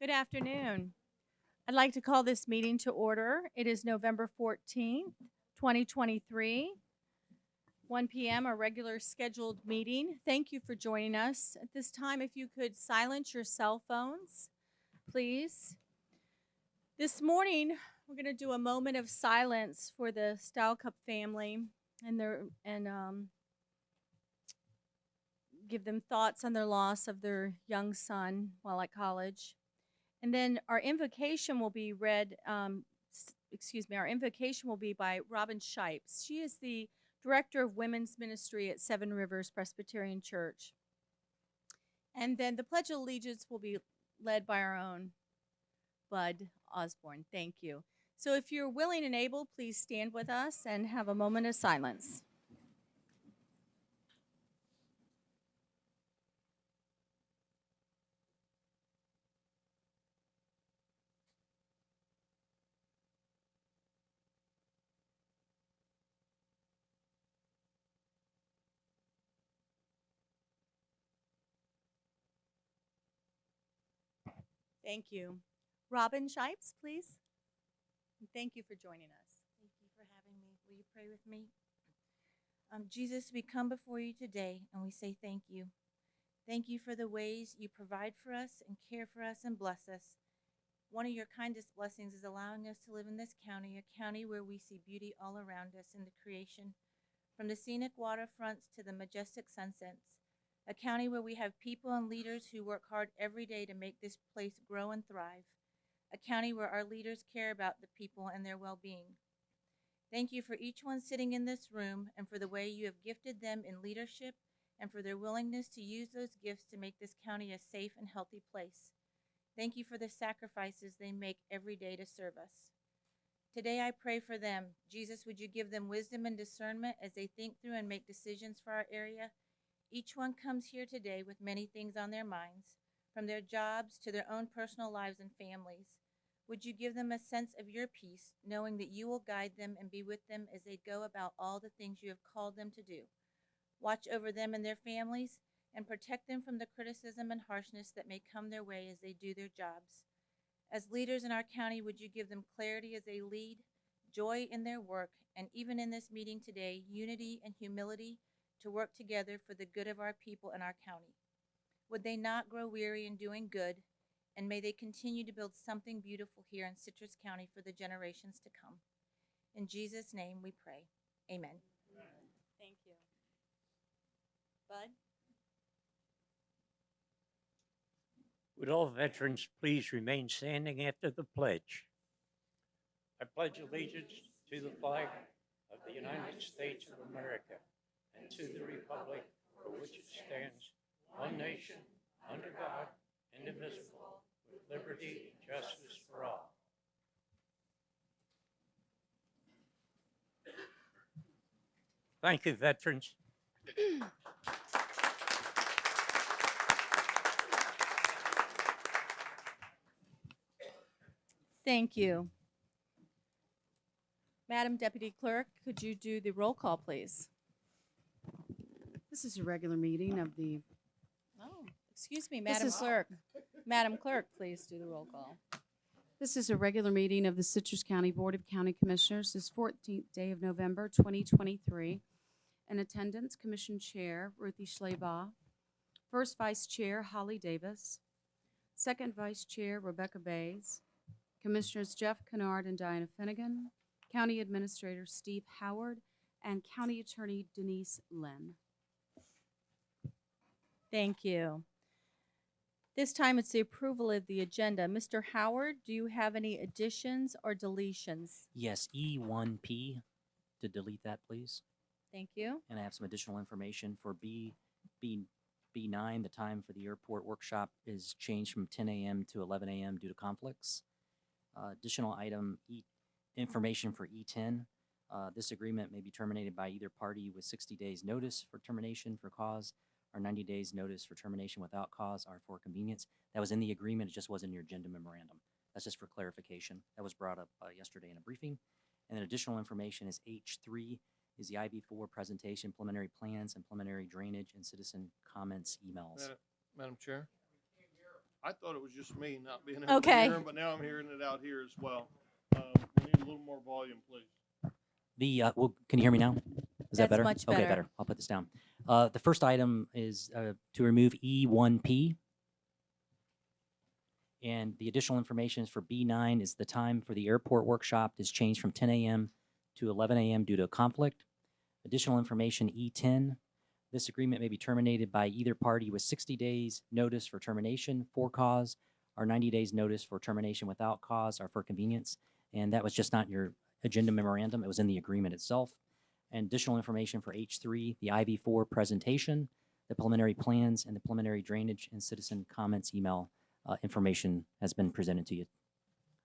Good afternoon. I'd like to call this meeting to order. It is November 14th, 2023, 1 p.m., a regular scheduled meeting. Thank you for joining us. At this time, if you could silence your cell phones, please. This morning, we're going to do a moment of silence for the Stalcup family and give them thoughts on their loss of their young son while at college. And then our invocation will be our invocation will be by Robin Shipes. She is the Director of Women's Ministry at Seven Rivers Presbyterian Church. And then the Pledge of Allegiance will be led by our own Bud Osborne. Thank you. So if you're willing and able, please stand with us and have a moment of silence. Thank you. Robin Shipes, please. And thank you for joining us. Thank you for having me. Will you pray with me? Jesus, we come before you today and we say thank you. Thank you for the ways you provide for us and care for us and bless us. One of your kindest blessings is allowing us to live in this county, a county where we see beauty all around us in the creation, from the scenic waterfronts to the majestic sunsets, a county where we have people and leaders who work hard every day to make this place grow and thrive, a county where our leaders care about the people and their well-being. Thank you for each one sitting in this room and for the way you have gifted them in leadership and for their willingness to use those gifts to make this county a safe and healthy place. Thank you for the sacrifices they make every day to serve us. Today I pray for them. Jesus, would you give them wisdom and discernment as they think through and make decisions for our area? Each one comes here today with many things on their minds, from their jobs to their own personal lives and families. Would you give them a sense of your peace, knowing that you will guide them and be with them as they go about all the things you have called them to do? Watch over them and their families and protect them from the criticism and harshness that may come their way as they do their jobs. As leaders in our county, would you give them clarity as they lead, joy in their work, and even in this meeting today, unity and humility to work together for the good of our people and our county? Would they not grow weary in doing good, and may they continue to build something beautiful here in Citrus County for the generations to come. In Jesus' name we pray. Amen. Thank you. Bud? Would all veterans please remain standing after the pledge? I pledge allegiance to the flag of the United States of America and to the republic for which it stands, one nation, under God, indivisible, with liberty and justice for all. Thank you, veterans. Thank you. Madam Deputy Clerk, could you do the roll call, please? This is a regular meeting of the, Oh, excuse me, Madam Clerk. Madam Clerk, please do the roll call. this is a regular meeting of the Citrus County Board of County Commissioners, this 14th day of November, 2023. In attendance, Commission Chair Ruthie Schleybaugh, First Vice Chair Holly Davis, Second Vice Chair Rebecca Bays, Commissioners Jeff Kennard and Diana Finnegan, County Administrator Steve Howard, and County Attorney Denise Lynn. Thank you. This time it's the approval of the agenda. Mr. Howard, do you have any additions or deletions? Yes, E1P, to delete that, please. Thank you. And I have some additional information for B9. The time for the airport workshop is changed from 10 a.m. to 11 a.m. due to conflicts. Additional item, information for E10. This agreement may be terminated by either party with 60 days notice for termination for cause, or 90 days notice for termination without cause or for convenience. That was in the agreement, it just wasn't in your agenda memorandum. That's just for clarification. That was brought up yesterday in a briefing. And then additional information is H3 is the IB4 presentation, preliminary plans, and preliminary drainage and citizen comments emails. Madam Chair? I thought it was just me not being able to Okay. hear him, but now I'm hearing it out here as well. We need a little more volume, please. Can you hear me now? Is that That's better? much Okay, better. better. I'll put this down. The first item is to remove E1P. And the additional information for B9 is the time for the airport workshop is changed from 10 a.m. to 11 a.m. due to a conflict. Additional information E10. This agreement may be terminated by either party with 60 days notice for termination for cause, or 90 days notice for termination without cause or for convenience. And that was just not in your agenda memorandum. It was in the agreement itself. And additional information for H3, the IV4 presentation, the preliminary plans, and the preliminary drainage and citizen comments email information has been presented to you.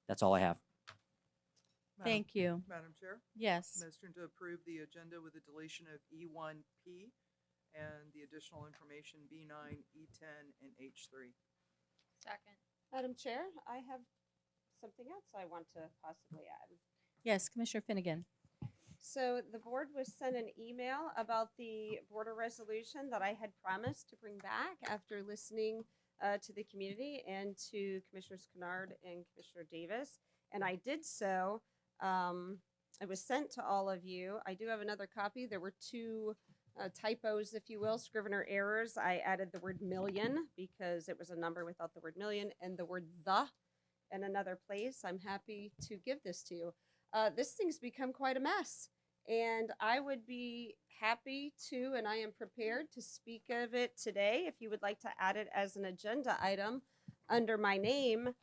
That's all I have. Thank you. Madam Chair, Yes. motion to approve the agenda with the deletion of E1P and the additional information B9, E10, and H3. Second. Madam Chair, I have something else I want to possibly add. Yes, Commissioner Finnegan. So the board was sent an email about the border resolution that I had promised to bring back after listening to the community and to Commissioners Kennard and Commissioner Davis. And I did so. It was sent to all of you. I do have another copy. There were two typos, if you will, scrivener errors. I added the word million because it was a number without the word million, and the word the in another place. I'm happy to give this to you. This thing's become quite a mess, and I would be happy to, and I am prepared to speak of it today if you would like to add it as an agenda item under my name.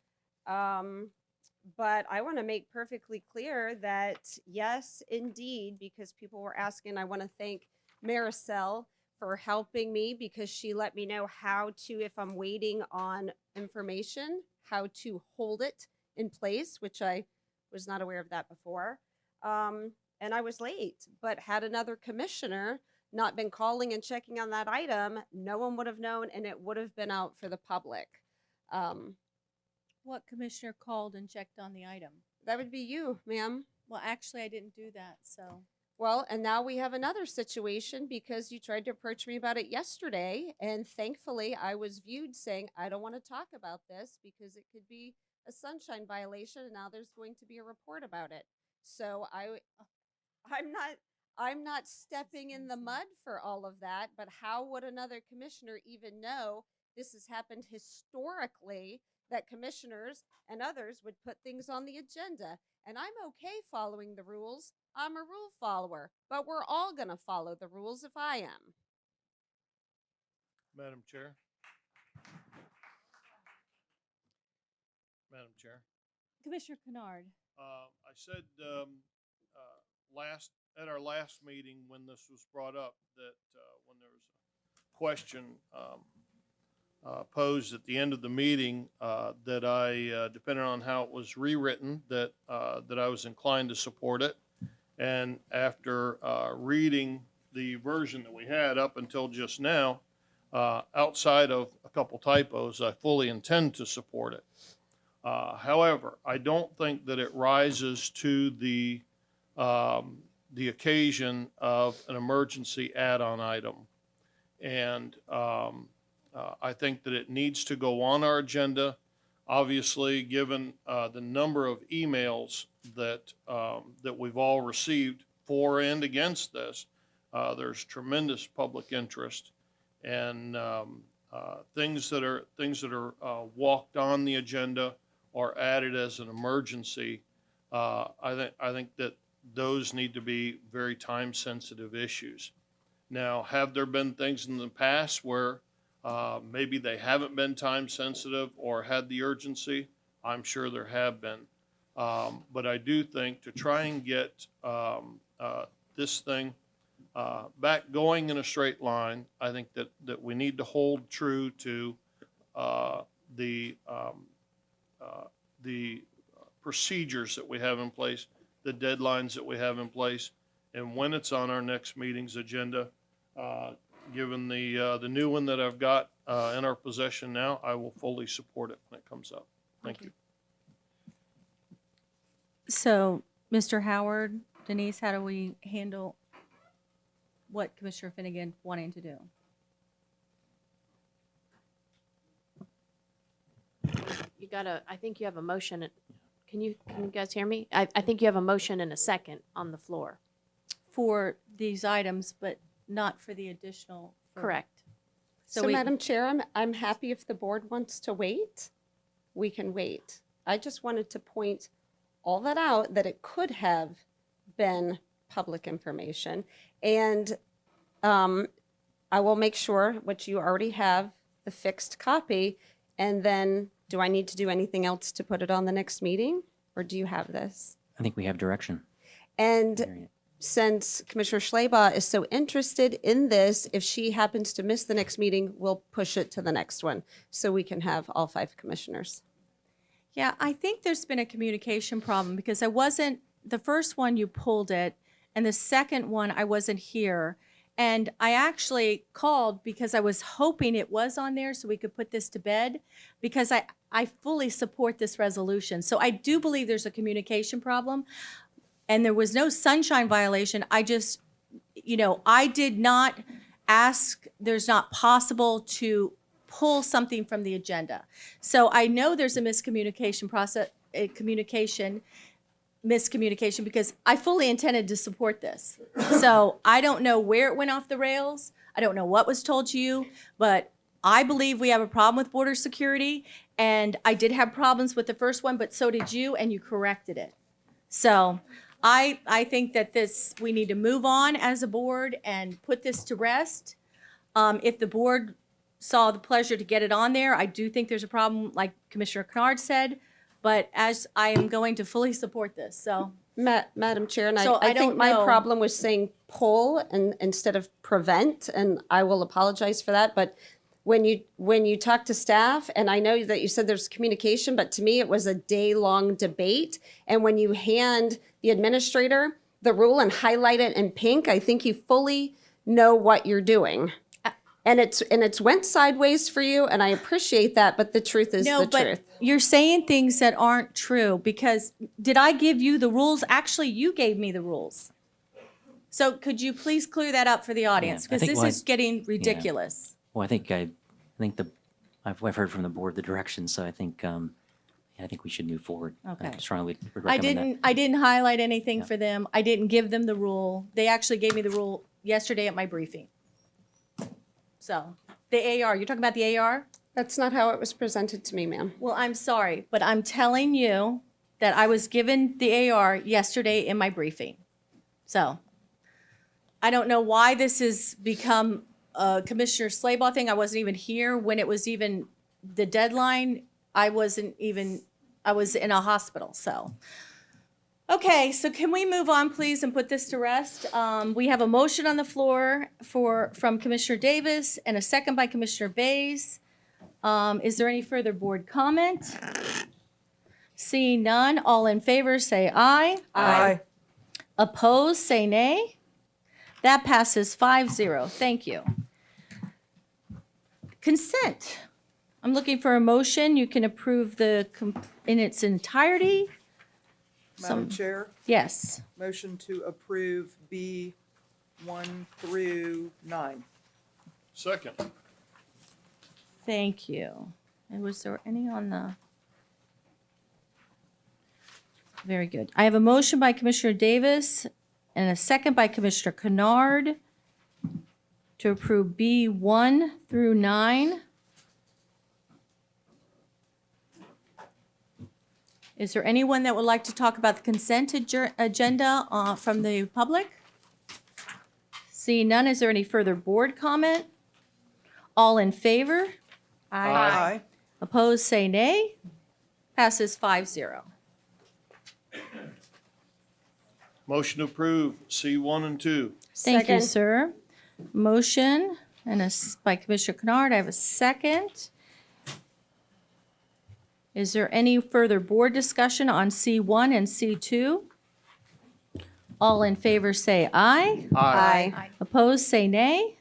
But I want to make perfectly clear that yes, indeed, because people were asking, I want to thank Maricel for helping me because she let me know how to, if I'm waiting on information, how to hold it in place, which I was not aware of that before. And I was late, but had another commissioner not been calling and checking on that item, no one would have known and it would have been out for the public. What commissioner called and checked on the item? That would be you, ma'am. Well, actually, I didn't do that, so. Well, and now we have another situation because you tried to approach me about it yesterday. And thankfully, I was viewed saying, I don't want to talk about this because it could be a sunshine violation. And now there's going to be a report about it. So I'm not stepping in the mud for all of that. But how would another commissioner even know this has happened historically, that commissioners and others would put things on the agenda? And I'm okay following the rules. I'm a rule follower, but we're all going to follow the rules if I am. Madam Chair. Madam Chair. Commissioner Kennard. I said at our last meeting when this was brought up that when there was a question posed at the end of the meeting that I, depending on how it was rewritten, that I was inclined to support it. And after reading the version that we had up until just now, outside of a couple typos, I fully intend to support it. However, I don't think that it rises to the occasion of an emergency add-on item. And I think that it needs to go on our agenda. Obviously, given the number of emails that we've all received for and against this, there's tremendous public interest, and things that are walked on the agenda or added as an emergency. I think that those need to be very time-sensitive issues. Now, have there been things in the past where maybe they haven't been time sensitive or had the urgency? I'm sure there have been. But I do think to try and get this thing back going in a straight line, I think that we need to hold true to the procedures that we have in place, the deadlines that we have in place, and when it's on our next meeting's agenda. Given the new one that I've got in our possession now, I will fully support it when it comes up. Thank you. So, Mr. Howard, Denise, how do we handle what Commissioner Finnegan wanting to do? I think you have a motion. Can you guys hear me? I think you have a motion and a second on the floor. For these items, but not for the additional. Correct. So, Madam Chair, I'm happy if the board wants to wait, we can wait. I just wanted to point all that out, that it could have been public information. And I will make sure, which you already have, the fixed copy. And then, do I need to do anything else to put it on the next meeting? Or do you have this? I think we have direction. And Hearing it. since Commissioner Schleba is so interested in this, if she happens to miss the next meeting, we'll push it to the next one so we can have all 5 commissioners. Yeah, I think there's been a communication problem because the first one you pulled it, and the second one I wasn't here. And I actually called because I was hoping it was on there so we could put this to bed, because I fully support this resolution. So I do believe there's a communication problem. And there was no sunshine violation. I just, I did not ask, there's not possible to pull something from the agenda. So I know there's a miscommunication miscommunication because I fully intended to support this. So I don't know where it went off the rails. I don't know what was told to you, but I believe we have a problem with border security. And I did have problems with the first one, but so did you, and you corrected it. So I think that we need to move on as a board and put this to rest. If the board saw the pleasure to get it on there, I do think there's a problem, like Commissioner Kennard said, but as I am going to fully support this, so. Madam Chair, and So I I think don't my know. problem was saying pull instead of prevent, and I will apologize for that. But when you talk to staff, and I know that you said there's communication, but to me it was a day-long debate. And when you hand the administrator the rule and highlight it in pink, I think you fully know what you're doing. And it's went sideways for you, and I appreciate that, but the truth is No, the but truth. you're saying things that aren't true, because did I give you the rules? Actually, you gave me the rules. So could you please clear that up for the audience? I Because think this what- is getting ridiculous. Well, I've heard from the board the direction, so I think we should move forward. Okay. Strongly would recommend that. I didn't highlight anything Yeah. for them. I didn't give them the rule. They actually gave me the rule yesterday at my briefing. So, the AR, you're talking about the AR? That's not how it was presented to me, ma'am. Well, I'm sorry, but I'm telling you that I was given the AR yesterday in my briefing. So, I don't know why this has become a Commissioner Slabaugh thing. I wasn't even here when it was even the deadline. I was in a hospital, so. Okay, so can we move on, please, and put this to rest? We have a motion on the floor from Commissioner Davis and a second by Commissioner Bays. Is there any further board comment? Seeing none, all in favor say aye. Aye. Opposed, say nay. That passes 5-0. Thank you. Consent. I'm looking for a motion. You can approve in its entirety. Madam Chair, Yes. motion to approve B 1 through 9. Second. Thank you. And was there any on the? Very good. I have a motion by Commissioner Davis and a second by Commissioner Kennard to approve B 1 through 9. Is there anyone that would like to talk about the consent agenda from the public? Seeing none, is there any further board comment? All in favor? Aye. Opposed, say nay. Passes 5-0. Motion to approve C1 and 2. Thank you, Second. sir. Motion by Commissioner Kennard. I have a second. Is there any further board discussion on C1 and C2? All in favor say aye. Aye. Opposed, say nay.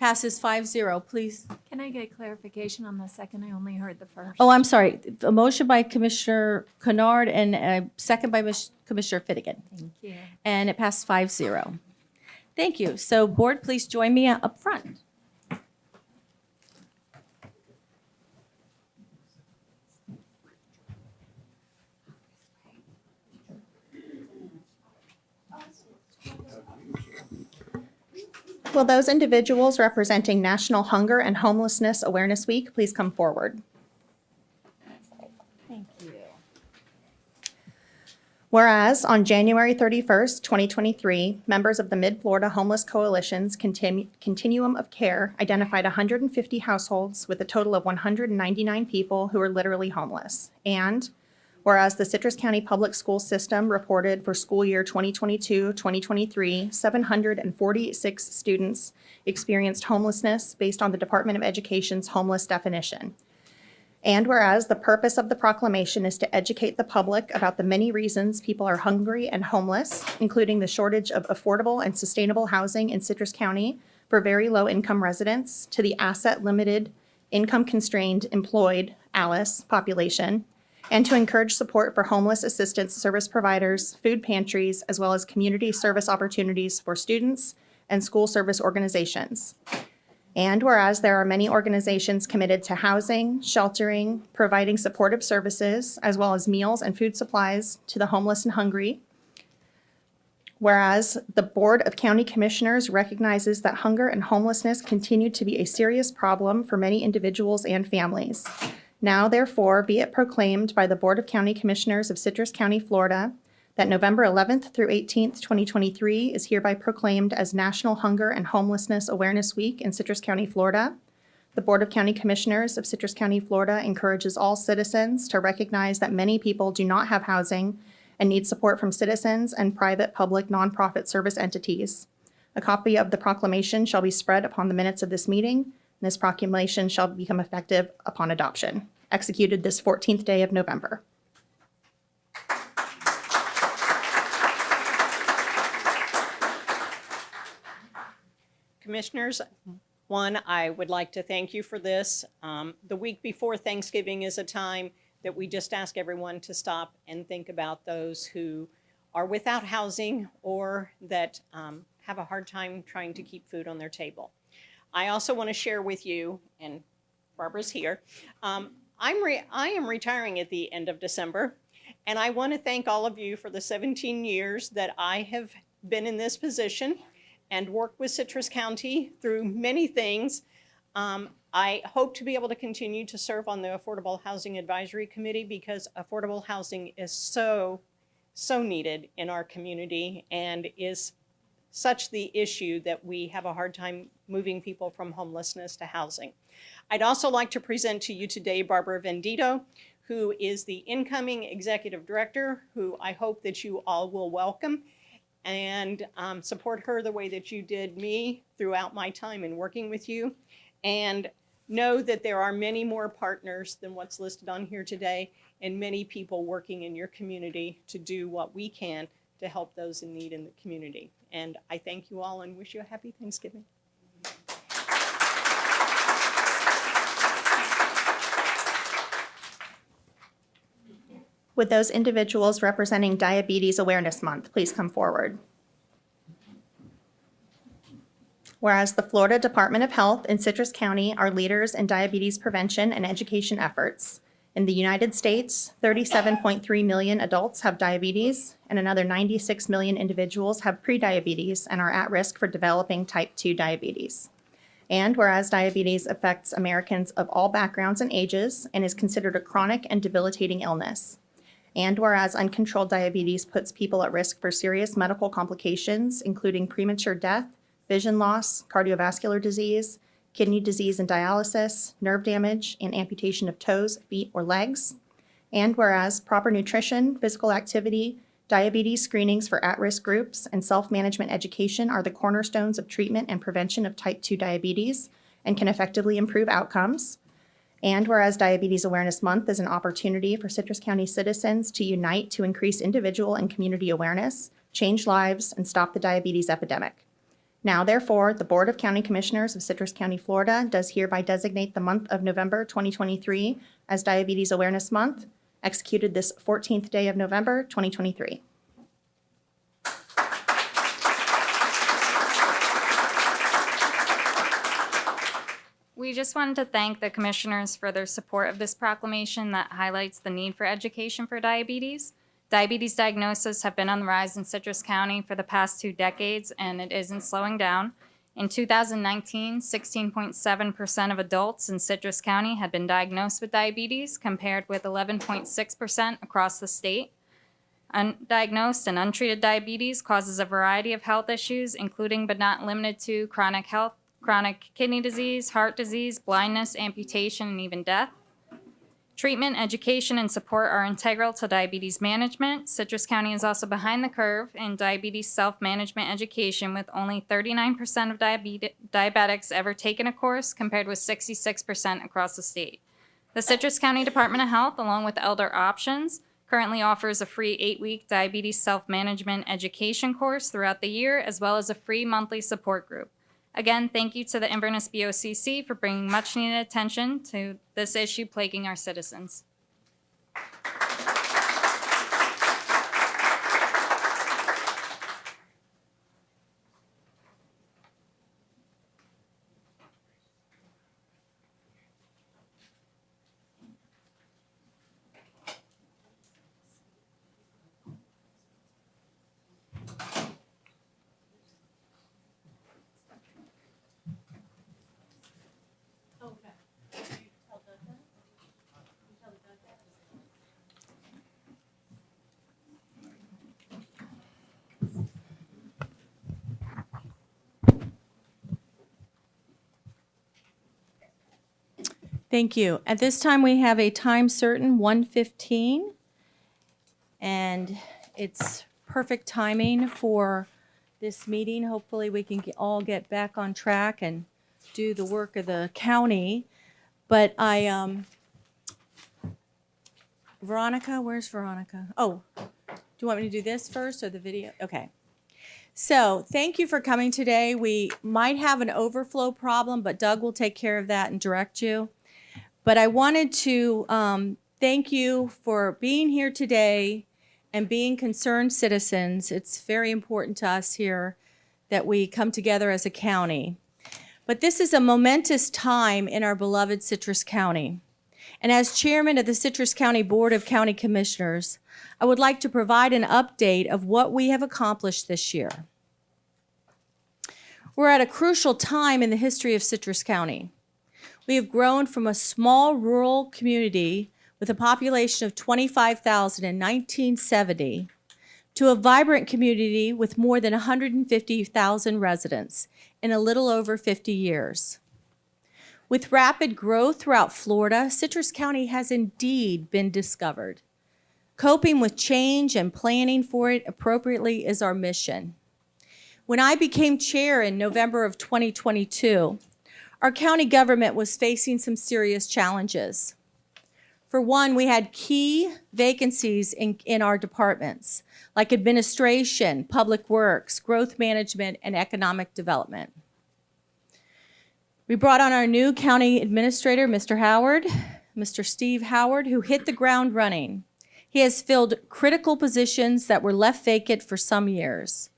Passes 5-0, please. Can I get clarification on the second? I only heard the first. Oh, I'm sorry. A motion by Commissioner Kennard and a second by Commissioner Finnegan. Thank you. And it passed 5-0. Thank you. So board, please join me up front. will those individuals representing National Hunger and Homelessness Awareness Week please come forward? Thank you. Whereas on January 31st, 2023, members of the Mid-Florida Homeless Coalition's Continuum of Care identified 150 households with a total of 199 people who are literally homeless. And whereas the Citrus County Public School System reported for school year 2022-2023, 746 students experienced homelessness based on the Department of Education's homeless definition. And whereas the purpose of the proclamation is to educate the public about the many reasons people are hungry and homeless, including the shortage of affordable and sustainable housing in Citrus County for very low-income residents, to the asset-limited, income-constrained, employed, ALICE, population, and to encourage support for homeless assistance service providers, food pantries, as well as community service opportunities for students and school service organizations. And whereas there are many organizations committed to housing, sheltering, providing supportive services, as well as meals and food supplies to the homeless and hungry. Whereas the Board of County Commissioners recognizes that hunger and homelessness continue to be a serious problem for many individuals and families. Now, therefore, be it proclaimed by the Board of County Commissioners of Citrus County, Florida, that November 11th through 18th, 2023 is hereby proclaimed as National Hunger and Homelessness Awareness Week in Citrus County, Florida. The Board of County Commissioners of Citrus County, Florida encourages all citizens to recognize that many people do not have housing and need support from citizens and private, public, nonprofit service entities. A copy of the proclamation shall be spread upon the minutes of this meeting, and this proclamation shall become effective upon adoption. Executed this 14th day of November. Commissioners, one, I would like to thank you for this. The week before Thanksgiving is a time that we just ask everyone to stop and think about those who are without housing or that have a hard time trying to keep food on their table. I also want to share with you, and Barbara's here, I am retiring at the end of December, and I want to thank all of you for the 17 years that I have been in this position and worked with Citrus County through many things. I hope to be able to continue to serve on the Affordable Housing Advisory Committee because affordable housing is so needed in our community and is such the issue that we have a hard time moving people from homelessness to housing. I'd also like to present to you today Barbara Vendito, who is the incoming executive director, who I hope that you all will welcome and support her the way that you did me throughout my time in working with you. And know that there are many more partners than what's listed on here today and many people working in your community to do what we can to help those in need in the community. And I thank you all and wish you a happy Thanksgiving. Would those individuals representing Diabetes Awareness Month please come forward? Whereas the Florida Department of Health and Citrus County are leaders in diabetes prevention and education efforts. In the United States, 37.3 million adults have diabetes, and another 96 million individuals have prediabetes and are at risk for developing type 2 diabetes. And whereas diabetes affects Americans of all backgrounds and ages and is considered a chronic and debilitating illness. And whereas uncontrolled diabetes puts people at risk for serious medical complications, including premature death, vision loss, cardiovascular disease, kidney disease and dialysis, nerve damage, and amputation of toes, feet, or legs. And whereas proper nutrition, physical activity, diabetes screenings for at-risk groups, and self-management education are the cornerstones of treatment and prevention of type 2 diabetes and can effectively improve outcomes. And whereas Diabetes Awareness Month is an opportunity for Citrus County citizens to unite to increase individual and community awareness, change lives, and stop the diabetes epidemic. Now, therefore, the Board of County Commissioners of Citrus County, Florida does hereby designate the month of November 2023 as Diabetes Awareness Month, executed this 14th day of November 2023. We just wanted to thank the commissioners for their support of this proclamation that highlights the need for education for diabetes. Diabetes diagnoses have been on the rise in Citrus County for the past 2 decades, and it isn't slowing down. In 2019, 16.7% of adults in Citrus County had been diagnosed with diabetes, compared with 11.6% across the state. Undiagnosed and untreated diabetes causes a variety of health issues, including but not limited to chronic kidney disease, heart disease, blindness, amputation, and even death. Treatment, education, and support are integral to diabetes management. Citrus County is also behind the curve in diabetes self-management education, with only 39% of diabetics ever taken a course, compared with 66% across the state. The Citrus County Department of Health, along with Elder Options, currently offers a free 8-week diabetes self-management education course throughout the year, as well as a free monthly support group. Again, thank you to the Inverness BOCC for bringing much-needed attention to this issue plaguing our citizens. Thank you. At this time, we have a time certain, 1:15, and it's perfect timing for this meeting. Hopefully, we can all get back on track and do the work of the county. But Veronica, where's Veronica? Oh, do you want me to do this first or the video? Okay. So thank you for coming today. We might have an overflow problem, but Doug will take care of that and direct you. But I wanted to thank you for being here today and being concerned citizens. It's very important to us here that we come together as a county. But this is a momentous time in our beloved Citrus County. And as chairman of the Citrus County Board of County Commissioners, I would like to provide an update of what we have accomplished this year. We're at a crucial time in the history of Citrus County. We have grown from a small rural community with a population of 25,000 in 1970 to a vibrant community with more than 150,000 residents in a little over 50 years. With rapid growth throughout Florida, Citrus County has indeed been discovered. Coping with change and planning for it appropriately is our mission. When I became chair in November of 2022, our county government was facing some serious challenges. For one, we had key vacancies in our departments, like administration, public works, growth management, and economic development. We brought on our new county administrator, Mr. Steve Howard, who hit the ground running. He has filled critical positions that were left vacant for some years,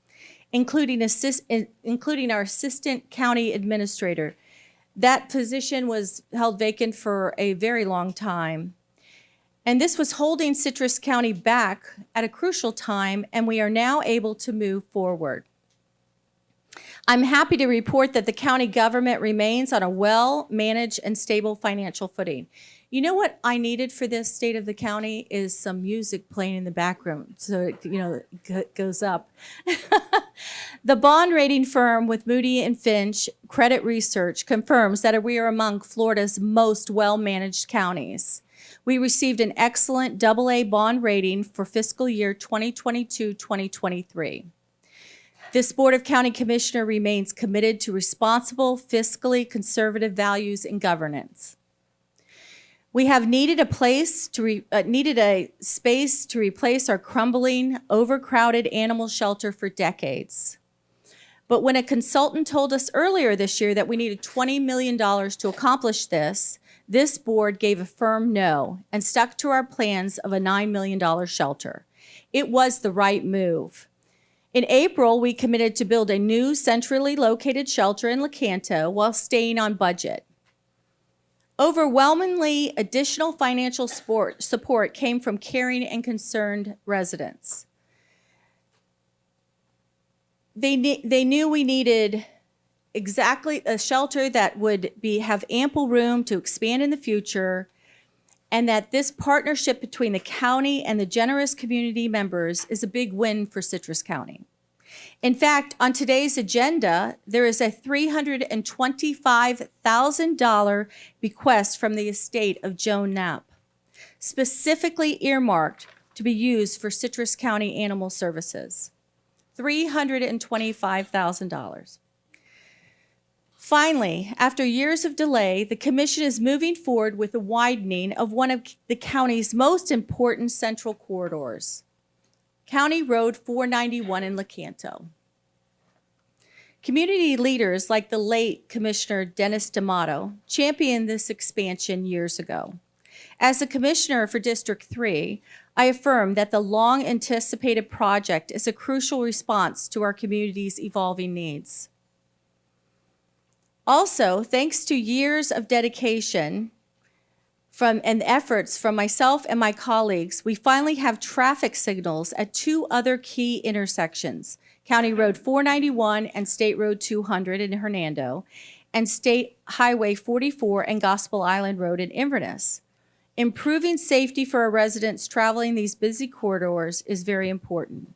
including our assistant county administrator. That position was held vacant for a very long time. And this was holding Citrus County back at a crucial time, and we are now able to move forward. I'm happy to report that the county government remains on a well-managed and stable financial footing. You know what I needed for this state of the county is some music playing in the background so it goes up. The bond rating firm with Moody & Finch Credit Research confirms that we are among Florida's most well-managed counties. We received an excellent AA bond rating for fiscal year 2022-2023. This Board of County Commissioners remains committed to responsible, fiscally conservative values and governance. We have needed a space to replace our crumbling, overcrowded animal shelter for decades. But when a consultant told us earlier this year that we needed $20 million to accomplish this board gave a firm no and stuck to our plans of a $9 million shelter. It was the right move. In April, we committed to build a new centrally located shelter in Lecanto while staying on budget. Overwhelmingly, additional financial support came from caring and concerned residents. They knew we needed exactly a shelter that would have ample room to expand in the future, and that this partnership between the county and the generous community members is a big win for Citrus County. In fact, on today's agenda, there is a $325,000 bequest from the estate of Joan Knapp, specifically earmarked to be used for Citrus County Animal Services. $325,000. Finally, after years of delay, the Commission is moving forward with the widening of one of the county's most important central corridors, County Road 491 in Lecanto. Community leaders like the late Commissioner Dennis D'Amato championed this expansion years ago. As the Commissioner for District 3, I affirm that the long-anticipated project is a crucial response to our community's evolving needs. Also, thanks to years of dedication and efforts from myself and my colleagues, we finally have traffic signals at two other key intersections, County Road 491 and State Road 200 in Hernando, and State Highway 44 and Gospel Island Road in Inverness. Improving safety for our residents traveling these busy corridors is very important.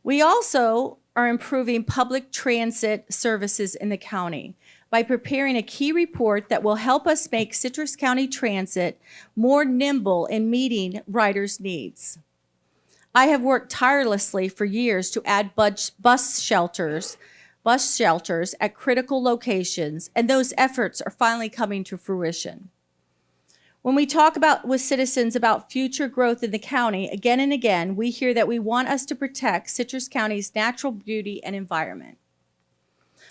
We also are improving public transit services in the county by preparing a key report that will help us make Citrus County Transit more nimble in meeting riders' needs. I have worked tirelessly for years to add bus shelters at critical locations, and those efforts are finally coming to fruition. When we talk with citizens about future growth in the county, again and again, we hear that we want us to protect Citrus County's natural beauty and environment.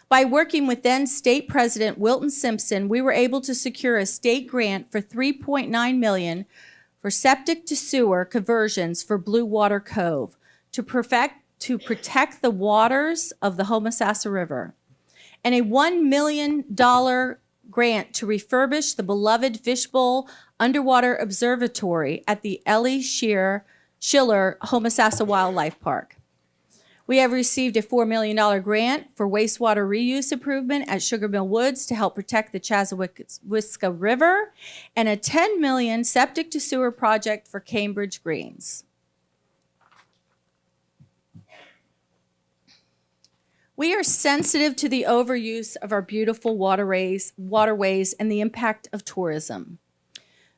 By working with then State President Wilton Simpson, we were able to secure a state grant for $3.9 million for septic to sewer conversions for Blue Water Cove to protect the waters of the Homosassa River, and a $1 million grant to refurbish the beloved Fishbowl Underwater Observatory at the Ellie Schiller Homosassa Wildlife Park. We have received a $4 million grant for wastewater reuse improvement at Sugar Mill Woods to help protect the Chassahowiska River, and a $10 million septic to sewer project for Cambridge Greens. We are sensitive to the overuse of our beautiful waterways and the impact of tourism.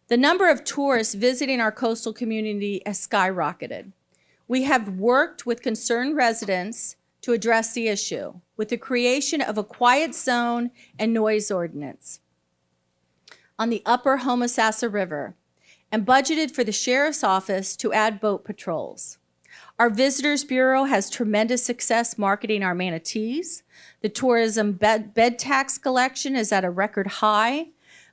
The number of tourists visiting our coastal community has skyrocketed. We have worked with concerned residents to address the issue with the creation of a quiet zone and noise ordinance on the upper Homosassa River, and budgeted for the Sheriff's Office to add boat patrols. Our Visitors Bureau has tremendous success marketing our manatees. The tourism bed tax collection is at a record high.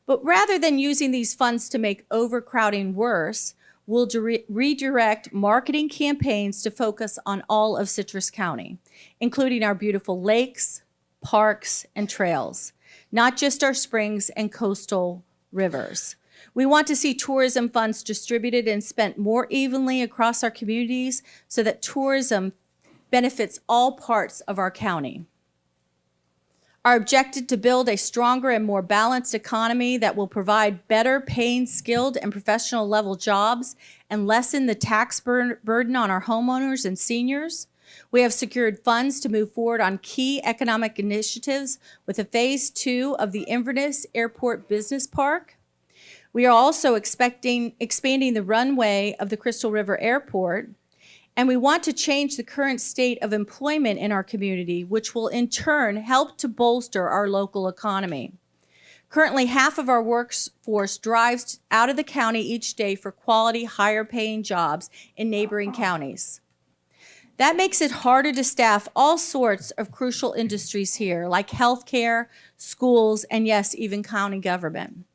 But rather than using these funds to make overcrowding worse, we'll redirect marketing campaigns to focus on all of Citrus County, including our beautiful lakes, parks, and trails, not just our springs and coastal rivers. We want to see tourism funds distributed and spent more evenly across our communities so that tourism benefits all parts of our county. Our objective to build a stronger and more balanced economy that will provide better paying, skilled, and professional level jobs and lessen the tax burden on our homeowners and seniors. We have secured funds to move forward on key economic initiatives with a phase 2 of the Inverness Airport Business Park. We are also expanding the runway of the Crystal River Airport, and we want to change the current state of employment in our community, which will in turn help to bolster our local economy. Currently, half of our workforce drives out of the county each day for quality, higher-paying jobs in neighboring counties. That makes it harder to staff all sorts of crucial industries here, like healthcare, schools, and yes, even county government.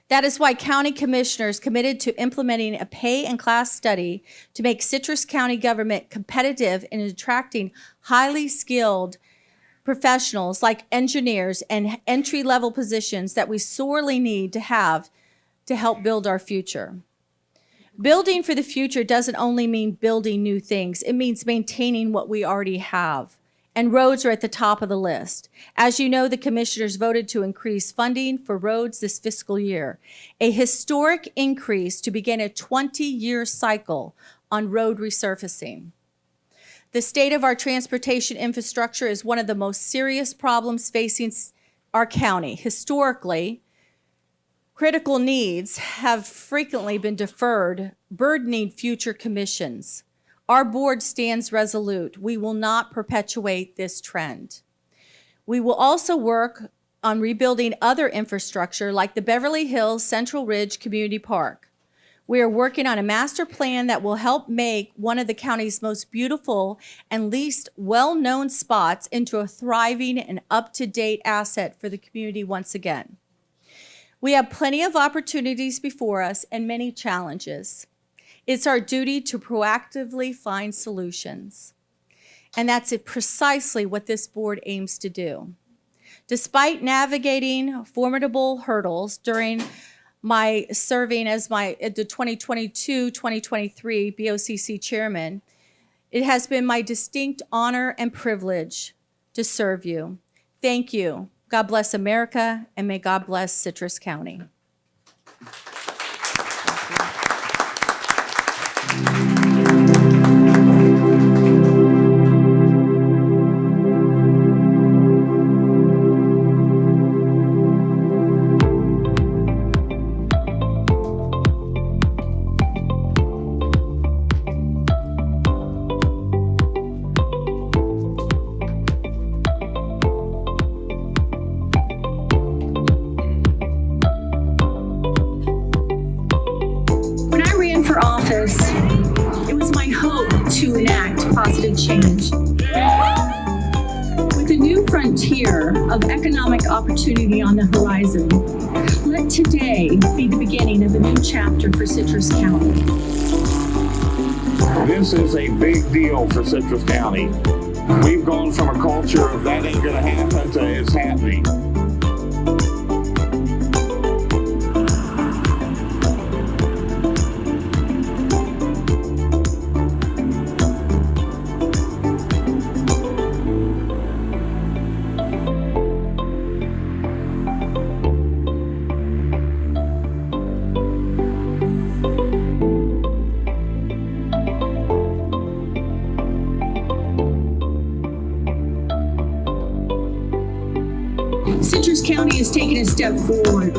That is why county commissioners committed to implementing a pay and class study to make Citrus County government competitive in attracting highly skilled professionals like engineers and entry-level positions that we sorely need to have to help build our future. Building for the future doesn't only mean building new things. It means maintaining what we already have and roads are at the top of the list. As you know, the commissioners voted to increase funding for roads this fiscal year, a historic increase to begin a 20-year cycle on road resurfacing. The state of our transportation infrastructure is one of the most serious problems facing our county. Historically, critical needs have frequently been deferred, burdening future commissions. Our board stands resolute. We will not perpetuate this trend. We will also work on rebuilding other infrastructure like the Beverly Hills Central Ridge Community Park. We are working on a master plan that will help make one of the county's most beautiful and least well-known spots into a thriving and up-to-date asset for the community once again. We have plenty of opportunities before us and many challenges. It's our duty to proactively find solutions. And that's precisely what this board aims to do. Despite navigating formidable hurdles during my serving as the 2022-2023 BOCC chairman, it has been my distinct honor and privilege to serve you. Thank you. God bless America, and may God bless Citrus County. When I ran for office, it was my hope to enact positive change. With a new frontier of economic opportunity on the horizon, let today be the beginning of a new chapter for Citrus County. This is a big deal for Citrus County. We've gone from a culture of that ain't gonna happen to it's happening. Citrus County has taken a step forward.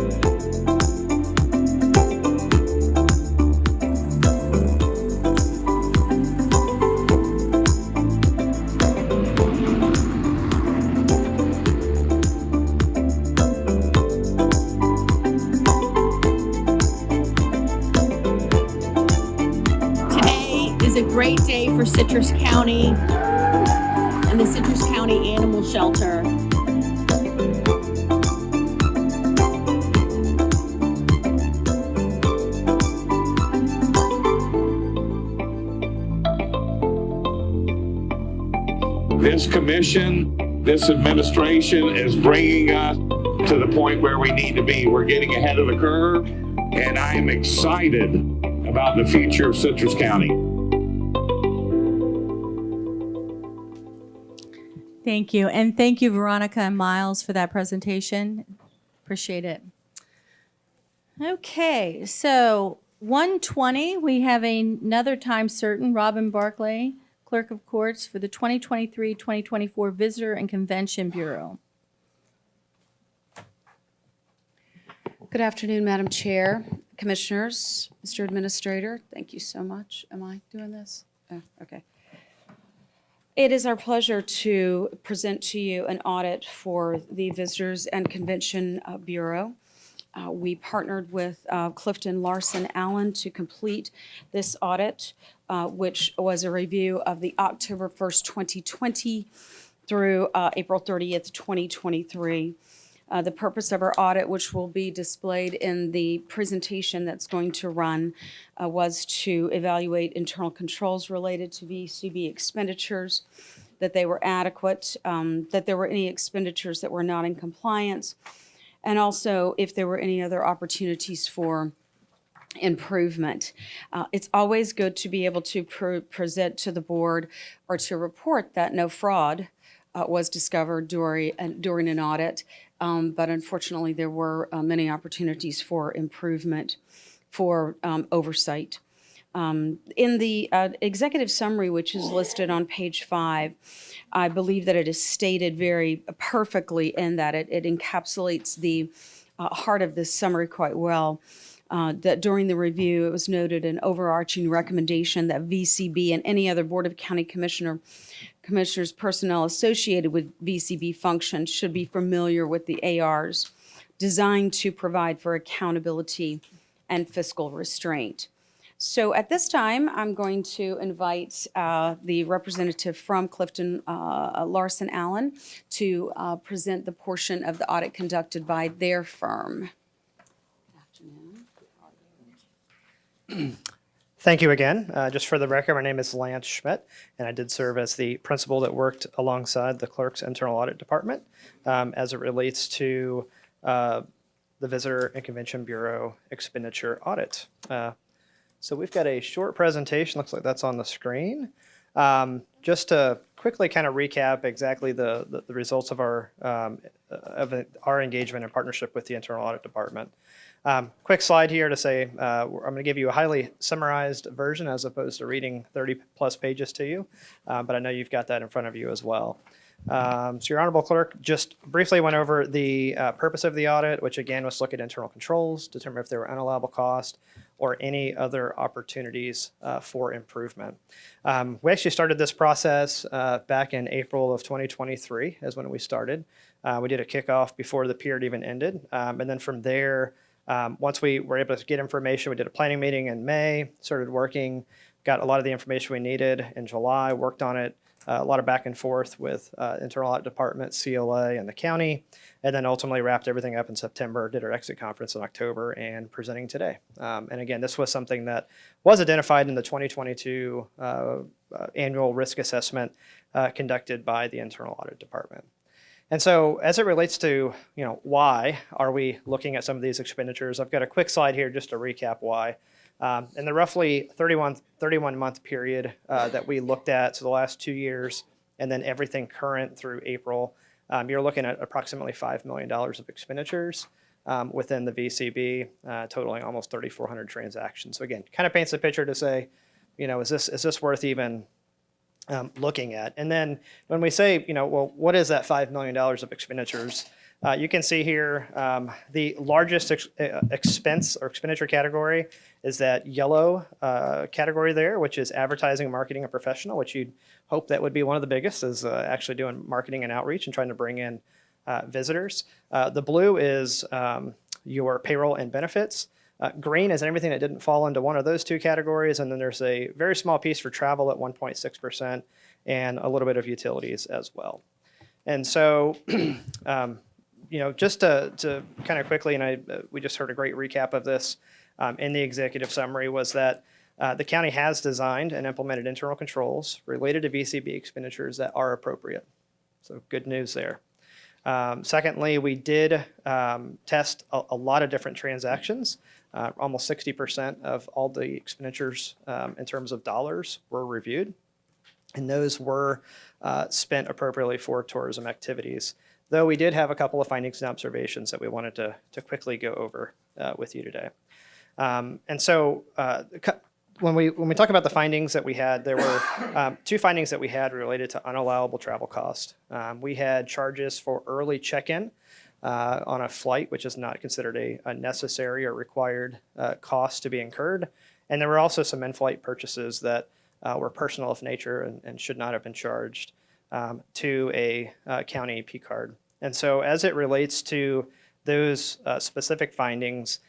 Today is a great day for Citrus County and the Citrus County Animal Shelter. This commission, this administration is bringing us to the point where we need to be. We're getting ahead of the curve, and I'm excited about the future of Citrus County. Thank you. And thank you, Veronica and Miles, for that presentation. Appreciate it. Okay, so 1:20, we have another time certain, Robin Barclay, Clerk of Courts for the 2023-2024 Visitor and Convention Bureau. Good afternoon, Madam Chair, Commissioners, Mr. Administrator. Thank you so much. Am I doing this? Oh, okay. It is our pleasure to present to you an audit for the Visitors and Convention Bureau. We partnered with Clifton Larson Allen to complete this audit, which was a review of the October 1st, 2020 through April 30th, 2023. The purpose of our audit, which will be displayed in the presentation that's going to run, was to evaluate internal controls related to VCB expenditures, that they were adequate, that there were any expenditures that were not in compliance, and also if there were any other opportunities for improvement. It's always good to be able to present to the board or to report that no fraud was discovered during an audit, but unfortunately there were many opportunities for improvement for oversight. In the executive summary, which is listed on page 5, I believe that it is stated very perfectly in that it encapsulates the heart of this summary quite well. That during the review, it was noted an overarching recommendation that VCB and any other Board of County Commissioners personnel associated with VCB functions should be familiar with the ARs designed to provide for accountability and fiscal restraint. So at this time, I'm going to invite the representative from Clifton, Larson Allen, to present the portion of the audit conducted by their firm. Thank you again. Just for the record, my name is Lance Schmidt, and I did serve as the principal that worked alongside the clerk's internal audit department as it relates to the Visitor and Convention Bureau expenditure audit. So we've got a short presentation. Looks like that's on the screen. Just to quickly kind of recap exactly the results of our engagement and partnership with the internal audit department. Quick slide here to say I'm going to give you a highly summarized version as opposed to reading 30 plus pages to you, but I know you've got that in front of you as well. So your Honorable Clerk just briefly went over the purpose of the audit, which again was look at internal controls, determine if there were unallowable costs or any other opportunities for improvement. We actually started this process back in April of 2023 is when we started. We did a kickoff before the period even ended, and then from there, once we were able to get information, we did a planning meeting in May, started working, got a lot of the information we needed in July, worked on it, a lot of back and forth with internal audit department, CLA, and the county, and then ultimately wrapped everything up in September, did our exit conference in October, and presenting today. And again, this was something that was identified in the 2022 annual risk assessment conducted by the internal audit department. And so as it relates to, why are we looking at some of these expenditures, I've got a quick slide here just to recap why. In the roughly 31-month period that we looked at, so the last 2 years, and then everything current through April, you're looking at approximately $5 million of expenditures within the VCB, totaling almost 3,400 transactions. So again, kind of paints a picture to say, is this worth even looking at? And then when we say, well, what is that $5 million of expenditures? You can see here the largest expense or expenditure category is that yellow category there, which is advertising, marketing, and professional, which you'd hope that would be one of the biggest, is actually doing marketing and outreach and trying to bring in visitors. The blue is your payroll and benefits. Green is everything that didn't fall into one of those two categories, and then there's a very small piece for travel at 1.6% and a little bit of utilities as well. And so, just to kind of quickly, and we just heard a great recap of this in the executive summary, was that the county has designed and implemented internal controls related to VCB expenditures that are appropriate. So good news there. Secondly, we did test a lot of different transactions. Almost 60% of all the expenditures in terms of dollars were reviewed, and those were spent appropriately for tourism activities, though we did have a couple of findings and observations that we wanted to quickly go over with you today. And so when we talk about the findings that we had, there were two findings that we had related to unallowable travel cost. We had charges for early check-in on a flight, which is not considered a necessary or required cost to be incurred. And there were also some in-flight purchases that were personal of nature and should not have been charged to a county P card. And so as it relates to those specific findings,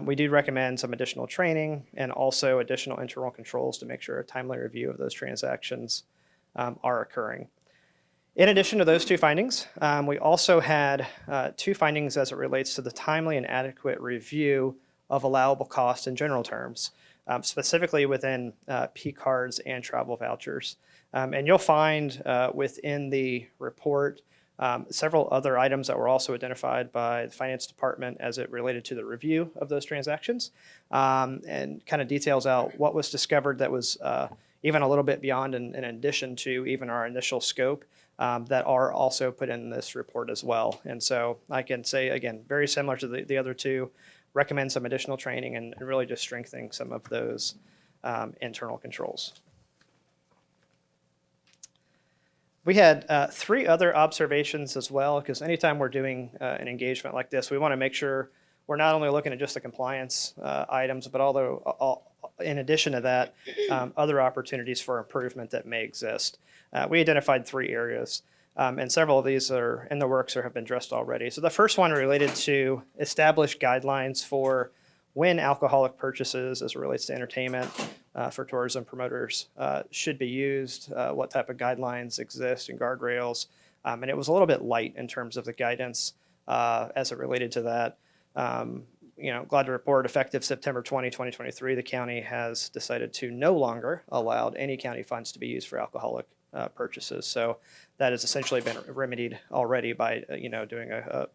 we do recommend some additional training and also additional internal controls to make sure a timely review of those transactions are occurring. In addition to those two findings, we also had two findings as it relates to the timely and adequate review of allowable costs in general terms, specifically within P cards and travel vouchers. And you'll find within the report several other items that were also identified by the finance department as it related to the review of those transactions, and kind of details out what was discovered that was even a little bit beyond in addition to even our initial scope that are also put in this report as well. And so I can say, again, very similar to the other two, recommend some additional training and really just strengthening some of those internal controls. We had 3 other observations as well, because anytime we're doing an engagement like this, we want to make sure we're not only looking at just the compliance items, but although in addition to that, other opportunities for improvement that may exist. We identified 3 areas, and several of these are in the works or have been addressed already. So the first one related to establish guidelines for when alcoholic purchases as it relates to entertainment for tourism promoters should be used, what type of guidelines exist and guardrails. And it was a little bit light in terms of the guidance as it related to that. Glad to report effective September 20, 2023, the county has decided to no longer allow any county funds to be used for alcoholic purchases. So that has essentially been remedied already by doing a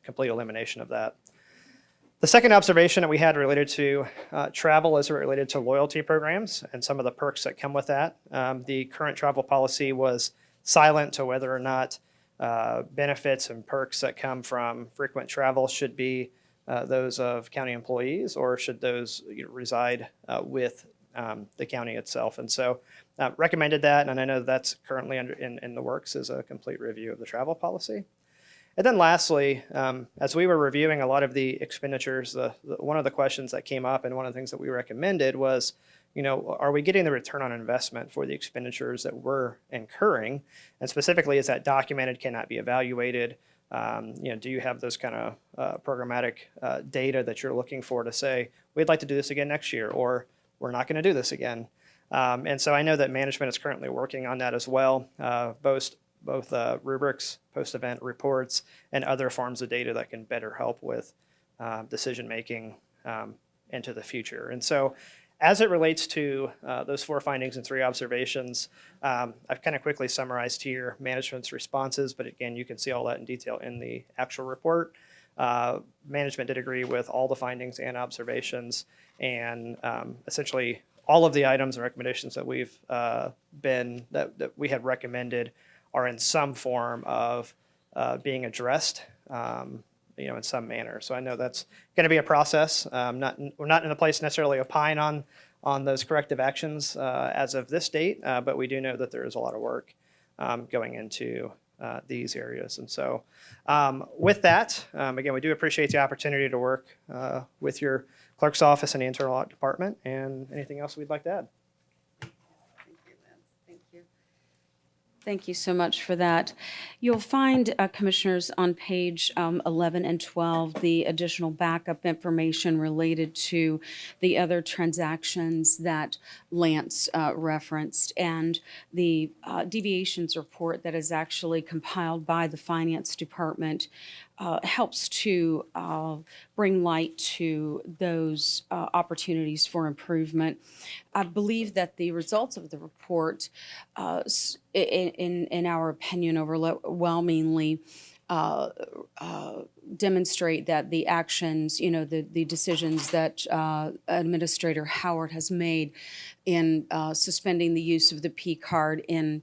complete elimination of that. The second observation that we had related to travel is related to loyalty programs and some of the perks that come with that. The current travel policy was silent to whether or not benefits and perks that come from frequent travel should be those of county employees or should those reside with the county itself. And so recommended that, and I know that's currently in the works as a complete review of the travel policy. And then lastly, as we were reviewing a lot of the expenditures, one of the questions that came up and one of the things that we recommended was, are we getting the return on investment for the expenditures that we're incurring? And specifically, is that documented, cannot be evaluated? Do you have those kind of programmatic data that you're looking for to say, we'd like to do this again next year, or we're not going to do this again? And so I know that management is currently working on that as well, both rubrics, post-event reports, and other forms of data that can better help with decision-making into the future. And so as it relates to those 4 findings and 3 observations, I've kind of quickly summarized here management's responses, but again, you can see all that in detail in the actual report. Management did agree with all the findings and observations, and essentially all of the items and recommendations that that we have recommended are in some form of being addressed, in some manner. So I know that's going to be a process. We're not in a place necessarily opine on those corrective actions as of this date, but we do know that there is a lot of work going into these areas. And so with that, again, we do appreciate the opportunity to work with your clerk's office and the internal audit department. And anything else we'd like to add? Thank you so much for that. You'll find, Commissioners, on page 11 and 12, the additional backup information related to the other transactions that Lance referenced, and the deviations report that is actually compiled by the Finance Department helps to bring light to those opportunities for improvement. I believe that the results of the report, in our opinion, overwhelmingly demonstrate that the actions, the decisions that Administrator Howard has made in suspending the use of the P card, in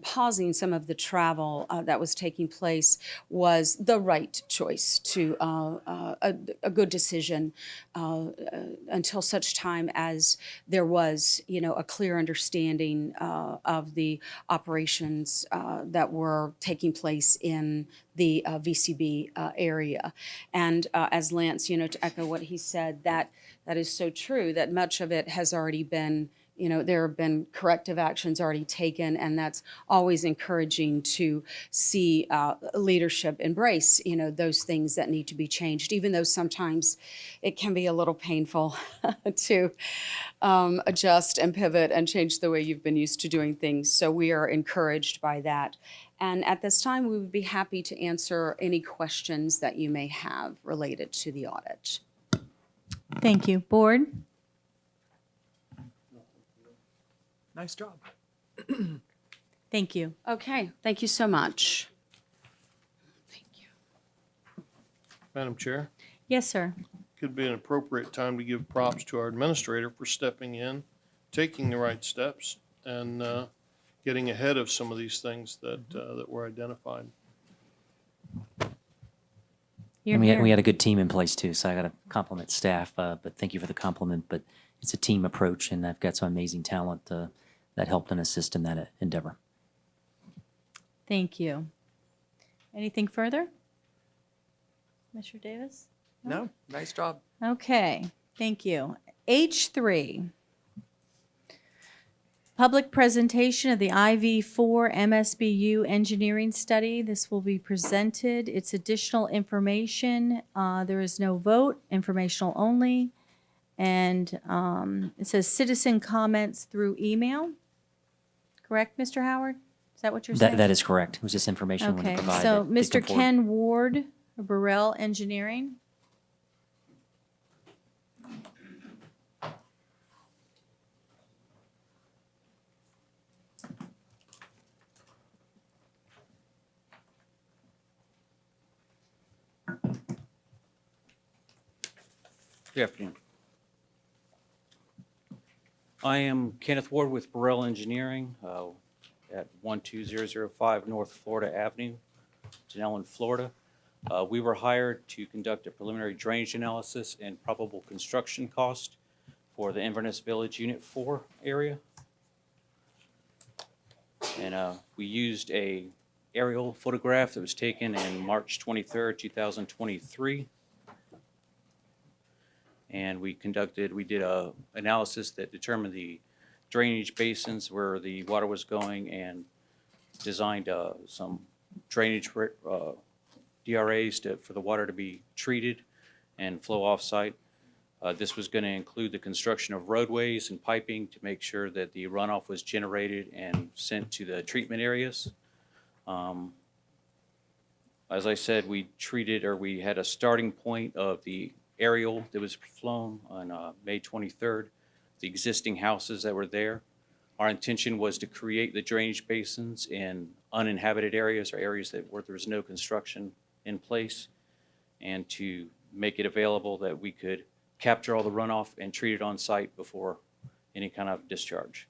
pausing some of the travel that was taking place, was the right choice, to a good decision until such time as there was, a clear understanding of the operations that were taking place in the VCB area. And as Lance, to echo what he said, that is so true, that much of it has already been, there have been corrective actions already taken, and that's always encouraging to see leadership embrace, those things that need to be changed, even though sometimes it can be a little painful to adjust and pivot and change the way you've been used to doing things. So we are encouraged by that. And at this time, we would be happy to answer any questions that you may have related to the audit. Thank you. Board? Nice job. Thank you. Okay, thank you so much. Thank you. Madam Chair, Yes, sir. could be an appropriate time to give props to our administrator for stepping in taking the right steps and getting ahead of some of these things that were identified. Here, And we here. had a good team in place too, so I got to compliment staff, but thank you for the compliment. But it's a team approach, and I've got some amazing talent that helped and assist in that endeavor. Thank you. Anything further? Mr. Davis? No, nice job. Okay, thank you. H3, public presentation of the IV4 MSBU engineering study. This will be presented. It's additional information. There is no vote, informational only. And it says citizen comments through email. Correct, Mr. Howard? Is that what you're saying? That is correct. It was just information we wanted Okay, to provide. so that did Mr. come forward. Ken Ward, Burrell Engineering. Good afternoon. I am Kenneth Ward with Burrell Engineering at 12005 North Florida Avenue, Denellen, Florida. We were hired to conduct a preliminary drainage analysis and probable construction cost for the Inverness Village Unit 4 area. And we used a aerial photograph that was taken in March 23rd, 2023. And we did a analysis that determined the drainage basins where the water was going and designed some drainage DRAs for the water to be treated and flow off-site. This was going to include the construction of roadways and piping to make sure that the runoff was generated and sent to the treatment areas. As I said, we had a starting point of the aerial that was flown on May 23rd, the existing houses that were there. Our intention was to create the drainage basins in uninhabited areas or areas where there was no construction in place, and to make it available that we could capture all the runoff and treat it on site before any kind of discharge.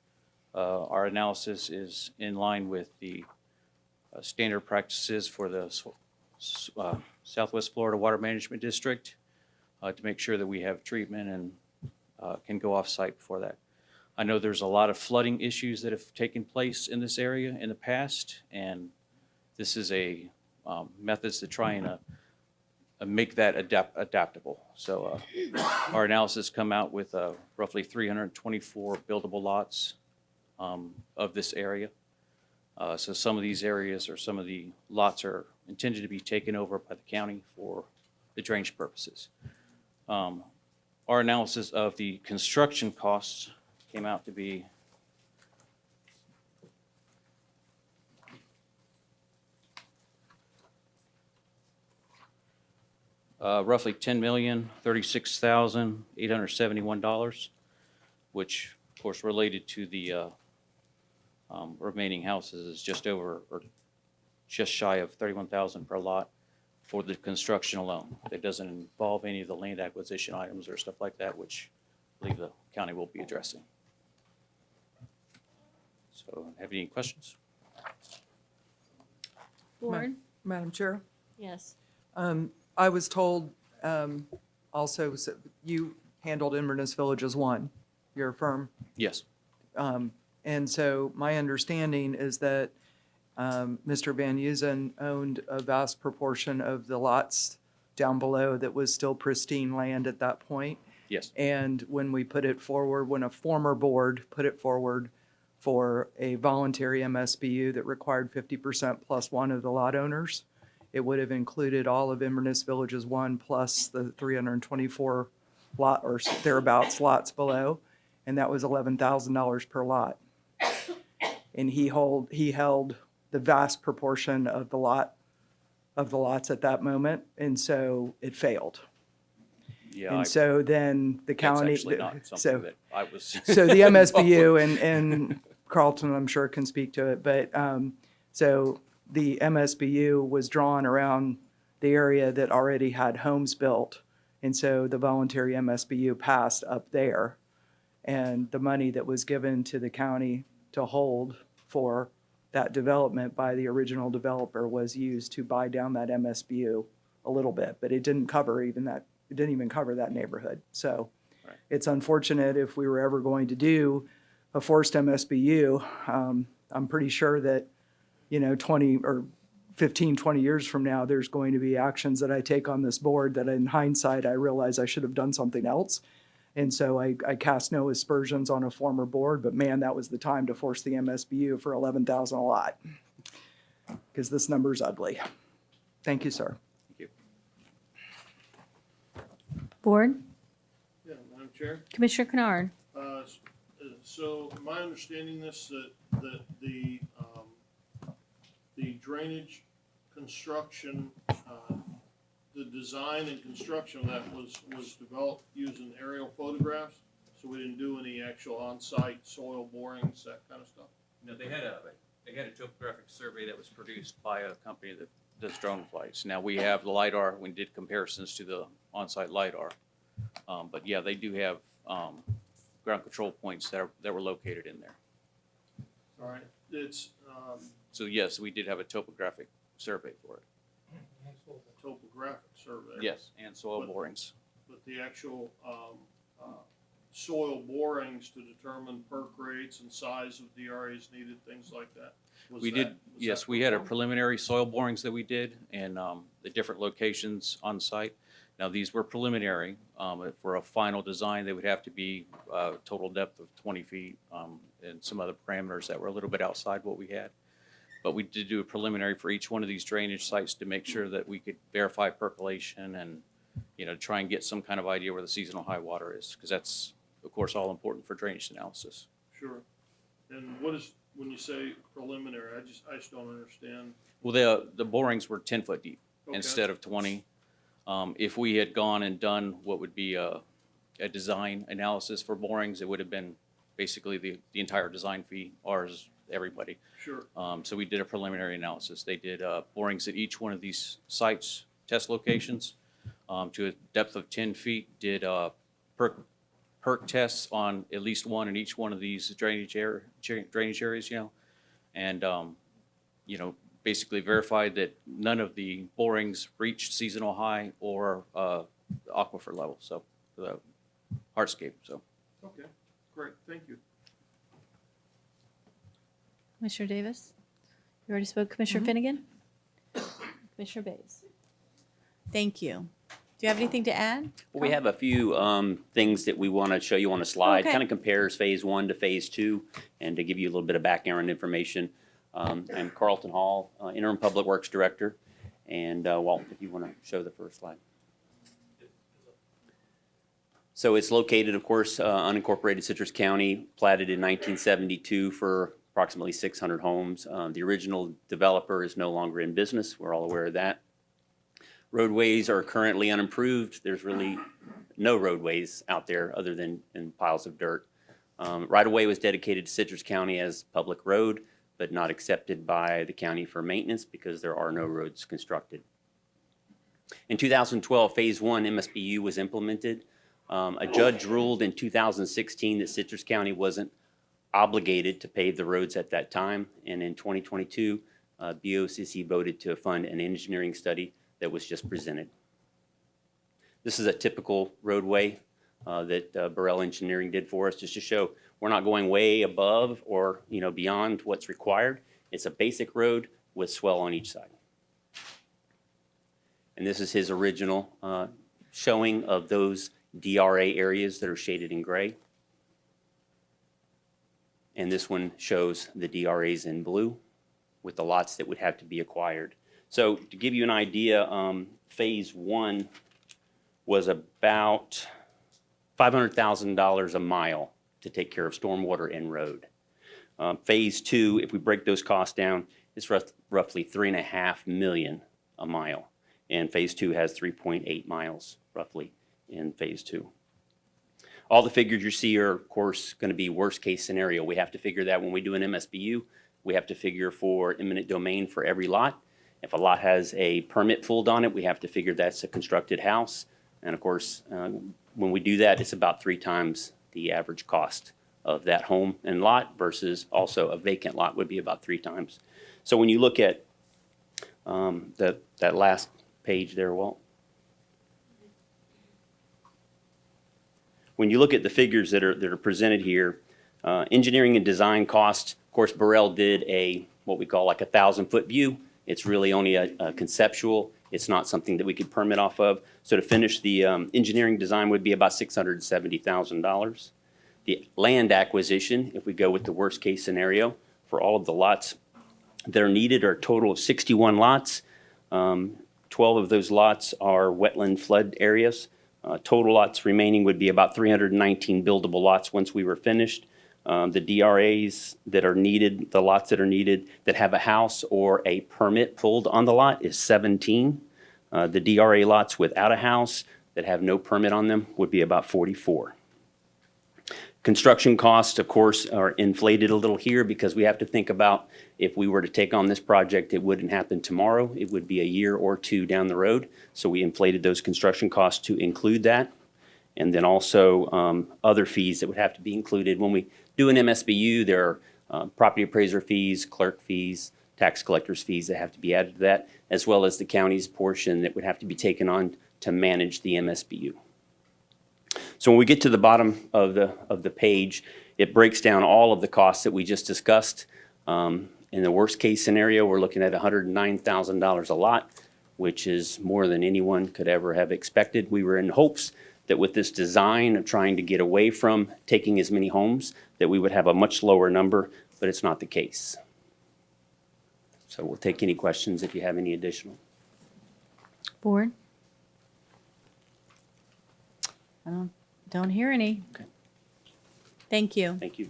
Our analysis is in line with the standard practices for the Southwest Florida Water Management District, to make sure that we have treatment and can go off-site before that. I know there's a lot of flooding issues that have taken place in this area in the past, and this is a methods to try and make that adaptable. So our analysis come out with roughly 324 buildable lots of this area. So some of these areas or some of the lots are intended to be taken over by the county for the drainage purposes. Our analysis of the construction costs came out to be roughly $10,036,871, which of course related to the remaining houses is just over or just shy of $31,000 per lot for the construction alone. That doesn't involve any of the land acquisition items or stuff like that, which I believe the county will be addressing. So, have any questions? Board? Madam Chair, Yes. I was told also you handled Inverness Villages 1, your firm. Yes. And so my understanding is that Mr. Van Usen owned a vast proportion of the lots down below that was still pristine land at that point. Yes. And when we put it forward, when a former board put it forward for a voluntary MSBU that required 50% plus one of the lot owners, it would have included all of Inverness Villages 1 plus the 324 lot or thereabouts lots below, and that was $11,000 per lot. And he held the vast proportion of the lots at that moment, and so it failed. Yeah. And so then the county. That's actually not something that I was. So the MSBU and Carlton, I'm sure, can speak to it, but so the MSBU was drawn around the area that already had homes built, and so the voluntary MSBU passed up there. And the money that was given to the county to hold for that development by the original developer was used to buy down that MSBU a little bit, but it didn't cover even that, it didn't even cover that neighborhood. So it's unfortunate if we were ever going to do a forced MSBU. I'm pretty sure that, 20 or 15, 20 years from now, there's going to be actions that I take on this board that in hindsight, I realize I should have done something else. And so I cast no aspersions on a former board, but man, that was the time to force the MSBU for 11,000 a lot. Because this number's ugly. Thank you, sir. Thank you. Board? Yeah, Madam Chair. Commissioner Kennard. So am I understanding this, that the drainage construction, the design and construction of that was developed using aerial photographs? So we didn't do any actual on-site soil borings, that kind of stuff? No, they had a topographic survey that was produced by a company that does drone flights. Now we have the LiDAR. We did comparisons to the on-site LiDAR. But yeah, they do have ground control points that were located in there. All right, it's, So yes, we did have a topographic survey for it. topographic survey. Yes, and soil borings. But the actual soil borings to determine perk rates and size of DRAs needed, things like that. We had a preliminary soil borings that we did and the different locations on site. Now, these were preliminary. For a final design, they would have to be total depth of 20 feet and some other parameters that were a little bit outside what we had. But we did do a preliminary for each one of these drainage sites to make sure that we could verify percolation and, try and get some kind of idea where the seasonal high water is, because that's, of course, all important for drainage analysis. Sure. And what is, when you say preliminary, I just don't understand. Well, the borings were 10 foot deep Okay. instead of 20. If we had gone and done what would be a design analysis for borings, it would have been basically the entire design fee, ours, everybody. Sure. So we did a preliminary analysis. They did borings at each one of these sites, test locations, to a depth of 10 feet, did perk tests on at least one in each one of these drainage areas, and, basically verified that none of the borings reached seasonal high or aquifer level, so the hardscape. So. Okay, great, thank you. Commissioner Davis? You already spoke. Commissioner Finnegan? Commissioner Bays? Thank you. Do you have anything to add? Well, we have a few things that we want to show you on a slide. Okay. Kind of compares phase 1 to phase 2, and to give you a little bit of background information. I'm Carlton Hall, Interim Public Works Director, and Walt, if you want to show the first slide. So it's located, of course, unincorporated Citrus County, platted in 1972 for approximately 600 homes. The original developer is no longer in business. We're all aware of that. Roadways are currently unimproved. There's really no roadways out there other than in piles of dirt. Right-of-way was dedicated to Citrus County as public road, but not accepted by the county for maintenance because there are no roads constructed. In 2012, Phase 1 MSBU was implemented. A judge ruled in 2016 that Citrus County wasn't obligated to pave the roads at that time, and in 2022, BOCC voted to fund an engineering study that was just presented. This is a typical roadway that Burrell Engineering did for us, just to show we're not going way above or beyond what's required. It's a basic road with swell on each side. And this is his original showing of those DRA areas that are shaded in gray. And this one shows the DRAs in blue with the lots that would have to be acquired. So to give you an idea, phase 1 was about $500,000 a mile to take care of stormwater and road. Phase 2, if we break those costs down, it's roughly $3.5 million a mile. And phase 2 has 3.8 miles roughly in phase 2. All the figures you see are, of course, going to be worst case scenario. We have to figure that when we do an MSBU. We have to figure for eminent domain for every lot. If a lot has a permit pulled on it, we have to figure that's a constructed house. And of course, when we do that, it's about 3 times the average cost of that home and lot versus also a vacant lot would be about 3 times. So when you look at that last page there, Walt, when you look at the figures that are presented here, engineering and design costs, of course, Burrell did what we call like a 1,000-foot view. It's really only a conceptual. It's not something that we could permit off of. So to finish the engineering design would be about $670,000. The land acquisition, if we go with the worst case scenario for all of the lots that are needed, are a total of 61 lots. 12 of those lots are wetland flood areas. Total lots remaining would be about 319 buildable lots once we were finished. The DRAs that are needed, the lots that are needed that have a house or a permit pulled on the lot is 17. The DRA lots without a house that have no permit on them would be about 44. Construction costs, of course, are inflated a little here because we have to think about if we were to take on this project, it wouldn't happen tomorrow. It would be a year or 2 down the road. So we inflated those construction costs to include that. And then also other fees that would have to be included. When we do an MSBU, there are property appraiser fees, clerk fees, tax collector's fees that have to be added to that, as well as the county's portion that would have to be taken on to manage the MSBU. So when we get to the bottom of the page, it breaks down all of the costs that we just discussed. In the worst case scenario, we're looking at $109,000 a lot, which is more than anyone could ever have expected. We were in hopes that with this design of trying to get away from taking as many homes, that we would have a much lower number, but it's not the case. So we'll take any questions if you have any additional. Board? I don't hear any. Okay. Thank you. Thank you.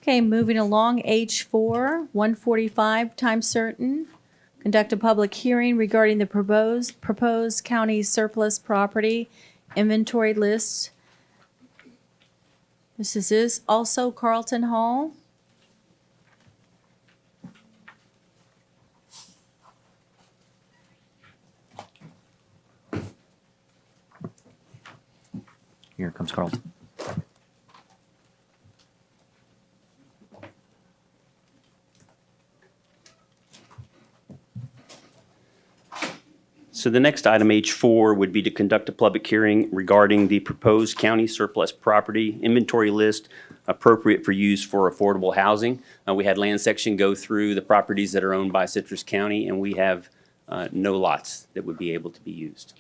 Okay, moving along, H4, 145, time certain. Conduct a public hearing regarding the proposed county surplus property inventory list. This is also Carlton Hall. Here comes Carlton. So the next item, H4, would be to conduct a public hearing regarding the proposed county surplus property inventory list appropriate for use for affordable housing. We had land section go through the properties that are owned by Citrus County, and we have no lots that would be able to be used.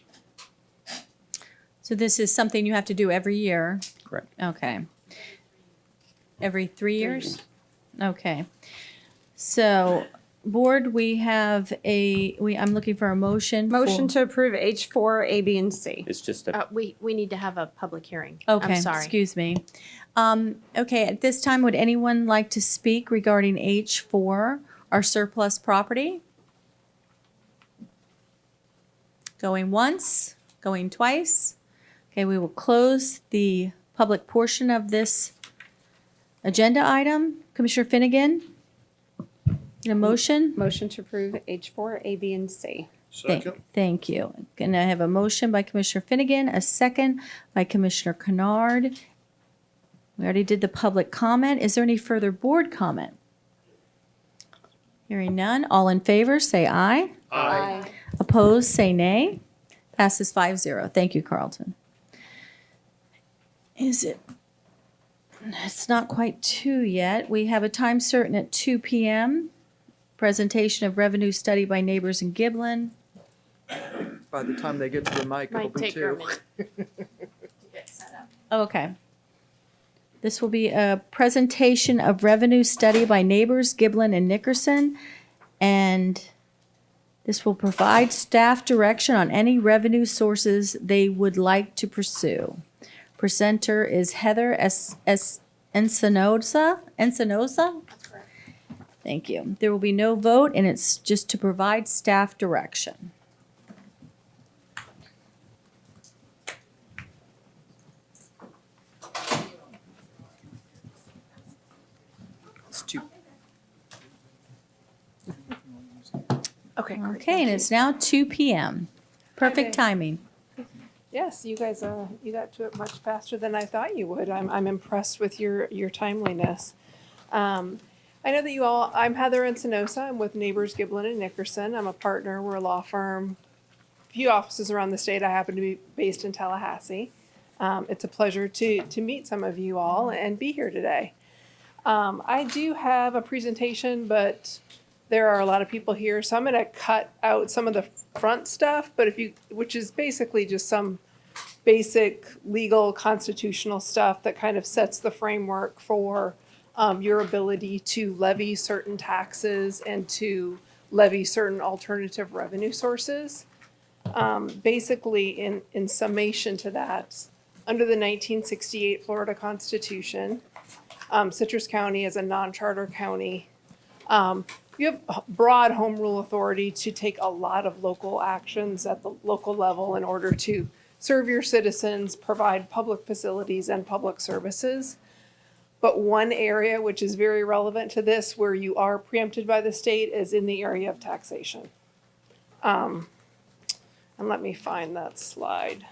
So this is something you have to do every year? Correct. Okay. Every 3 years? Okay. So, board, we have I'm looking for a motion. Motion to approve H4, A, B, and C. It's just a, We need to have a public hearing. Okay, I'm sorry. excuse me. Okay, at this time, would anyone like to speak regarding H4, our surplus property? Going once, going twice. Okay, we will close the public portion of this agenda item. Commissioner Finnegan? A motion? Motion to approve H4, A, B, and C. Second. Thank you. Can I have a motion by Commissioner Finnegan, a second by Commissioner Kennard? We already did the public comment. Is there any further board comment? Hearing none. All in favor, say aye. Aye. Opposed, say nay. Passes 5-0. Thank you, Carlton. It's not quite 2 yet. We have a time certain at 2 p.m. Presentation of revenue study by Neighbors in Giblin. By the time they get to the mic, it'll Might be take her a 2. minute to get set up. Oh, okay. This will be a presentation of revenue study by Neighbors, Giblin, and Nickerson. And this will provide staff direction on any revenue sources they would like to pursue. Presenter is Heather Encinosa. Thank you. There will be no vote, and it's just to provide staff direction. It's 2. Okay. Okay, and it's now 2 p.m. Perfect timing. Yes, you guys, you got to it much faster than I thought you would. I'm impressed with your timeliness. I know that you all, I'm Heather Encinosa. I'm with Neighbors Giblin and Nickerson. I'm a partner. We're a law firm. Few offices around the state. I happen to be based in Tallahassee. It's a pleasure to meet some of you all and be here today. I do have a presentation, but there are a lot of people here, so I'm going to cut out some of the front stuff, but which is basically just some basic legal constitutional stuff that kind of sets the framework for your ability to levy certain taxes and to levy certain alternative revenue sources. Basically, in summation to that, under the 1968 Florida Constitution, Citrus County is a non-charter county. You have broad home rule authority to take a lot of local actions at the local level in order to serve your citizens, provide public facilities and public services. But one area which is very relevant to this, where you are preempted by the state, is in the area of taxation. And let me find that slide.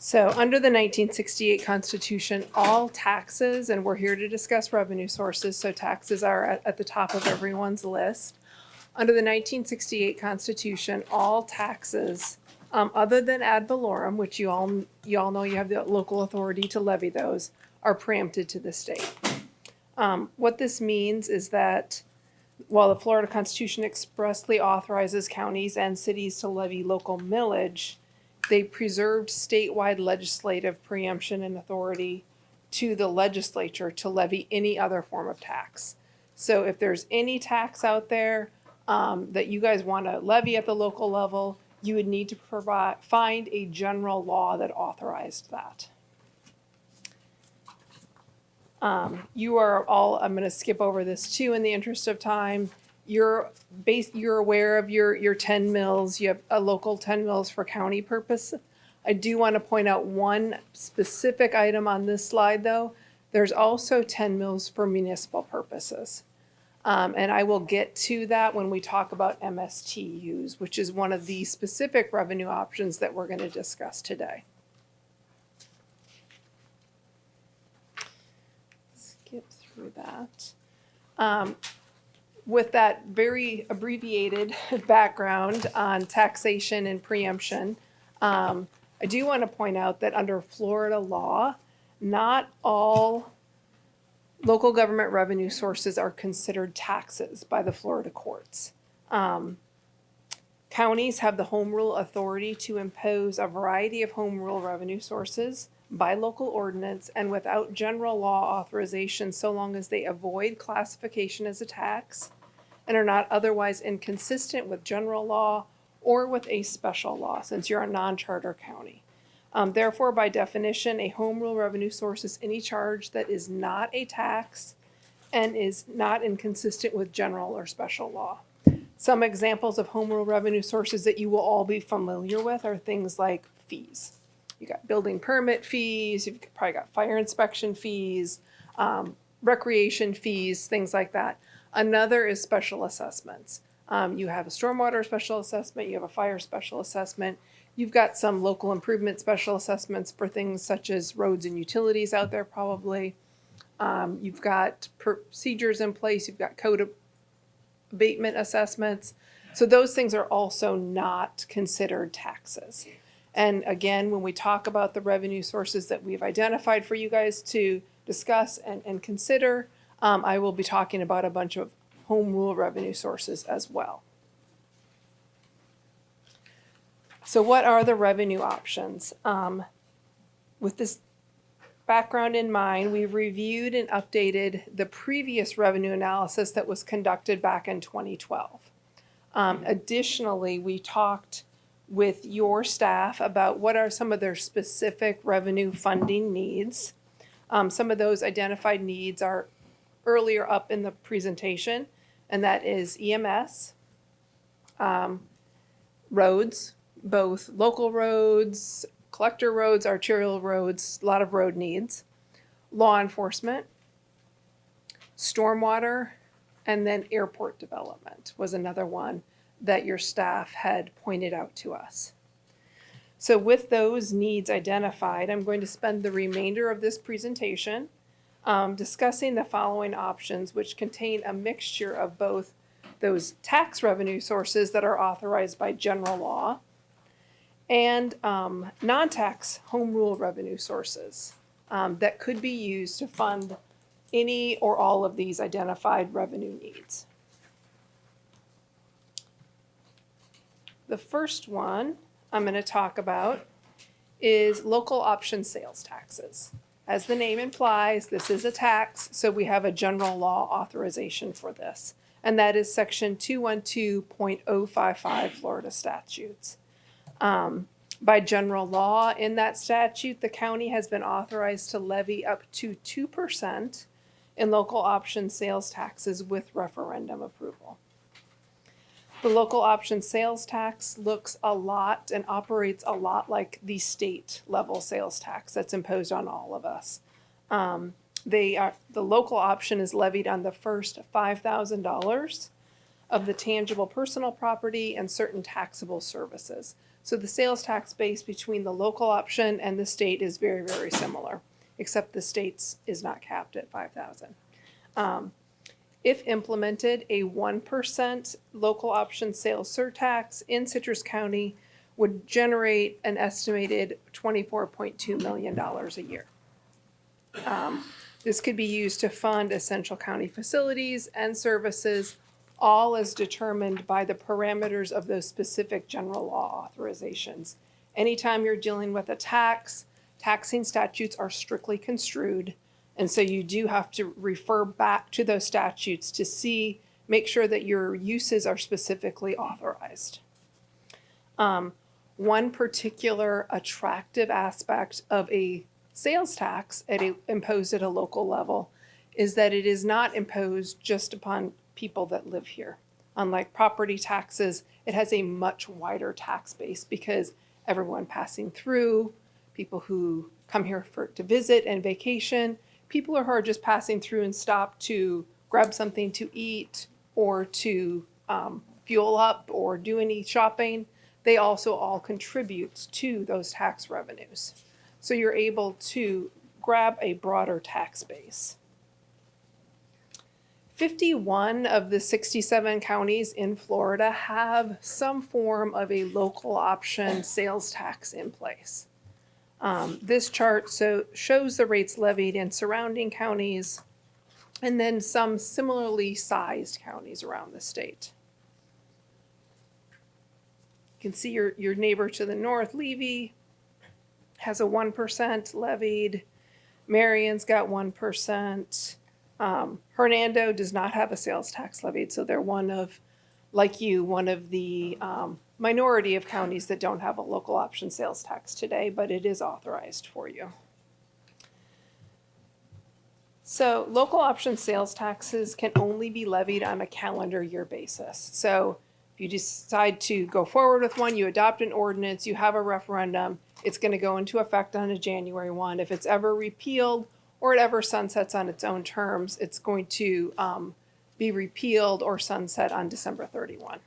So under the 1968 Constitution, all taxes, and we're here to discuss revenue sources, so taxes are at the top of everyone's list. Under the 1968 Constitution, all taxes, other than ad valorem, which you all know you have the local authority to levy those, are preempted to the state. What this means is that while the Florida Constitution expressly authorizes counties and cities to levy local millage, they preserved statewide legislative preemption and authority to the legislature to levy any other form of tax. So if there's any tax out there that you guys want to levy at the local level, you would need to find a general law that authorized that. You are all, I'm going to skip over this too in the interest of time. You're aware of your 10 mills. You have a local 10 mills for county purpose. I do want to point out one specific item on this slide though. There's also 10 mills for municipal purposes. And I will get to that when we talk about MSTUs, which is one of the specific revenue options that we're going to discuss today. Skip through that. With that very abbreviated background on taxation and preemption, I do want to point out that under Florida law, not all local government revenue sources are considered taxes by the Florida courts. Counties have the home rule authority to impose a variety of home rule revenue sources by local ordinance and without general law authorization, so long as they avoid classification as a tax and are not otherwise inconsistent with general law or with a special law, since you're a non-charter county. Therefore, by definition, a home rule revenue source is any charge that is not a tax and is not inconsistent with general or special law. Some examples of home rule revenue sources that you will all be familiar with are things like fees. You got building permit fees, you've probably got fire inspection fees, recreation fees, things like that. Another is special assessments. You have a stormwater special assessment, you have a fire special assessment. You've got some local improvement special assessments for things such as roads and utilities out there probably. You've got procedures in place, you've got code abatement assessments. So those things are also not considered taxes. And again, when we talk about the revenue sources that we've identified for you guys to discuss and consider, I will be talking about a bunch of home rule revenue sources as well. So what are the revenue options? With this background in mind, we've reviewed and updated the previous revenue analysis that was conducted back in 2012. Additionally, we talked with your staff about what are some of their specific revenue funding needs. Some of those identified needs are earlier up in the presentation, and that is EMS, roads, both local roads, collector roads, arterial roads, a lot of road needs, law enforcement, stormwater, and then airport development was another one that your staff had pointed out to us. So with those needs identified, I'm going to spend the remainder of this presentation discussing the following options, which contain a mixture of both those tax revenue sources that are authorized by general law and non-tax home rule revenue sources that could be used to fund any or all of these identified revenue needs. The first one I'm going to talk about is local option sales taxes. As the name implies, this is a tax, so we have a general law authorization for this, and that is section 212.055 Florida statutes. By general law in that statute, the county has been authorized to levy up to 2% in local option sales taxes with referendum approval. The local option sales tax looks a lot and operates a lot like the state level sales tax that's imposed on all of us. The local option is levied on the first $5,000 of the tangible personal property and certain taxable services. So the sales tax base between the local option and the state is very, very similar, except the state's is not capped at $5,000. If implemented, a 1% local option sales surtax in Citrus County would generate an estimated $24.2 million a year. This could be used to fund essential county facilities and services, all as determined by the parameters of those specific general law authorizations. Anytime you're dealing with a tax, taxing statutes are strictly construed. And so you do have to refer back to those statutes to make sure that your uses are specifically authorized. One particular attractive aspect of a sales tax imposed at a local level is that it is not imposed just upon people that live here. Unlike property taxes, it has a much wider tax base because everyone passing through, people who come here to visit and vacation, people who are just passing through and stop to grab something to eat or to fuel up or do any shopping, they also all contribute to those tax revenues. So you're able to grab a broader tax base. 51 of the 67 counties in Florida have some form of a local option sales tax in place. This chart shows the rates levied in surrounding counties and then some similarly sized counties around the state. You can see your neighbor to the north, Levy, has a 1% levied. Marion's got 1%. Hernando does not have a sales tax levied, so they're one of the minority of counties that don't have a local option sales tax today, but it is authorized for you. So local option sales taxes can only be levied on a calendar year basis. So if you decide to go forward with one, you adopt an ordinance, you have a referendum, it's going to go into effect on a January 1. If it's ever repealed or it ever sunsets on its own terms, it's going to be repealed or sunset on December 31.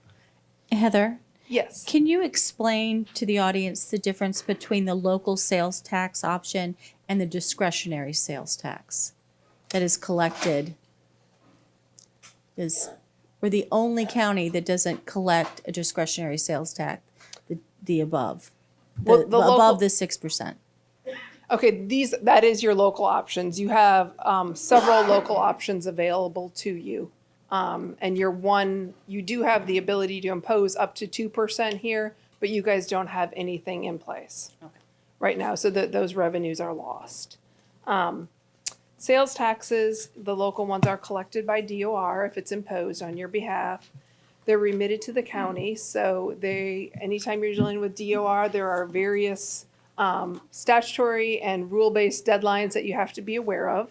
Heather? Yes. Can you explain to the audience the difference between the local sales tax option and the discretionary sales tax that is collected? We're the only county that doesn't collect a discretionary sales tax, the above, above the 6%. Okay, that is your local options. You have several local options available to you. And you do have the ability to impose up to 2% here, but you guys don't have anything in place right now, so that those revenues are lost. Sales taxes, the local ones are collected by DOR if it's imposed on your behalf. They're remitted to the county, so anytime you're dealing with DOR, there are various statutory and rule-based deadlines that you have to be aware of.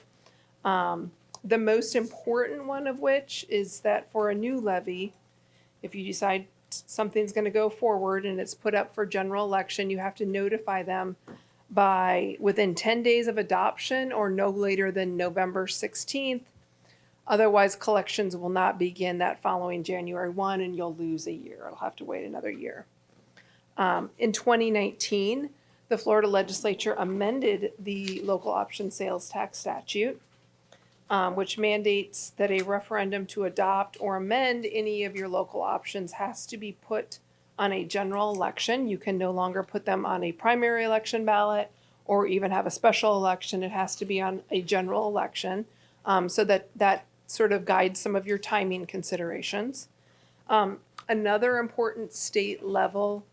The most important one of which is that for a new levy, if you decide something's going to go forward and it's put up for general election, you have to notify them within 10 days of adoption or no later than November 16th Otherwise, collections will not begin that following January 1, and you'll lose a year. It'll have to wait another year. In 2019, the Florida legislature amended the local option sales tax statute, which mandates that a referendum to adopt or amend any of your local options has to be put on a general election. You can no longer put them on a primary election ballot or even have a special election. It has to be on a general election, so that sort of guides some of your timing considerations. Another important state level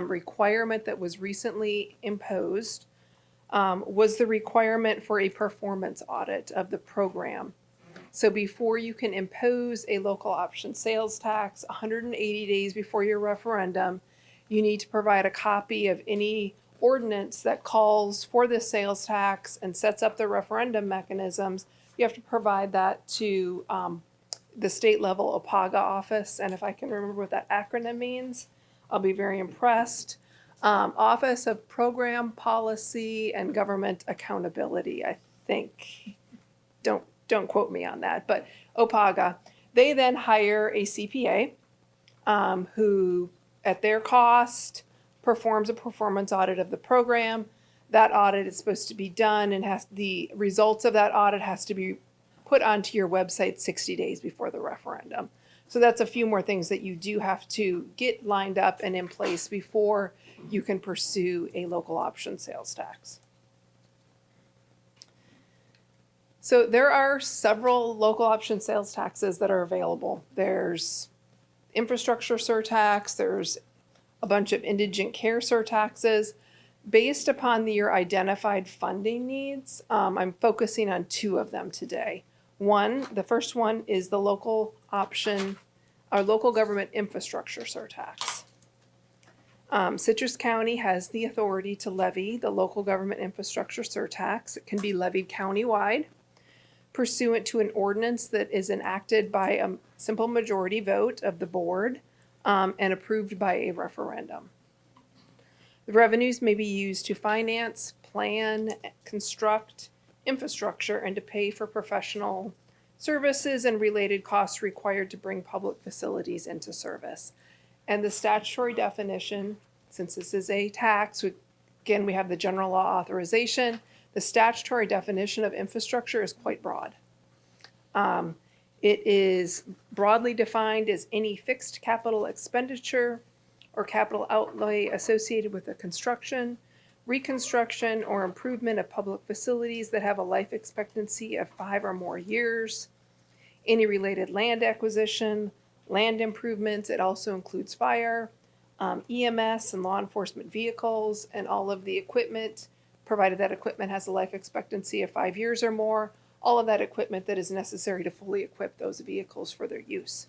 requirement that was recently imposed was the requirement for a performance audit of the program. So before you can impose a local option sales tax, 180 days before your referendum, you need to provide a copy of any ordinance that calls for this sales tax and sets up the referendum mechanisms. You have to provide that to the state level OPAGA office. And if I can remember what that acronym means, I'll be very impressed. Office of Program Policy and Government Accountability, I think. Don't quote me on that, but OPAGA. They then hire a CPA who, at their cost, performs a performance audit of the program. That audit is supposed to be done, and the results of that audit has to be put onto your website 60 days before the referendum. So that's a few more things that you do have to get lined up and in place before you can pursue a local option sales tax. So there are several local option sales taxes that are available. There's infrastructure surtax, there's a bunch of indigent care surtaxes. Based upon your identified funding needs, I'm focusing on two of them today. The first one is the local option, our local government infrastructure surtax. Citrus County has the authority to levy the local government infrastructure surtax. It can be levied countywide pursuant to an ordinance that is enacted by a simple majority vote of the board and approved by a referendum. The revenues may be used to finance, plan, construct infrastructure, and to pay for professional services and related costs required to bring public facilities into service. And the statutory definition, since this is a tax, again, we have the general law authorization. The statutory definition of infrastructure is quite broad. It is broadly defined as any fixed capital expenditure or capital outlay associated with the construction, reconstruction, or improvement of public facilities that have a life expectancy of 5 or more years. Any related land acquisition, land improvements, it also includes fire, EMS and law enforcement vehicles, and all of the equipment, provided that equipment has a life expectancy of 5 years or more, all of that equipment that is necessary to fully equip those vehicles for their use.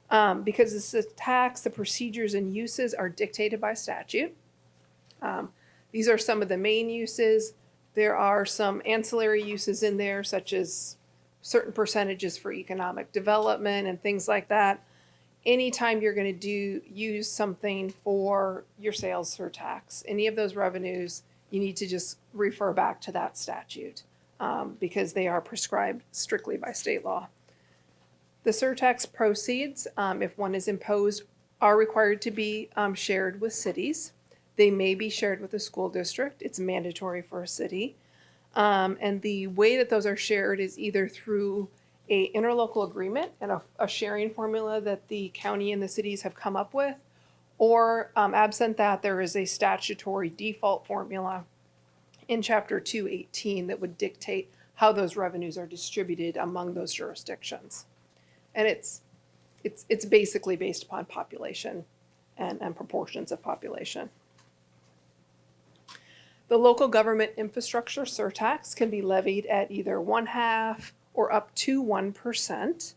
Because this is a tax, the procedures and uses are dictated by statute. These are some of the main uses. There are some ancillary uses in there, such as certain percentages for economic development and things like that. Anytime you're going to use something for your sales surtax, any of those revenues, you need to just refer back to that statute because they are prescribed strictly by state law. The surtax proceeds, if one is imposed, are required to be shared with cities. They may be shared with a school district. It's mandatory for a city. And the way that those are shared is either through an interlocal agreement and a sharing formula that the county and the cities have come up with, or absent that, there is a statutory default formula in Chapter 218 that would dictate how those revenues are distributed among those jurisdictions. And it's basically based upon population and proportions of population. The local government infrastructure surtax can be levied at either 1/2 or up to 1%.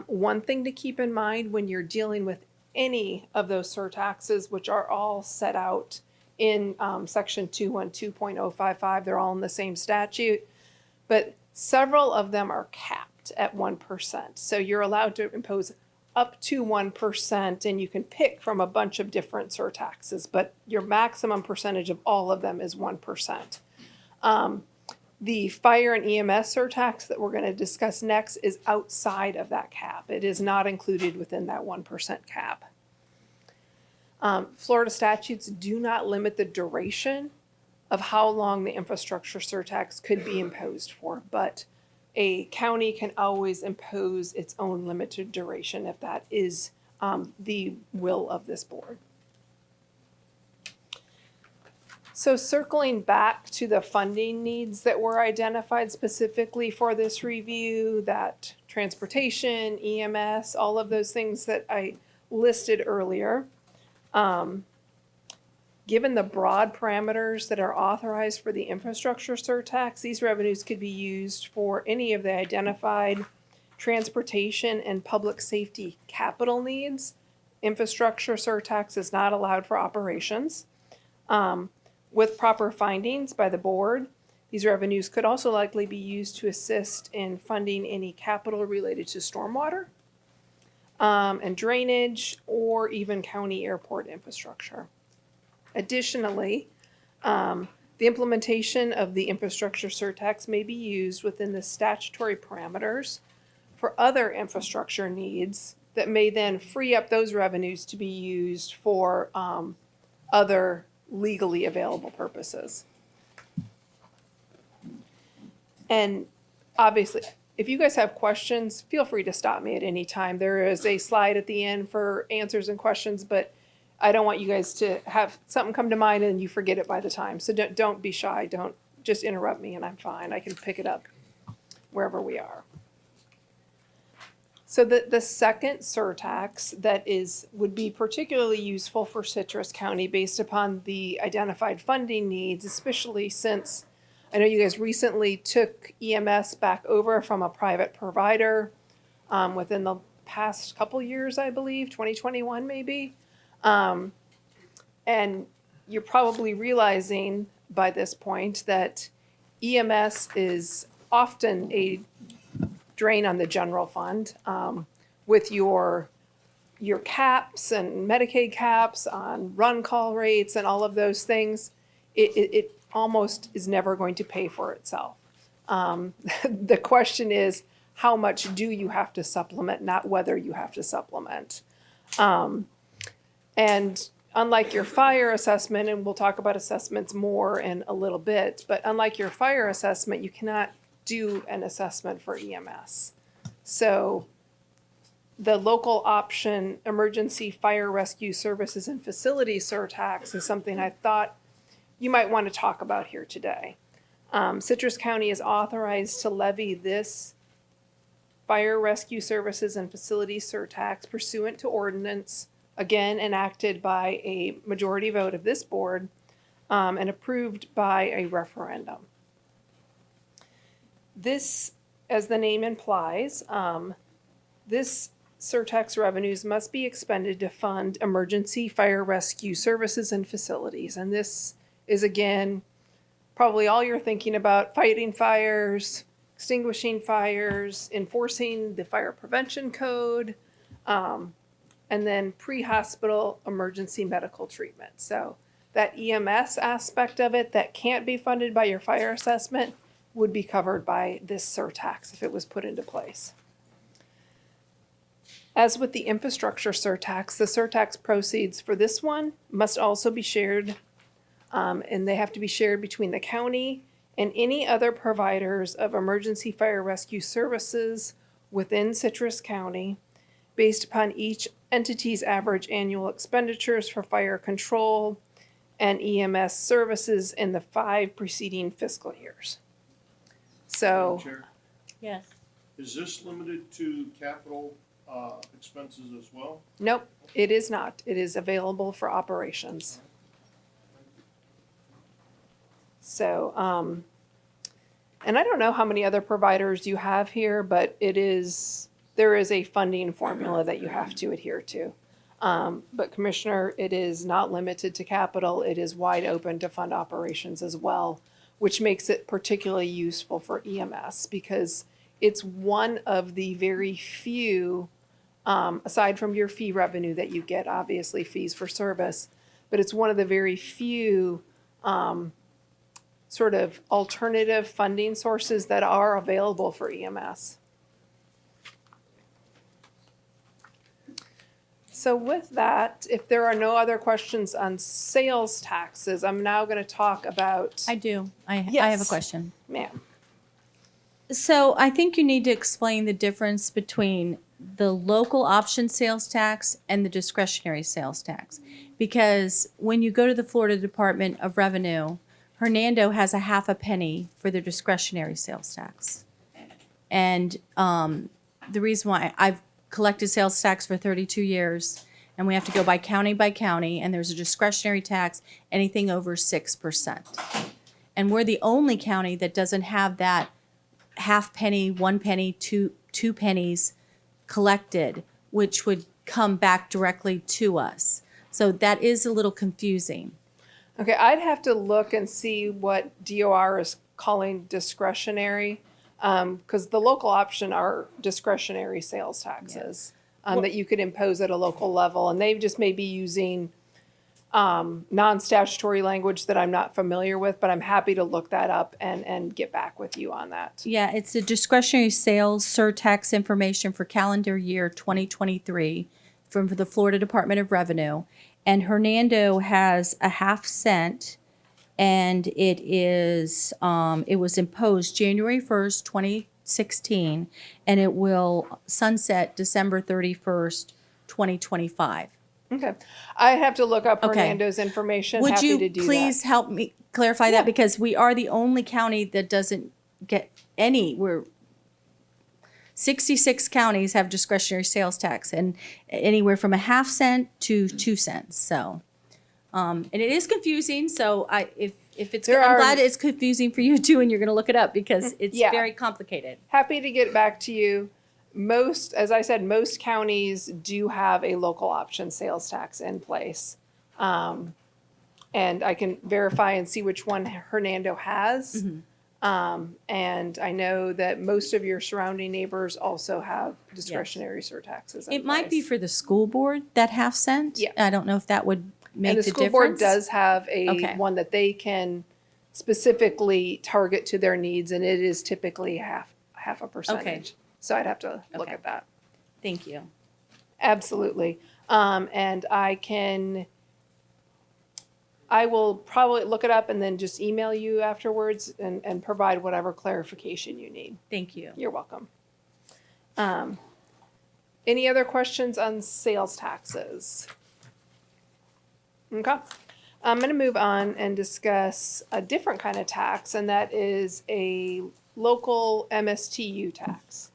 One thing to keep in mind when you're dealing with any of those surtaxes, which are all set out in Section 212.055, they're all in the same statute, but several of them are capped at 1%. So you're allowed to impose up to 1%, and you can pick from a bunch of different surtaxes, but your maximum percentage of all of them is 1%. The fire and EMS surtax that we're going to discuss next is outside of that cap. It is not included within that 1% cap. Florida statutes do not limit the duration of how long the infrastructure surtax could be imposed for, but a county can always impose its own limited duration if that is the will of this board. So circling back to the funding needs that were identified specifically for this review, that transportation, EMS, all of those things that I listed earlier. Given the broad parameters that are authorized for the infrastructure surtax, these revenues could be used for any of the identified transportation and public safety capital needs. Infrastructure surtax is not allowed for operations. With proper findings by the board, these revenues could also likely be used to assist in funding any capital related to stormwater and drainage, or even county airport infrastructure. Additionally, the implementation of the infrastructure surtax may be used within the statutory parameters for other infrastructure needs that may then free up those revenues to be used for other legally available purposes. And obviously, if you guys have questions, feel free to stop me at any time. There is a slide at the end for answers and questions, but I don't want you guys to have something come to mind and you forget it by the time. So don't be shy. Don't just interrupt me and I'm fine. I can pick it up wherever we are. So the second surtax that would be particularly useful for Citrus County based upon the identified funding needs, especially since I know you guys recently took EMS back over from a private provider within the past couple years, I believe, 2021 maybe. And you're probably realizing by this point that EMS is often a drain on the general fund with your caps and Medicaid caps on run call rates and all of those things. It almost is never going to pay for itself. The question is, how much do you have to supplement, not whether you have to supplement. And unlike your fire assessment, and we'll talk about assessments more in a little bit, but unlike your fire assessment, you cannot do an assessment for EMS. So the local option emergency fire rescue services and facilities surtax is something I thought you might want to talk about here today. Citrus County is authorized to levy this fire rescue services and facilities surtax pursuant to ordinance, again enacted by a majority vote of this board and approved by a referendum. This, as the name implies, this surtax revenues must be expended to fund emergency fire rescue services and facilities. And this is, again, probably all you're thinking about: fighting fires, extinguishing fires, enforcing the fire prevention code, and then pre-hospital emergency medical treatment. So that EMS aspect of it that can't be funded by your fire assessment would be covered by this surtax if it was put into place. As with the infrastructure surtax, the surtax proceeds for this one must also be shared, and they have to be shared between the county and any other providers of emergency fire rescue services within Citrus County, based upon each entity's average annual expenditures for fire control and EMS services in the 5 preceding fiscal years. So, Chair, Yes. is this limited to capital expenses as well? nope, it is not. It is available for operations. So, and I don't know how many other providers you have here, but there is a funding formula that you have to adhere to. But Commissioner, it is not limited to capital. It is wide open to fund operations as well, which makes it particularly useful for EMS because it's one of the very few, aside from your fee revenue that you get, obviously fees for service, but it's one of the very few sort of alternative funding sources that are available for EMS. So with that, if there are no other questions on sales taxes, I'm now going to talk about. I do. I have a Yes. question. Ma'am. So I think you need to explain the difference between the local option sales tax and the discretionary sales tax. Because when you go to the Florida Department of Revenue, Hernando has a half a penny for their discretionary sales tax. And the reason why I've collected sales tax for 32 years, and we have to go by county, and there's a discretionary tax, anything over 6%. And we're the only county that doesn't have that half penny, 1 penny, two pennies collected, which would come back directly to us. So that is a little confusing. Okay, I'd have to look and see what DOR is calling discretionary, because the local option are discretionary sales taxes that you could impose at a local level, and they just may be using non-statutory language that I'm not familiar with, but I'm happy to look that up and get back with you on that. Yeah, it's a discretionary sales surtax information for calendar year 2023 from the Florida Department of Revenue. And Hernando has a half cent, and it was imposed January 1st, 2016, and it will sunset December 31st, 2025. Okay, I have to look up Okay. Hernando's information. Would Happy you to do please that. help me clarify that? Because we are the only county that doesn't get any. We're 66 counties have discretionary sales tax, and anywhere from a half cent to 2 cents. So, and it is confusing. So if it's, I'm glad it's confusing for you too, and you're going to look it up because it's very complicated. Happy to get back to you. Most, as I said, most counties do have a local option sales tax in place. And I can verify and see which one Hernando has. And I know that most of your surrounding neighbors also have discretionary surtaxes in It might be place. for the school board, that half cent. Yeah. I don't know if that would make And the the school difference. board does have a one that they can specifically target to their needs, and it is typically half a percentage. So I'd have to look at that. Thank you. Absolutely. And I will probably look it up and then just email you afterwards and provide whatever clarification you need. Thank you. You're welcome. Any other questions on sales taxes? Okay. I'm going to move on and discuss a different kind of tax, and that is a local MSTU tax.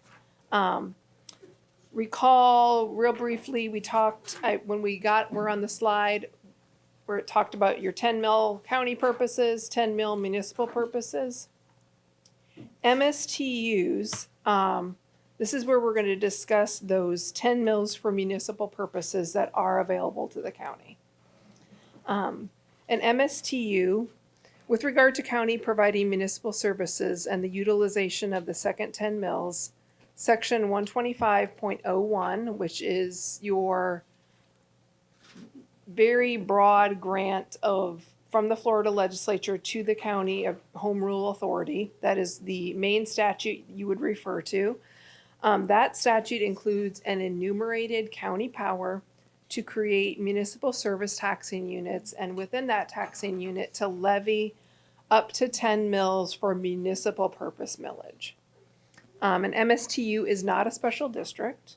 Recall real briefly, we talked, we're on the slide where it talked about your 10 mil county purposes, 10 mil municipal purposes. MSTUs, this is where we're going to discuss those 10 mils for municipal purposes that are available to the county. An MSTU, with regard to county providing municipal services and the utilization of the second 10 mils, Section 125.01, which is your very broad grant from the Florida legislature to the county of home rule authority. That is the main statute you would refer to. That statute includes an enumerated county power to create municipal service taxing units, and within that taxing unit to levy up to 10 mils for municipal purpose millage. An MSTU is not a special district.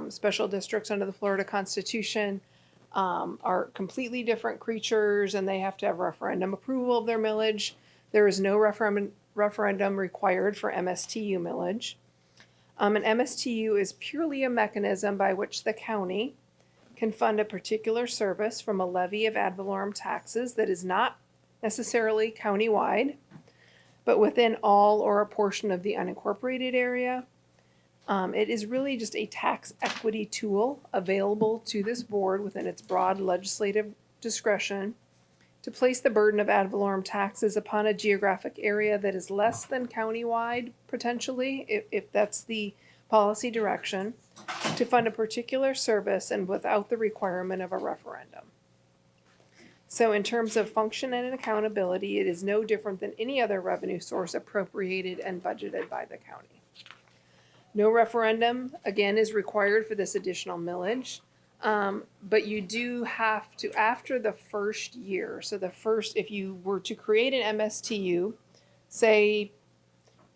Special districts under the Florida Constitution are completely different creatures, and they have to have referendum approval of their millage. There is no referendum required for MSTU millage. An MSTU is purely a mechanism by which the county can fund a particular service from a levy of ad valorem taxes that is not necessarily countywide, but within all or a portion of the unincorporated area. It is really just a tax equity tool available to this board within its broad legislative discretion to place the burden of ad valorem taxes upon a geographic area that is less than countywide, potentially, if that's the policy direction, to fund a particular service and without the requirement of a referendum. So in terms of function and accountability, it is no different than any other revenue source appropriated and budgeted by the county. No referendum, again, is required for this additional millage. But you do have to, after the first year, so if you were to create an MSTU, say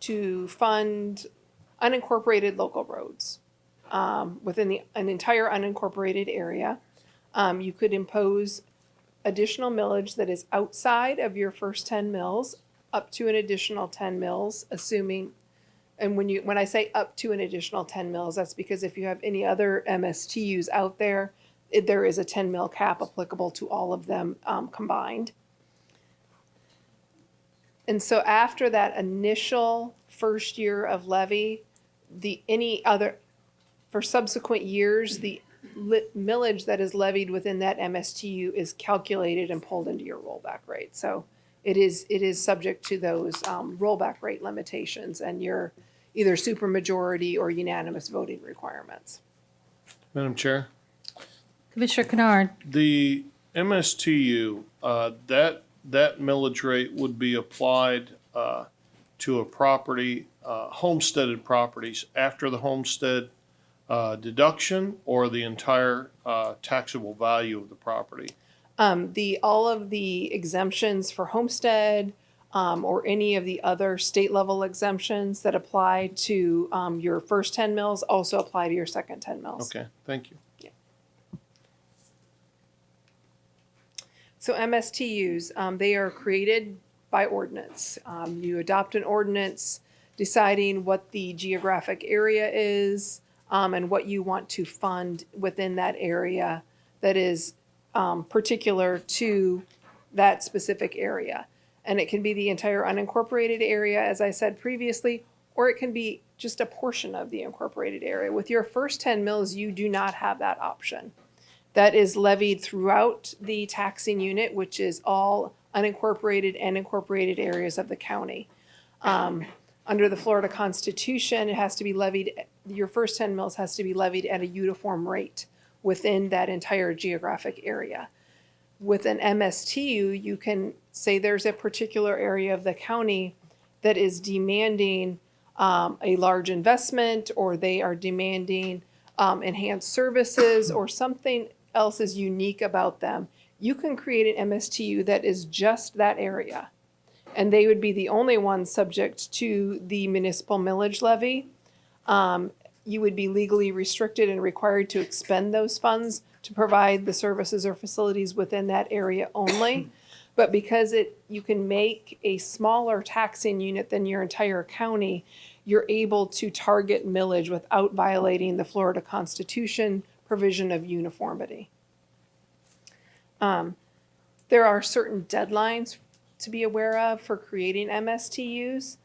to fund unincorporated local roads within an entire unincorporated area, you could impose additional millage that is outside of your first 10 mills up to an additional 10 mills, assuming, and when I say up to an additional 10 mills, that's because if you have any other MSTUs out there, there is a 10 mil cap applicable to all of them combined. And so after that initial first year of levy, for subsequent years, the millage that is levied within that MSTU is calculated and pulled into your rollback rate. So it is subject to those rollback rate limitations and your either supermajority or unanimous voting requirements. Madam Chair, Commissioner Kennard. the MSTU, that millage rate would be applied to a property, homesteaded properties after the homestead deduction or the entire taxable value of the property? All of the exemptions for homestead or any of the other state level exemptions that apply to your first 10 mills also apply to your second 10 mills. Okay, thank you. Yeah. So MSTUs, they are created by ordinance. You adopt an ordinance deciding what the geographic area is and what you want to fund within that area that is particular to that specific area. And it can be the entire unincorporated area, as I said previously, or it can be just a portion of the incorporated area. With your first 10 mills, you do not have that option. That is levied throughout the taxing unit, which is all unincorporated and incorporated areas of the county. Under the Florida Constitution, it has to be levied, your first 10 mills has to be levied at a uniform rate within that entire geographic area. With an MSTU, you can say there's a particular area of the county that is demanding a large investment, or they are demanding enhanced services, or something else is unique about them. You can create an MSTU that is just that area, and they would be the only ones subject to the municipal millage levy. You would be legally restricted and required to expend those funds to provide the services or facilities within that area only. But because you can make a smaller taxing unit than your entire county, you're able to target millage without violating the Florida Constitution provision of uniformity. There are certain deadlines to be aware of for creating MSTUs.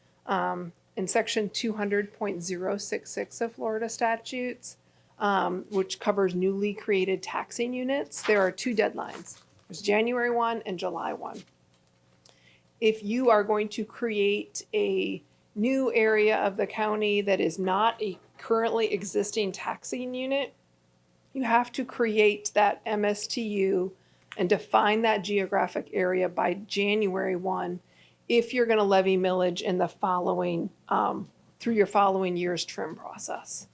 In section 200.066 of Florida statutes, which covers newly created taxing units, there are two deadlines. There's January 1 and July 1. If you are going to create a new area of the county that is not a currently existing taxing unit, you have to create that MSTU and define that geographic area by January 1 if you're going to levy millage in the following, through your following year's trim process.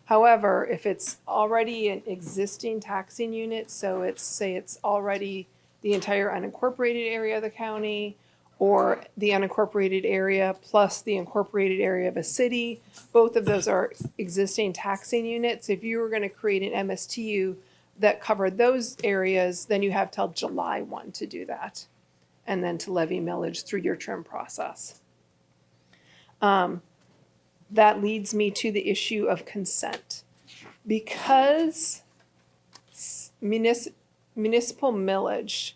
However, if it's already an existing taxing unit, so it's already the entire unincorporated area of the county, or the unincorporated area plus the incorporated area of a city, both of those are existing taxing units. If you were going to create an MSTU that covered those areas, then you have till July 1 to do that, and then to levy millage through your trim process. That leads me to the issue of consent. Because municipal millage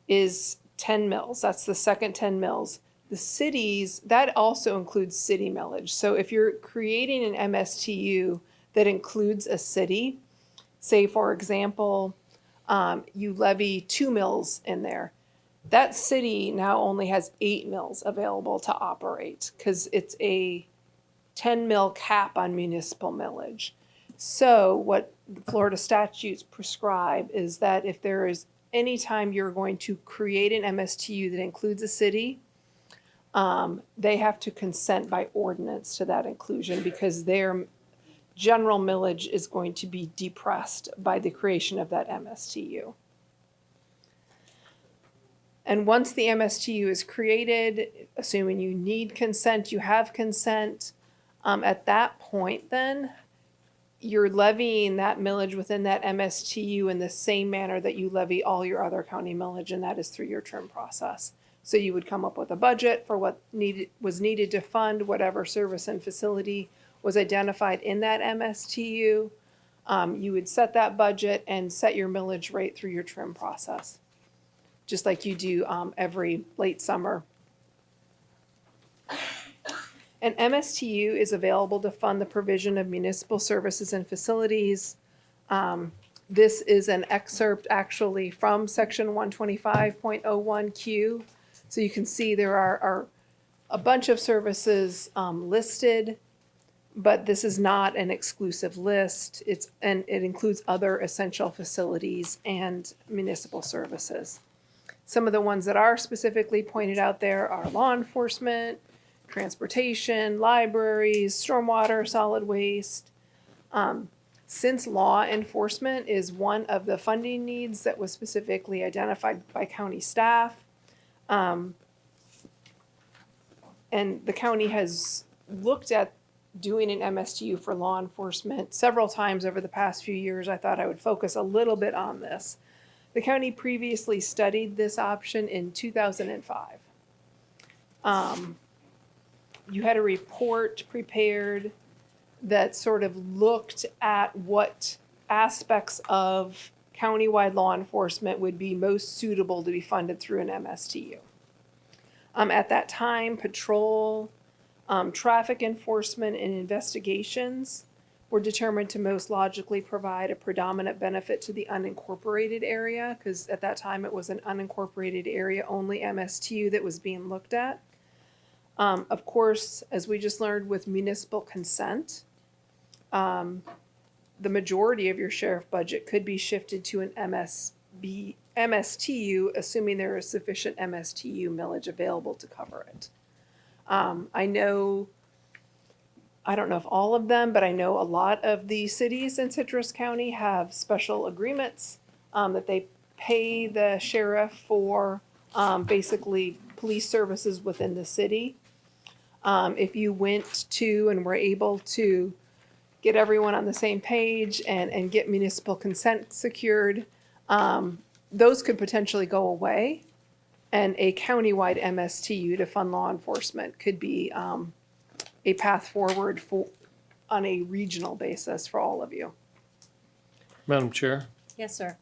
is 10 mills, that's the second 10 mills. The cities, that also includes city millage. So if you're creating an MSTU that includes a city, say for example, you levy 2 mills in there, that city now only has 8 mills available to operate because it's a 10 mil cap on municipal millage. So what the Florida statutes prescribe is that if there is anytime you're going to create an MSTU that includes a city, they have to consent by ordinance to that inclusion because their general millage is going to be depressed by the creation of that MSTU. And once the MSTU is created, assuming you need consent, you have consent, at that point then, you're levying that millage within that MSTU in the same manner that you levy all your other county millage, and that is through your term process. So you would come up with a budget for what was needed to fund whatever service and facility was identified in that MSTU. You would set that budget and set your millage rate through your trim process, just like you do every late summer. An MSTU is available to fund the provision of municipal services and facilities. This is an excerpt actually from section 125.01Q. So you can see there are a bunch of services listed, but this is not an exclusive list. And it includes other essential facilities and municipal services. Some of the ones that are specifically pointed out there are law enforcement, transportation, libraries, stormwater, solid waste. Since law enforcement is one of the funding needs that was specifically identified by county staff, and the county has looked at doing an MSTU for law enforcement several times over the past few years, I thought I would focus a little bit on this. The county previously studied this option in 2005. You had a report prepared that sort of looked at what aspects of countywide law enforcement would be most suitable to be funded through an MSTU. At that time, patrol, traffic enforcement, and investigations were determined to most logically provide a predominant benefit to the unincorporated area, because at that time it was an unincorporated area only MSTU that was being looked at. Of course, as we just learned with municipal consent, the majority of your sheriff budget could be shifted to an MSTU, assuming there is sufficient MSTU millage available to cover it. I don't know if all of them, but I know a lot of the cities in Citrus County have special agreements that they pay the sheriff for basically police services within the city. If you went to and were able to get everyone on the same page and get municipal consent secured, those could potentially go away. And a countywide MSTU to fund law enforcement could be a path forward on a regional basis for all of you. Madam Chair, Yes, sir.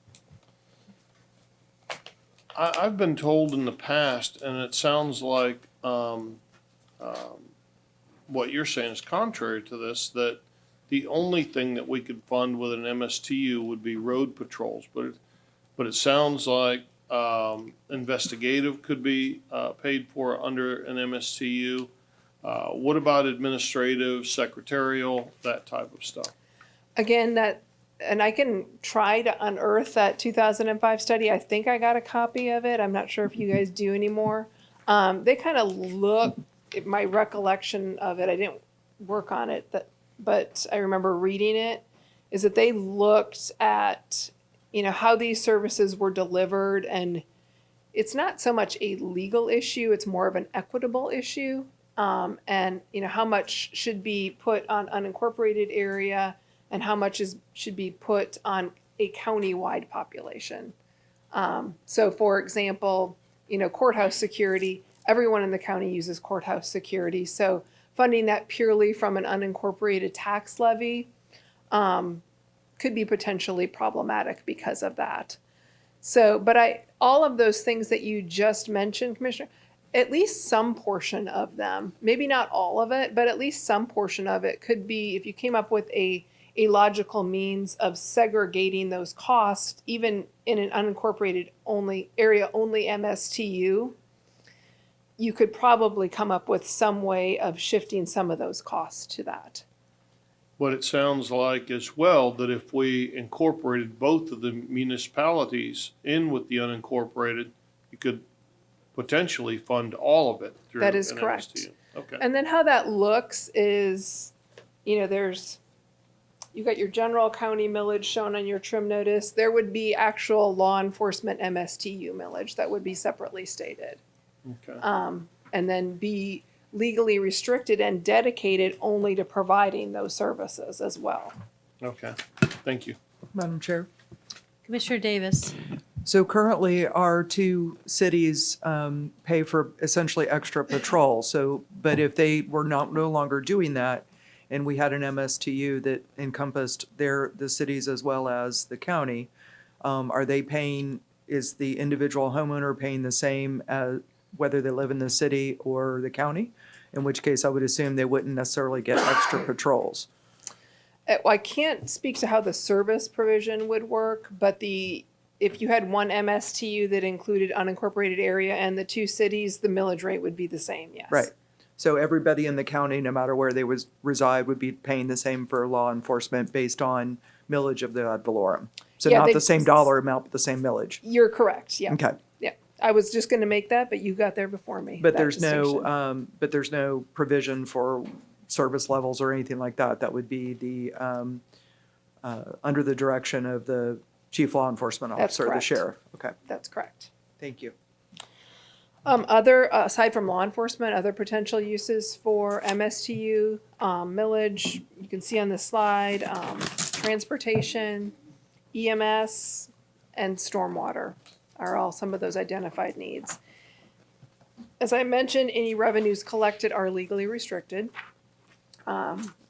I've been told in the past, and it sounds like what you're saying is contrary to this, that the only thing that we could fund with an MSTU would be road patrols. But it sounds like investigative could be paid for under an MSTU. What about administrative, secretarial, that type of stuff? Again, and I can try to unearth that 2005 study. I think I got a copy of it. I'm not sure if you guys do anymore. They kind of look, my recollection of it, I didn't work on it, but I remember reading it, is that they looked at, how these services were delivered, and it's not so much a legal issue, it's more of an equitable issue. And how much should be put on unincorporated area and how much should be put on a county-wide population. So for example, courthouse security, everyone in the county uses courthouse security. So funding that purely from an unincorporated tax levy could be potentially problematic because of that. So, but all of those things that you just mentioned, Commissioner, at least some portion of them, maybe not all of it, but at least some portion of it could be, if you came up with a logical means of segregating those costs, even in an unincorporated area only MSTU, you could probably come up with some way of shifting some of those costs to that. what it sounds like as well, that if we incorporated both of the municipalities in with the unincorporated, you could potentially fund all of it through That is an correct. MSTU. Okay. And then how that looks is, you've got your general county millage shown on your trim notice. There would be actual law enforcement MSTU millage that would be separately stated. Okay. And then be legally restricted and dedicated only to providing those services as well. Okay. Thank you. Madam Chair. Commissioner Davis. So currently, our two cities pay for essentially extra patrol. So, but if they were no longer doing that, and we had an MSTU that encompassed the cities as well as the county, are they paying? Is the individual homeowner paying the same as whether they live in the city or the county? In which case, I would assume they wouldn't necessarily get extra patrols. I can't speak to how the service provision would work, but if you had one MSTU that included unincorporated area and the two cities, the millage rate would be the same, yes. Right. So everybody in the county, no matter where they reside, would be paying the same for law enforcement based on millage of the ad valorem. So Yeah, not the same dollar amount, but the same millage. You're correct, yeah. Okay. Yeah, I was just gonna make that, but you got there before me. But that there's distinction. no provision for service levels or anything like that. That would be the under the direction of the chief law enforcement That's officer, the correct. sheriff. Okay. That's correct. Thank you. Aside from law enforcement, other potential uses for MSTU, millage, you can see on the slide, transportation, EMS, and stormwater are all some of those identified needs. As I mentioned, any revenues collected are legally restricted.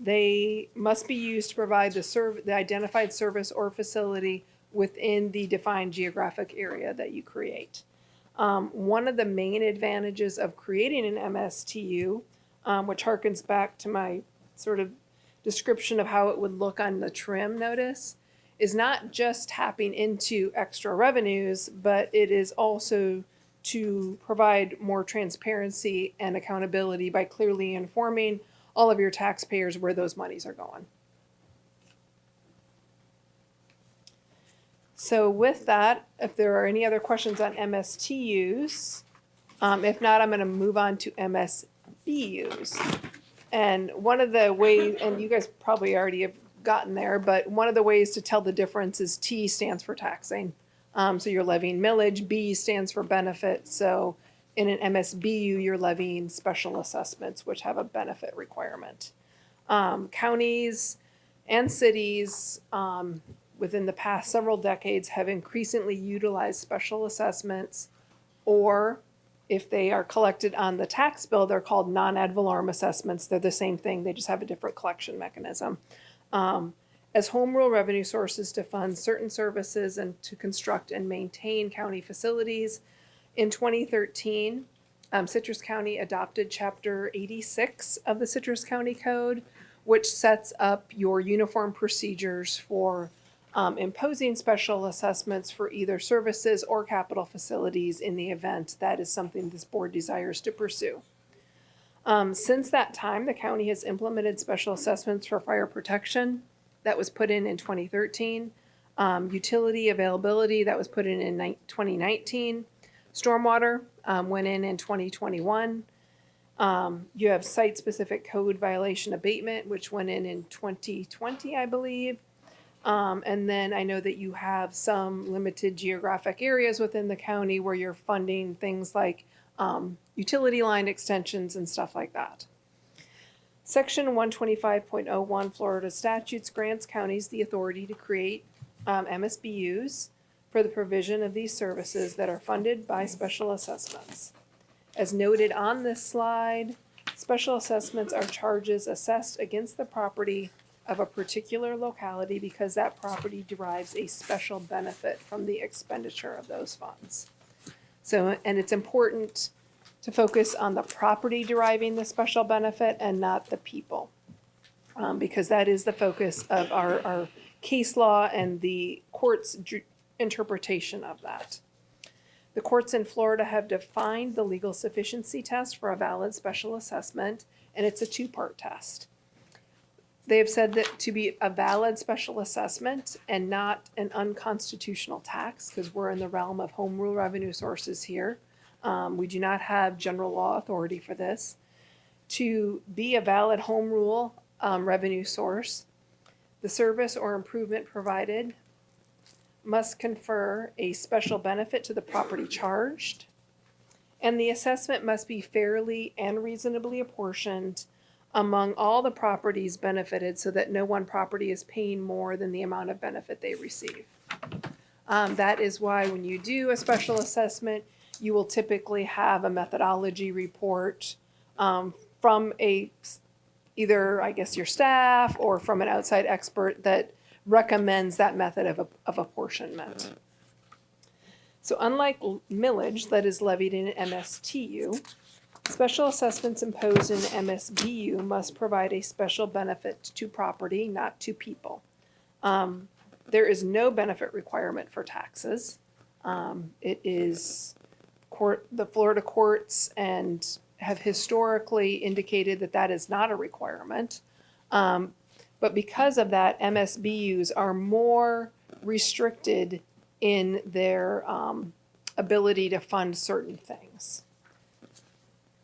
They must be used to provide the identified service or facility within the defined geographic area that you create. One of the main advantages of creating an MSTU, which harkens back to my sort of description of how it would look on the trim notice, is not just tapping into extra revenues, but it is also to provide more transparency and accountability by clearly informing all of your taxpayers where those monies are going. So with that, if there are any other questions on MSTUs, if not, I'm going to move on to MSBUs. And one of the ways, and you guys probably already have gotten there, but one of the ways to tell the difference is T stands for taxing. So you're levying millage, B stands for benefit. So in an MSBU, you're levying special assessments, which have a benefit requirement. Counties and cities within the past several decades have increasingly utilized special assessments, or if they are collected on the tax bill, they're called non-ad valorem assessments. They're the same thing, they just have a different collection mechanism. As home rule revenue sources to fund certain services and to construct and maintain county facilities. In 2013, Citrus County adopted Chapter 86 of the Citrus County Code, which sets up your uniform procedures for imposing special assessments for either services or capital facilities in the event that is something this board desires to pursue. Since that time, the county has implemented special assessments for fire protection. That was put in 2013. Utility availability, that was put in 2019. Stormwater went in 2021. You have site-specific code violation abatement, which went in 2020, I believe. And then I know that you have some limited geographic areas within the county where you're funding things like utility line extensions and stuff like that. Section 125.01 Florida statutes grants counties the authority to create MSBUs for the provision of these services that are funded by special assessments. As noted on this slide, special assessments are charges assessed against the property of a particular locality because that property derives a special benefit from the expenditure of those funds. So, and it's important to focus on the property deriving the special benefit and not the people, because that is the focus of our case law and the court's interpretation of that. The courts in Florida have defined the legal sufficiency test for a valid special assessment, and it's a two-part test. They have said that to be a valid special assessment and not an unconstitutional tax, because we're in the realm of home rule revenue sources here. We do not have general law authority for this. To be a valid home rule revenue source, the service or improvement provided must confer a special benefit to the property charged, and the assessment must be fairly and reasonably apportioned among all the properties benefited so that no one property is paying more than the amount of benefit they receive. That is why when you do a special assessment, you will typically have a methodology report from either, I guess, your staff or from an outside expert that recommends that method of apportionment. So unlike millage that is levied in an MSTU, special assessments imposed in an MSBU must provide a special benefit to property, not to people. There is no benefit requirement for taxes. It is the Florida courts and have historically indicated that that is not a requirement. But because of that, MSBUs are more restricted in their ability to fund certain things.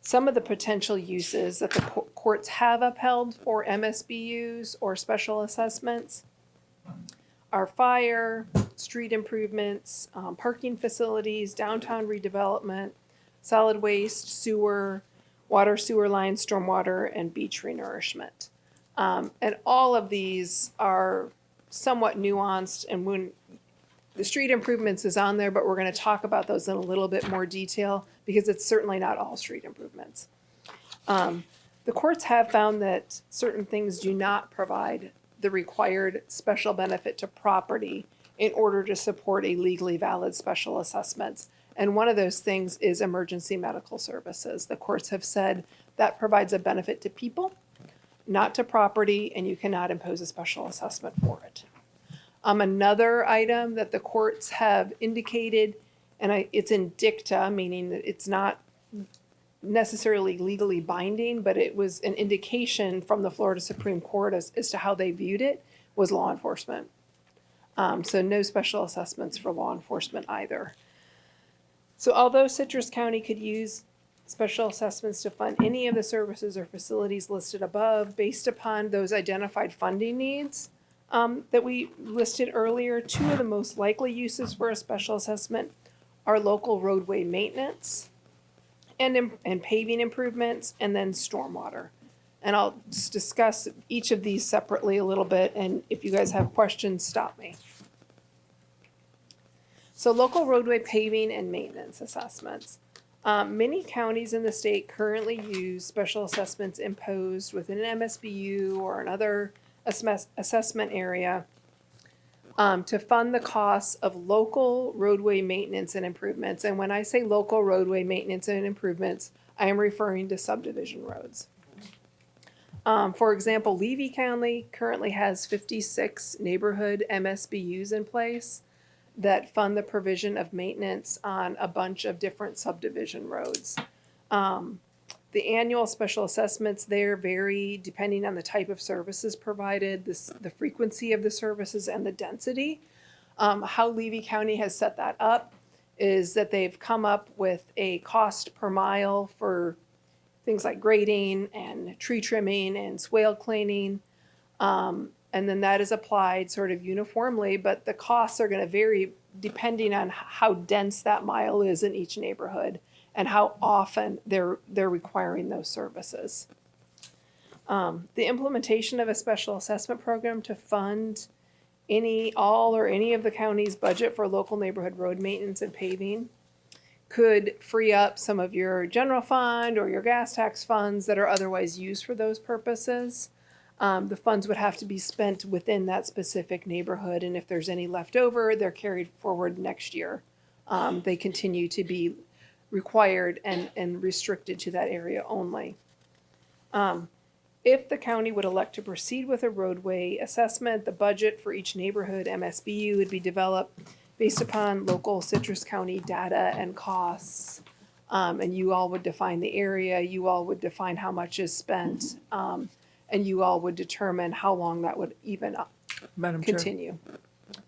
Some of the potential uses that the courts have upheld for MSBUs or special assessments are fire, street improvements, parking facilities, downtown redevelopment, solid waste, sewer, water sewer lines, stormwater, and beach renourishment. And all of these are somewhat nuanced, and when the street improvements is on there, but we're going to talk about those in a little bit more detail because it's certainly not all street improvements. The courts have found that certain things do not provide the required special benefit to property in order to support a legally valid special assessment. And one of those things is emergency medical services. The courts have said that provides a benefit to people, not to property, and you cannot impose a special assessment for it. Another item that the courts have indicated, and it's in dicta, meaning that it's not necessarily legally binding, but it was an indication from the Florida Supreme Court as to how they viewed it, was law enforcement. So no special assessments for law enforcement either. So although Citrus County could use special assessments to fund any of the services or facilities listed above based upon those identified funding needs that we listed earlier, two of the most likely uses for a special assessment are local roadway maintenance and paving improvements, and then stormwater. And I'll just discuss each of these separately a little bit, and if you guys have questions, stop me. So local roadway paving and maintenance assessments. Many counties in the state currently use special assessments imposed within an MSBU or another assessment area to fund the costs of local roadway maintenance and improvements. And when I say local roadway maintenance and improvements, I am referring to subdivision roads. For example, Levy County currently has 56 neighborhood MSBUs in place that fund the provision of maintenance on a bunch of different subdivision roads. The annual special assessments there vary depending on the type of services provided, the frequency of the services, and the density. How Levy County has set that up is that they've come up with a cost per mile for things like grading and tree trimming and swale cleaning. And then that is applied sort of uniformly, but the costs are going to vary depending on how dense that mile is in each neighborhood and how often they're requiring those services. The implementation of a special assessment program to fund all or any of the county's budget for local neighborhood road maintenance and paving could free up some of your general fund or your gas tax funds that are otherwise used for those purposes. The funds would have to be spent within that specific neighborhood, and if there's any left over, they're carried forward next year. They continue to be required and restricted to that area only. If the county would elect to proceed with a roadway assessment, the budget for each neighborhood MSBU would be developed based upon local Citrus County data and costs. And you all would define the area, you all would define how much is spent. and you all would determine how long that would even Madam Chair. continue.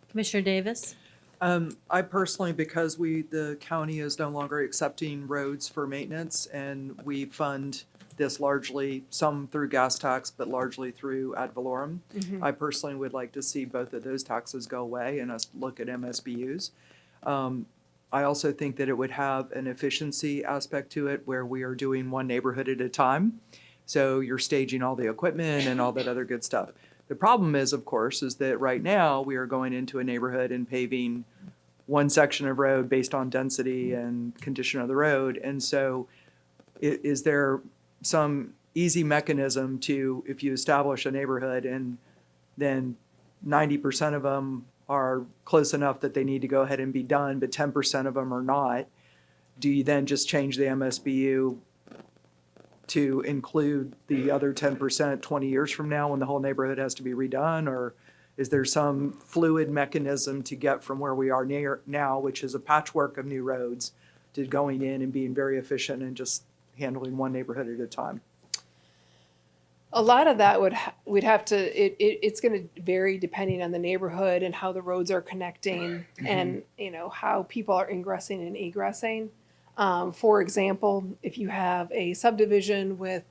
Commissioner Davis? I personally, because the county is no longer accepting roads for maintenance, and we fund this largely, some through gas tax, but largely through ad valorem. Mhm. I personally would like to see both of those taxes go away and us look at MSBU's. I also think that it would have an efficiency aspect to it where we are doing one neighborhood at a time. So you're staging all the equipment and all that other good stuff. The problem is, of course, is that right now we are going into a neighborhood and paving one section of road based on density and condition of the road. And so is there some easy mechanism to, if you establish a neighborhood and then 90% of them are close enough that they need to go ahead and be done, but 10% of them are not, do you then just change the MSBU to include the other 10% 20 years from now when the whole neighborhood has to be redone? Or is there some fluid mechanism to get from where we are now, which is a patchwork of new roads, to going in and being very efficient and just handling one neighborhood at a time? A lot of that we'd have to, it's going to vary depending on the neighborhood and how the roads are connecting and, how people are ingressing and egressing. For example, if you have a subdivision with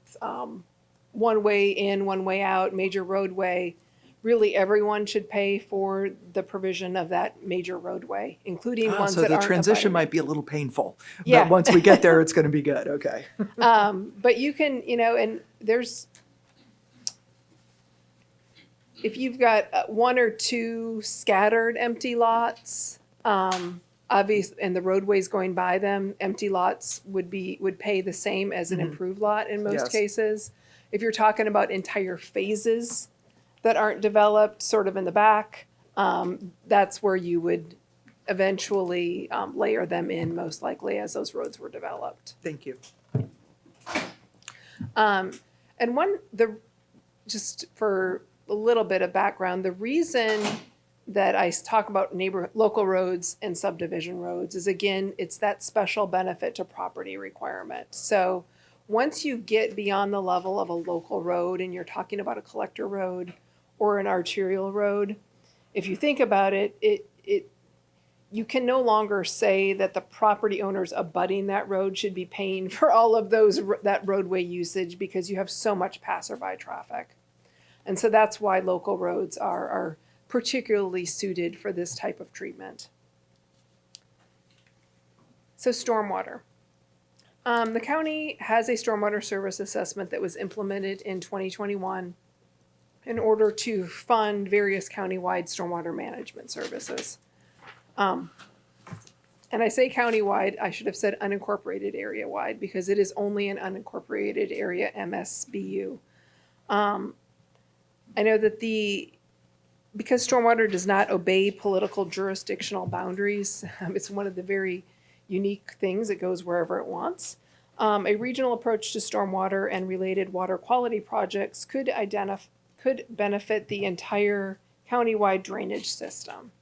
one way in, one way out, major roadway, really everyone should pay for the provision of that major roadway, including ones so that the aren't transition abutting. might be a little painful, Yeah. but once we get there, it's going to be good. Okay. But you can, and there's, if you've got one or two scattered empty lots, obvious, and the roadways going by them, empty lots would pay the same as an improved lot in most Yes. cases. If you're talking about entire phases that aren't developed sort of in the back, that's where you would eventually layer them in most likely as those roads were developed. Thank you. Just for a little bit of background, the reason that I talk about local roads and subdivision roads is, again, it's that special benefit to property requirement. So once you get beyond the level of a local road and you're talking about a collector road or an arterial road, if you think about it, you can no longer say that the property owners abutting that road should be paying for all of that roadway usage because you have so much passerby traffic. And so that's why local roads are particularly suited for this type of treatment. So stormwater. The county has a stormwater service assessment that was implemented in 2021 in order to fund various countywide stormwater management services. And I say countywide, I should have said unincorporated area-wide because it is only an unincorporated area MSBU. I know that because stormwater does not obey political jurisdictional boundaries, it's one of the very unique things. It goes wherever it wants. A regional approach to stormwater and related water quality projects could benefit the entire countywide drainage system.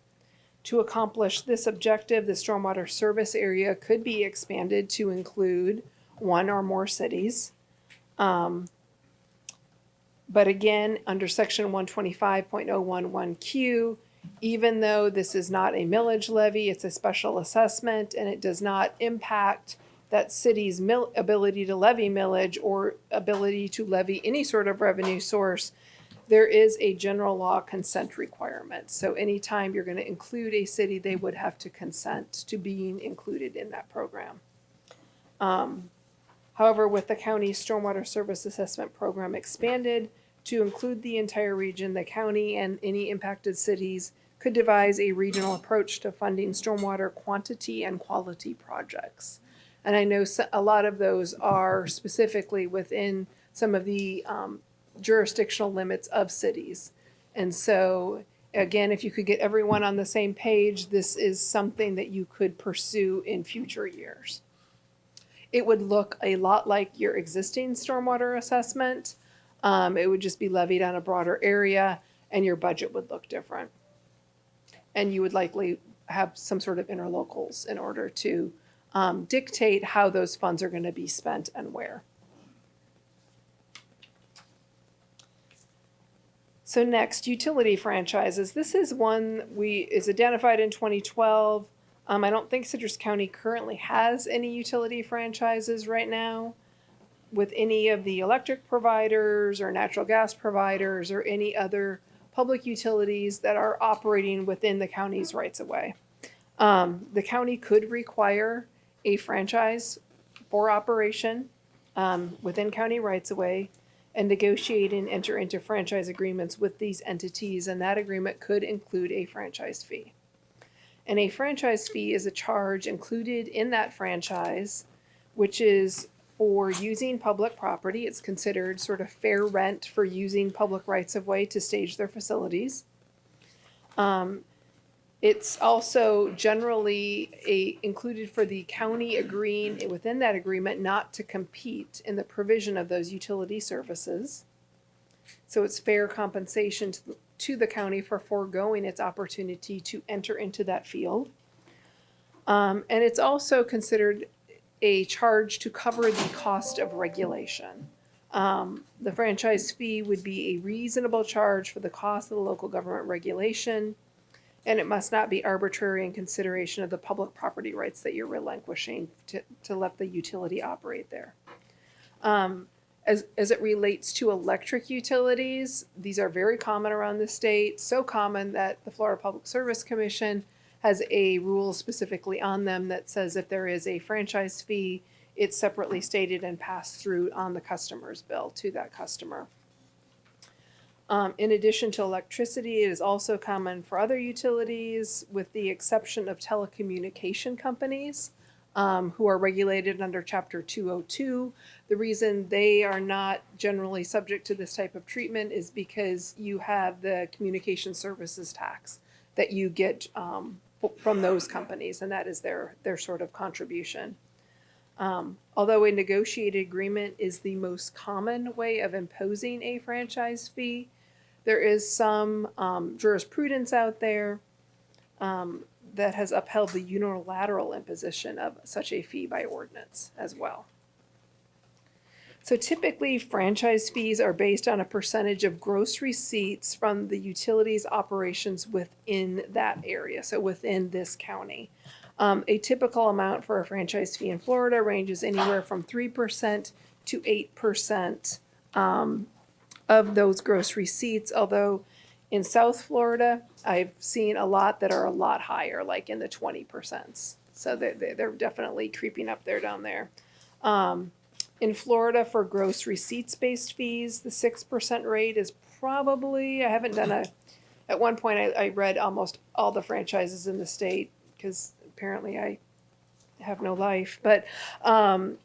To accomplish this objective, the stormwater service area could be expanded to include one or more cities. But again, under section 125.011Q, even though this is not a millage levy, it's a special assessment, and it does not impact that city's ability to levy millage or ability to levy any sort of revenue source, there is a general law consent requirement. So anytime you're going to include a city, they would have to consent to being included in that program. However, with the county's stormwater service assessment program expanded to include the entire region, the county and any impacted cities could devise a regional approach to funding stormwater quantity and quality projects. And I know a lot of those are specifically within some of the jurisdictional limits of cities. And so, again, if you could get everyone on the same page, this is something that you could pursue in future years. It would look a lot like your existing stormwater assessment. It would just be levied on a broader area and your budget would look different. And you would likely have some sort of interlocals in order to dictate how those funds are going to be spent and where. So next, utility franchises. This is one is identified in 2012. I don't think Citrus County currently has any utility franchises right now with any of the electric providers or natural gas providers or any other public utilities that are operating within the county's rights of way. The county could require a franchise for operation within county rights of way and negotiate and enter into franchise agreements with these entities, and that agreement could include a franchise fee. And a franchise fee is a charge included in that franchise, which is for using public property. It's considered sort of fair rent for using public rights of way to stage their facilities. It's also generally included for the county agreeing within that agreement not to compete in the provision of those utility services. So it's fair compensation to the county for foregoing its opportunity to enter into that field. And it's also considered a charge to cover the cost of regulation. The franchise fee would be a reasonable charge for the cost of the local government regulation, and it must not be arbitrary in consideration of the public property rights that you're relinquishing to let the utility operate there. As it relates to electric utilities, these are very common around the state, so common that the Florida Public Service Commission has a rule specifically on them that says if there is a franchise fee, it's separately stated and passed through on the customer's bill to that customer. In addition to electricity, it is also common for other utilities, with the exception of telecommunication companies who are regulated under Chapter 202. The reason they are not generally subject to this type of treatment is because you have the communication services tax that you get from those companies, and that is their sort of contribution. Although a negotiated agreement is the most common way of imposing a franchise fee, there is some jurisprudence out there that has upheld the unilateral imposition of such a fee by ordinance as well. So typically, franchise fees are based on a percentage of gross receipts from the utilities operations within that area, so within this county. A typical amount for a franchise fee in Florida ranges anywhere from 3% to 8% of those gross receipts, although in South Florida, I've seen a lot that are a lot higher, like in the 20%. So they're definitely creeping up there down there. In Florida, for gross receipts-based fees, the 6% rate is probably, I haven't done at one point I read almost all the franchises in the state because apparently I have no life. But at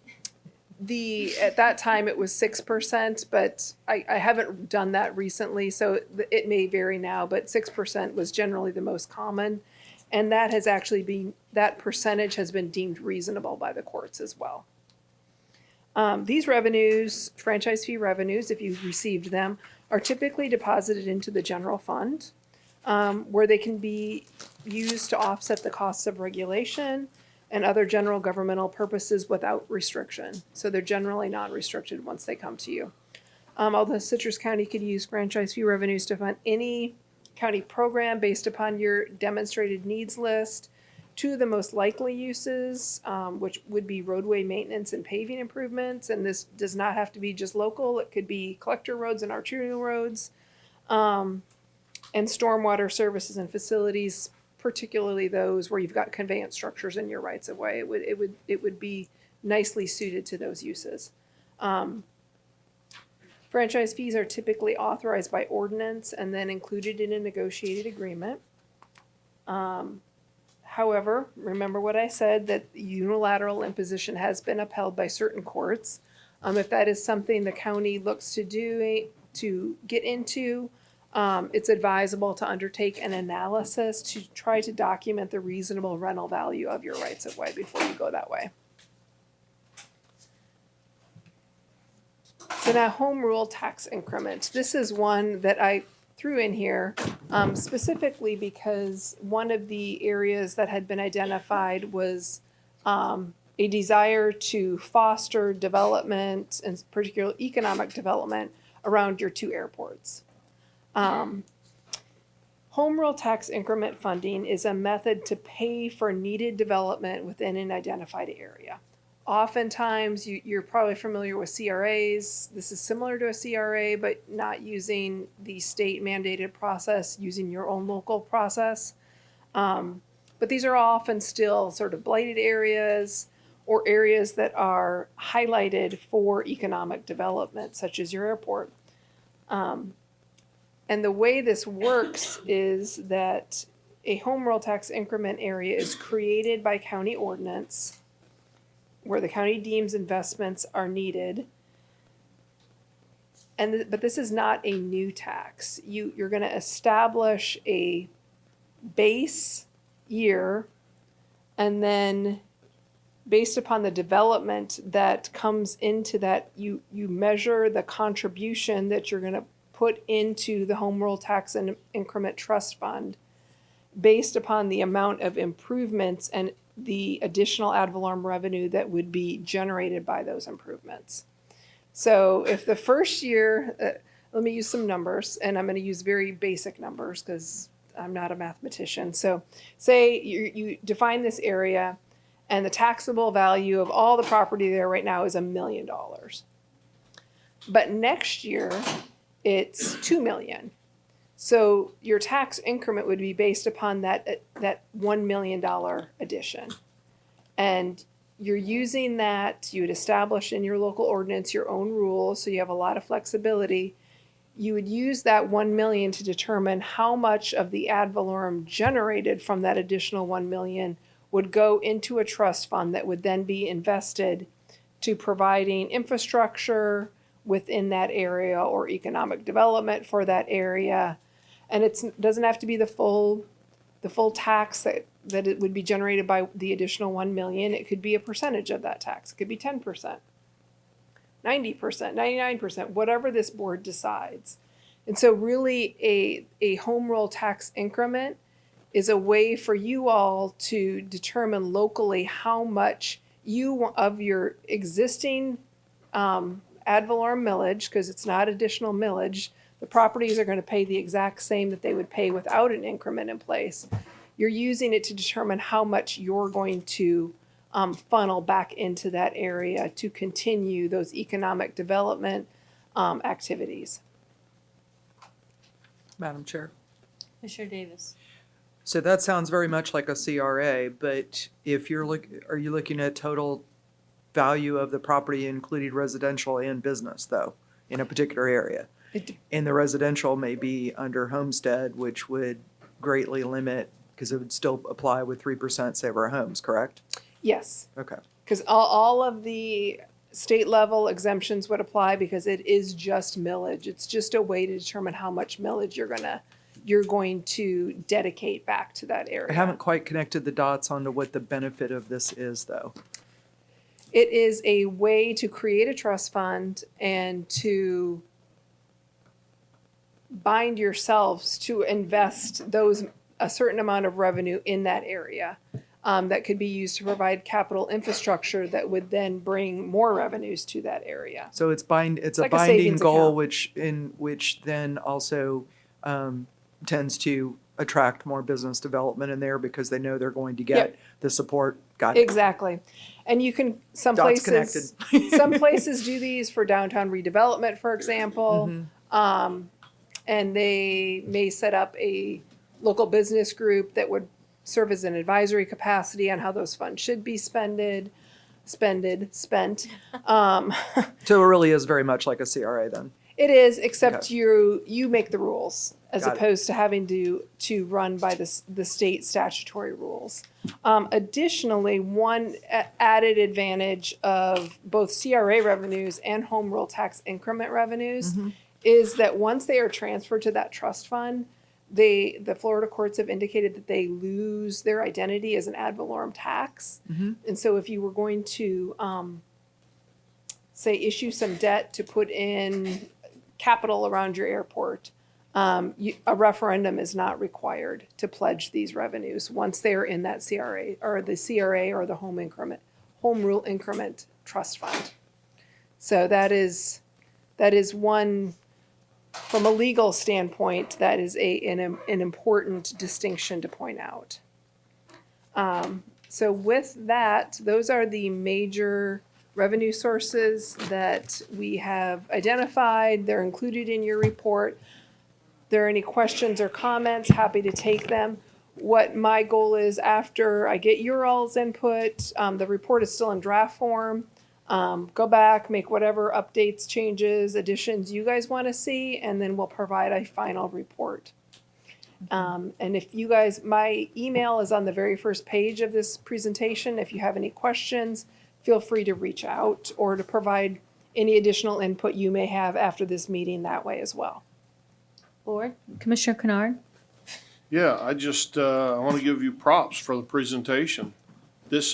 that time it was 6%, but I haven't done that recently, so it may vary now, but 6% was generally the most common. And that has actually been, that percentage has been deemed reasonable by the courts as well. These revenues, franchise fee revenues, if you've received them, are typically deposited into the general fund, where they can be used to offset the costs of regulation and other general governmental purposes without restriction. So they're generally non-restricted once they come to you. Although Citrus County could use franchise fee revenues to fund any county program based upon your demonstrated needs list. Two of the most likely uses, which would be roadway maintenance and paving improvements, and this does not have to be just local, it could be collector roads and arterial roads, and stormwater services and facilities, particularly those where you've got conveyance structures in your rights of way. It would be nicely suited to those uses. Franchise fees are typically authorized by ordinance and then included in a negotiated agreement. However, remember what I said, that unilateral imposition has been upheld by certain courts. If that is something the county looks to do, to get into, it's advisable to undertake an analysis to try to document the reasonable rental value of your rights of way before you go that way. So now home rule tax increments. This is one that I threw in here specifically because one of the areas that had been identified was a desire to foster development, and particularly economic development, around your two airports. Home rule tax increment funding is a method to pay for needed development within an identified area. Oftentimes, you're probably familiar with CRAs. This is similar to a CRA, but not using the state mandated process, using your own local process. But these are often still sort of blighted areas or areas that are highlighted for economic development, such as your airport. And the way this works is that a home rule tax increment area is created by county ordinance where the county deems investments are needed. But this is not a new tax. You're going to establish a base year, and then based upon the development that comes into that, you measure the contribution that you're going to put into the home rule tax and increment trust fund based upon the amount of improvements and the additional ad valorem revenue that would be generated by those improvements. So if the first year, let me use some numbers, and I'm going to use very basic numbers because I'm not a mathematician. So say you define this area and the taxable value of all the property there right now is $1 million. But next year it's $2 million. So your tax increment would be based upon that $1 million addition. And you're using that, you would establish in your local ordinance your own rules, so you have a lot of flexibility. You would use that $1 million to determine how much of the ad valorem generated from that additional $1 million would go into a trust fund that would then be invested to providing infrastructure within that area or economic development for that area. And it doesn't have to be the full tax that it would be generated by the additional $1 million. It could be a percentage of that tax. It could be 10%, 90%, 99%, whatever this board decides. And so really a home rule tax increment is a way for you all to determine locally how much of your existing ad valorem millage, because it's not additional millage, the properties are going to pay the exact same that they would pay without an increment in place. You're using it to determine how much you're going to funnel back into that area to continue those economic development activities. Madam Chair. Commissioner Davis. So that sounds very much like a CRA, but if are you looking at total value of the property including residential and business though, in a particular area? And the residential may be under homestead, which would greatly limit, because it would still apply with 3% Save Our Homes, correct? Yes. Okay. Because all of the state level exemptions would apply because it is just millage. It's just a way to determine how much millage you're going to dedicate back to that area. I haven't quite connected the dots onto what the benefit of this is though. It is a way to create a trust fund and to bind yourselves to invest a certain amount of revenue in that area that could be used to provide capital infrastructure that would then bring more revenues to that area. So it's a like a binding savings goal, account. which then also tends to attract more business development in there because they know they're going to get Yep. the support. Got it. Exactly. And you can, some Dots places do these for downtown redevelopment, for example. And they may set up a local business group that would serve as an advisory capacity on how those funds should be spent. So it really is very much like a CRA then. It is, except Okay. you make the rules as Got it. opposed to having to run by the state statutory rules. Additionally, one added advantage of both CRA revenues and home rule tax increment revenues is that once they are transferred to that trust fund, the Florida courts have indicated that they lose their identity as an ad valorem tax. And so if you were going to, say, issue some debt to put in capital around your airport, a referendum is not required to pledge these revenues once they're in that CRA or the home rule increment trust fund. So that is one from a legal standpoint, that is an important distinction to point out. So with that, those are the major revenue sources that we have identified. They're included in your report. If there are any questions or comments, happy to take them. What my goal is after I get your all's input, the report is still in draft form. Go back, make whatever updates, changes, additions you guys want to see, and then we'll provide a final report. And if you guys, my email is on the very first page of this presentation. If you have any questions, feel free to reach out or to provide any additional input you may have after this meeting that way as well. Board, Commissioner Kennard? Yeah, I just, I want to give you props for the presentation.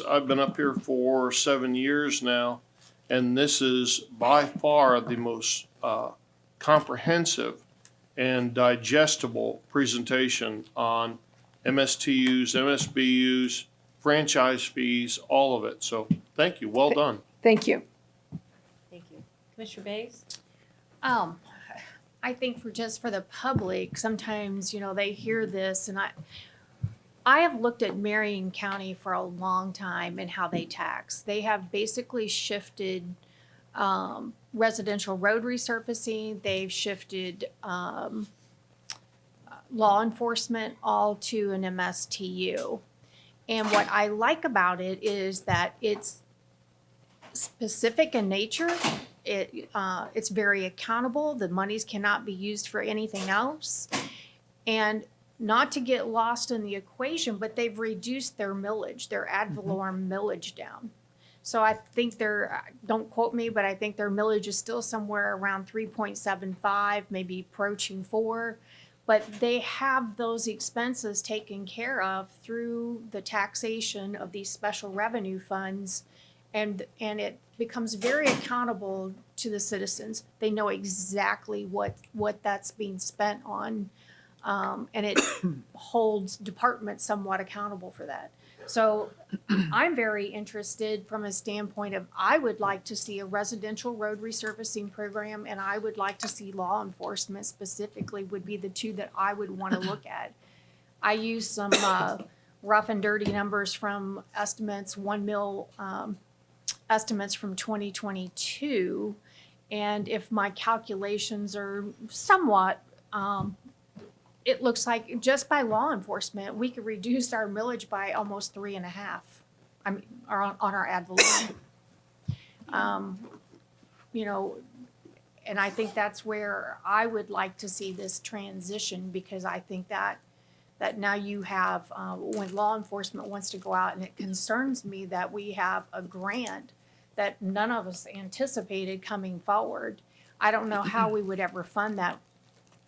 I've been up here for 7 years now, and this is by far the most comprehensive and digestible presentation on MSTUs, MSBUs, franchise fees, all of it. So thank you. Well done. Thank you. Thank you. Commissioner Bays? I think for the public, sometimes, they hear this, and I have looked at Marion County for a long time and how they tax. They have basically shifted residential road resurfacing. They've shifted law enforcement all to an MSTU. And what I like about it is that it's specific in nature. It's very accountable. The monies cannot be used for anything else. And not to get lost in the equation, but they've reduced their millage, their ad valorem millage down. So I think don't quote me, but I think their millage is still somewhere around 3.75, maybe approaching 4. But they have those expenses taken care of through the taxation of these special revenue funds. And it becomes very accountable to the citizens. They know exactly what that's being spent on. And it holds departments somewhat accountable for that. So I'm very interested from a standpoint of I would like to see a residential road resurfacing program, and I would like to see law enforcement specifically would be the two that I would want to look at. I use some rough and dirty numbers from estimates, 1 mil estimates from 2022. And if my calculations are somewhat it looks like just by law enforcement, we could reduce our millage by almost 3.5. I mean, on our ad valorem. And I think that's where I would like to see this transition, because I think that now you have, when law enforcement wants to go out, and it concerns me that we have a grant that none of us anticipated coming forward. I don't know how we would ever fund that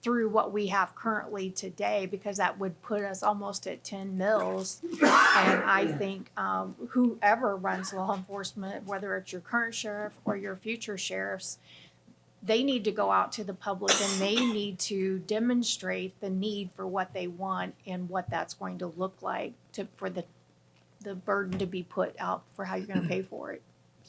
through what we have currently today, because that would put us almost at 10 mils. And I think whoever runs law enforcement, whether it's your current sheriff or your future sheriffs, they need to go out to the public and they need to demonstrate the need for what they want and what that's going to look like for the burden to be put out for how you're going to pay for it.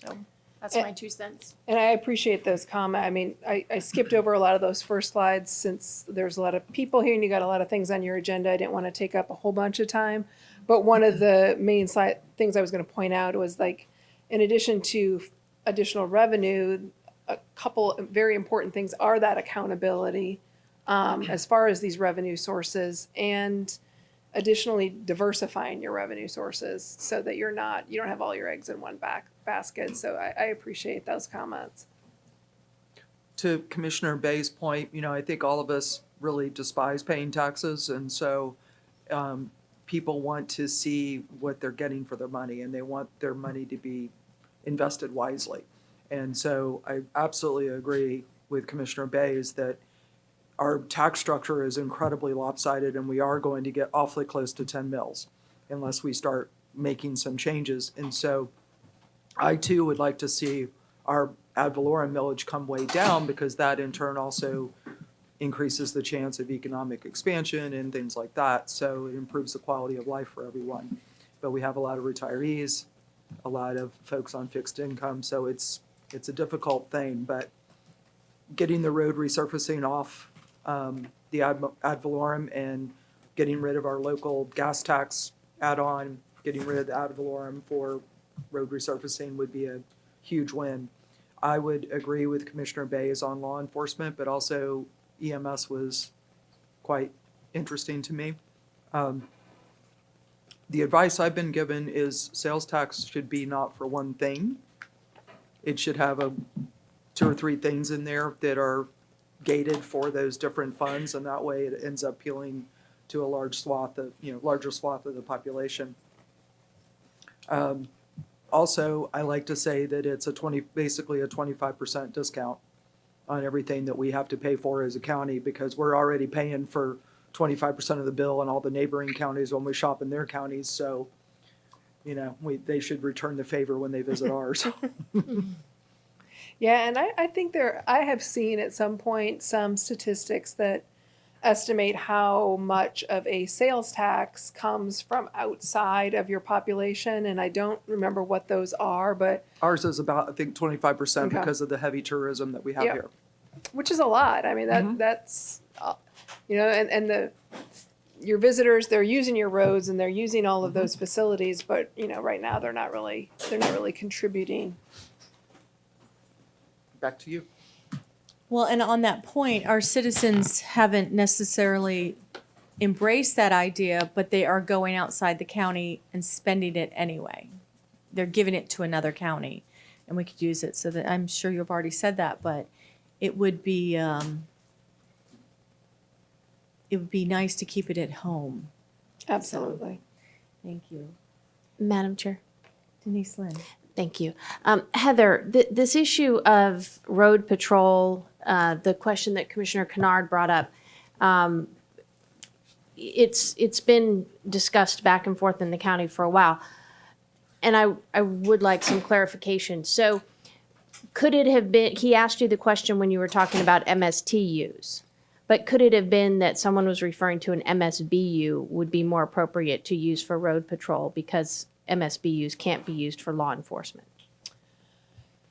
So that's my 2 cents. And I appreciate those comments. I mean, I skipped over a lot of those first slides since there's a lot of people here and you got a lot of things on your agenda. I didn't want to take up a whole bunch of time. But one of the main things I was going to point out was, like, in addition to additional revenue, a couple of very important things are that accountability as far as these revenue sources, and additionally diversifying your revenue sources so that you don't have all your eggs in one basket. So I appreciate those comments. To Commissioner Bay's point, I think all of us really despise paying taxes, and so people want to see what they're getting for their money, and they want their money to be invested wisely. And so I absolutely agree with Commissioner Bays that our tax structure is incredibly lopsided, and we are going to get awfully close to 10 mils unless we start making some changes. And so I too would like to see our ad valorem millage come way down, because that in turn also increases the chance of economic expansion and things like that. So it improves the quality of life for everyone. But we have a lot of retirees, a lot of folks on fixed income, so it's a difficult thing. But getting the road resurfacing off the ad valorem and getting rid of our local gas tax add-on, getting rid of the ad valorem for road resurfacing would be a huge win. I would agree with Commissioner Bays on law enforcement, but also EMS was quite interesting to me. The advice I've been given is sales tax should be not for one thing. It should have 2 or 3 things in there that are gated for those different funds, and that way it ends up appealing to a larger swath of the population. Also, I like to say that it's basically a 25% discount on everything that we have to pay for as a county, because we're already paying for 25% of the bill in all the neighboring counties when we shop in their counties. So, they should return the favor when they visit ours. Yeah, and I think I have seen at some point some statistics that estimate how much of a sales tax comes from outside of your population, and I don't remember what those are, but Ours is about, I think, 25% Okay. because of the heavy tourism that we have Yep. here. which is a lot. I mean, that's and your visitors, they're using your roads and they're using all of those facilities, but right now they're not really contributing. Back to you. Well, and on that point, our citizens haven't necessarily embraced that idea, but they are going outside the county and spending it anyway. They're giving it to another county, and we could use it. So that I'm sure you've already said that, but it would be nice to keep it at home. Absolutely. Thank you, Madam Chair. Denise Lynn. Thank you. Heather, this issue of road patrol, the question that Commissioner Kennard brought up, it's been discussed back and forth in the county for a while. And I would like some clarification. So could it have been, he asked you the question when you were talking about MSTUs, but could it have been that someone was referring to an MSBU would be more appropriate to use for road patrol because MSBUs can't be used for law enforcement?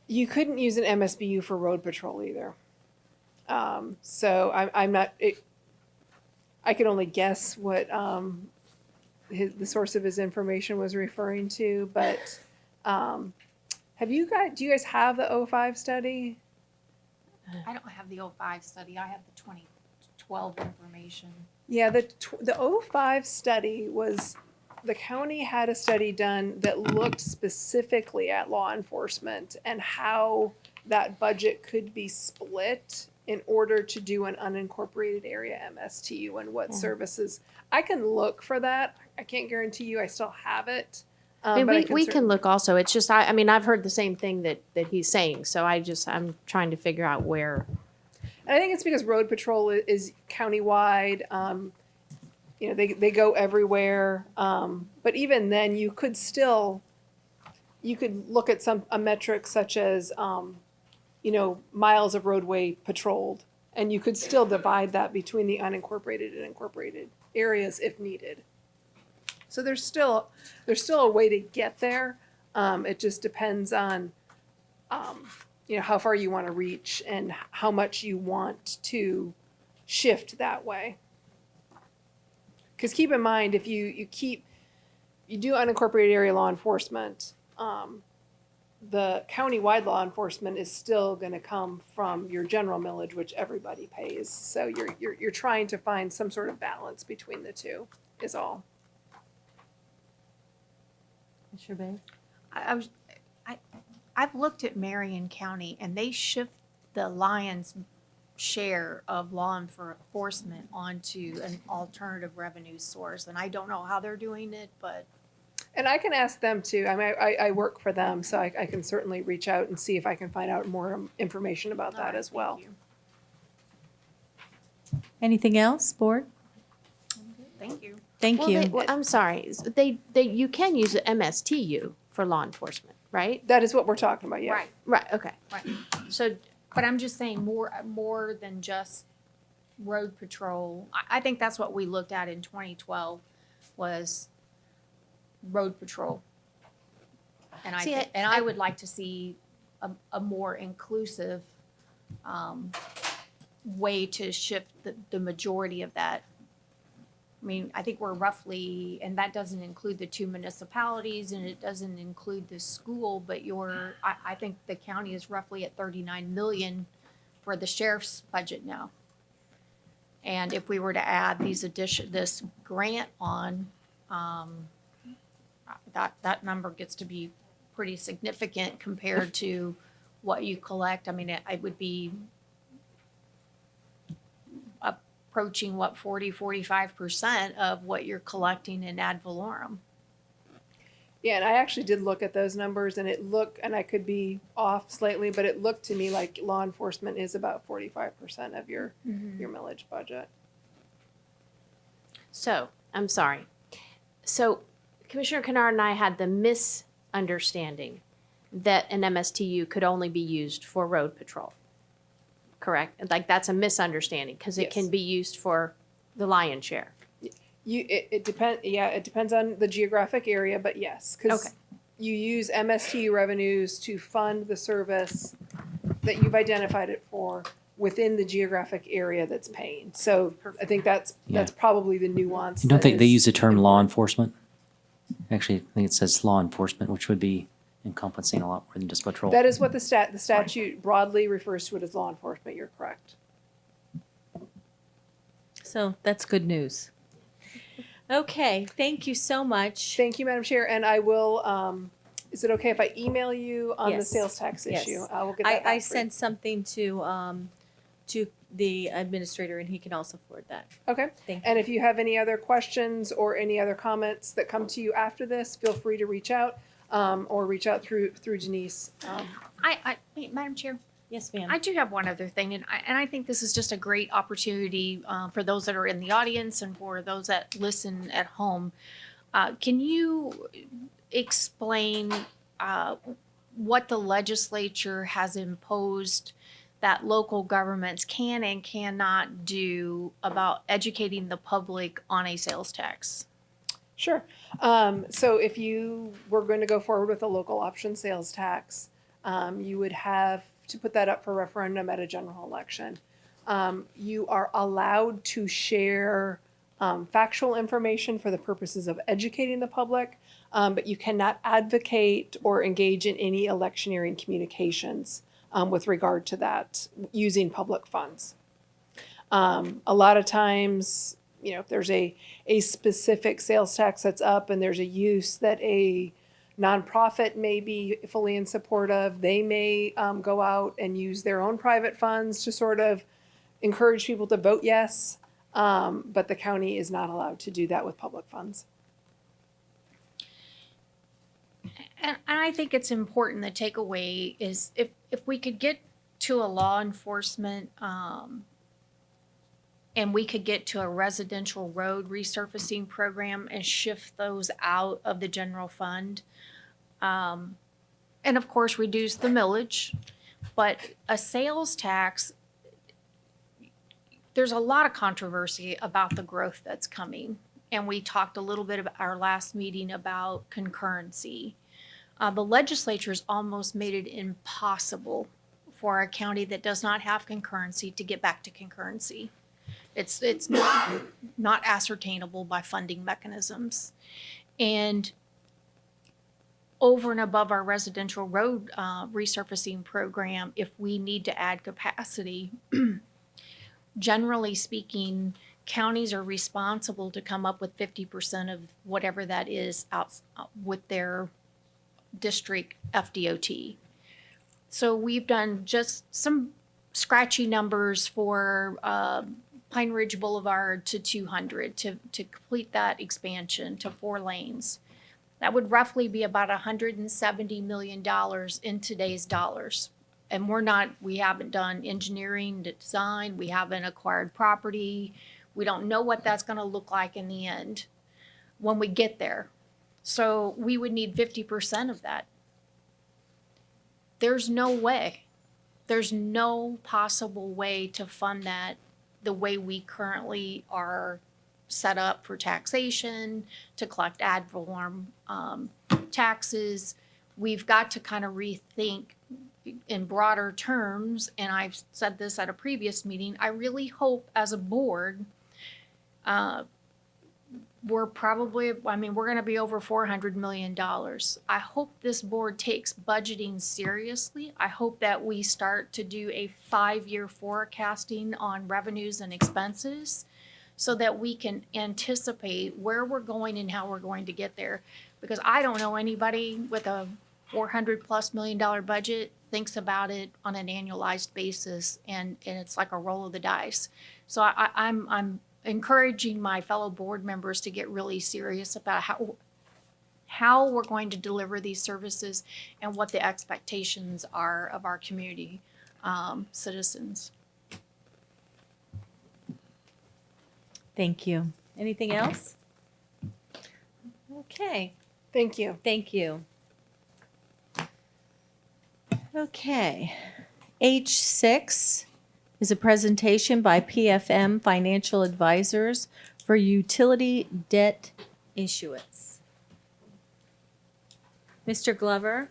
You couldn't use an MSBU for road patrol either. So I'm not. I could only guess what the source of his information was referring to. But do you guys have the 05 study? I don't have the 05 study. I have the 2012 information. Yeah, the 05 study was, the county had a study done that looked specifically at law enforcement and how that budget could be split in order to do an unincorporated area MSTU and what services. I can look for that. I can't guarantee you I still have it. I but mean, we can look also. It's just, I mean, I've heard the same thing that he's saying. So I'm trying to figure out where. And I think it's because road patrol is countywide. They go everywhere. But even then, you could look at a metric such as, miles of roadway patrolled, and you could still divide that between the unincorporated and incorporated areas if needed. So there's still a way to get there. It just depends on, how far you want to reach and how much you want to shift that way. Because keep in mind, if you do unincorporated area law enforcement, the countywide law enforcement is still going to come from your general millage, which everybody pays. So you're trying to find some sort of balance between the two, is all. Sure, babe. I've looked at Marion County and they shift the lion's share of law enforcement onto an alternative revenue source, and I don't know how they're doing it, but. And I can ask them too. I mean, I work for them, so I can certainly reach out and see if I can find out more information about that as well. Anything else, board? Thank you. Thank you. I'm sorry. You can use an MSTU for law enforcement, right? That is what we're talking about, yeah. Right. Okay. Right. So, but I'm just saying more than just road patrol. I think that's what we looked at in 2012 was road patrol. And I would like to see a more inclusive way to shift the majority of that. I mean, I think we're roughly, and that doesn't include the 2 municipalities and it doesn't include the school, but I think the county is roughly at 39 million for the sheriff's budget now. And if we were to add this grant on, that number gets to be pretty significant compared to what you collect. I mean, it would be approaching 45% of what you're collecting in ad valorem. Yeah, and I actually did look at those numbers, and and I could be off slightly, but it looked to me like law enforcement is about 45% of your millage budget. So, I'm sorry. So, Commissioner Kennard and I had the misunderstanding that an MSTU could only be used for road patrol. Correct? Like, that's a misunderstanding because it can be used for the lion's share. It depends. Yeah, it depends on the geographic area, but yes, because you use MSTU revenues to fund the service that you've identified it for within the geographic area that's paying. So I think that's probably the nuance. I don't think they use the term law enforcement. Actually, I think it says law enforcement, which would be encompassing a lot more than just patrol. That is what the statute broadly refers to it as law enforcement. You're correct. So that's good news. Okay, thank you so much. Thank you, Madam Chair. And I will, is it okay if I email you on the sales tax issue? I will get that I sent something to the administrator, and he can also forward that. Okay. Thank And if you have any other questions or any other comments that come to you after this, feel free to reach out or reach out through Denise. Madam Chair. Yes, ma'am. I do have one other thing, and I think this is just a great opportunity for those that are in the audience and for those that listen at home. Can you explain what the legislature has imposed that local governments can and cannot do about educating the public on a sales tax? Sure. So if you were going to go forward with a local option sales tax, you would have to put that up for referendum at a general election. You are allowed to share factual information for the purposes of educating the public, but you cannot advocate or engage in any electioneering communications with regard to that using public funds. A lot of times, you know, if there's a specific sales tax that's up and there's a use that a nonprofit may be fully in support of, they may go out and use their own private funds to sort of encourage people to vote yes, but the county is not allowed to do that with public funds. And I think it's important, the takeaway is if we could get to a law enforcement and we could get to a residential road resurfacing program and shift those out of the general fund, and of course reduce the millage, but a sales tax, there's a lot of controversy about the growth that's coming. And we talked a little bit about our last meeting about concurrency. The legislature's almost made it impossible for a county that does not have concurrency to get back to concurrency. It's not ascertainable by funding mechanisms. And over and above our residential road resurfacing program, if we need to add capacity, generally speaking, counties are responsible to come up with 50% of whatever that is out with their district FDOT. So we've done just some scratchy numbers for Pine Ridge Boulevard to 200 to complete that expansion to 4 lanes. That would roughly be about $170 million in today's dollars. And we haven't done engineering, design, we haven't acquired property. We don't know what that's gonna look like in the end when we get there. So we would need 50% of that. There's no way. There's no possible way to fund that the way we currently are set up for taxation, to collect ad valorem taxes. We've got to kind of rethink in broader terms, and I've said this at a previous meeting, I really hope as a board, we're probably, I mean, we're gonna be over $400 million. I hope this board takes budgeting seriously. I hope that we start to do a 5-year forecasting on revenues and expenses so that we can anticipate where we're going and how we're going to get there. Because I don't know anybody with a $400+ million budget thinks about it on an annualized basis, and it's like a roll of the dice. So I'm encouraging my fellow board members to get really serious about how we're going to deliver these services and what the expectations are of our community citizens. Thank you. Anything else? Okay. Thank you. Thank you. Okay. H6 is a presentation by PFM Financial Advisors for utility debt issuance. Mr. Glover?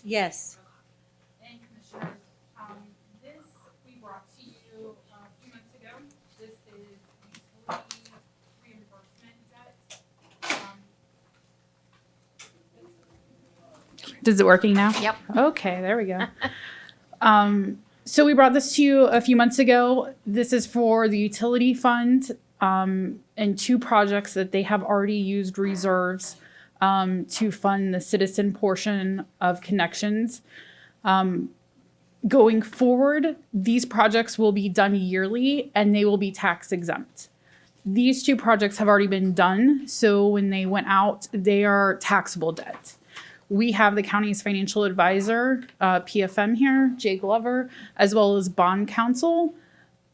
Yes. And Commissioners, this we brought to you a few months ago. This is utility reimbursement debt. Is it working now? Yep. Okay, there we go. So we brought this to you a few months ago. This is for the utility fund and 2 projects that they have already used reserves to fund the citizen portion of connections. Going forward, these projects will be done yearly and they will be tax exempt. These 2 projects have already been done, so when they went out, they are taxable debt. We have the county's financial advisor, PFM here, Jay Glover, as well as bond counsel.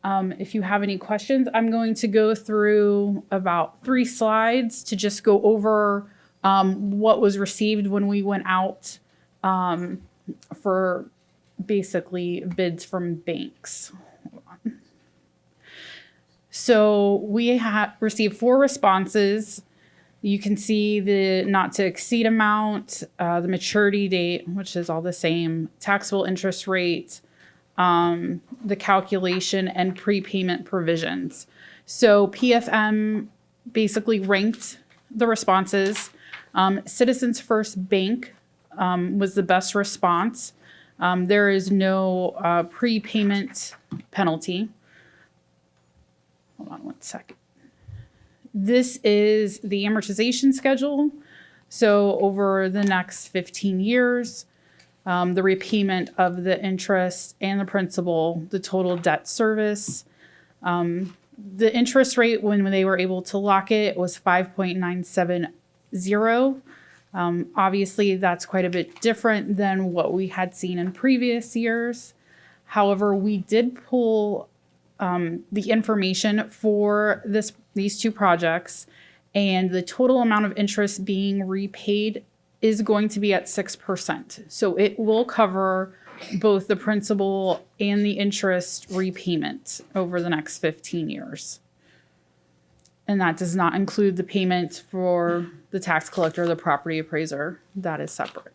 If you have any questions, I'm going to go through about 3 slides to just go over what was received when we went out for basically bids from banks. So we received 4 responses. You can see the not to exceed amount, the maturity date, which is all the same, taxable interest rate, the calculation, and prepayment provisions. So PFM basically ranked the responses. Citizens First Bank was the best response. There is no prepayment penalty. Hold on one second. This is the amortization schedule. So over the next 15 years, the repayment of the interest and the principal, the total debt service. The interest rate when they were able to lock it was 5.970. Obviously, that's quite a bit different than what we had seen in previous years. However, we did pull the information for these 2 projects, and the total amount of interest being repaid is going to be at 6%. So it will cover both the principal and the interest repayment over the next 15 years. And that does not include the payment for the tax collector, the property appraiser. That is separate.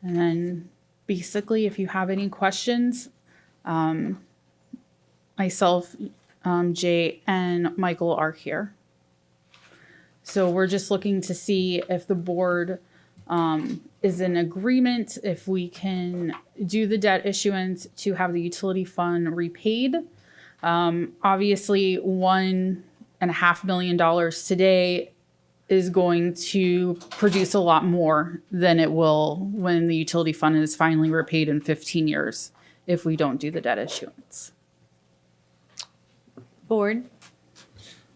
And then basically, if you have any questions, myself, Jay, and Michael are here. So we're just looking to see if the board is in agreement, if we can do the debt issuance to have the utility fund repaid. Obviously, $1.5 million today is going to produce a lot more than it will when the utility fund is finally repaid in 15 years if we don't do the debt issuance. Board?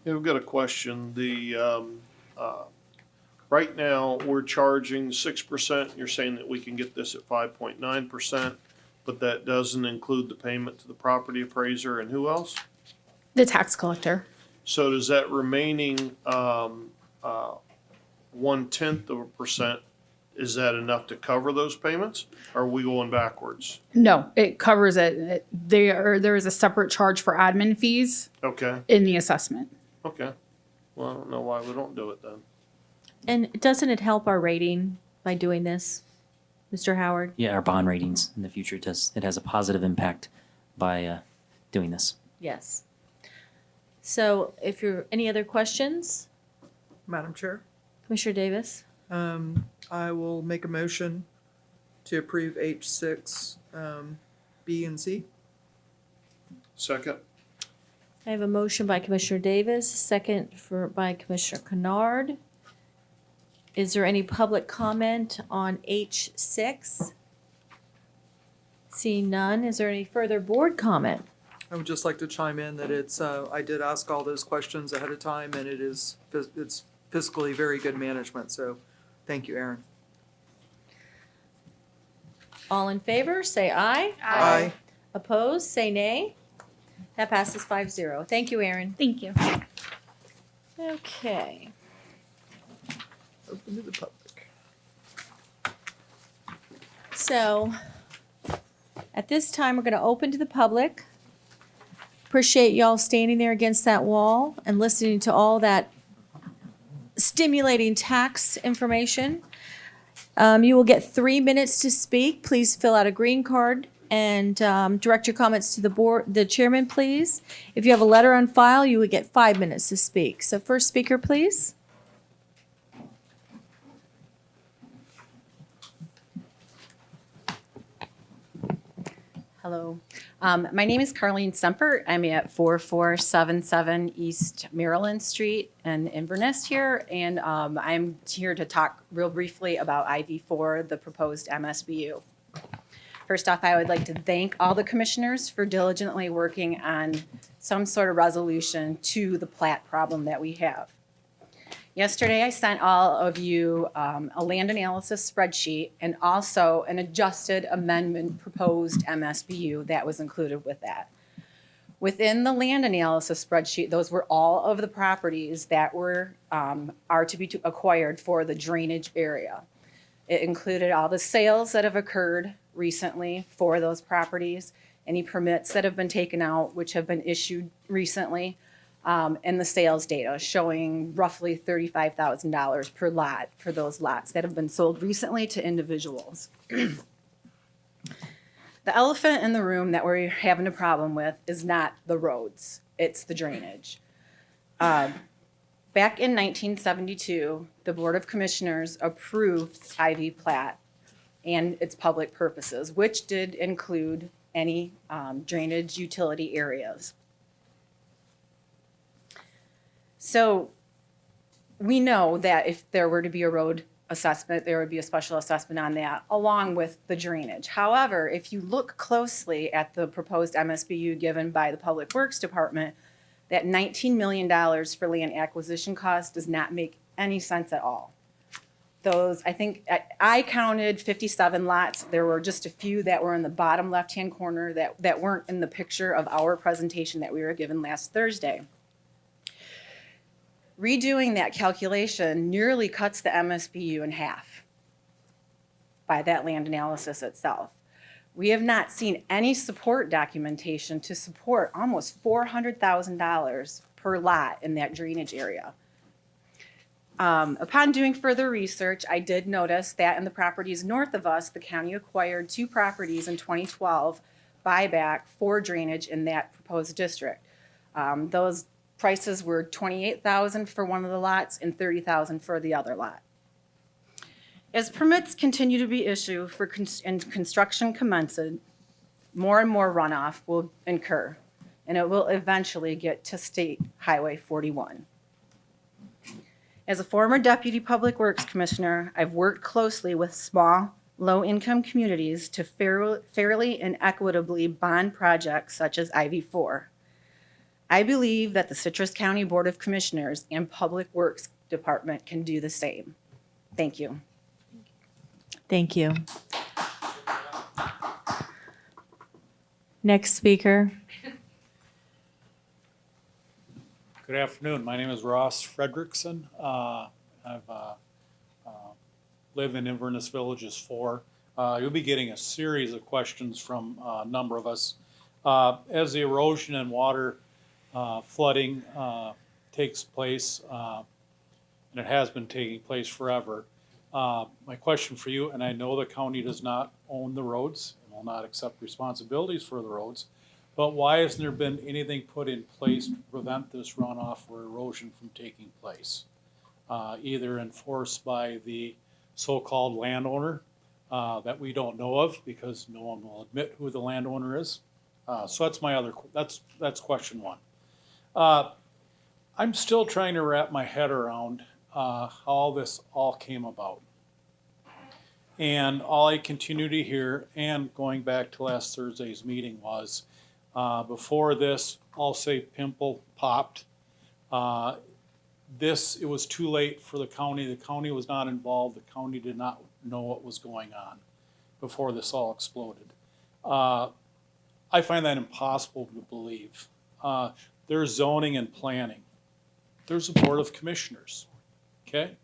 Yeah, we've got a question. The Right now, we're charging 6%. You're saying that we can get this at 5.9%, but that doesn't include the payment to the property appraiser and who else? The tax collector. So does that remaining 0.1%, is that enough to cover those payments? Or are we going backwards? No, it covers it. There is a separate charge for admin fees Okay, in the assessment. okay. Well, I don't know why we don't do it then. And doesn't it help our rating by doing this, Mr. Howard? Yeah, our bond ratings in the future, it has a positive impact by doing this. Yes. So if you're, any other questions? Madam Chair, Commissioner Davis? I will make a motion to approve H6, B and C. Second. I have a motion by Commissioner Davis, second by Commissioner Kennard. Is there any public comment on H6? Seeing none, is there any further board comment? I would just like to chime in that it's, I did ask all those questions ahead of time, and it's fiscally very good management, so thank you, Aaron. All in favor, say aye. Aye. Opposed, say nay. That passes 5-0. Thank you, Aaron. Thank you. Okay. Open to the public. So, at this time, we're going to open to the public. Appreciate y'all standing there against that wall and listening to all that stimulating tax information. You will get 3 minutes to speak. Please fill out a green card and direct your comments to the chairman, please. If you have a letter on file, you would get 5 minutes to speak. So first speaker, please. Hello. My name is Carlene Semper. I'm at 4477 East Maryland Street in Inverness here, and I'm here to talk real briefly about IV4, the proposed MSBU. First off, I would like to thank all the commissioners for diligently working on some sort of resolution to the plat problem that we have. Yesterday, I sent all of you a land analysis spreadsheet and also an adjusted amendment proposed MSBU that was included with that. Within the land analysis spreadsheet, those were all of the properties that were are to be acquired for the drainage area. It included all the sales that have occurred recently for those properties, any permits that have been taken out, which have been issued recently, and the sales data showing roughly $35,000 per lot for those lots that have been sold recently to individuals. The elephant in the room that we're having a problem with is not the roads, it's the drainage. Back in 1972, the Board of Commissioners approved IV plat and its public purposes, which did include any drainage utility areas. So we know that if there were to be a road assessment, there would be a special assessment on that, along with the drainage. However, if you look closely at the proposed MSBU given by the Public Works Department, that $19 million for land acquisition costs does not make any sense at all. Those, I think, I counted 57 lots. There were just a few that were in the bottom left-hand corner that weren't in the picture of our presentation that we were given last Thursday. Redoing that calculation nearly cuts the MSBU in half by that land analysis itself. We have not seen any support documentation to support almost $400,000 per lot in that drainage area. Upon doing further research, I did notice that in the properties north of us, the county acquired 2 properties in 2012 buyback for drainage in that proposed district. Those prices were $28,000 for one of the lots and $30,000 for the other lot. As permits continue to be issued for and construction commences, more and more runoff will incur, and it will eventually get to State Highway 41. As a former Deputy Public Works Commissioner, I've worked closely with small, low-income communities to fairly and equitably bond projects such as IV4. I believe that the Citrus County Board of Commissioners and Public Works Department can do the same. Thank you. Thank you. Next speaker. Good afternoon. My name is Ross Fredrickson. I've lived in Inverness Villages 4. You'll be getting a series of questions from a number of us. As the erosion and water flooding takes place, and it has been taking place forever, my question for you, and I know the county does not own the roads and will not accept responsibilities for the roads, but why hasn't there been anything put in place to prevent this runoff or erosion from taking place? Either enforced by the so-called landowner that we don't know of because no one will admit who the landowner is. So that's my that's question one. I'm still trying to wrap my head around how this all came about. And all I continue to hear, and going back to last Thursday's meeting, was before this, I'll say pimple popped. It was too late for the county. The county was not involved. The county did not know what was going on before this all exploded. I find that impossible to believe. There's zoning and planning. There's a board of commissioners, okay?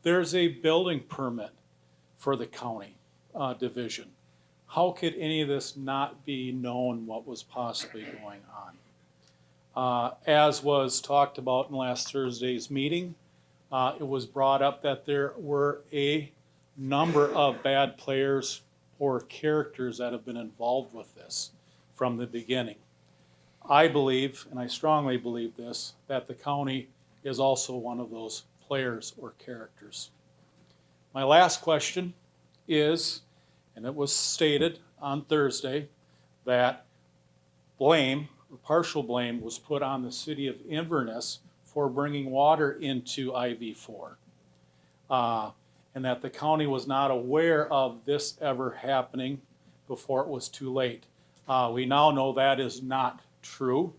There's a building permit for the county division. How could any of this not be known what was possibly going on? As was talked about in last Thursday's meeting, it was brought up that there were a number of bad players or characters that have been involved with this from the beginning. I believe, and I strongly believe this, that the county is also one of those players or characters. My last question is, and it was stated on Thursday, that blame, partial blame, was put on the City of Inverness for bringing water into IV4. And that the county was not aware of this ever happening before it was too late. We now know that is not true.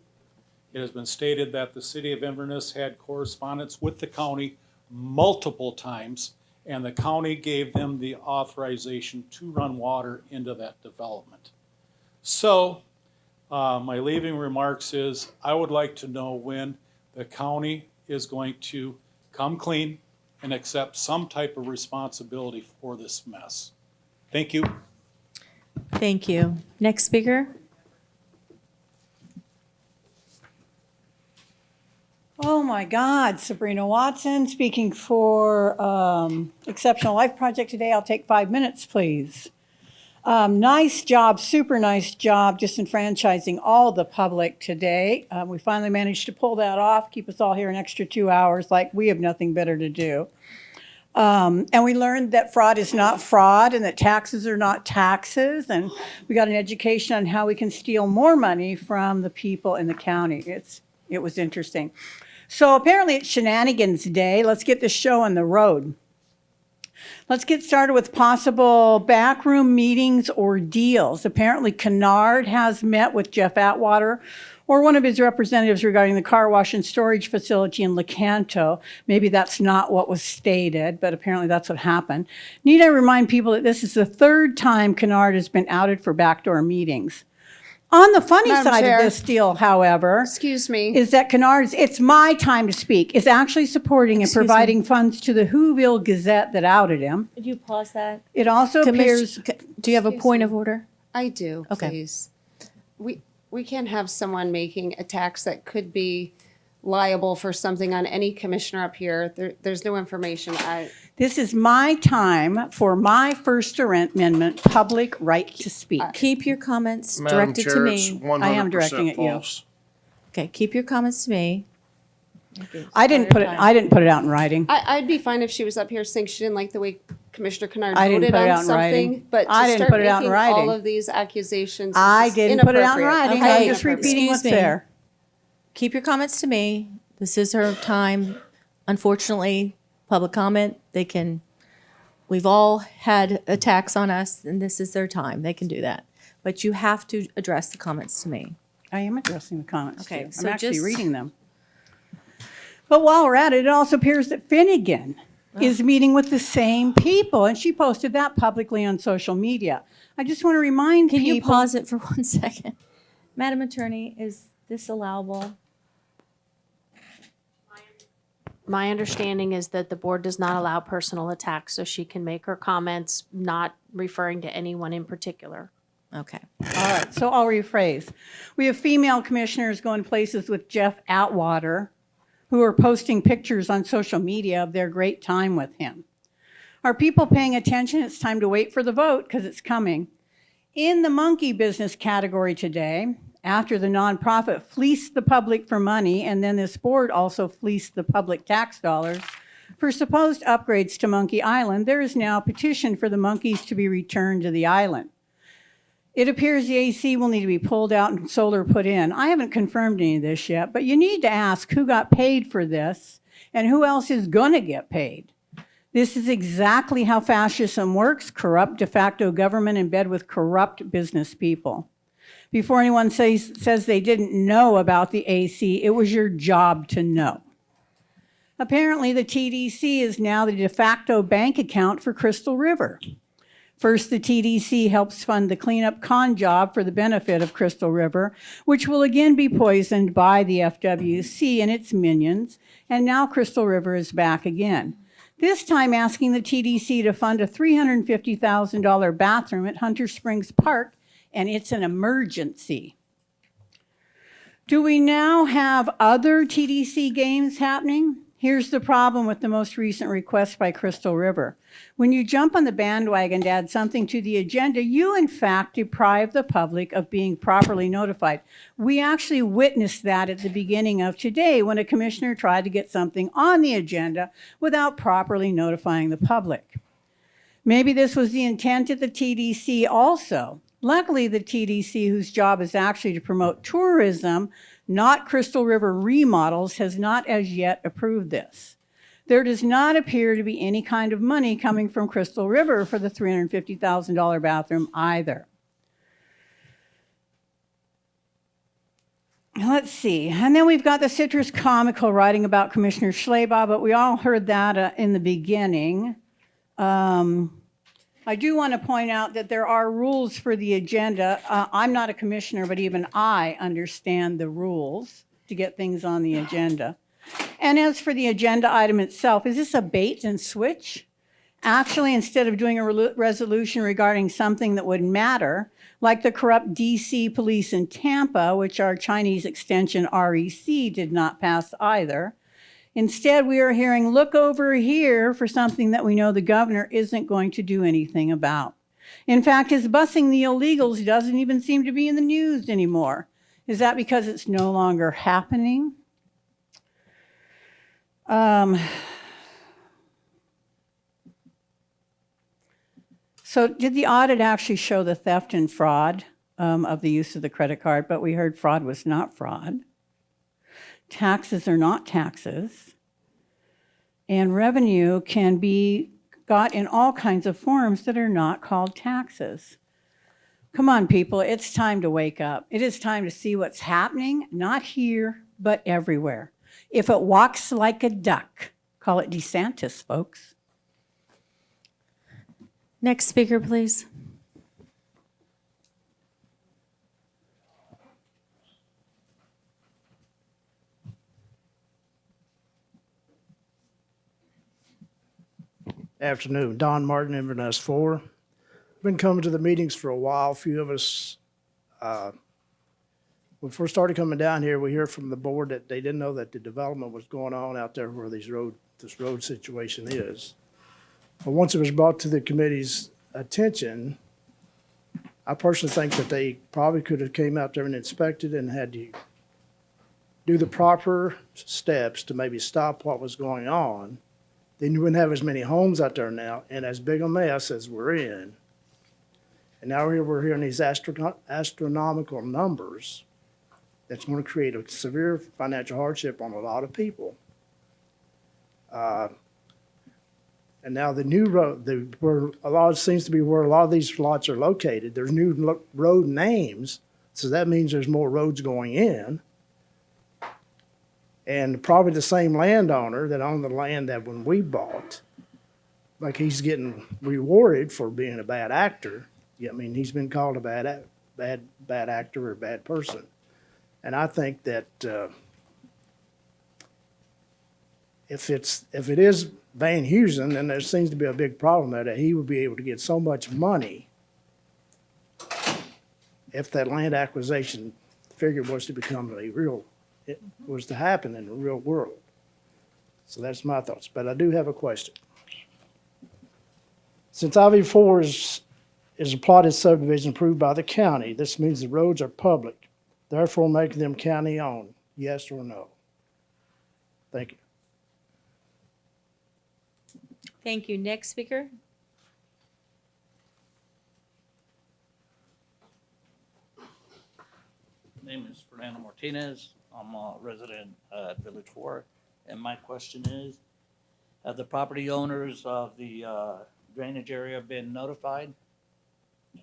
It has been stated that the City of Inverness had correspondence with the county multiple times, and the county gave them the authorization to run water into that development. So, my leaving remarks is, I would like to know when the county is going to come clean and accept some type of responsibility for this mess. Thank you. Thank you. Next speaker. Oh my God, Sabrina Watson, speaking for Exceptional Life Project today. I'll take 5 minutes, please. Nice job, super nice job, disenfranchising all the public today. We finally managed to pull that off, keep us all here an extra 2 hours like we have nothing better to do. And we learned that fraud is not fraud and that taxes are not taxes. And we got an education on how we can steal more money from the people in the county. It was interesting. So apparently it's shenanigans day. Let's get this show on the road. Let's get started with possible backroom meetings or deals. Apparently Kennard has met with Jeff Atwater or one of his representatives regarding the car wash and storage facility in Lecanto. Maybe that's not what was stated, but apparently that's what happened. Need I remind people that this is the third time Kennard has been outed for backdoor meetings. On the funny Madam side Chair. of this deal, however, Excuse me. is that Kennard's It's My Time to Speak is actually supporting and providing funds to the Whoville Gazette that outed him. Could you pause that? It also appears. Do you have a point of order? I do, Okay. please. We can't have someone making a tax that could be liable for something on any commissioner up here. There's no information. This is my time for my First Amendment public right to speak. Keep your comments Madam directed Chair, to it's me. 100% I am directing at you. false. Okay, keep your comments to me. I didn't put it out in writing. I'd be fine if she was up here saying she didn't like the way Commissioner Kennard I didn't voted put it on out in writing. something, but I to didn't start put it out in making writing. all of these accusations, I is didn't put it out in inappropriate. writing. Okay, I'm just repeating what's excuse me. there. Keep your comments to me. This is her time. Unfortunately, public comment, we've all had attacks on us, and this is their time. They can do that. But you have to address the comments to me. I am addressing the comments. Okay, too. so I'm actually just- reading them. But while we're at it, it also appears that Finnegan is meeting with the same people, and she posted that publicly on social media. I just want to remind Can people. you pause it for 1 second? Madam Attorney, is this allowable? My understanding is that the board does not allow personal attacks, so she can make her comments not referring to anyone in particular. Okay. All right, so I'll rephrase. We have female commissioners going places with Jeff Atwater, who are posting pictures on social media of their great time with him. Are people paying attention? It's time to wait for the vote because it's coming. In the monkey business category today, after the nonprofit fleeced the public for money, and then this board also fleeced the public tax dollars for supposed upgrades to Monkey Island, there is now a petition for the monkeys to be returned to the island. It appears the AC will need to be pulled out and solar put in. I haven't confirmed any of this yet, but you need to ask who got paid for this and who else is going to get paid. This is exactly how fascism works: corrupt de facto government in bed with corrupt business people. Before anyone says they didn't know about the AC, it was your job to know. Apparently, the TDC is now the de facto bank account for Crystal River. First, the TDC helps fund the cleanup con job for the benefit of Crystal River, which will again be poisoned by the FWC and its minions, and now Crystal River is back again. This time asking the TDC to fund a $350,000 bathroom at Hunter Springs Park, and it's an emergency. Do we now have other TDC games happening? Here's the problem with the most recent request by Crystal River. When you jump on the bandwagon to add something to the agenda, you in fact deprive the public of being properly notified. We actually witnessed that at the beginning of today when a commissioner tried to get something on the agenda without properly notifying the public. Maybe this was the intent of the TDC also. Luckily, the TDC, whose job is actually to promote tourism, not Crystal River remodels, has not as yet approved this. There does not appear to be any kind of money coming from Crystal River for the $350,000 bathroom either. Let's see. And then we've got the Citrus Comical writing about Commissioner Schleba, but we all heard that in the beginning. I do want to point out that there are rules for the agenda. I'm not a commissioner, but even I understand the rules to get things on the agenda. And as for the agenda item itself, is this a bait and switch? Actually, instead of doing a resolution regarding something that would matter, like the corrupt DC police in Tampa, which our Chinese extension REC did not pass either, instead, we are hearing, look over here for something that we know the governor isn't going to do anything about. In fact, his busing the illegals doesn't even seem to be in the news anymore. Is that because it's no longer happening? So did the audit actually show the theft and fraud of the use of the credit card? But we heard fraud was not fraud. Taxes are not taxes. And revenue can be got in all kinds of forms that are not called taxes. Come on, people, it's time to wake up. It is time to see what's happening, not here, but everywhere. If it walks like a duck, call it DeSantis, folks. Next speaker, please. Afternoon, Don Martin, Inverness 4. Been coming to the meetings for a while. A few of us, when we first started coming down here, we hear from the board that they didn't know that the development was going on out there where this road situation is. But once it was brought to the committee's attention, I personally think that they probably could have came out there and inspected and had to do the proper steps to maybe stop what was going on. Then you wouldn't have as many homes out there now and as big a mess as we're in. And now we're hearing these astronomical numbers that's going to create a severe financial hardship on a lot of people. And now the new road, where a lot seems to be where a lot of these lots are located, there's new road names, so that means there's more roads going in. And probably the same landowner that owned the land that when we bought like he's getting rewarded for being a bad actor. Yeah, I mean, he's been called a bad actor or a bad person. And I think that, if it is Van Heusen, then there seems to be a big problem there, that he would be able to get so much money if that land acquisition figure was to become it was to happen in the real world. So that's my thoughts, but I do have a question. Since IV4 is a plotted subdivision approved by the county, this means the roads are public, therefore making them county-owned, yes or no? Thank you. Thank you. Next speaker. Name is Fernando Martinez. I'm a resident at Village 4. And my question is, have the property owners of the drainage area been notified?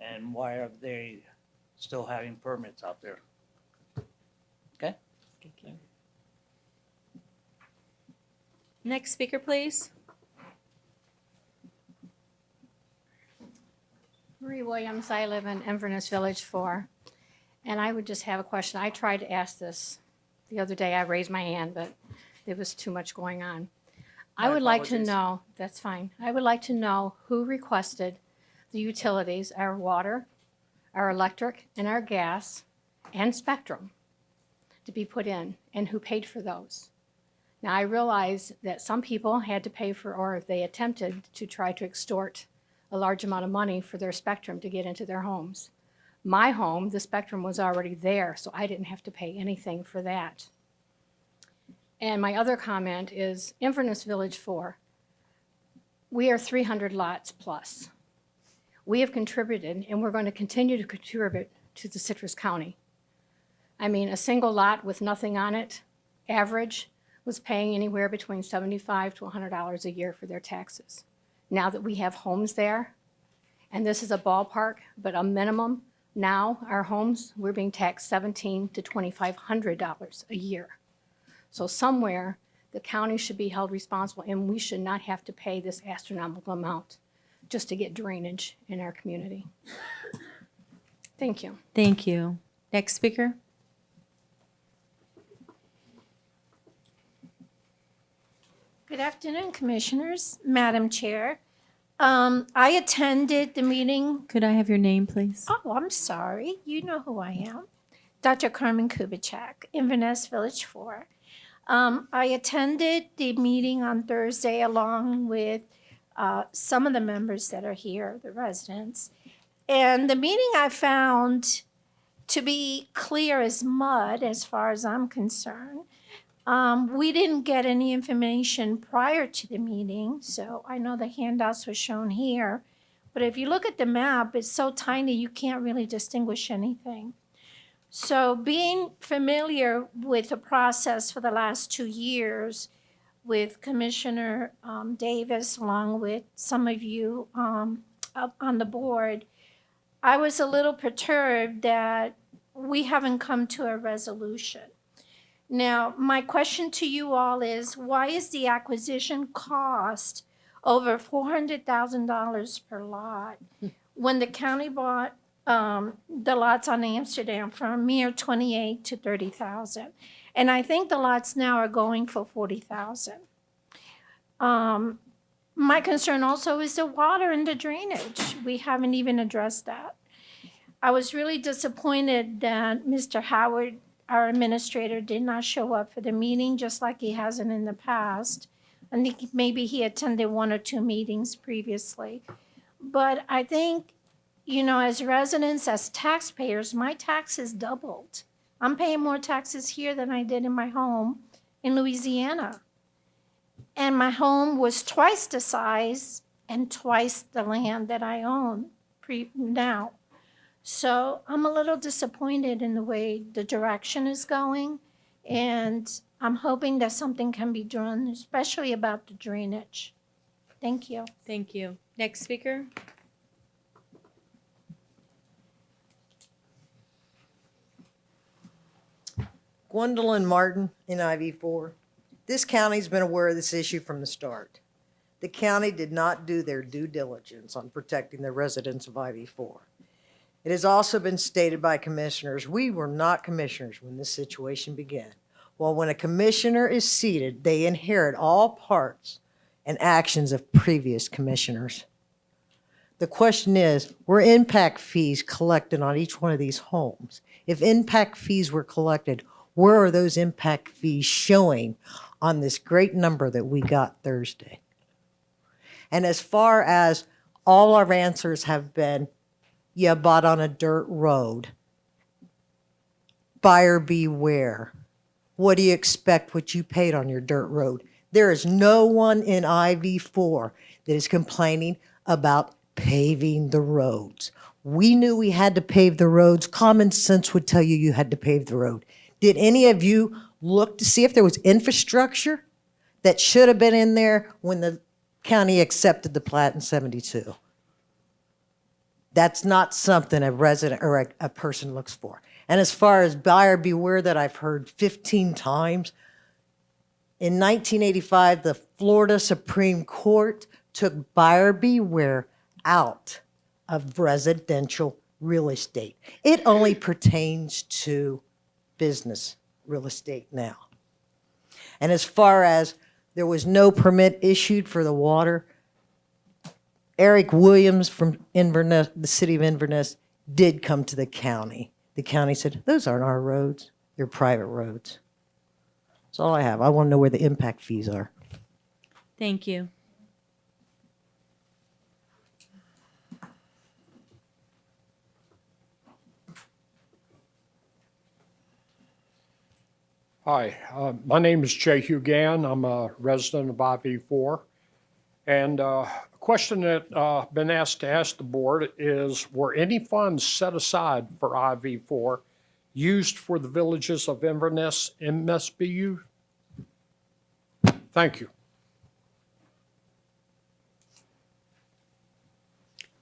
And why are they still having permits out there? Okay? Thank you. Next speaker, please. Marie Williams, I live in Inverness Village 4, and I would just have a question. I tried to ask this the other day. I raised my hand, but there was too much going on. I would like to know, that's fine. I would like to know who requested the utilities, our water, our electric, and our gas, and Spectrum to be put in, and who paid for those. Now, I realize that some people had to pay for, or they attempted to try to extort a large amount of money for their Spectrum to get into their homes. My home, the Spectrum was already there, so I didn't have to pay anything for that. And my other comment is Inverness Village 4. We are 300 lots plus. We have contributed, and we're going to continue to contribute to the Citrus County. I mean, a single lot with nothing on it, average, was paying anywhere between $75 to $100 a year for their taxes. Now that we have homes there, and this is a ballpark, but a minimum, now our homes, we're being taxed $1,700 to $2,500 a year. So somewhere, the county should be held responsible, and we should not have to pay this astronomical amount just to get drainage in our community. Thank you. Thank you. Next speaker. Good afternoon, Commissioners, Madam Chair. I attended the meeting. Could I have your name, please? Oh, I'm sorry. You know who I am. Dr. Carmen Kubitschek, Inverness Village 4. I attended the meeting on Thursday along with some of the members that are here, the residents. And the meeting I found to be clear as mud as far as I'm concerned. We didn't get any information prior to the meeting, so I know the handouts were shown here. But if you look at the map, it's so tiny you can't really distinguish anything. So being familiar with the process for the last 2 years with Commissioner Davis, along with some of you up on the board, I was a little perturbed that we haven't come to a resolution. Now, my question to you all is, why is the acquisition cost over $400,000 per lot when the county bought the lots on Amsterdam for a mere $28,000 to $30,000? And I think the lots now are going for $40,000. My concern also is the water and the drainage. We haven't even addressed that. I was really disappointed that Mr. Howard, our administrator, did not show up for the meeting, just like he hasn't in the past. I think maybe he attended 1 or 2 meetings previously. But I think, you know, as residents, as taxpayers, my taxes doubled. I'm paying more taxes here than I did in my home in Louisiana. And my home was twice the size and twice the land that I own now. So I'm a little disappointed in the way the direction is going, and I'm hoping that something can be done, especially about the drainage. Thank you. Thank you. Next speaker. Gwendolyn Martin in IV4. This county's been aware of this issue from the start. The county did not do their due diligence on protecting the residents of IV4. It has also been stated by commissioners, we were not commissioners when this situation began. Well, when a commissioner is seated, they inherit all parts and actions of previous commissioners. The question is, were impact fees collected on each one of these homes? If impact fees were collected, where are those impact fees showing on this great number that we got Thursday? And as far as all our answers have been, you bought on a dirt road. Buyer beware. What do you expect what you paid on your dirt road? There is no one in IV4 that is complaining about paving the roads. We knew we had to pave the roads. Common sense would tell you you had to pave the road. Did any of you look to see if there was infrastructure that should have been in there when the county accepted the plat in 72? That's not something a resident or a person looks for. And as far as buyer beware that I've heard 15 times, in 1985, the Florida Supreme Court took buyer beware out of residential real estate. It only pertains to business real estate now. And as far as there was no permit issued for the water, Eric Williams from Inverness, the City of Inverness, did come to the county. The county said, those aren't our roads, they're private roads. That's all I have. I want to know where the impact fees are. Thank you. Hi, my name is Jay Hugan. I'm a resident of IV4. And a question that been asked to ask the board is, were any funds set aside for IV4 used for the villages of Inverness MSBU? Thank you.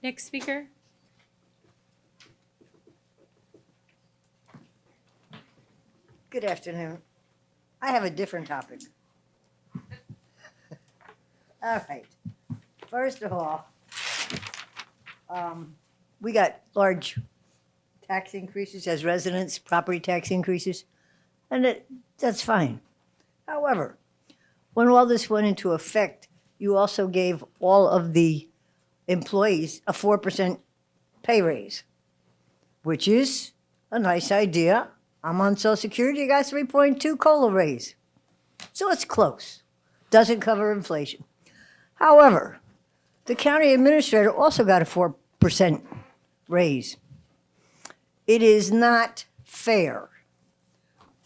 Next speaker. Good afternoon. I have a different topic. All right. First of all, we got large tax increases as residents, property tax increases, and that's fine. However, when all this went into effect, you also gave all of the employees a 4% pay raise, which is a nice idea. I'm on Social Security, I got 3.2 COLA raise. So it's close. Doesn't cover inflation. However, the county administrator also got a 4% raise. It is not fair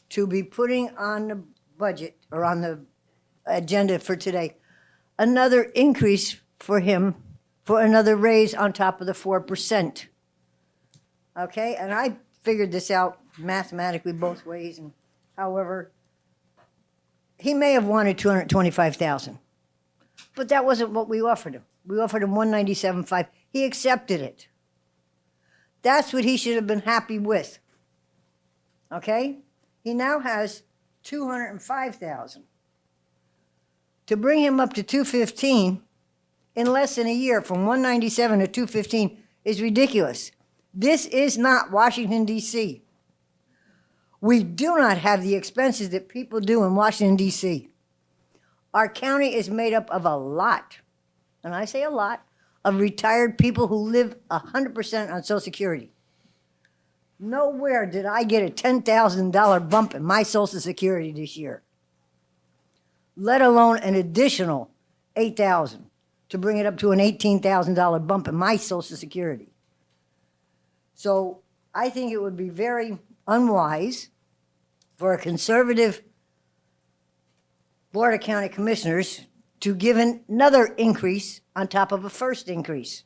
to be putting on the budget or on the agenda for today another increase for him for another raise on top of the 4%. Okay, and I figured this out mathematically both ways, and however, he may have wanted $225,000, but that wasn't what we offered him. We offered him $197,500. He accepted it. That's what he should have been happy with. Okay? He now has $205,000. To bring him up to $215,000 in less than a year, from $197,000 to $215,000, is ridiculous. This is not Washington, D.C. We do not have the expenses that people do in Washington, D.C. Our county is made up of a lot, and I say a lot, of retired people who live 100% on Social Security. Nowhere did I get a $10,000 bump in my Social Security this year, let alone an additional $8,000 to bring it up to an $18,000 bump in my Social Security. So I think it would be very unwise for a conservative Board of County Commissioners to give another increase on top of a first increase.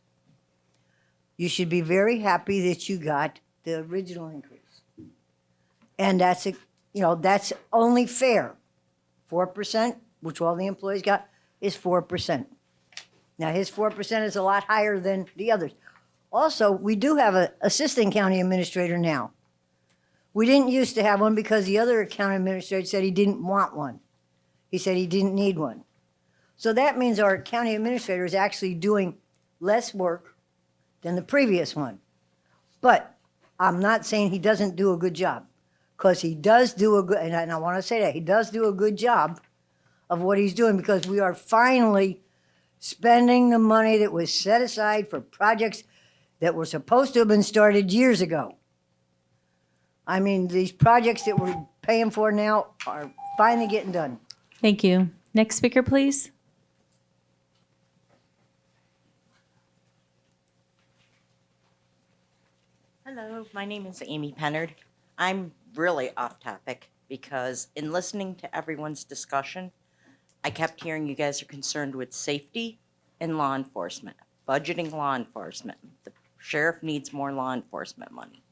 You should be very happy that you got the original increase. And that's only fair. 4%, which all the employees got, is 4%. Now his 4% is a lot higher than the others. Also, we do have an assistant county administrator now. We didn't used to have one because the other county administrator said he didn't want one. He said he didn't need one. So that means our county administrator is actually doing less work than the previous one. But I'm not saying he doesn't do a good job, because he does do a good, and I want to say that, he does do a good job of what he's doing, because we are finally spending the money that was set aside for projects that were supposed to have been started years ago. I mean, these projects that we're paying for now are finally getting done. Thank you. Next speaker, please. Hello, my name is Amy Pennard. I'm really off topic because in listening to everyone's discussion, I kept hearing you guys are concerned with safety and law enforcement, budgeting law enforcement. The sheriff needs more law enforcement money.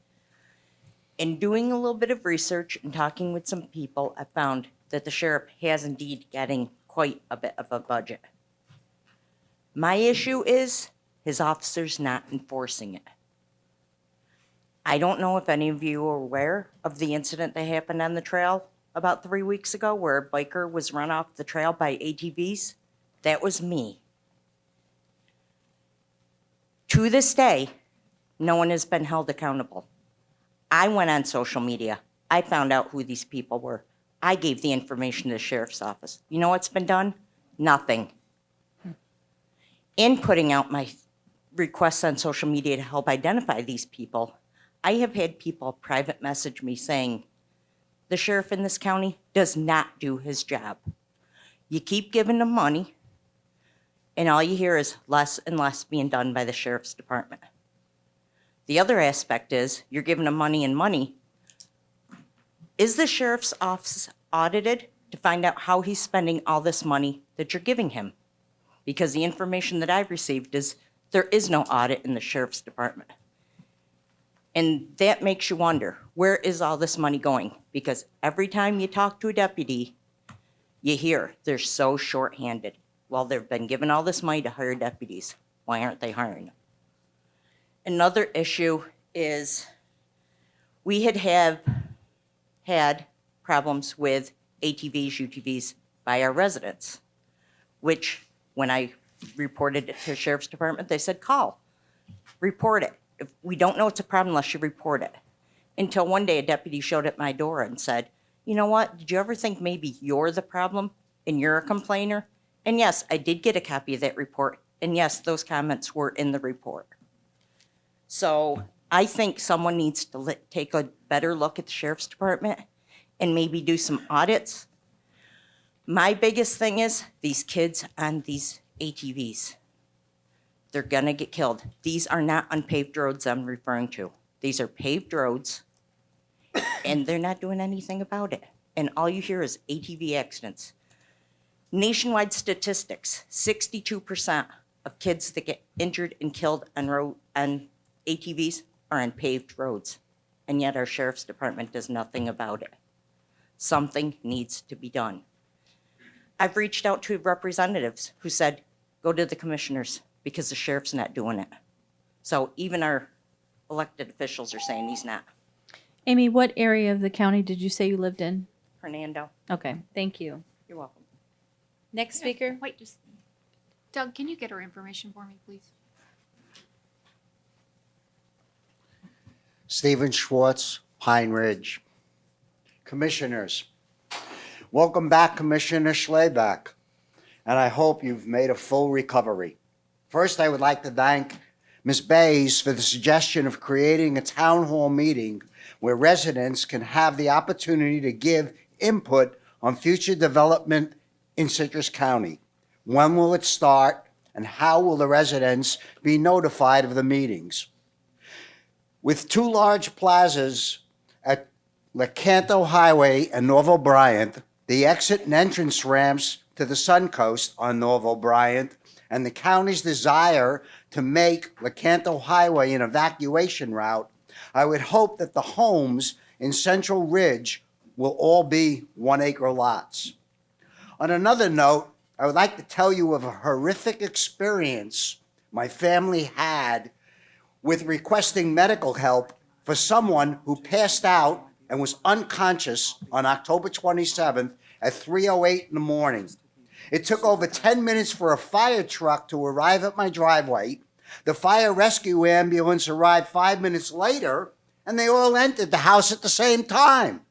In doing a little bit of research and talking with some people, I found that the sheriff has indeed getting quite a bit of a budget. My issue is his officers not enforcing it. I don't know if any of you are aware of the incident that happened on the trail about 3 weeks ago where a biker was run off the trail by ATVs. That was me. To this day, no one has been held accountable. I went on social media. I found out who these people were. I gave the information to the sheriff's office. You know what's been done? Nothing. In putting out my requests on social media to help identify these people, I have had people private message me saying, the sheriff in this county does not do his job. You keep giving him money, and all you hear is less and less being done by the sheriff's department. The other aspect is you're giving him money and money. Is the sheriff's office audited to find out how he's spending all this money that you're giving him? Because the information that I've received is there is no audit in the sheriff's department. And that makes you wonder, where is all this money going? Because every time you talk to a deputy, you hear they're so short-handed. Well, they've been given all this money to hire deputies. Why aren't they hiring them? Another issue is we had problems with ATVs, UTVs by our residents, which when I reported it to the sheriff's department, they said, call, report it. If we don't know it's a problem unless you report it. Until one day a deputy showed at my door and said, you know what, did you ever think maybe you're the problem and you're a complainer? And yes, I did get a copy of that report. And yes, those comments were in the report. So I think someone needs to take a better look at the sheriff's department and maybe do some audits. My biggest thing is these kids on these ATVs. They're gonna get killed. These are not unpaved roads I'm referring to. These are paved roads, and they're not doing anything about it. And all you hear is ATV accidents. Nationwide statistics, 62% of kids that get injured and killed on ATVs are on paved roads. And yet our sheriff's department does nothing about it. Something needs to be done. I've reached out to representatives who said, go to the commissioners, because the sheriff's not doing it. So even our elected officials are saying he's not. Amy, what area of the county did you say you lived in? Hernando. Okay, thank you. You're welcome. Next speaker. Wait, just, Doug, can you get her information for me, please? Stephen Schwartz, Pine Ridge. Commissioners, welcome back, Commissioner Schleback, and I hope you've made a full recovery. First, I would like to thank Ms. Bays for the suggestion of creating a town hall meeting where residents can have the opportunity to give input on future development in Citrus County. When will it start, and how will the residents be notified of the meetings? With two large plazas at Lecanto Highway and Norval Bryant, the exit and entrance ramps to the Suncoast on Norval Bryant, and the county's desire to make Lecanto Highway an evacuation route, I would hope that the homes in Central Ridge will all be 1 acre lots. On another note, I would like to tell you of a horrific experience my family had with requesting medical help for someone who passed out and was unconscious on October 27th at 3:08 in the morning. It took over 10 minutes for a fire truck to arrive at my driveway. The fire rescue ambulance arrived 5 minutes later, and they all entered the house at the same time.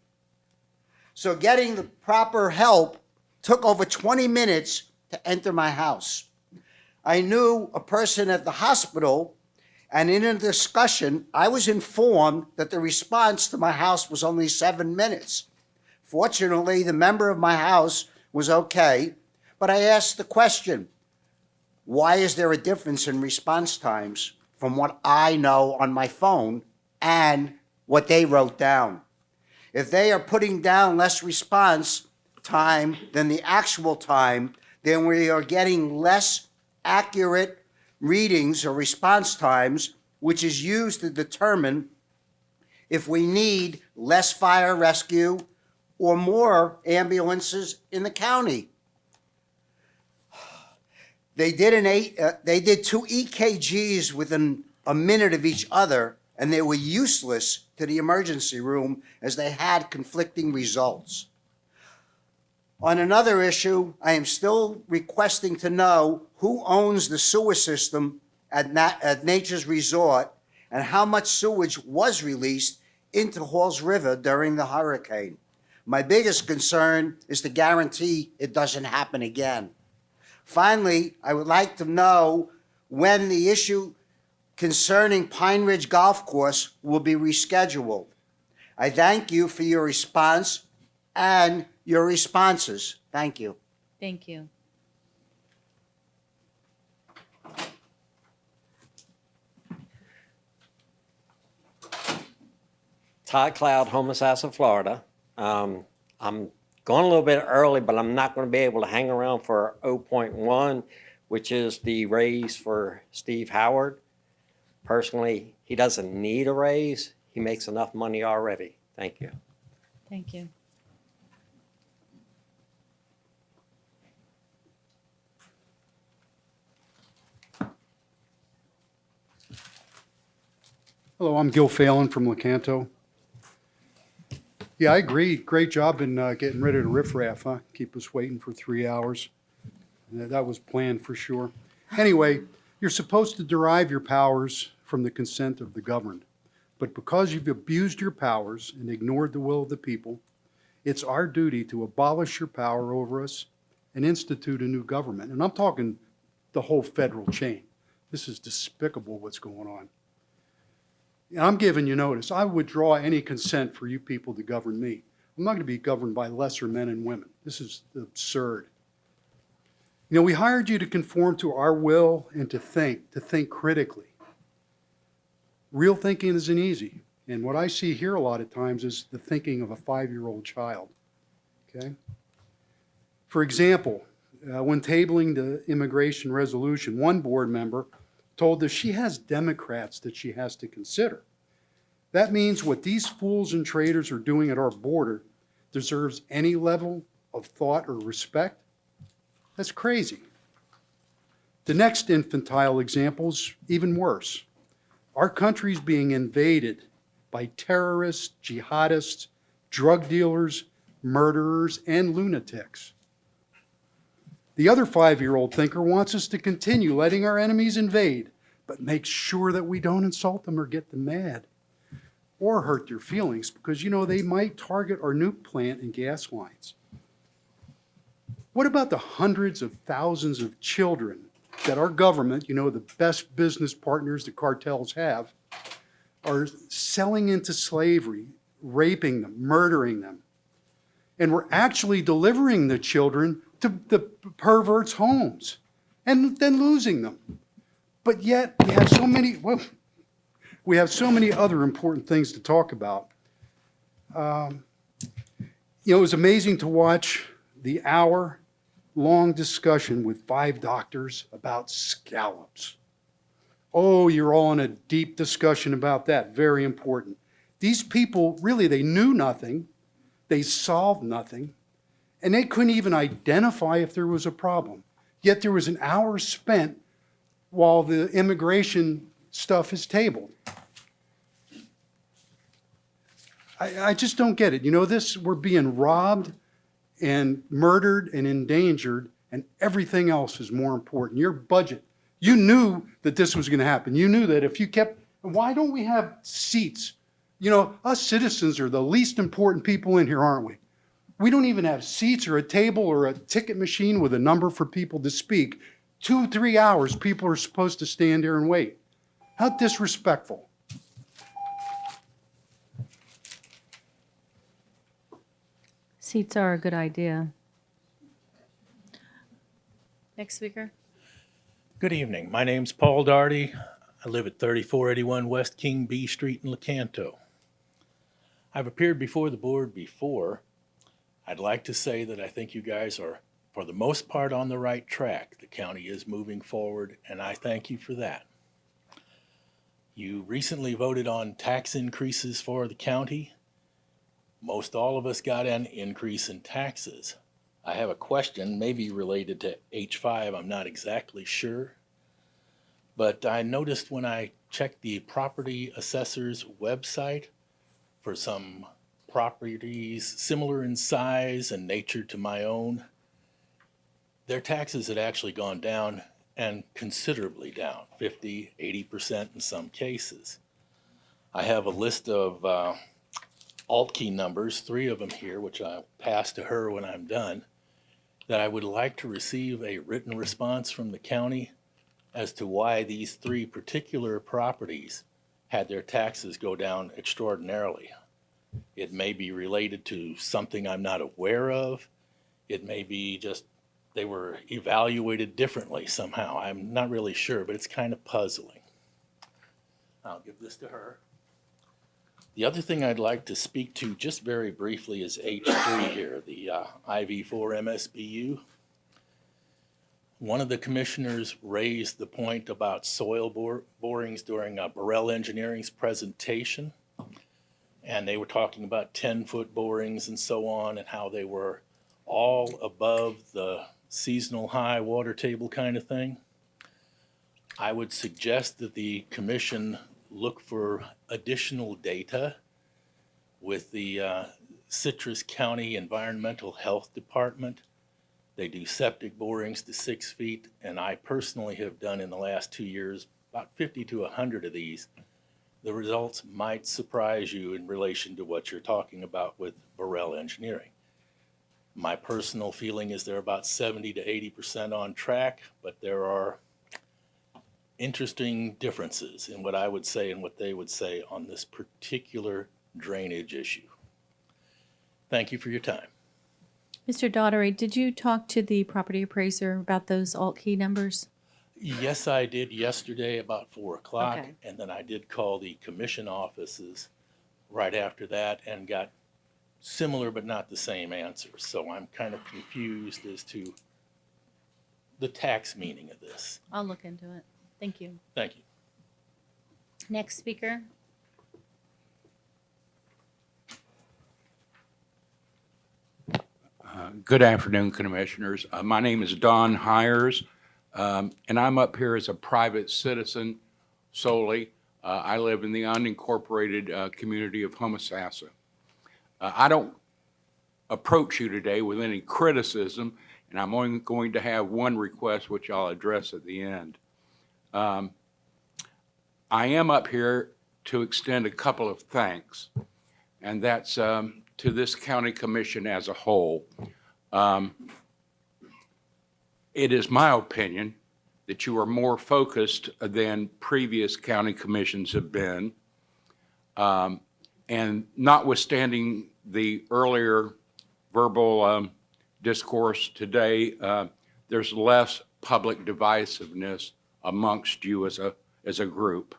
So getting the proper help took over 20 minutes to enter my house. I knew a person at the hospital, and in a discussion, I was informed that the response to my house was only 7 minutes. Fortunately, the member of my house was okay, but I asked the question, why is there a difference in response times from what I know on my phone and what they wrote down? If they are putting down less response time than the actual time, then we are getting less accurate readings or response times, which is used to determine if we need less fire rescue or more ambulances in the county. They did 2 EKGs within a minute of each other, and they were useless to the emergency room as they had conflicting results. On another issue, I am still requesting to know who owns the sewer system at Nature's Resort and how much sewage was released into Halls River during the hurricane. My biggest concern is to guarantee it doesn't happen again. Finally, I would like to know when the issue concerning Pine Ridge Golf Course will be rescheduled. I thank you for your response and your responses. Thank you. Thank you. Todd Cloud, Homosassa, Florida. I'm going a little bit early, but I'm not going to be able to hang around for 0.1, which is the raise for Steve Howard. Personally, he doesn't need a raise. He makes enough money already. Thank you. Thank you. Hello, I'm Gil Phelan from Lecanto. Yeah, I agree. Great job in getting rid of the riffraff, huh? Keep us waiting for 3 hours. That was planned for sure. Anyway, you're supposed to derive your powers from the consent of the governed. But because you've abused your powers and ignored the will of the people, it's our duty to abolish your power over us and institute a new government. And I'm talking the whole federal chain. This is despicable what's going on. And I'm giving you notice. I withdraw any consent for you people to govern me. I'm not going to be governed by lesser men and women. This is absurd. You know, we hired you to conform to our will and to think critically. Real thinking isn't easy. And what I see here a lot of times is the thinking of a 5-year-old child. Okay? For example, when tabling the immigration resolution, one board member told us she has Democrats that she has to consider. That means what these fools and traitors are doing at our border deserves any level of thought or respect. That's crazy. The next infantile example is even worse. Our country's being invaded by terrorists, jihadists, drug dealers, murderers, and lunatics. The other 5-year-old thinker wants us to continue letting our enemies invade, but make sure that we don't insult them or get them mad or hurt their feelings because, you know, they might target our nuke plant and gas lines. What about the hundreds of thousands of children that our government, you know, the best business partners the cartels have, are selling into slavery, raping them, murdering them? And we're actually delivering the children to the perverts' homes and then losing them. But yet we have so many other important things to talk about. You know, it was amazing to watch the hour-long discussion with 5 doctors about scallops. Oh, you're all in a deep discussion about that. Very important. These people, really, they knew nothing. They solved nothing. And they couldn't even identify if there was a problem. Yet there was an hour spent while the immigration stuff is tabled. I just don't get it. You know, we're being robbed and murdered and endangered, and everything else is more important. Your budget, you knew that this was going to happen. You knew that if you kept, why don't we have seats? You know, us citizens are the least important people in here, aren't we? We don't even have seats or a table or a ticket machine with a number for people to speak. 2-3 hours, people are supposed to stand there and wait. How disrespectful. Seats are a good idea. Next speaker. Good evening. My name's Paul Darty. I live at 3481 West King B Street in Lecanto. I've appeared before the board before. I'd like to say that I think you guys are, for the most part, on the right track. The county is moving forward, and I thank you for that. You recently voted on tax increases for the county. Most all of us got an increase in taxes. I have a question, maybe related to H5, I'm not exactly sure. But I noticed when I checked the property assessor's website for some properties similar in size and nature to my own, their taxes had actually gone down, and considerably down, 50, 80% in some cases. I have a list of alt key numbers, 3 of them here, which I'll pass to her when I'm done, that I would like to receive a written response from the county as to why these 3 particular properties had their taxes go down extraordinarily. It may be related to something I'm not aware of. It may be just they were evaluated differently somehow. I'm not really sure, but it's kind of puzzling. I'll give this to her. The other thing I'd like to speak to just very briefly is H3 here, the IV4 MSBU. One of the commissioners raised the point about soil borings during Burrell Engineering's presentation. And they were talking about 10-foot borings and so on, and how they were all above the seasonal high water table kind of thing. I would suggest that the commission look for additional data with the Citrus County Environmental Health Department. They do septic borings to 6 feet, and I personally have done in the last 2 years about 50 to 100 of these. The results might surprise you in relation to what you're talking about with Burrell Engineering. My personal feeling is they're about 70 to 80% on track, but there are interesting differences in what I would say and what they would say on this particular drainage issue. Thank you for your time. Mr. Daughtery, did you talk to the property appraiser about those alt key numbers? Yes, I did yesterday about 4 o'clock, Okay. and then I did call the commission offices right after that and got similar but not the same answers. So I'm kind of confused as to the tax meaning of this. I'll look into it. Thank you. Thank you. Next speaker. Good afternoon, Commissioners. My name is Don Hires, and I'm up here as a private citizen solely. I live in the unincorporated community of Homosassa. I don't approach you today with any criticism, and I'm only going to have one request, which I'll address at the end. I am up here to extend a couple of thanks, and that's to this county commission as a whole. It is my opinion that you are more focused than previous county commissions have been. And notwithstanding the earlier verbal discourse today, there's less public divisiveness amongst you as a group.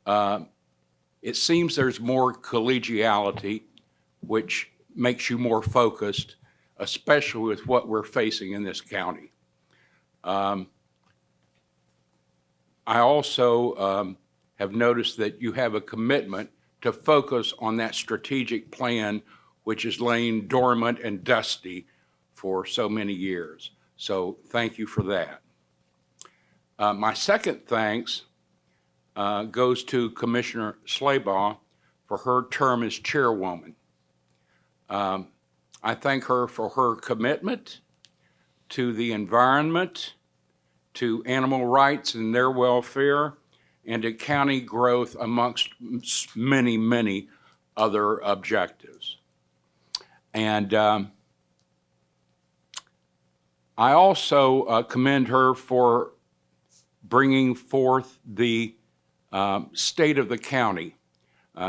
It seems there's more collegiality, which makes you more focused, especially with what we're facing in this county. I also have noticed that you have a commitment to focus on that strategic plan, which is laying dormant and dusty for so many years. So thank you for that. My second thanks goes to Commissioner Slabaugh for her term as chairwoman. I thank her for her commitment, to the environment, to animal rights and their welfare, and to county growth amongst many, many other objectives. And I also commend her for bringing forth the state of the county.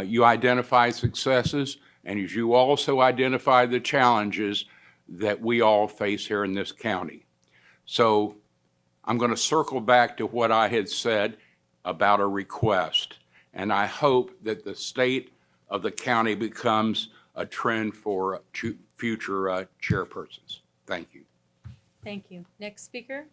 You identify successes, and you also identify the challenges that we all face here in this county. So I'm going to circle back to what I had said about a request, and I hope that the state of the county becomes a trend for future chairpersons. Thank you. Thank you. Next speaker.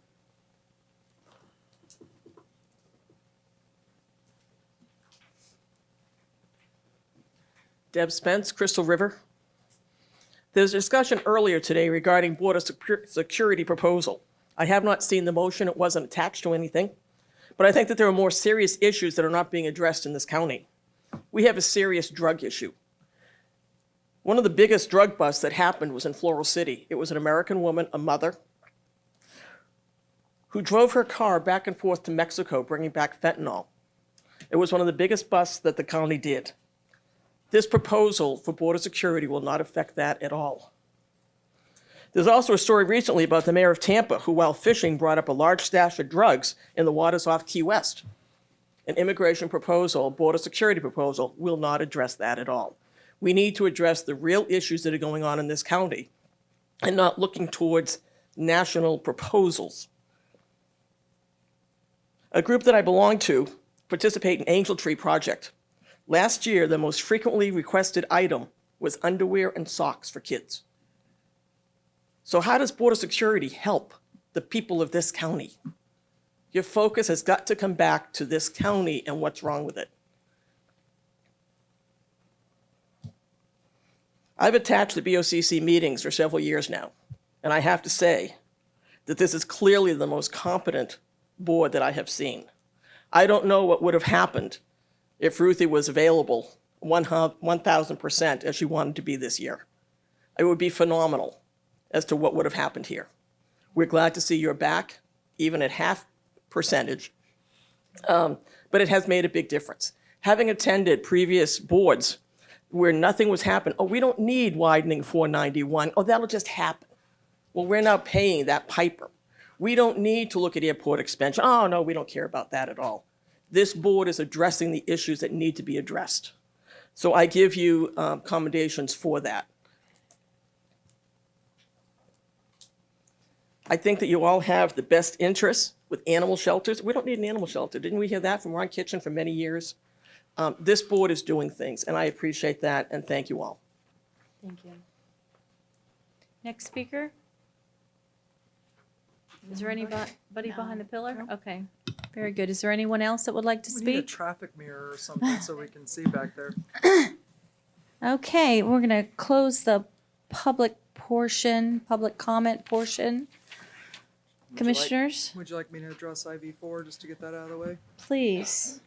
Deb Spence, Crystal River. There was a discussion earlier today regarding border security proposal. I have not seen the motion. It wasn't attached to anything. But I think that there are more serious issues that are not being addressed in this county. We have a serious drug issue. One of the biggest drug busts that happened was in Floral City. It was an American woman, a mother, who drove her car back and forth to Mexico, bringing back fentanyl. It was one of the biggest busts that the county did. This proposal for border security will not affect that at all. There's also a story recently about the mayor of Tampa who, while fishing, brought up a large stash of drugs in the waters off Key West. An immigration proposal, border security proposal, will not address that at all. We need to address the real issues that are going on in this county and not looking towards national proposals. A group that I belong to participate in Angel Tree Project. Last year, the most frequently requested item was underwear and socks for kids. So how does border security help the people of this county? Your focus has got to come back to this county and what's wrong with it. I've attached the BOCC meetings for several years now, and I have to say that this is clearly the most competent board that I have seen. I don't know what would have happened if Ruthie was available 1,000% as she wanted to be this year. It would be phenomenal as to what would have happened here. We're glad to see you're back, even at half percentage, but it has made a big difference. Having attended previous boards where nothing was happening, oh, we don't need widening 491, oh, that'll just happen. Well, we're now paying that piper. We don't need to look at airport expansion. Oh, no, we don't care about that at all. This board is addressing the issues that need to be addressed. So I give you commendations for that. I think that you all have the best interests with animal shelters. We don't need an animal shelter. Didn't we hear that from Ron Kitchen for many years? This board is doing things, and I appreciate that, and thank you all. Thank you. Next speaker. Is there anybody behind the pillar? Okay, very good. Is there anyone else that would like to We need a speak? traffic mirror or something so we can see back there. Okay, we're going to close the public portion, public comment portion. Commissioners, Would you like me to address IV4 just to get that out of the way? please.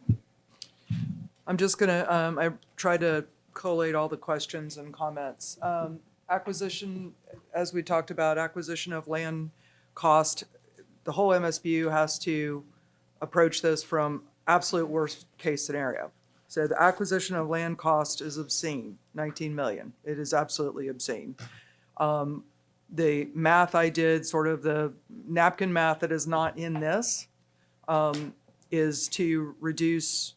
I'm just gonna, I tried to collate all the questions and comments. Acquisition, as we talked about, acquisition of land cost, the whole MSBU has to approach this from absolute worst case scenario. So the acquisition of land cost is obscene, 19 million. It is absolutely obscene. The math I did, sort of the napkin math that is not in this, is to reduce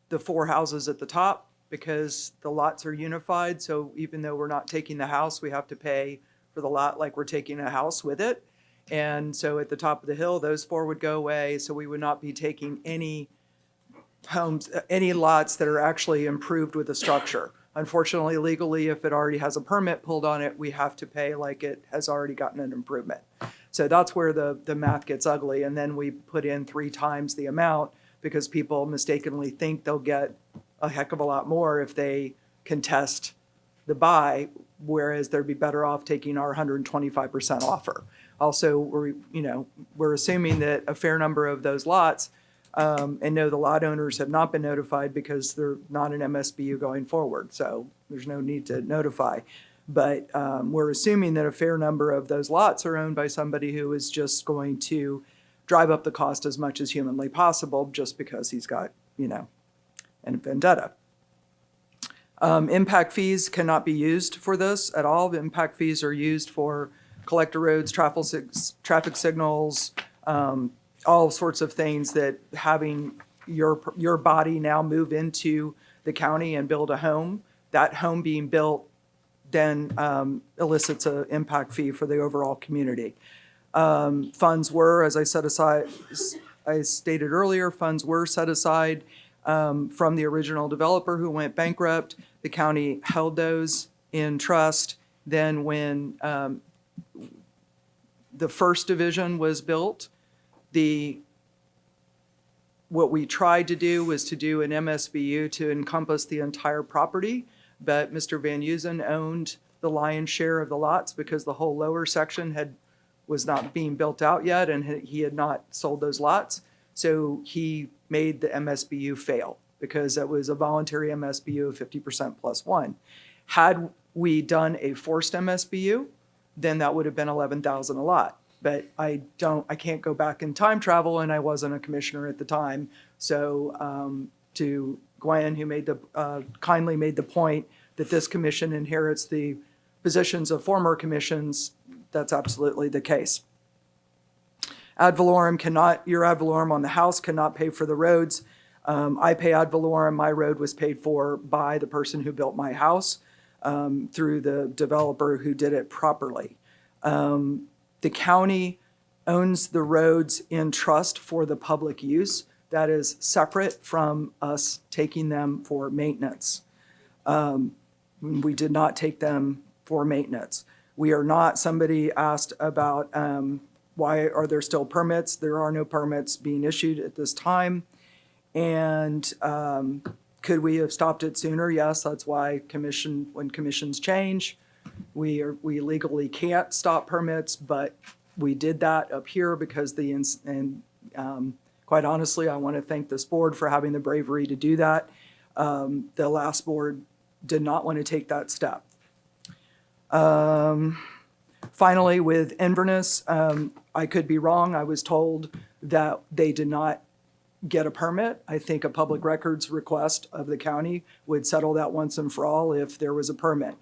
the 4 houses at the top because the lots are unified. So even though we're not taking the house, we have to pay for the lot like we're taking a house with it. And so at the top of the hill, those 4 would go away. So we would not be taking any homes, any lots that are actually improved with the structure. Unfortunately, legally, if it already has a permit pulled on it, we have to pay like it has already gotten an improvement. So that's where the math gets ugly. And then we put in 3 times the amount because people mistakenly think they'll get a heck of a lot more if they contest the buy, whereas they'd be better off taking our 125% offer. Also, we're assuming that a fair number of those lots, and no, the lot owners have not been notified because they're not an MSBU going forward. So there's no need to notify. But we're assuming that a fair number of those lots are owned by somebody who is just going to drive up the cost as much as humanly possible just because he's got, you know, a vendetta. Impact fees cannot be used for this at all. The impact fees are used for collector roads, traffic signals, all sorts of things that having your body now move into the county and build a home, that home being built then elicits an impact fee for the overall community. Funds were, as I stated earlier, funds were set aside from the original developer who went bankrupt. The county held those in trust. Then when the first division was built, what we tried to do was to do an MSBU to encompass the entire property, but Mr. Van Usen owned the lion's share of the lots because the whole lower section was not being built out yet, and he had not sold those lots. So he made the MSBU fail because it was a voluntary MSBU of 50% plus one. Had we done a forced MSBU, then that would have been 11,000 a lot. But I can't go back in time travel, and I wasn't a commissioner at the time. So to Gwen, who kindly made the point that this commission inherits the positions of former commissions, that's absolutely the case. Ad valorem your ad valorem on the house cannot pay for the roads. I pay ad valorem. My road was paid for by the person who built my house through the developer who did it properly. The county owns the roads in trust for the public use. That is separate from us taking them for maintenance. We did not take them for maintenance. We are not, somebody asked about why are there still permits? There are no permits being issued at this time. And could we have stopped it sooner? Yes, that's why when commissions change, we legally can't stop permits, but we did that up here because quite honestly, I want to thank this board for having the bravery to do that. The last board did not want to take that step. Finally, with Inverness, I could be wrong. I was told that they did not get a permit. I think a public records request of the county would settle that once and for all if there was a permit.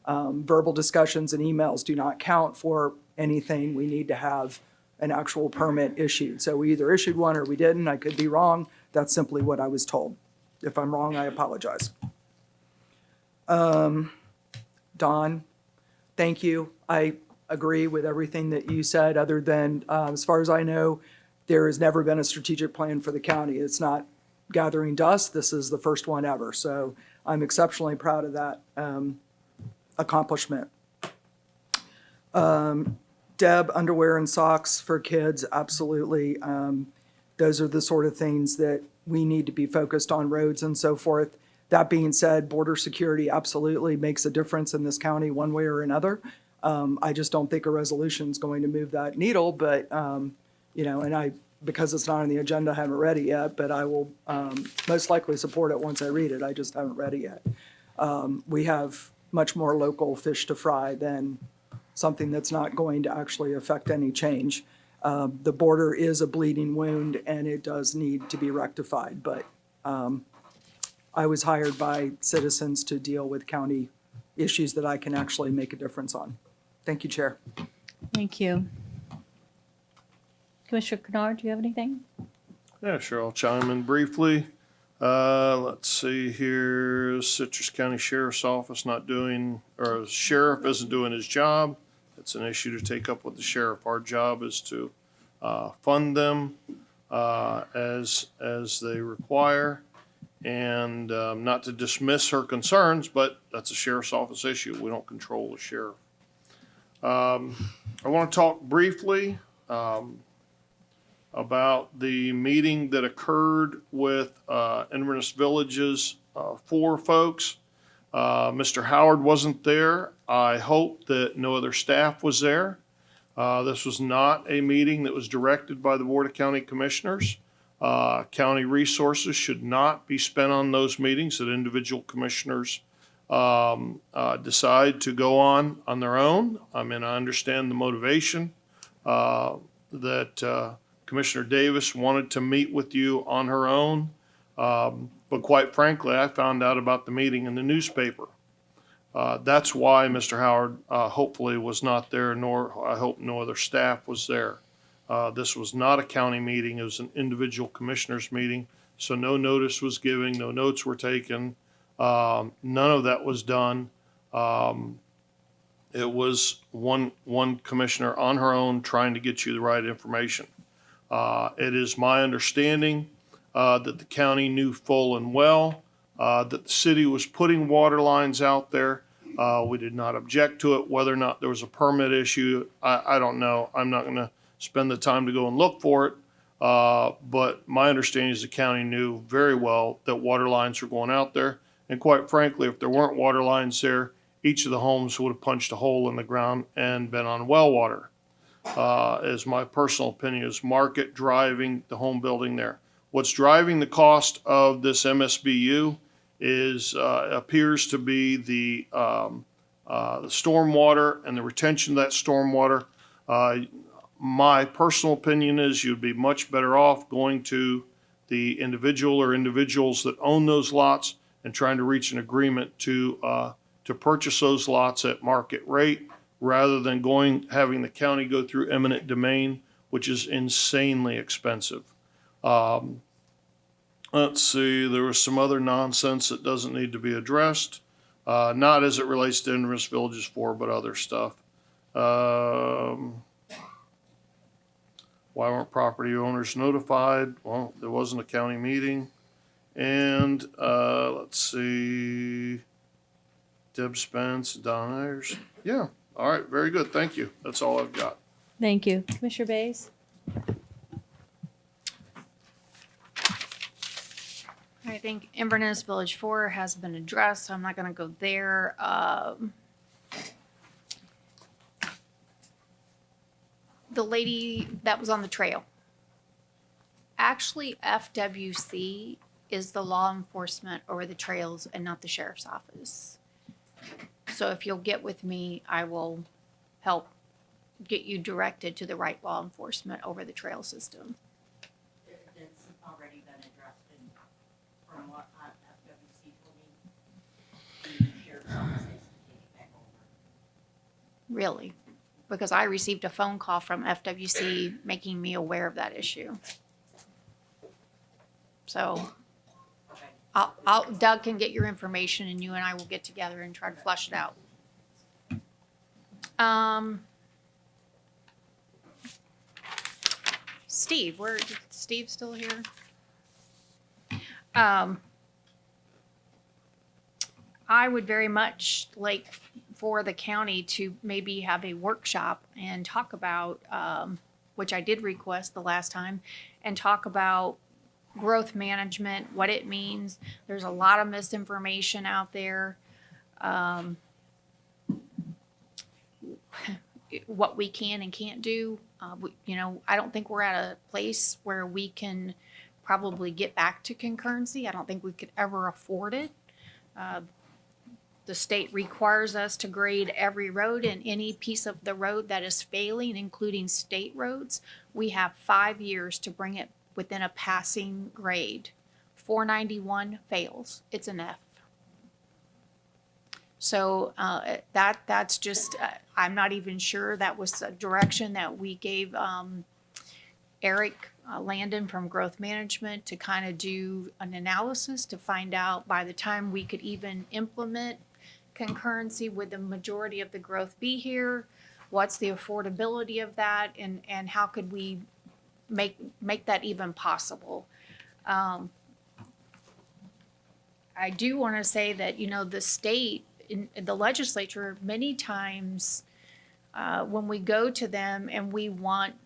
Verbal discussions and emails do not count for anything. We need to have an actual permit issued. So we either issued one or we didn't. I could be wrong. That's simply what I was told. If I'm wrong, I apologize. Don, thank you. I agree with everything that you said, other than, as far as I know, there has never been a strategic plan for the county. It's not gathering dust. This is the first one ever. So I'm exceptionally proud of that accomplishment. Deb, underwear and socks for kids, absolutely. Those are the sort of things that we need to be focused on, roads and so forth. That being said, border security absolutely makes a difference in this county one way or another. I just don't think a resolution is going to move that needle, but, and because it's not on the agenda, I haven't read it yet, but I will most likely support it once I read it. I just haven't read it yet. We have much more local fish to fry than something that's not going to actually affect any change. The border is a bleeding wound and it does need to be rectified, but I was hired by citizens to deal with county issues that I can actually make a difference on. Thank you, Chair. Thank you. Commissioner Kennard, do you have anything? Yeah, sure. I'll chime in briefly. Let's see here. Citrus County Sheriff's Office the sheriff isn't doing his job. It's an issue to take up with the sheriff. Our job is to fund them as they require, and not to dismiss her concerns, but that's a sheriff's office issue. We don't control the sheriff. I want to talk briefly about the meeting that occurred with Inverness Village's 4 folks. Mr. Howard wasn't there. I hope that no other staff was there. This was not a meeting that was directed by the Board of County Commissioners. County resources should not be spent on those meetings that individual commissioners decide to go on their own. I mean, I understand the motivation that Commissioner Davis wanted to meet with you on her own. But quite frankly, I found out about the meeting in the newspaper. That's why Mr. Howard hopefully was not there, nor I hope no other staff was there. This was not a county meeting. It was an individual commissioners meeting. So no notice was given, no notes were taken. None of that was done. It was one commissioner on her own trying to get you the right information. It is my understanding that the county knew full and well that the city was putting water lines out there. We did not object to it. Whether or not there was a permit issue, I don't know. I'm not going to spend the time to go and look for it. But my understanding is the county knew very well that water lines were going out there. And quite frankly, if there weren't water lines there, each of the homes would have punched a hole in the ground and been on well water. As my personal opinion is market driving the home building there. What's driving the cost of this MSBU is appears to be the stormwater and the retention of that stormwater. My personal opinion is you'd be much better off going to the individual or individuals that own those lots and trying to reach an agreement to purchase those lots at market rate rather than having the county go through eminent domain, which is insanely expensive. Let's see, there was some other nonsense that doesn't need to be addressed, not as it relates to Inverness Villages 4, but other stuff. Why weren't property owners notified? Well, there wasn't a county meeting. And let's see, Deb Spence, Don Ayers. Yeah, all right, very good, thank you. That's all I've got. Thank you. Commissioner Bays? I think Inverness Village 4 has been addressed, so I'm not gonna go there. The lady that was on the trail. Actually, FWC is the law enforcement over the trails and not the sheriff's office. So if you'll get with me, I will help get you directed to the right law enforcement over the trail system. It's already been addressed, and from what FWC told me, the sheriff's office has to take it back over. Really? Because I received a phone call from FWC making me aware of that issue. So Doug can get your information and you and I will get together and try to flush it out. Steve, Steve's still here? I would very much like for the county to maybe have a workshop and talk about, which I did request the last time, and talk about growth management, what it means. There's a lot of misinformation out there. What we can and can't do. I don't think we're at a place where we can probably get back to concurrency. I don't think we could ever afford it. The state requires us to grade every road, and any piece of the road that is failing, including state roads, we have 5 years to bring it within a passing grade. 491 fails, it's an F. So that's just, I'm not even sure that was a direction that we gave Eric Landon from Growth Management to kind of do an analysis to find out by the time we could even implement concurrency, would the majority of the growth be here? What's the affordability of that, and how could we make that even possible? I do want to say that, the state, in the legislature, many times when we go to them and we want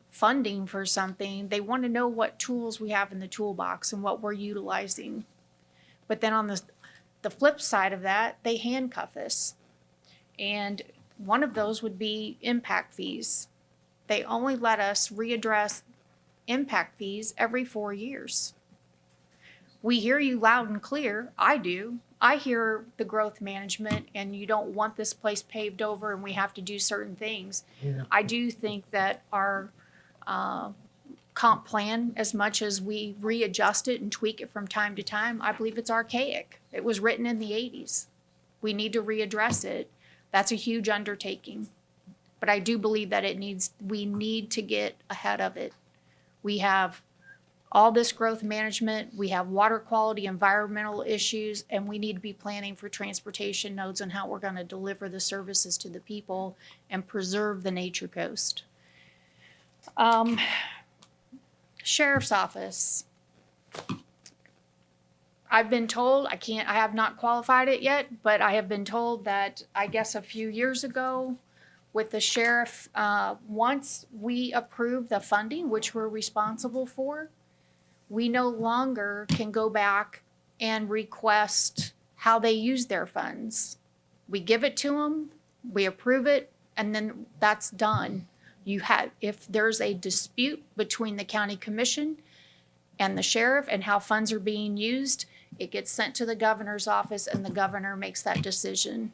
funding for something, they want to know what tools we have in the toolbox and what we're utilizing. But then on the flip side of that, they handcuff us. And one of those would be impact fees. They only let us readdress impact fees every 4 years. We hear you loud and clear. I do. I hear the growth management and you don't want this place paved over and we have to do certain things. Yeah. I do think that our comp plan, as much as we readjust it and tweak it from time to time, I believe it's archaic. It was written in the 80s. We need to readdress it. That's a huge undertaking. But I do believe that we need to get ahead of it. We have all this growth management, we have water quality, environmental issues, and we need to be planning for transportation nodes and how we're going to deliver the services to the people and preserve the nature coast. Sheriff's Office. I've been told, I have not qualified it yet, but I have been told that I guess a few years ago with the sheriff, once we approved the funding, which we're responsible for, we no longer can go back and request how they use their funds. We give it to them, we approve it, and then that's done. If there's a dispute between the county commission and the sheriff and how funds are being used, it gets sent to the governor's office and the governor makes that decision.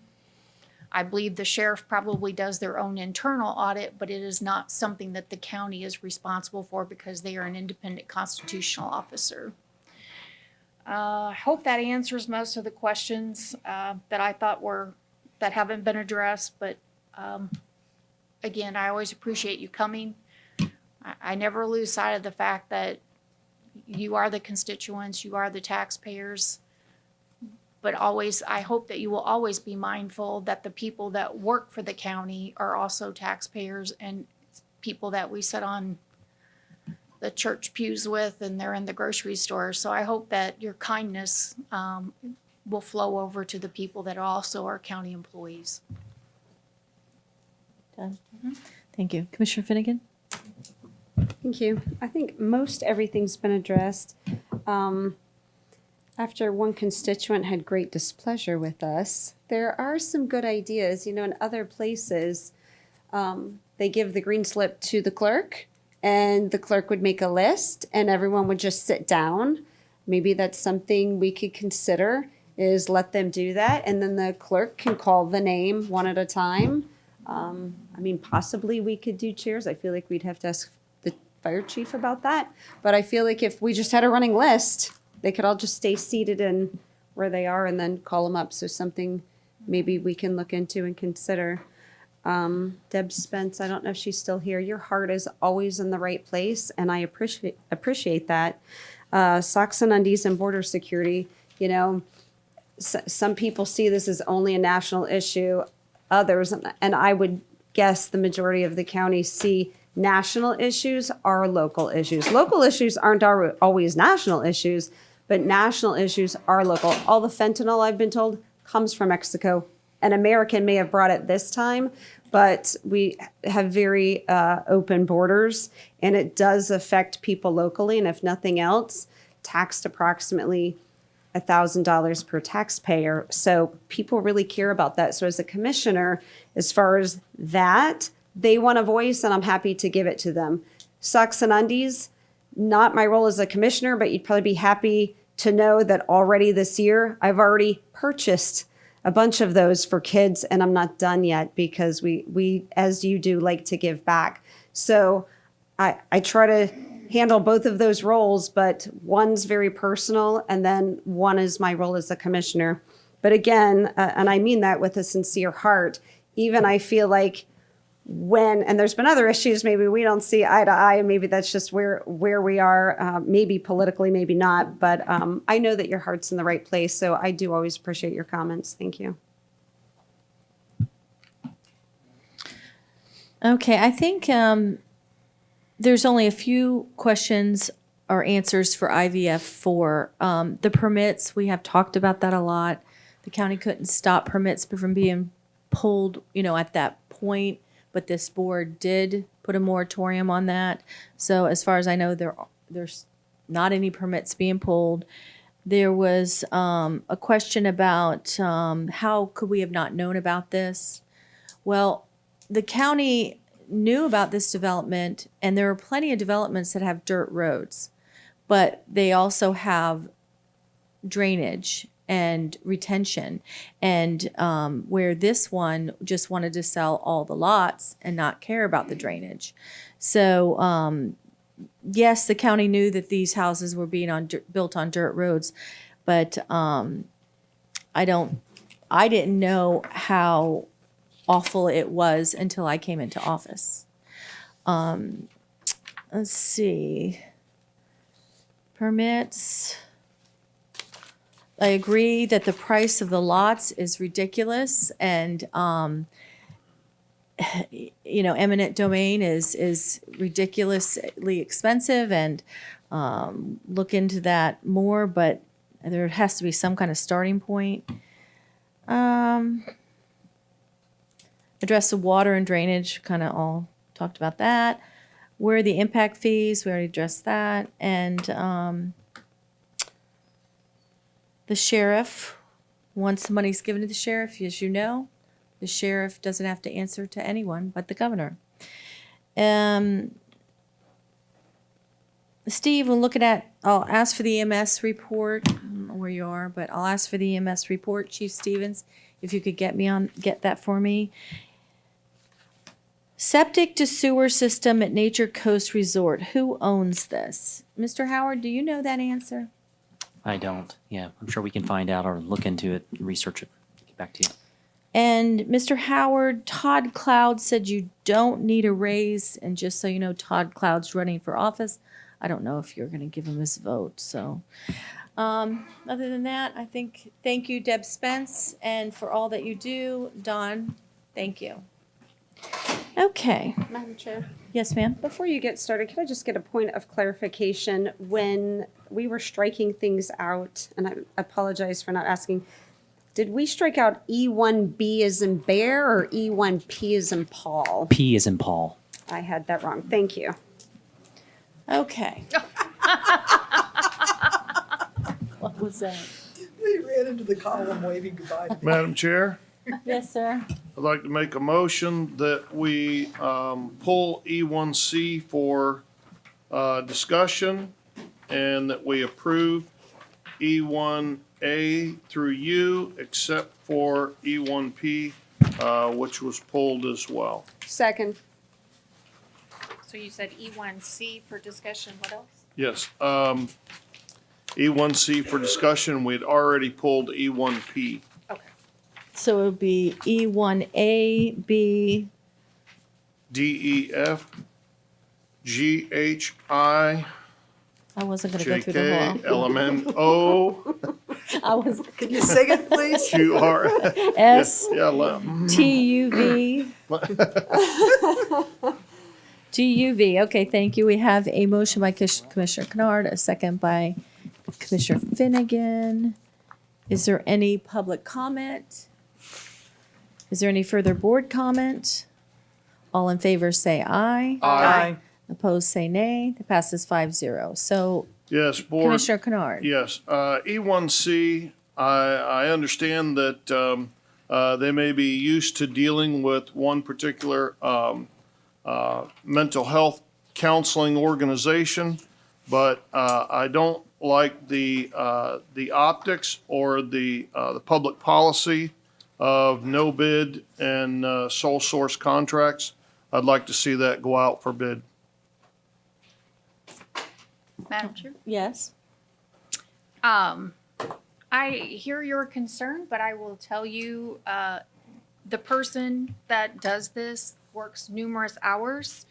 I believe the sheriff probably does their own internal audit, but it is not something that the county is responsible for because they are an independent constitutional officer. I hope that answers most of the questions that I thought that haven't been addressed, but again, I always appreciate you coming. I never lose sight of the fact that you are the constituents, you are the taxpayers. But always, I hope that you will always be mindful that the people that work for the county are also taxpayers and people that we sit on the church pews with and they're in the grocery store. So I hope that your kindness will flow over to the people that also are county employees. Done. Thank you. Commissioner Finnegan? Thank you. I think most everything's been addressed. After one constituent had great displeasure with us, there are some good ideas. You know, in other places, they give the green slip to the clerk and the clerk would make a list and everyone would just sit down. Maybe that's something we could consider, is let them do that. And then the clerk can call the name one at a time. I mean, possibly we could do chairs. I feel like we'd have to ask the fire chief about that. But I feel like if we just had a running list, they could all just stay seated in where they are and then call them up. So something maybe we can look into and consider. Deb Spence, I don't know if she's still here. Your heart is always in the right place, and I appreciate that. Socks and undies and border security, you know, some people see this as only a national issue. Others, and I would guess the majority of the county see national issues are local issues. Local issues aren't always national issues, but national issues are local. All the fentanyl, I've been told, comes from Mexico. An American may have brought it this time, but we have very open borders, and it does affect people locally, and if nothing else, taxed approximately $1,000 per taxpayer. So people really care about that. So as a commissioner, as far as that, they want a voice and I'm happy to give it to them. Socks and undies, not my role as a commissioner, but you'd probably be happy to know that already this year, I've already purchased a bunch of those for kids and I'm not done yet because we as you do, like to give back. So I try to handle both of those roles, but one's very personal and then one is my role as a commissioner. But again, and I mean that with a sincere heart, even I feel like and there's been other issues, maybe we don't see eye to eye, and maybe that's just where we are, maybe politically, maybe not, but I know that your heart's in the right place, so I do always appreciate your comments. Thank you. Okay, I think there's only a few questions or answers for IVF 4. The permits, we have talked about that a lot. The county couldn't stop permits from being pulled, at that point, but this board did put a moratorium on that. So as far as I know, there's not any permits being pulled. There was a question about how could we have not known about this? Well, the county knew about this development, and there are plenty of developments that have dirt roads, but they also have drainage and retention. And where this one just wanted to sell all the lots and not care about the drainage. So yes, the county knew that these houses were being built on dirt roads, but I didn't know how awful it was until I came into office. Let's see. Permits. I agree that the price of the lots is ridiculous, and eminent domain is ridiculously expensive, and look into that more, but there has to be some kind of starting point. Address the water and drainage, kind of all talked about that. Where are the impact fees? We already addressed that. And the sheriff, once the money's given to the sheriff, as you know, the sheriff doesn't have to answer to anyone but the governor. Steve, we're looking at, I'll ask for the EMS report. I don't know where you are, but I'll ask for the EMS report. Chief Stevens, if you could get that for me. Septic to sewer system at Nature Coast Resort. Who owns this? Mr. Howard, do you know that answer? I don't. Yeah, I'm sure we can find out or look into it, research it, get back to you. And Mr. Howard, Todd Cloud said you don't need a raise. And just so you know, Todd Cloud's running for office. I don't know if you're going to give him his vote. So other than that, I think thank you, Deb Spence, and for all that you do. Don, thank you. Okay. Madam Chair, Yes, ma'am. before you get started, can I just get a point of clarification? When we were striking things out, and I apologize for not asking, did we strike out E1B as in bear or E1P as in Paul? P is in Paul. I had that wrong. Thank you. Okay. What was that? We ran into the column waving goodbye to Madam Chair, Yes, sir. I'd like to make a motion that we pull E1C for discussion and that we approve E1A through U except for E1P, which was pulled as well. Second. So you said E1C for discussion, what else? Yes, E1C for discussion, we'd already pulled E1P. Okay. So it would be E1A, B, DEF, GHI, I wasn't going to go through the whole. JK, LMNO, I was. Can you sing it, please? QR. S, Yeah, TUV. GUV. Okay, thank you. We have a motion by Commissioner Kennard, a second by Commissioner Finnegan. Is there any public comment? Is there any further board comment? All in favor say aye. Aye. Opposed, say nay. That passes 5-0. So, Yes, Board. Commissioner Kennard. Yes, E1C, I understand that they may be used to dealing with one particular mental health counseling organization, but I don't like the optics or the public policy of no bid and sole source contracts. I'd like to see that go out for bid. Madam Chair? Yes. I hear your concern, but I will tell you, the person that does this works numerous hours.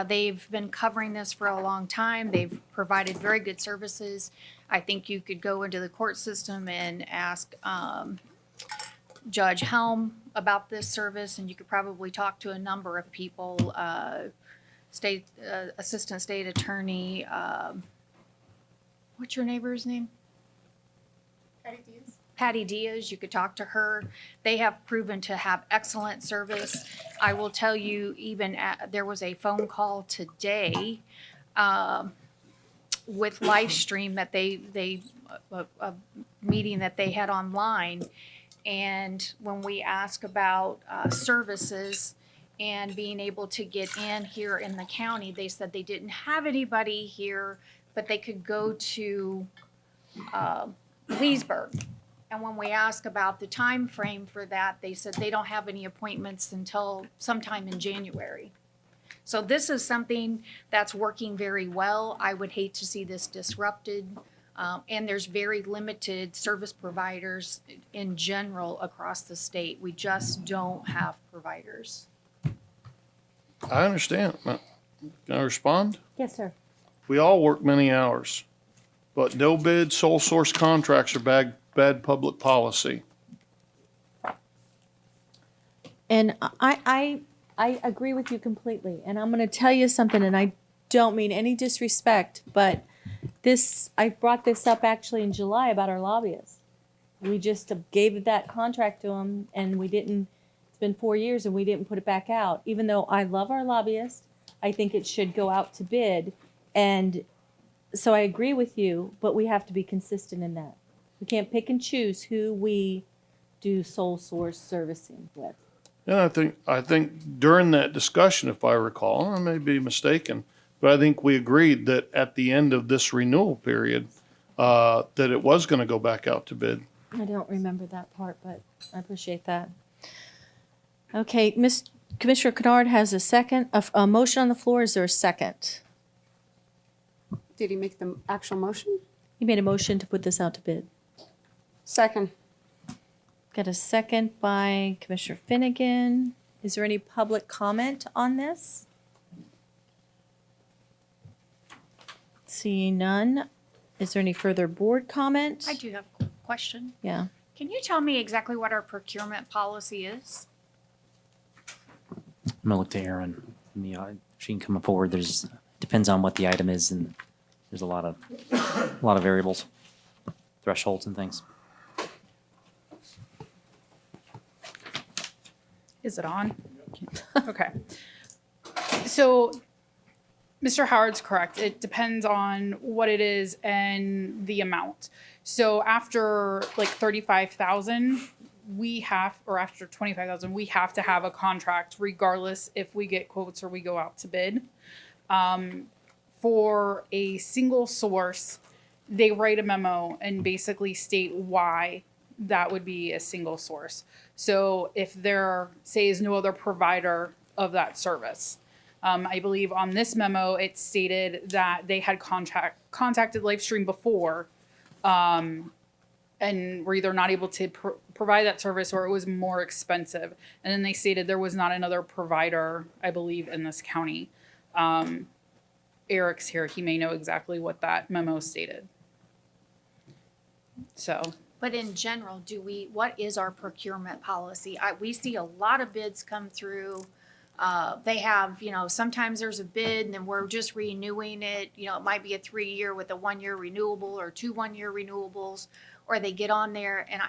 They've been covering this for a long time. They've provided very good services. I think you could go into the court system and ask Judge Helm about this service, and you could probably talk to a number of people, Assistant State Attorney, what's your neighbor's name? Patty Diaz, you could talk to her. They have proven to have excellent service. I will tell you, even there was a phone call today with Livestream that a meeting that they had online. And when we ask about services and being able to get in here in the county, they said they didn't have anybody here, but they could go to Leesburg. And when we ask about the time frame for that, they said they don't have any appointments until sometime in January. So this is something that's working very well. I would hate to see this disrupted. And there's very limited service providers in general across the state. We just don't have providers. I understand. Can I respond? Yes, sir. We all work many hours, but no bid, sole source contracts are bad public policy. And I agree with you completely. And I'm going to tell you something, and I don't mean any disrespect, but I brought this up actually in July about our lobbyists. We just gave that contract to them, and it's been 4 years, and we didn't put it back out. Even though I love our lobbyists, I think it should go out to bid. And so I agree with you, but we have to be consistent in that. We can't pick and choose who we do sole source servicing with. And I think during that discussion, if I recall, I may be mistaken, but I think we agreed that at the end of this renewal period, that it was going to go back out to bid. I don't remember that part, but I appreciate that. Okay, Commissioner Kennard has a motion on the floor. Is there a second? Did he make the actual motion? He made a motion to put this out to bid. Second. Got a second by Commissioner Finnegan. Is there any public comment on this? Seeing none. Is there any further board comment? I do have a question. Yeah. Can you tell me exactly what our procurement policy is? I'm gonna look to Erin. She can come forward. Depends on what the item is, and there's a lot of variables, thresholds and things. Is it on? Okay. So Mr. Howard's correct. It depends on what it is and the amount. So after like 35,000, or after 25,000, we have to have a contract regardless if we get quotes or we go out to bid. For a single source, they write a memo and basically state why that would be a single source. So if there, say, is no other provider of that service, I believe on this memo, it stated that they had contacted Livestream before and were either not able to provide that service or it was more expensive. And then they stated there was not another provider, I believe, in this county. Eric's here. He may know exactly what that memo stated. So. But in general, what is our procurement policy? We see a lot of bids come through. They have, sometimes there's a bid and then we're just renewing it. It might be a 3-year with a 1-year renewable or 2 1-year renewables, or they get on there. And,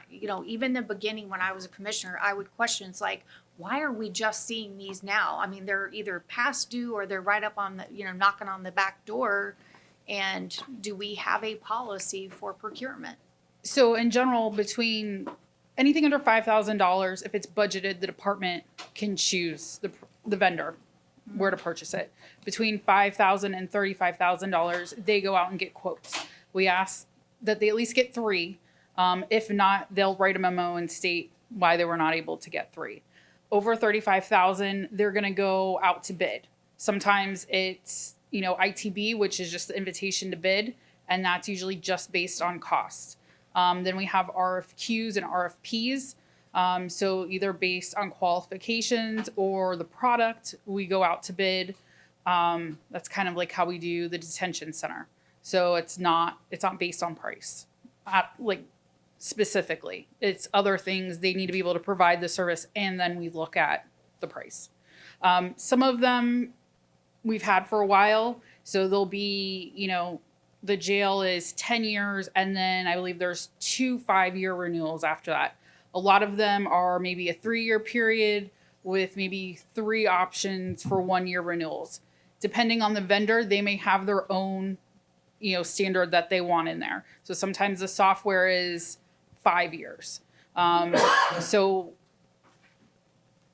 even in the beginning when I was a commissioner, I would question, it's like, why are we just seeing these now? I mean, they're either past due or they're right up on the, knocking on the back door. And do we have a policy for procurement? So in general, between anything under $5,000, if it's budgeted, the department can choose the vendor where to purchase it. Between $5,000 and $35,000, they go out and get quotes. We ask that they at least get 3. If not, they'll write a memo and state why they were not able to get 3. Over $35,000, they're going to go out to bid. Sometimes it's, ITB, which is just the invitation to bid, and that's usually just based on cost. Then we have RFQs and RFPs. So either based on qualifications or the product, we go out to bid. That's kind of like how we do the detention center. So it's not based on price, specifically. It's other things. They need to be able to provide the service, and then we look at the price. Some of them we've had for a while. So they'll be, the jail is 10 years, and then I believe there's 2 5-year renewals after that. A lot of them are maybe a 3-year period with maybe 3 options for 1-year renewals. Depending on the vendor, they may have their own, standard that they want in there. So sometimes the software is 5 years. So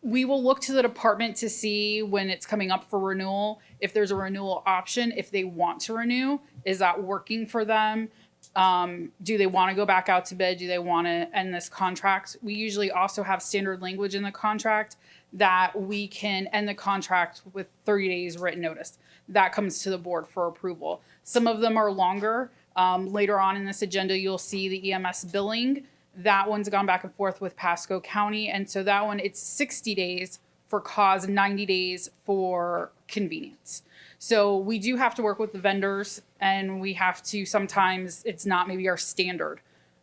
we will look to the department to see when it's coming up for renewal, if there's a renewal option, if they want to renew, is that working for them? Do they want to go back out to bid? Do they want to end this contract? We usually also have standard language in the contract that we can end the contract with 30 days written notice. That comes to the board for approval. Some of them are longer. Later on in this agenda, you'll see the EMS billing. That one's gone back and forth with Pasco County. And so that one, it's 60 days for cause, 90 days for convenience. So we do have to work with the vendors, and we have to, sometimes it's not maybe our standard,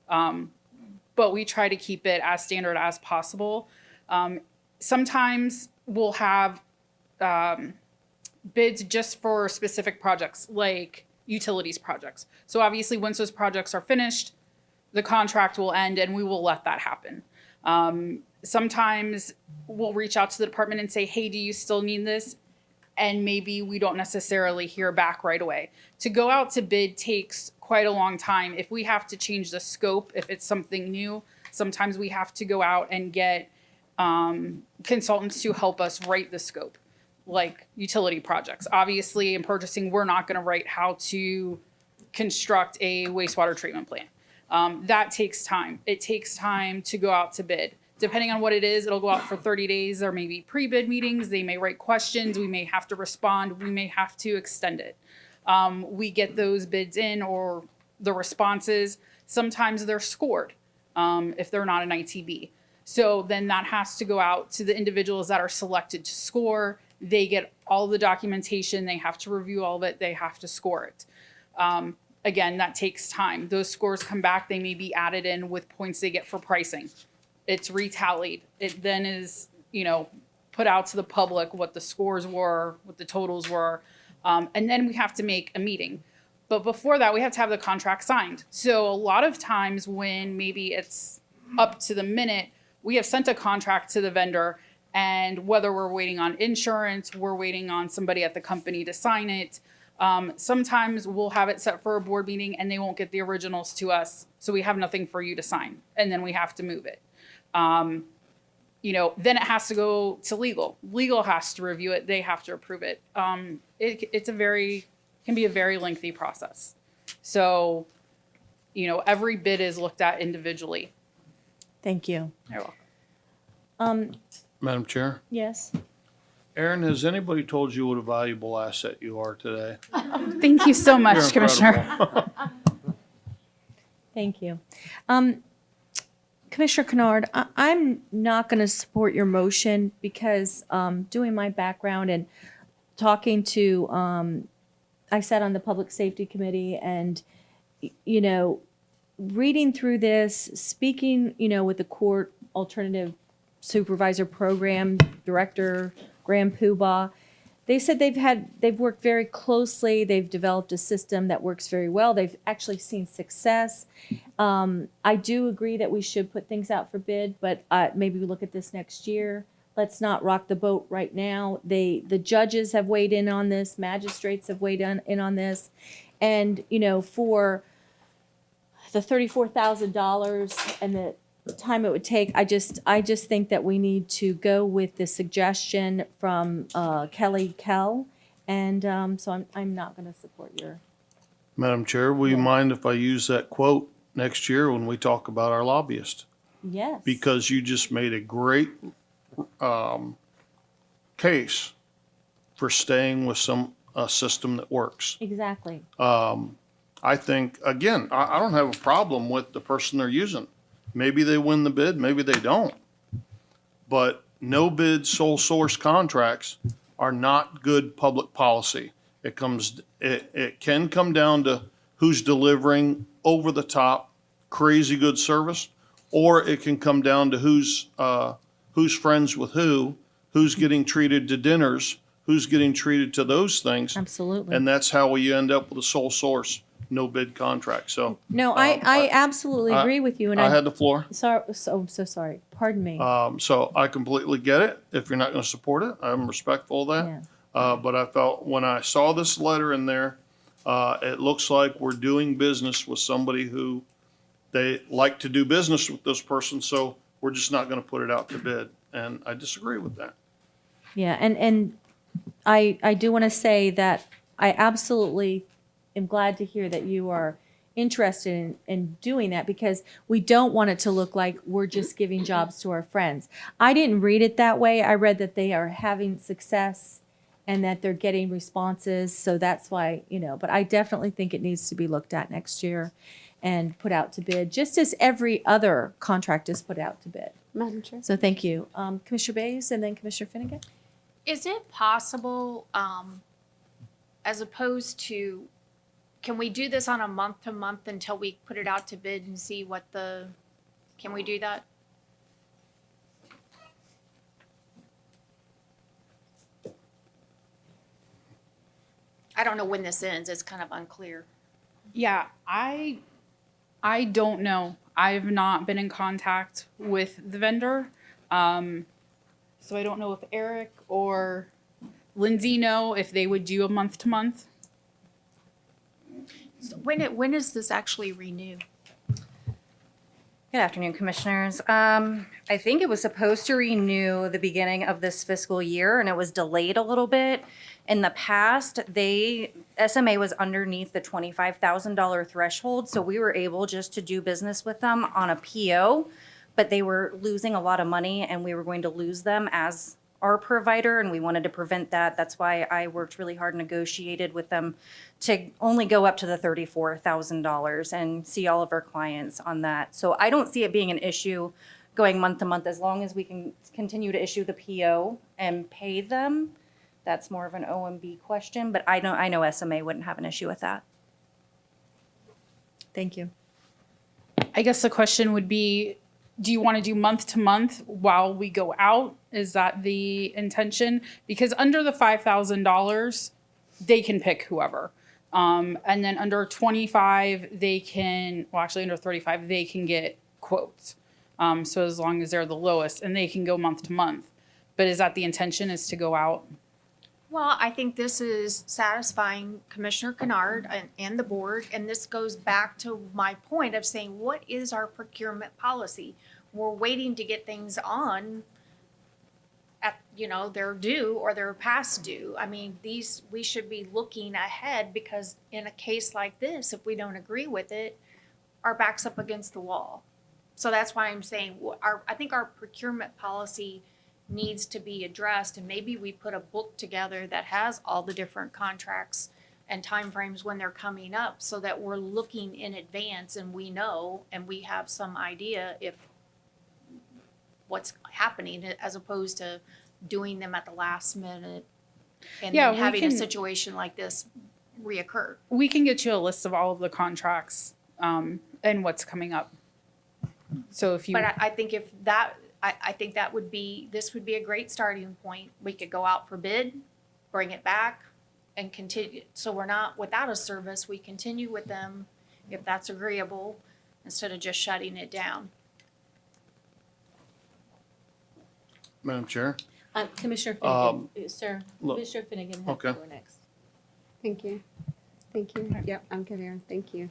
but we try to keep it as standard as possible. Sometimes we'll have bids just for specific projects, like utilities projects. So obviously once those projects are finished, the contract will end and we will let that happen. Sometimes we'll reach out to the department and say, hey, do you still need this? And maybe we don't necessarily hear back right away. To go out to bid takes quite a long time. If we have to change the scope, if it's something new, sometimes we have to go out and get consultants to help us write the scope, like utility projects. Obviously, in purchasing, we're not going to write how to construct a wastewater treatment plant. That takes time. It takes time to go out to bid. Depending on what it is, it'll go out for 30 days. There may be pre-bid meetings. They may write questions. We may have to respond. We may have to extend it. We get those bids in or the responses. Sometimes they're scored if they're not an ITB. So then that has to go out to the individuals that are selected to score. They get all the documentation. They have to review all of it. They have to score it. Again, that takes time. Those scores come back. They may be added in with points they get for pricing. It's retallied. It then is, put out to the public what the scores were, what the totals were. And then we have to make a meeting. But before that, we have to have the contract signed. So a lot of times when maybe it's up to the minute, we have sent a contract to the vendor, and whether we're waiting on insurance, we're waiting on somebody at the company to sign it. Sometimes we'll have it set for a board meeting and they won't get the originals to us. So we have nothing for you to sign, and then we have to move it. Then it has to go to legal. Legal has to review it. They have to approve it. It can be a very lengthy process. So, every bid is looked at individually. Thank you. You're welcome. Madam Chair, Yes. Aaron, has anybody told you what a valuable asset you are today? Thank you so much, You're Commissioner. incredible. Thank you. Commissioner Kennard, I'm not going to support your motion because doing my background and talking to, I sat on the Public Safety Committee, and, reading through this, speaking, with the Court Alternative Supervisor Program Director, Graham Poobah, they said they've worked very closely. They've developed a system that works very well. They've actually seen success. I do agree that we should put things out for bid, but maybe we look at this next year. Let's not rock the boat right now. The judges have weighed in on this. Magistrates have weighed in on this. And, for the $34,000 and the time it would take, I just think that we need to go with the suggestion from Kelly Kell, and so I'm not going to support your. Madam Chair, will you mind if I use that quote next year when we talk about our lobbyist? Yes. Because you just made a great case for staying with a system that works. Exactly. I think, again, I don't have a problem with the person they're using. Maybe they win the bid, maybe they don't. But no bid sole source contracts are not good public policy. It can come down to who's delivering over the top crazy good service, or it can come down to who's friends with who's getting treated to dinners, who's getting treated to those things. Absolutely. And that's how we end up with a sole source, no bid contract. So No, I absolutely agree with you. And I had the floor. Sorry, so sorry. Pardon me. So I completely get it. If you're not going to support it, I'm respectful of that. But I felt when I saw this letter in there, it looks like we're doing business with somebody who they like to do business with this person. So we're just not going to put it out to bid. And I disagree with that. Yeah, and I do want to say that I absolutely am glad to hear that you are interested in doing that, because we don't want it to look like we're just giving jobs to our friends. I didn't read it that way. I read that they are having success and that they're getting responses. So that's why, but I definitely think it needs to be looked at next year and put out to bid, just as every other contract is put out to bid. Madam Chair. So thank you. Commissioner Bays and then Commissioner Finnegan. Is it possible, as opposed to, can we do this on a month to month until we put it out to bid and see can we do that? I don't know when this ends. It's kind of unclear. Yeah, I don't know. I've not been in contact with the vendor. So I don't know if Eric or Lindsay know if they would do a month to month. So when is this actually renewed? Good afternoon, Commissioners. I think it was supposed to renew the beginning of this fiscal year, and it was delayed a little bit. In the past, SMA was underneath the $25,000 threshold, so we were able just to do business with them on a PO, but they were losing a lot of money, and we were going to lose them as our provider, and we wanted to prevent that. That's why I worked really hard, negotiated with them to only go up to the $34,000 and see all of our clients on that. So I don't see it being an issue going month to month, as long as we can continue to issue the PO and pay them. That's more of an OMB question, but I know SMA wouldn't have an issue with that. Thank you. I guess the question would be, do you want to do month to month while we go out? Is that the intention? Because under the $5,000, they can pick whoever. And then under 25, under 35, they can get quotes. So as long as they're the lowest, and they can go month to month. But is that the intention, is to go out? Well, I think this is satisfying Commissioner Kennard and the board, and this goes back to my point of saying, what is our procurement policy? We're waiting to get things on at, they're due or they're past due. I mean, we should be looking ahead, because in a case like this, if we don't agree with it, our back's up against the wall. So that's why I'm saying I think our procurement policy needs to be addressed, and maybe we put a book together that has all the different contracts and timeframes when they're coming up, so that we're looking in advance and we know and we have some idea if what's happening, as opposed to doing them at the last minute and then having a situation like this reoccur. We can get you a list of all of the contracts and what's coming up. So if you, but I think I think this would be a great starting point. We could go out for bid, bring it back, and continue. So we're not without a service. We continue with them if that's agreeable, instead of just shutting it down. Madam Chair? Commissioner Finnegan, sir. look, Commissioner Finnegan has the floor next. Thank you. Yep, I'm good, Aaron. Thank you.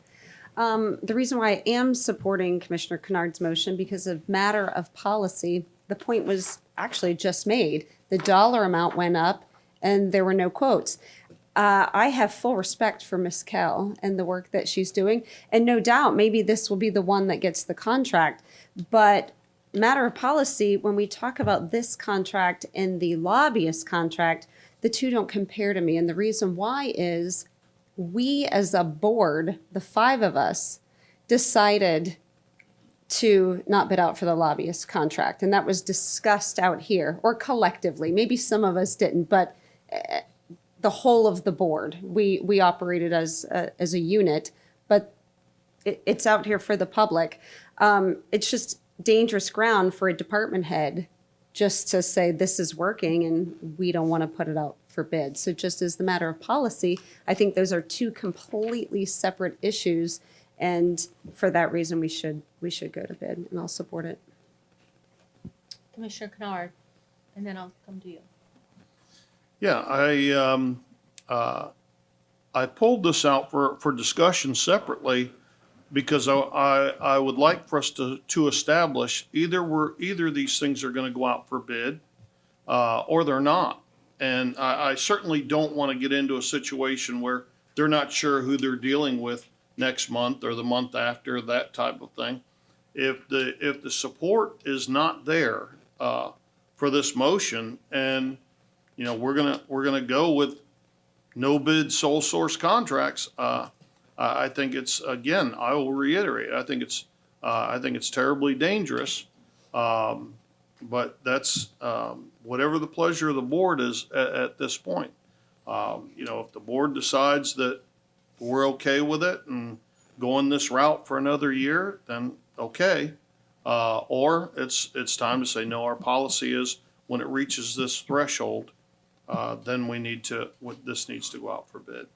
The reason why I am supporting Commissioner Kennard's motion, because of matter of policy, the point was actually just made. The dollar amount went up and there were no quotes. I have full respect for Ms. Kell and the work that she's doing. And no doubt, maybe this will be the one that gets the contract. But matter of policy, when we talk about this contract and the lobbyist contract, the two don't compare to me. And the reason why is we as a board, the five of us, decided to not bid out for the lobbyist contract. And that was discussed out here, or collectively. Maybe some of us didn't, but the whole of the board, we operated as a unit, but it's out here for the public. It's just dangerous ground for a department head just to say this is working and we don't want to put it out for bid. So just as the matter of policy, I think those are two completely separate issues. And for that reason, we should go to bid, and I'll support it. Commissioner Kennard, and then I'll come to you. Yeah, I pulled this out for discussion separately because I would like for us to establish either these things are going to go out for bid or they're not. And I certainly don't want to get into a situation where they're not sure who they're dealing with next month or the month after, that type of thing. If the support is not there for this motion, and we're gonna go with no bid sole source contracts, I think it's, again, I will reiterate, I think it's terribly dangerous. But that's whatever the pleasure of the board is at this point. If the board decides that we're okay with it and going this route for another year, then okay. Or it's time to say, no, our policy is when it reaches this threshold, then this needs to go out for bid.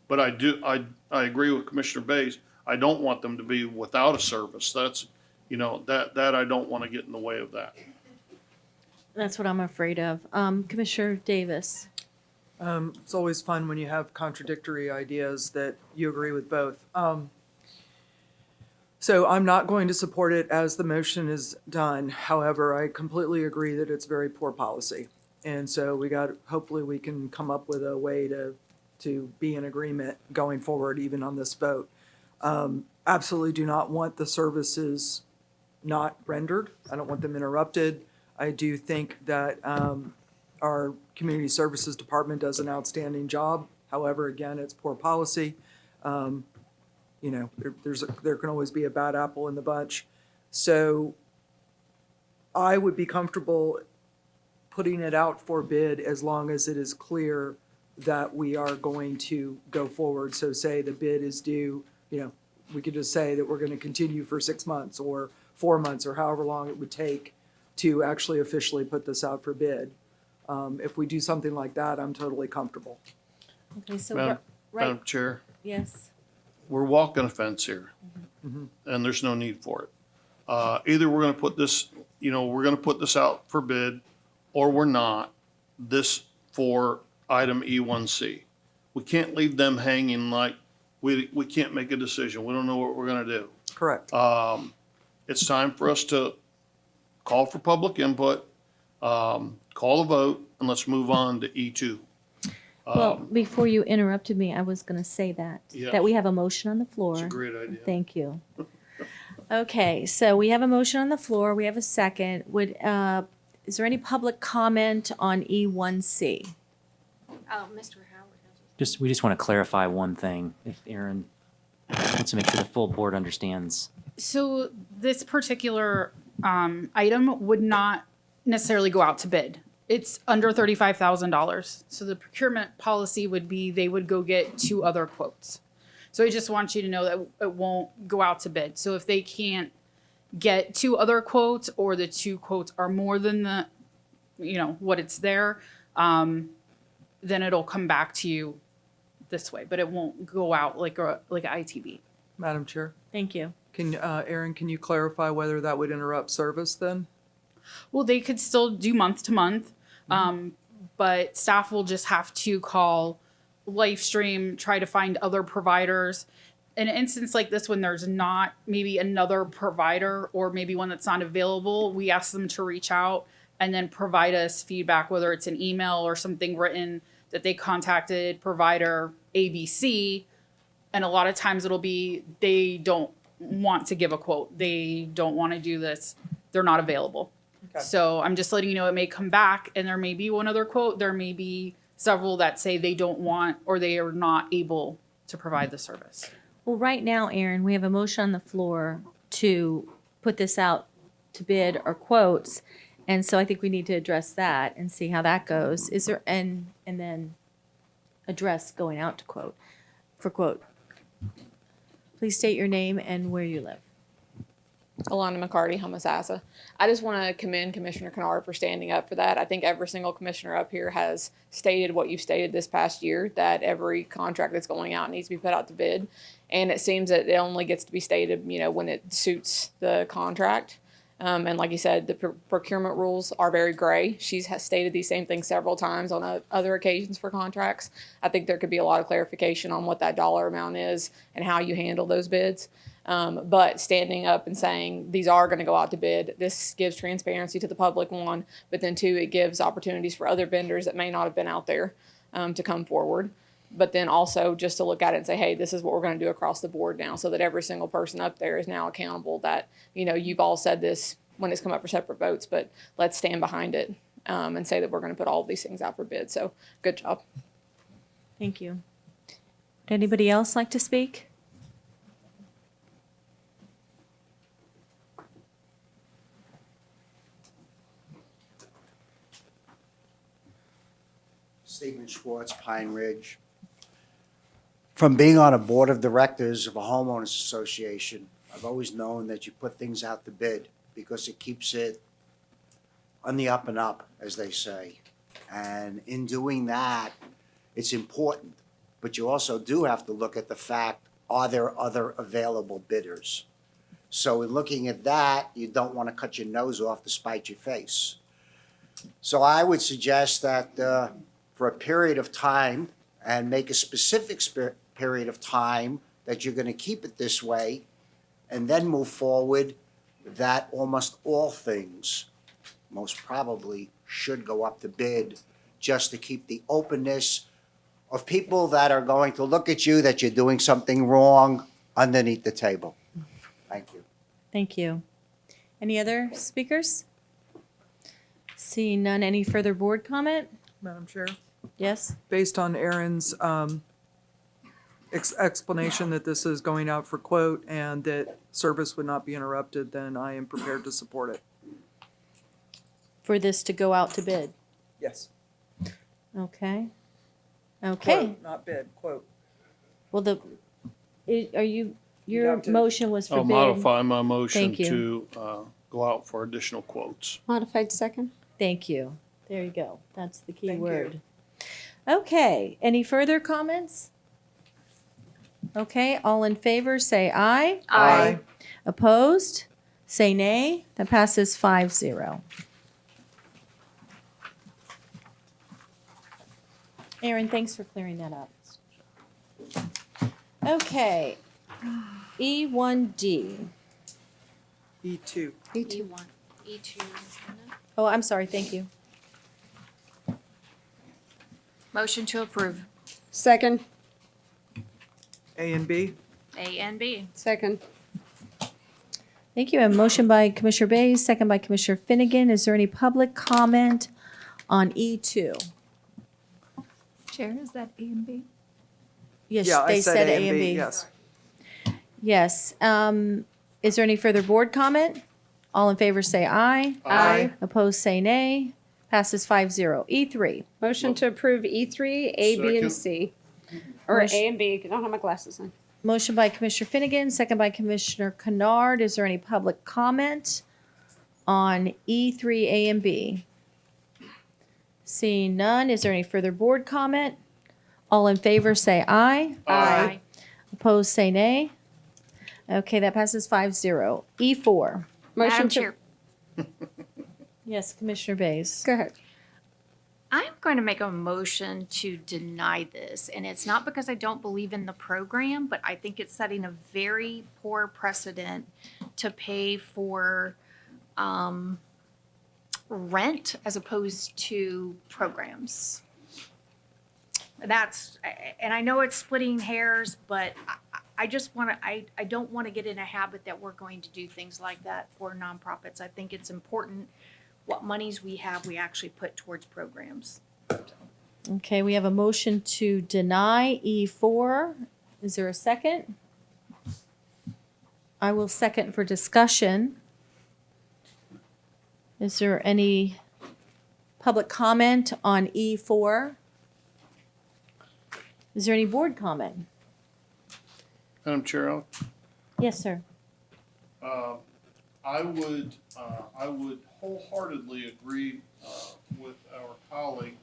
But I agree with Commissioner Bays. I don't want them to be without a service. That's, that I don't want to get in the way of that. That's what I'm afraid of. Commissioner Davis. It's always fun when you have contradictory ideas that you agree with both. So I'm not going to support it as the motion is done. However, I completely agree that it's very poor policy. And so hopefully we can come up with a way to be in agreement going forward, even on this vote. Absolutely do not want the services not rendered. I don't want them interrupted. I do think that our Community Services Department does an outstanding job. However, again, it's poor policy. There can always be a bad apple in the bunch. So I would be comfortable putting it out for bid as long as it is clear that we are going to go forward. So say the bid is due, we could just say that we're going to continue for 6 months or 4 months or however long it would take to actually officially put this out for bid. If we do something like that, I'm totally comfortable. Okay, so Madam Chair, Yes. we're walking a fence here, and there's no need for it. Either we're going to put this, we're going to put this out for bid, or we're not. This for item E1C. We can't leave them hanging like we can't make a decision. We don't know what we're going to do. Correct. It's time for us to call for public input, call a vote, and let's move on to E2. Well, before you interrupted me, I was going to say that we have a motion on the floor. It's a great idea. Thank you. Okay, so we have a motion on the floor. We have a second. Is there any public comment on E1C? Mr. Howard. We just want to clarify one thing, if Aaron wants to make sure the full board understands. So this particular item would not necessarily go out to bid. It's under $35,000. So the procurement policy would be they would go get 2 other quotes. So I just want you to know that it won't go out to bid. So if they can't get 2 other quotes, or the 2 quotes are more than the, what it's there, then it'll come back to you this way, but it won't go out like an ITB. Madam Chair, Thank you. Aaron, can you clarify whether that would interrupt service then? Well, they could still do month to month, but staff will just have to call Livestream, try to find other providers. In an instance like this, when there's not maybe another provider or maybe one that's not available, we ask them to reach out and then provide us feedback, whether it's an email or something written that they contacted provider ABC. And a lot of times it'll be they don't want to give a quote. They don't want to do this. They're not available. Okay. So I'm just letting you know it may come back and there may be one other quote. There may be several that say they don't want or they are not able to provide the service. Well, right now, Aaron, we have a motion on the floor to put this out to bid or quotes. And so I think we need to address that and see how that goes. Is there, and then address going out to quote, for quote. Please state your name and where you live. Alana McCarty, Homosassa. I just want to commend Commissioner Kennard for standing up for that. I think every single commissioner up here has stated what you've stated this past year, that every contract that's going out needs to be put out to bid. And it seems that it only gets to be stated, when it suits the contract. And like you said, the procurement rules are very gray. She's stated these same things several times on other occasions for contracts. I think there could be a lot of clarification on what that dollar amount is and how you handle those bids. But standing up and saying these are going to go out to bid, this gives transparency to the public, 1, but then 2, it gives opportunities for other vendors that may not have been out there to come forward. but then also just to look at it and say, hey, this is what we're going to do across the board now, so that every single person up there is now accountable that, you've all said this when it's come up for separate votes, but let's stand behind it and say that we're going to put all of these things out for bid. So good job. Thank you. Would anybody else like to speak? Stephen Schwartz, Pine Ridge. From being on a board of directors of a homeowners association, I've always known that you put things out to bid because it keeps it on the up and up, as they say. And in doing that, it's important. But you also do have to look at the fact, are there other available bidders? So in looking at that, you don't want to cut your nose off to spite your face. So I would suggest that for a period of time, and make a specific period of time that you're going to keep it this way, and then move forward, that almost all things most probably should go up to bid, just to keep the openness of people that are going to look at you that you're doing something wrong underneath the table. Thank you. Thank you. Any other speakers? Seeing none, any further board comment? Madam Chair, Yes? based on Aaron's explanation that this is going out for quote and that service would not be interrupted, then I am prepared to support it. For this to go out to bid? Yes. Okay. Okay. Quote, not bid, quote. Well, your have to- motion was for I'll bid. modify my motion Thank you. to go out for additional quotes. Modified second? Thank you. There you go. That's the key Thank you. word. Okay, any further comments? Okay, all in favor, say aye. Aye. Opposed? Say nay. That passes 5-0. Aaron, thanks for clearing that up. Okay, E1D. E2. E1, E2. Oh, I'm sorry, thank you. Motion to approve. Second? A and B. A and B. Second. Thank you. A motion by Commissioner Bays, second by Commissioner Finnegan. Is there any public comment on E2? Chair, is that A and B? Yes, Yeah, I they said A and B. yes. Yes. Is there any further board comment? All in favor say aye. Aye. Opposed say nay. Passes 5-0. E3. Motion to approve E3, A, B, and C. Or Motion- A and B, I don't have my glasses on. Motion by Commissioner Finnegan, second by Commissioner Kennard. Is there any public comment on E3, A, and B? Seeing none, is there any further board comment? All in favor say aye. Aye. Opposed say nay. Okay, that passes 5-0. E4. Motion Madam to, Chair, Yes, Commissioner Bays. go ahead. I'm going to make a motion to deny this, and it's not because I don't believe in the program, but I think it's setting a very poor precedent to pay for rent as opposed to programs. That's, and I know it's splitting hairs, but I just want to, I don't want to get in a habit that we're going to do things like that for nonprofits. I think it's important what monies we have, we actually put towards programs. Okay, we have a motion to deny E4. Is there a second? I will second for discussion. Is there any public comment on E4? Is there any board comment? Madam Chair, Yes, sir. I would wholeheartedly agree with our colleague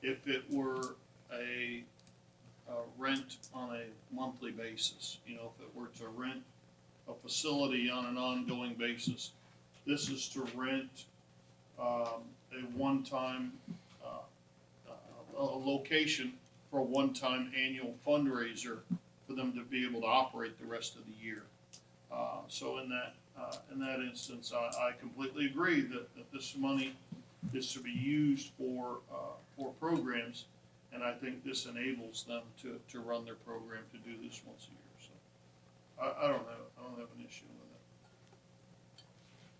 if it were a rent on a monthly basis. You know, if it were to rent a facility on an ongoing basis. This is to rent a one-time a location for a one-time annual fundraiser for them to be able to operate the rest of the year. So in that instance, I completely agree that this money is to be used for programs. And I think this enables them to run their program to do this once a year, so I don't have an issue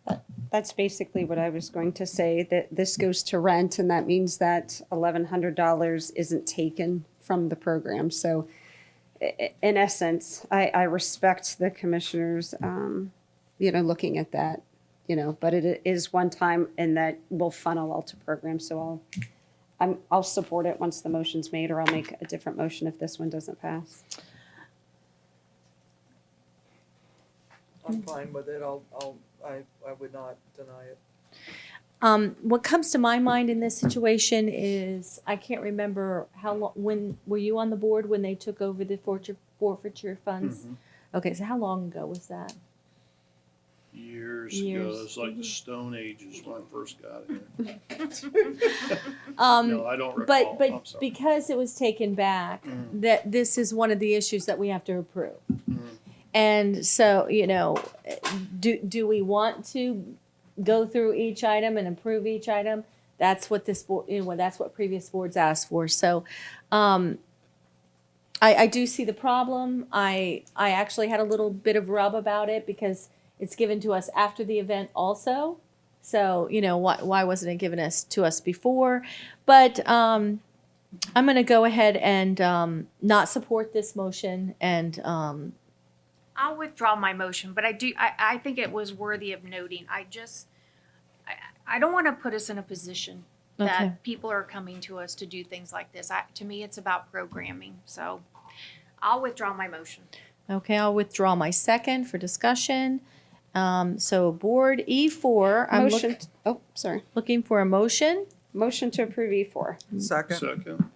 with it. That's basically what I was going to say, that this goes to rent, and that means that $1,100 isn't taken from the program. So in essence, I respect the commissioners, looking at that, but it is one time and that will funnel all to programs. So I'll support it once the motion's made, or I'll make a different motion if this one doesn't pass. I'm fine with it. I would not deny it. What comes to my mind in this situation is, I can't remember how long, when, were you on the board when they took over the forfeiture funds? Okay, so how long ago was that? Years ago, it's like the Stone Ages when I first got here. No, I don't recall. But I'm sorry. because it was taken back, that this is one of the issues that we have to approve. And so, do we want to go through each item and approve each item? That's what this board, that's what previous boards asked for. So, I do see the problem. I actually had a little bit of rub about it because it's given to us after the event also. So, why wasn't it given to us before? But I'm going to go ahead and not support this motion, and I'll withdraw my motion, but I think it was worthy of noting. I don't want to put us in a position that Okay. people are coming to us to do things like this. To me, it's about programming. So I'll withdraw my motion. Okay, I'll withdraw my second for discussion. So board E4, I'm Motion, sorry. looking for a motion Motion to approve E4. Second.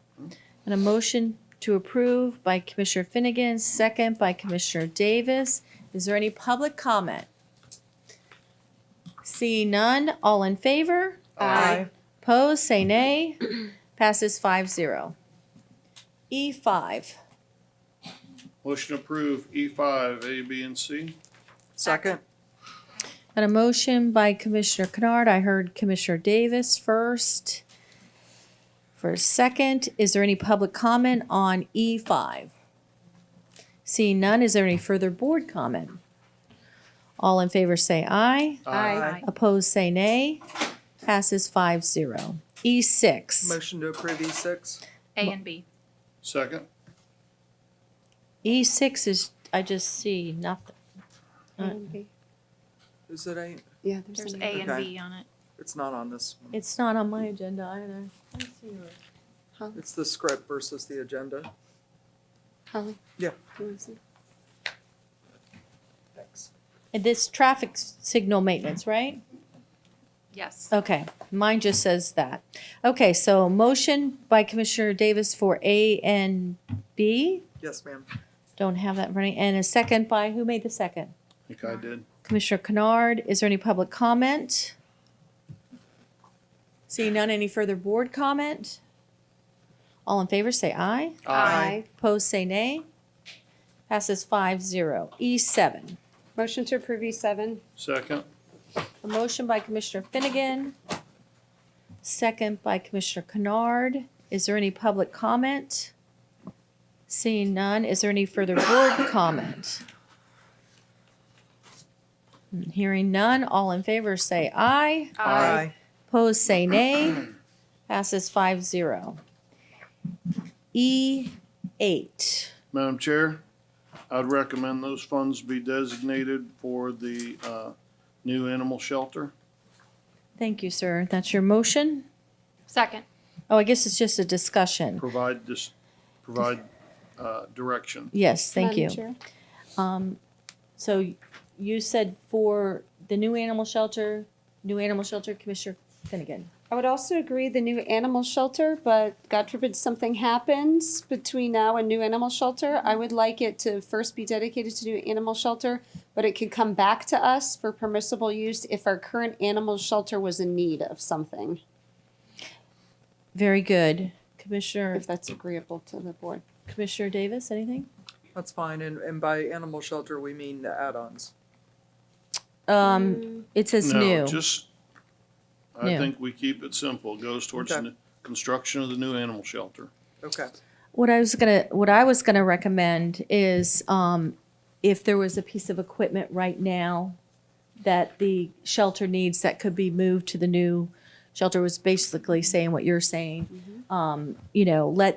and a motion to approve by Commissioner Finnegan, second by Commissioner Davis. Is there any public comment? Seeing none, all in favor? Aye. Opposed, say nay. Passes 5-0. E5. Motion to approve E5, A, B, and C. Second. And a motion by Commissioner Kennard. I heard Commissioner Davis first. For a second, is there any public comment on E5? Seeing none, is there any further board comment? All in favor say aye. Aye. Opposed say nay. Passes 5-0. E6. Motion to approve E6. A and B. Second. E6 is, I just see nothing. Is it A? Yeah, There's an A and Okay. B on it. It's not on this one. It's not on my agenda either. Let's see where- It's the script versus the agenda. Holly? Yeah. You wanna see? Thanks. And this traffic signal maintenance, right? Yes. Okay, mine just says that. Okay, so motion by Commissioner Davis for A and B. Yes, ma'am. Don't have that running. And a second by, who made the second? I think I did. Commissioner Kennard. Is there any public comment? Seeing none, any further board comment? All in favor say aye. Aye. Opposed say nay. Passes 5-0. E7. Motion to approve E7. Second. A motion by Commissioner Finnegan, second by Commissioner Kennard. Is there any public comment? Seeing none, is there any further board comment? Hearing none, all in favor say aye. Aye. Opposed say nay. Passes 5-0. E8. Madam Chair, I'd recommend those funds be designated for the new animal shelter. Thank you, sir. That's your motion? Second. Oh, I guess it's just a discussion. Provide direction. Yes, thank you. Madam Chair? So you said for the new animal shelter, Commissioner Finnegan. I would also agree the new animal shelter, but God forbid something happens between now and new animal shelter. I would like it to first be dedicated to new animal shelter, but it could come back to us for permissible use if our current animal shelter was in need of something, Very good. Commissioner, if that's agreeable to the board. Commissioner Davis, anything? That's fine. And by animal shelter, we mean the add-ons. It says No, new. just, I New. think we keep it simple. It goes towards Okay. the construction of the new animal shelter. Okay. What I was gonna recommend is, if there was a piece of equipment right now that the shelter needs that could be moved to the new shelter, was basically saying what you're saying. You know,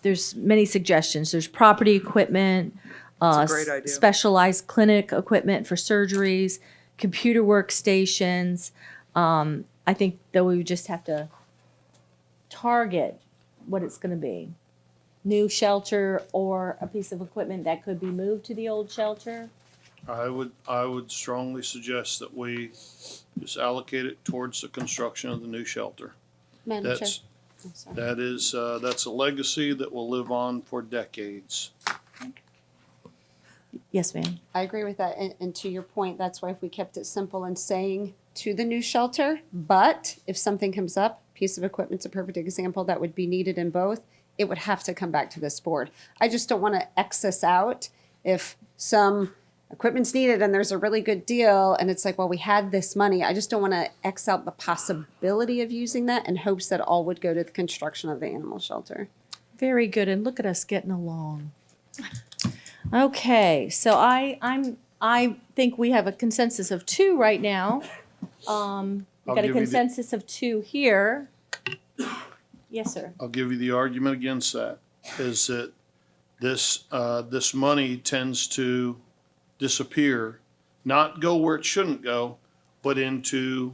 there's many suggestions. There's property equipment, That's a great idea. specialized clinic equipment for surgeries, computer workstations. I think that we would just have to target what it's gonna be. New shelter or a piece of equipment that could be moved to the old shelter. I would strongly suggest that we just allocate it towards the construction of the new shelter. Madam Chair. That's, I'm sorry. that is, that's a legacy that will live on for decades. Yes, ma'am. I agree with that. And to your point, that's why if we kept it simple and saying to the new shelter, but if something comes up, piece of equipment's a perfect example that would be needed in both, it would have to come back to this board. I just don't want to X out if some equipment's needed and there's a really good deal and it's like, well, we had this money. I just don't want to X out the possibility of using that in hopes that all would go to the construction of the animal shelter. Very good, and look at us getting along. Okay, so I think we have a consensus of 2 right now. We've I'll got a give you the- consensus of 2 here. Yes, sir. I'll give you the argument against that, is that this money tends to disappear, not go where it shouldn't go, but into,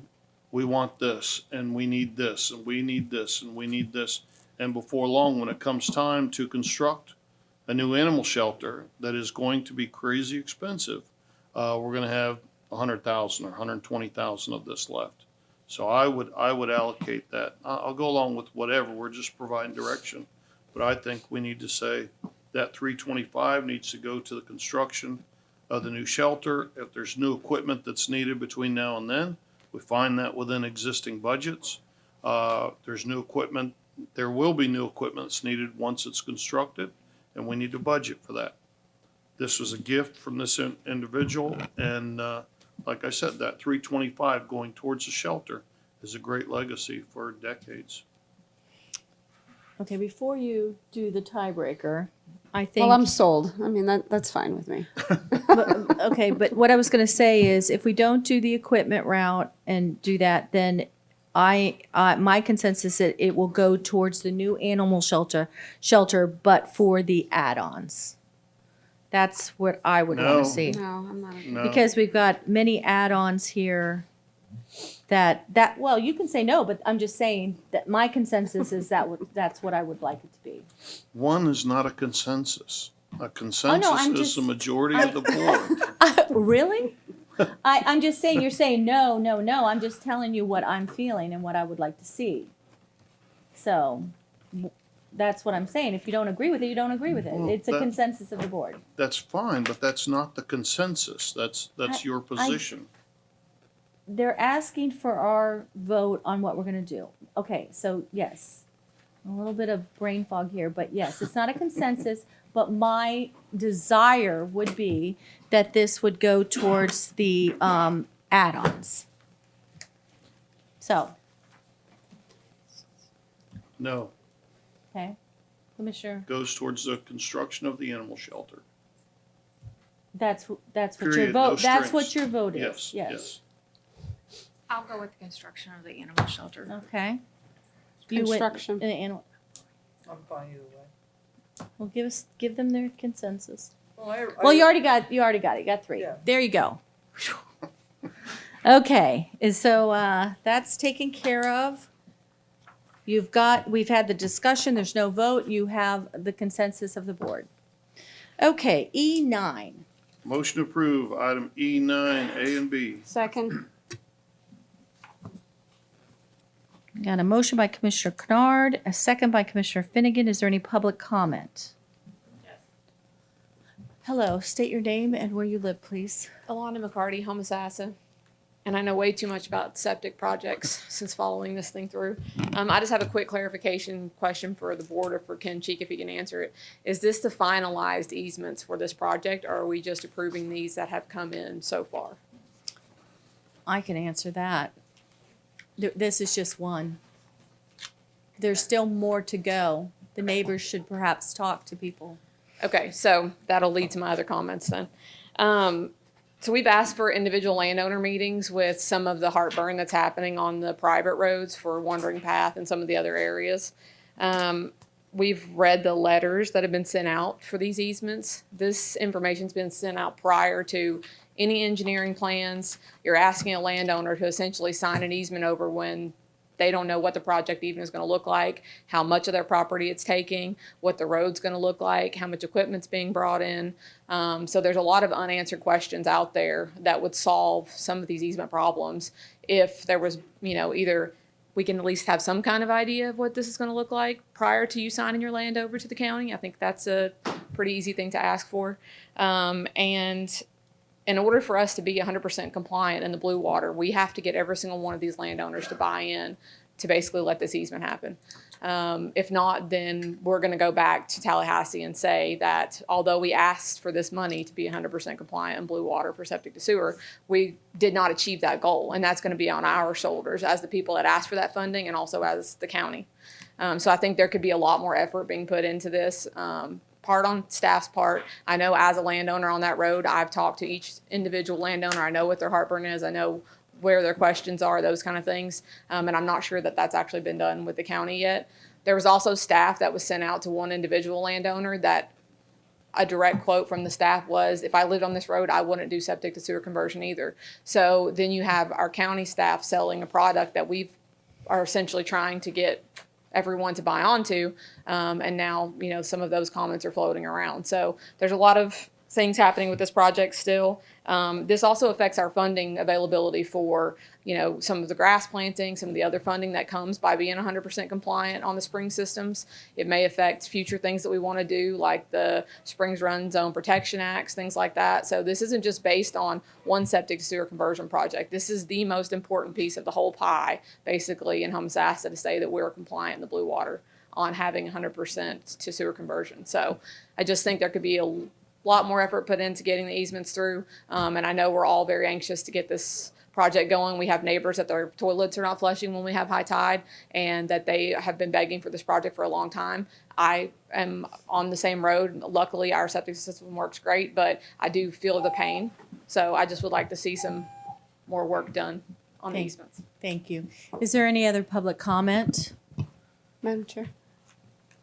we want this, and we need this, and we need this, and we need this. And before long, when it comes time to construct a new animal shelter that is going to be crazy expensive, we're gonna have 100,000 or 120,000 of this left. So I would allocate that. I'll go along with whatever, we're just providing direction. But I think we need to say that 325 needs to go to the construction of the new shelter. If there's new equipment that's needed between now and then, we find that within existing budgets. There's new equipment, there will be new equipment that's needed once it's constructed, and we need to budget for that. This was a gift from this individual, and like I said, that 325 going towards the shelter is a great legacy for decades. Okay, before you do the tiebreaker, I think. Well, I'm sold. I mean, that's fine with me. Okay, but what I was gonna say is, if we don't do the equipment route and do that, then my consensus is it will go towards the new animal shelter, but for the add-ons. That's what I would No. wanna see. No, I'm not. No. Because we've got many add-ons here well, you can say no, but I'm just saying that my consensus is that's what I would like it to be. One is not a consensus. A consensus I'm is just- the majority of the board. Really? I'm just saying, you're saying no, no, no. I'm just telling you what I'm feeling and what I would like to see. So that's what I'm saying. If you don't agree with it, you don't agree with it. Well, It's a that- consensus of the board. That's fine, but that's not the consensus. That's your position. They're asking for our vote on what we're gonna do. Okay, so yes, a little bit of brain fog here, but yes, it's not a consensus, but my desire would be that this would go towards the add-ons. So, No, okay, Commissioner, goes towards the construction of the animal shelter. that's what your Period, no vote, that's strings. what your vote is, Yes, yes. yes. I'll go with the construction of the animal shelter. Okay. You went- Construction. I'm fine either way. Well, give them their consensus. Well, Well, you already got it. You got 3. Yeah. There you go. Okay, and so that's taken care of. We've had the discussion. There's no vote. You have the consensus of the board. Okay, E9. Motion to approve item E9, A and B. Second. Got a motion by Commissioner Kennard, a second by Commissioner Finnegan. Is there any public comment? Hello, state your name and where you live, please. Alana McCarty, Homosassa. And I know way too much about septic projects since following this thing through. I just have a quick clarification question for the board or for Ken Cheek, if he can answer it. Is this the finalized easements for this project, or are we just approving these that have come in so far? I can answer that. This is just one. there's still more to go. The neighbors should perhaps talk to people. Okay, so that'll lead to my other comments then. So we've asked for individual landowner meetings with some of the heartburn that's happening on the private roads for Wandering Path and some of the other areas. We've read the letters that have been sent out for these easements. This information's been sent out prior to any engineering plans. You're asking a landowner to essentially sign an easement over when they don't know what the project even is going to look like, how much of their property it's taking, what the road's going to look like, how much equipment's being brought in. So there's a lot of unanswered questions out there that would solve some of these easement problems if there was, either we can at least have some kind of idea of what this is going to look like prior to you signing your land over to the county. I think that's a pretty easy thing to ask for. And in order for us to be 100% compliant in the blue water, we have to get every single one of these landowners to buy in to basically let this easement happen. If not, then we're going to go back to Tallahassee and say that although we asked for this money to be 100% compliant in blue water for septic to sewer, we did not achieve that goal. And that's going to be on our shoulders as the people that asked for that funding and also as the county. So I think there could be a lot more effort being put into this. Part on staff's part. I know as a landowner on that road, I've talked to each individual landowner. I know what their heartburn is. I know where their questions are, those kind of things. And I'm not sure that that's actually been done with the county yet. There was also staff that was sent out to one individual landowner that a direct quote from the staff was, if I lived on this road, I wouldn't do septic to sewer conversion either. So then you have our county staff selling a product that we are essentially trying to get everyone to buy onto. And now, some of those comments are floating around. So there's a lot of things happening with this project still. This also affects our funding availability for, some of the grass planting, some of the other funding that comes by being 100% compliant on the spring systems. It may affect future things that we want to do, like the Springs Run Zone Protection Acts, things like that. So this isn't just based on one septic to sewer conversion project. This is the most important piece of the whole pie, basically, in Homosassa to say that we're compliant in the blue water on having 100% to sewer conversion. So I just think there could be a lot more effort put into getting the easements through. And I know we're all very anxious to get this project going. We have neighbors that their toilets are not flushing when we have high tide and that they have been begging for this project for a long time. I am on the same road. Luckily, our septic system works great, but I do feel the pain. So I just would like to see some more work done on the easements. Thank you. Is there any other public comment? Madam Chair.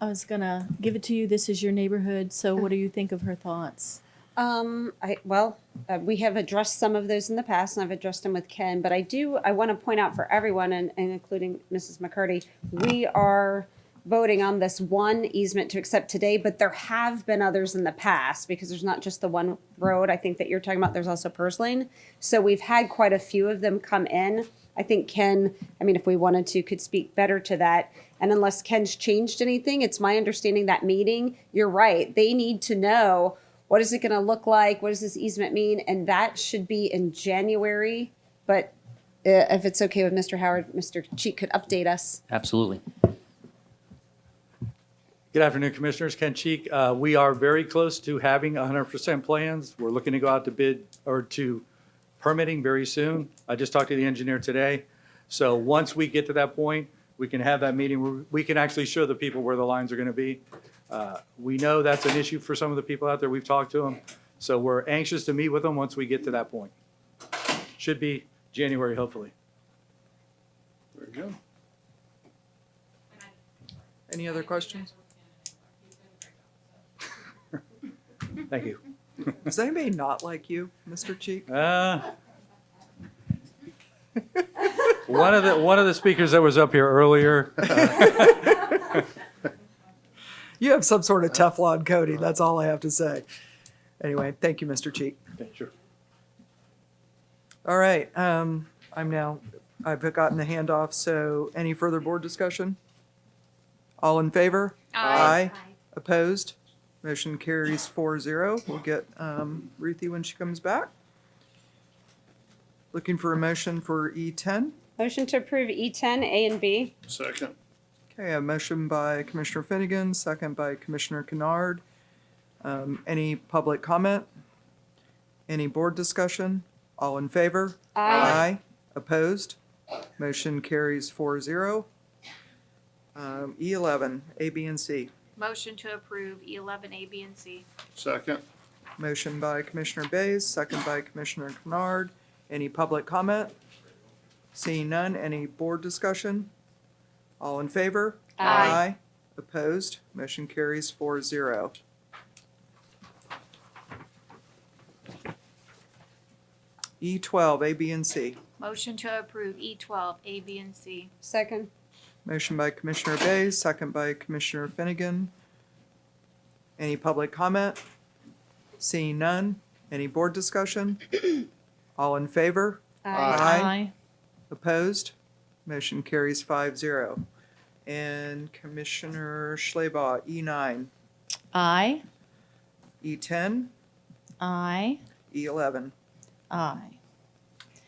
I was going to give it to you. This is your neighborhood. So what do you think of her thoughts? We have addressed some of those in the past, and I've addressed them with Ken, but I want to point out for everyone, and including Mrs. McCurdy, we are voting on this one easement to accept today, but there have been others in the past, because there's not just the one road I think that you're talking about, there's also Purslane. So we've had quite a few of them come in. I think Ken, if we wanted to, could speak better to that. And unless Ken's changed anything, it's my understanding that meeting, you're right, they need to know, what is it going to look like? What does this easement mean? And that should be in January. But if it's okay with Mr. Howard, Mr. Cheek could update us. Absolutely. Good afternoon, Commissioners. Ken Cheek. We are very close to having 100% plans. We're looking to go out to bid or to permitting very soon. I just talked to the engineer today. So once we get to that point, we can have that meeting where we can actually show the people where the lines are going to be. We know that's an issue for some of the people out there. We've talked to them. So we're anxious to meet with them once we get to that point. Should be January, hopefully. Very good. Any other questions? Thank you. Does anybody not like you, Mr. Cheek? One of the speakers that was up here earlier. You have some sort of Teflon coating, that's all I have to say. Anyway, thank you, Mr. Cheek. Okay, sure. All right, I've gotten the handoff, so any further board discussion? All in favor? Aye. Opposed? Motion carries 4-0. We'll get Ruthie when she comes back. Looking for a motion for E10. Motion to approve E10, A and B. Second. Okay, a motion by Commissioner Finnegan, second by Commissioner Kennard. Any public comment? Any board discussion? All in favor? Aye. Opposed? Motion carries 4-0. E11, A, B, and C. Motion to approve E11, A, B, and C. Second. Motion by Commissioner Bays, second by Commissioner Kennard. Any public comment? Seeing none, any board discussion? All in favor? Aye. Opposed? Motion carries 4-0. E12, A, B, and C. Motion to approve E12, A, B, and C. Second. Motion by Commissioner Bays, second by Commissioner Finnegan. Any public comment? Seeing none, any board discussion? All in favor? Aye. Opposed? Motion carries 5-0. And Commissioner Schleba, E9, Aye. E10, Aye. E11. Aye.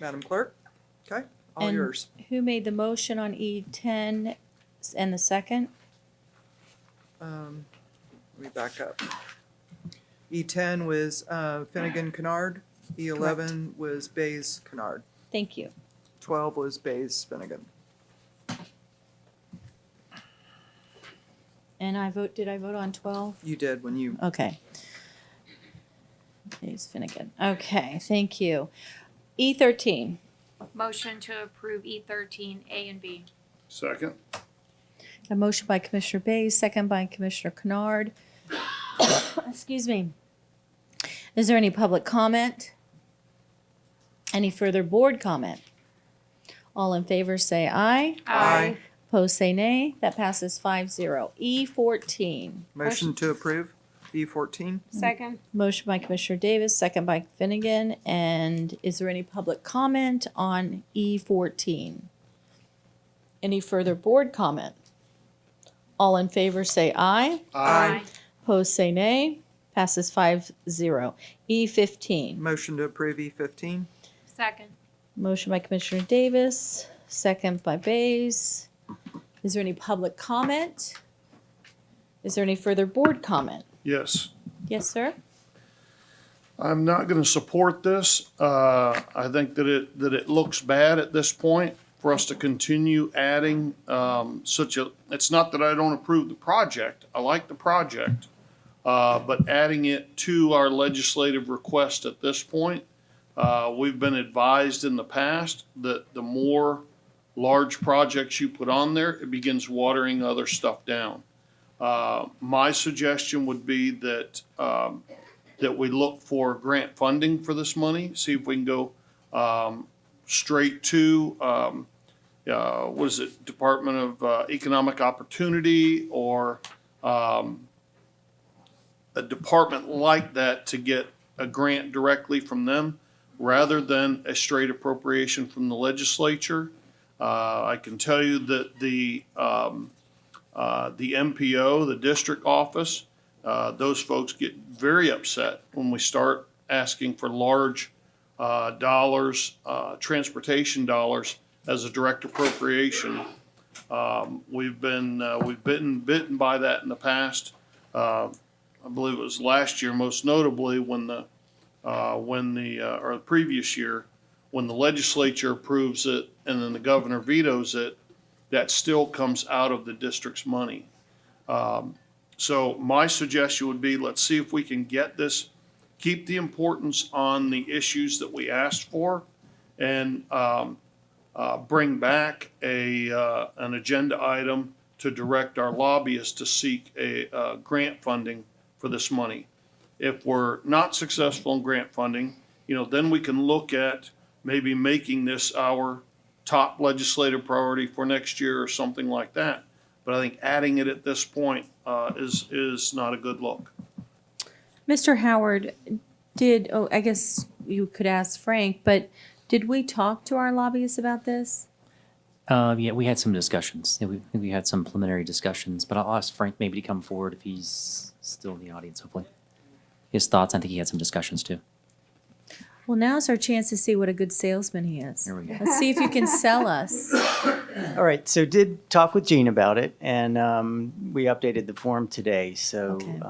Madam Clerk? Okay, all And yours. who made the motion on E10 and the second? Let me back up. E10 was Finnegan Kennard. E11 was Bays Kennard. Thank you. 12 was Bays Finnegan. And did I vote on 12? You did when you. Okay. Hayes Finnegan. Okay, thank you. E13. Motion to approve E13, A and B. Second. A motion by Commissioner Bays, second by Commissioner Kennard. Excuse me. Is there any public comment? Any further board comment? All in favor say aye. Aye. Opposed say nay. That passes 5-0. E14. Motion to approve. E14. Second. Motion by Commissioner Davis, second by Finnegan. And is there any public comment on E14? Any further board comment? All in favor say aye. Aye. Opposed say nay. Passes 5-0. E15. Motion to approve E15. Second. Motion by Commissioner Davis, second by Bays. Is there any public comment? Is there any further board comment? Yes. Yes, sir? I'm not going to support this. I think that it looks bad at this point for us to continue adding it's not that I don't approve the project. I like the project. But adding it to our legislative request at this point, we've been advised in the past that the more large projects you put on there, it begins watering other stuff down. My suggestion would be that we look for grant funding for this money, see if we can go straight to what is it, Department of Economic Opportunity or a department like that to get a grant directly from them rather than a straight appropriation from the legislature. I can tell you that the MPO, the district office, those folks get very upset when we start asking for large dollars, transportation dollars as a direct appropriation. We've been bitten by that in the past. I believe it was last year, most notably or the previous year, when the legislature approves it and then the governor vetoes it, that still comes out of the district's money. So my suggestion would be, let's see if we can get this, keep the importance on the issues that we asked for, and bring back an agenda item to direct our lobbyists to seek a grant funding for this money. If we're not successful in grant funding, then we can look at maybe making this our top legislative priority for next year or something like that. But I think adding it at this point is not a good look. Mr. Howard, I guess you could ask Frank, but did we talk to our lobbyists about this? Yeah, we had some discussions. Yeah, we had some preliminary discussions, but I'll ask Frank maybe to come forward if he's still in the audience, hopefully. His thoughts, I think he had some discussions too. Well, now's our chance to see what a good salesman he is. There we go. Let's see if you can sell us. All right, so did talk with Gene about it, and we updated the form today, so Okay.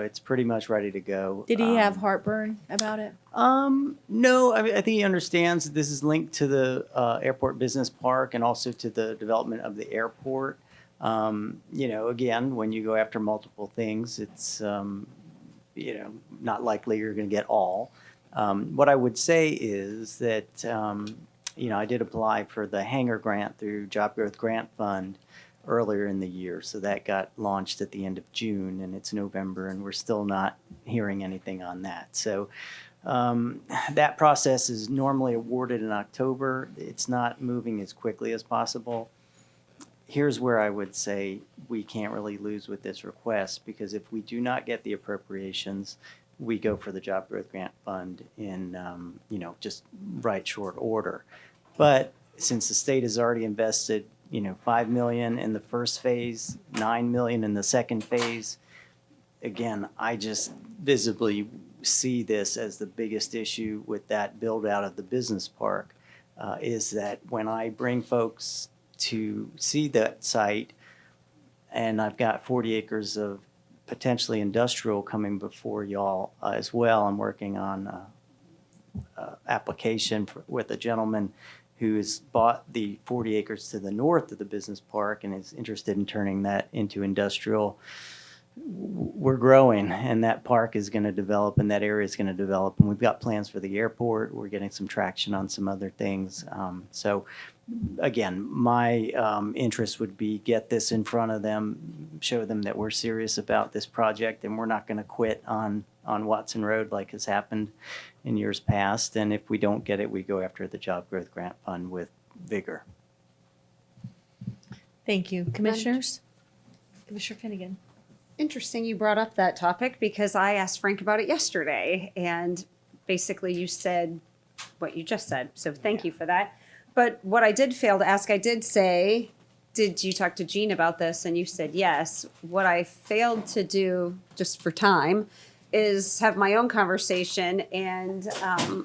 It's pretty much ready to go. Did he have heartburn about it? No, I think he understands that this is linked to the airport business park and also to the development of the airport. Again, when you go after multiple things, it's, not likely you're going to get all. What I would say is that, I did apply for the hangar grant through Job Growth Grant Fund earlier in the year. So that got launched at the end of June, and it's November, and we're still not hearing anything on that. So that process is normally awarded in October. It's not moving as quickly as possible. Here's where I would say we can't really lose with this request, because if we do not get the appropriations, we go for the Job Growth Grant Fund in, just right short order. But since the state has already invested, $5 million in the first phase, $9 million in the second phase, again, I just visibly see this as the biggest issue with that build out of the business park, is that when I bring folks to see that site, and I've got 40 acres of potentially industrial coming before y'all as well. I'm working on application with a gentleman who has bought the 40 acres to the north of the business park and is interested in turning that into industrial. We're growing, and that park is going to develop, and that area is going to develop. And we've got plans for the airport. We're getting some traction on some other things. So again, my interest would be get this in front of them, show them that we're serious about this project, and we're not going to quit on Watson Road like has happened in years past. And if we don't get it, we go after the Job Growth Grant Fund with vigor. Thank you. Commissioners? Commissioner Finnegan. Interesting you brought up that topic, because I asked Frank about it yesterday, and basically you said what you just said. So thank you for that. But what I did fail to ask, I did say, did you talk to Gene about this? And you said yes. What I failed to do, just for time, is have my own conversation and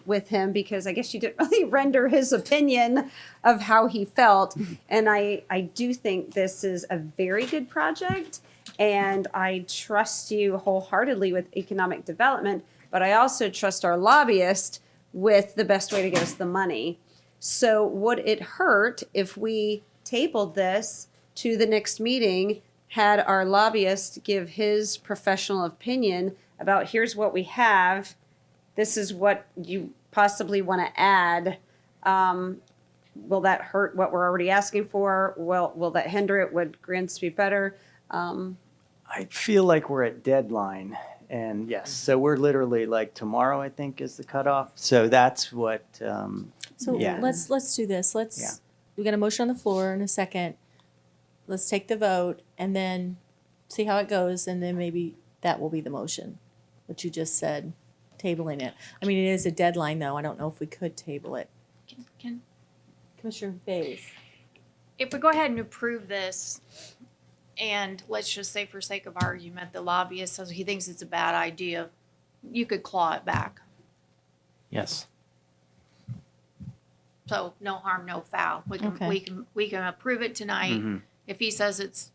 with him, because I guess you didn't really render his opinion of how he felt. And I do think this is a very good project, and I trust you wholeheartedly with economic development, but I also trust our lobbyist with the best way to get us the money. So would it hurt if we tabled this to the next meeting, had our lobbyist give his professional opinion about here's what we have, this is what you possibly want to add? Will that hurt what we're already asking for? Will that hinder it? Would grants be better? I feel like we're at deadline, and yes, so we're literally like tomorrow, I think, is the cutoff. So that's what, So yeah. let's do this. Yeah. We got a motion on the floor in a second. Let's take the vote and then see how it goes, and then maybe that will be the motion, what you just said, tabling it. I mean, it is a deadline, though. I don't know if we could table it. Can, Commissioner Bays. if we go ahead and approve this, and let's just say for sake of argument, the lobbyist says he thinks it's a bad idea, you could claw it back. Yes. So no harm, no foul. We can, Okay. we can approve it tonight. Mhm. If he says it's,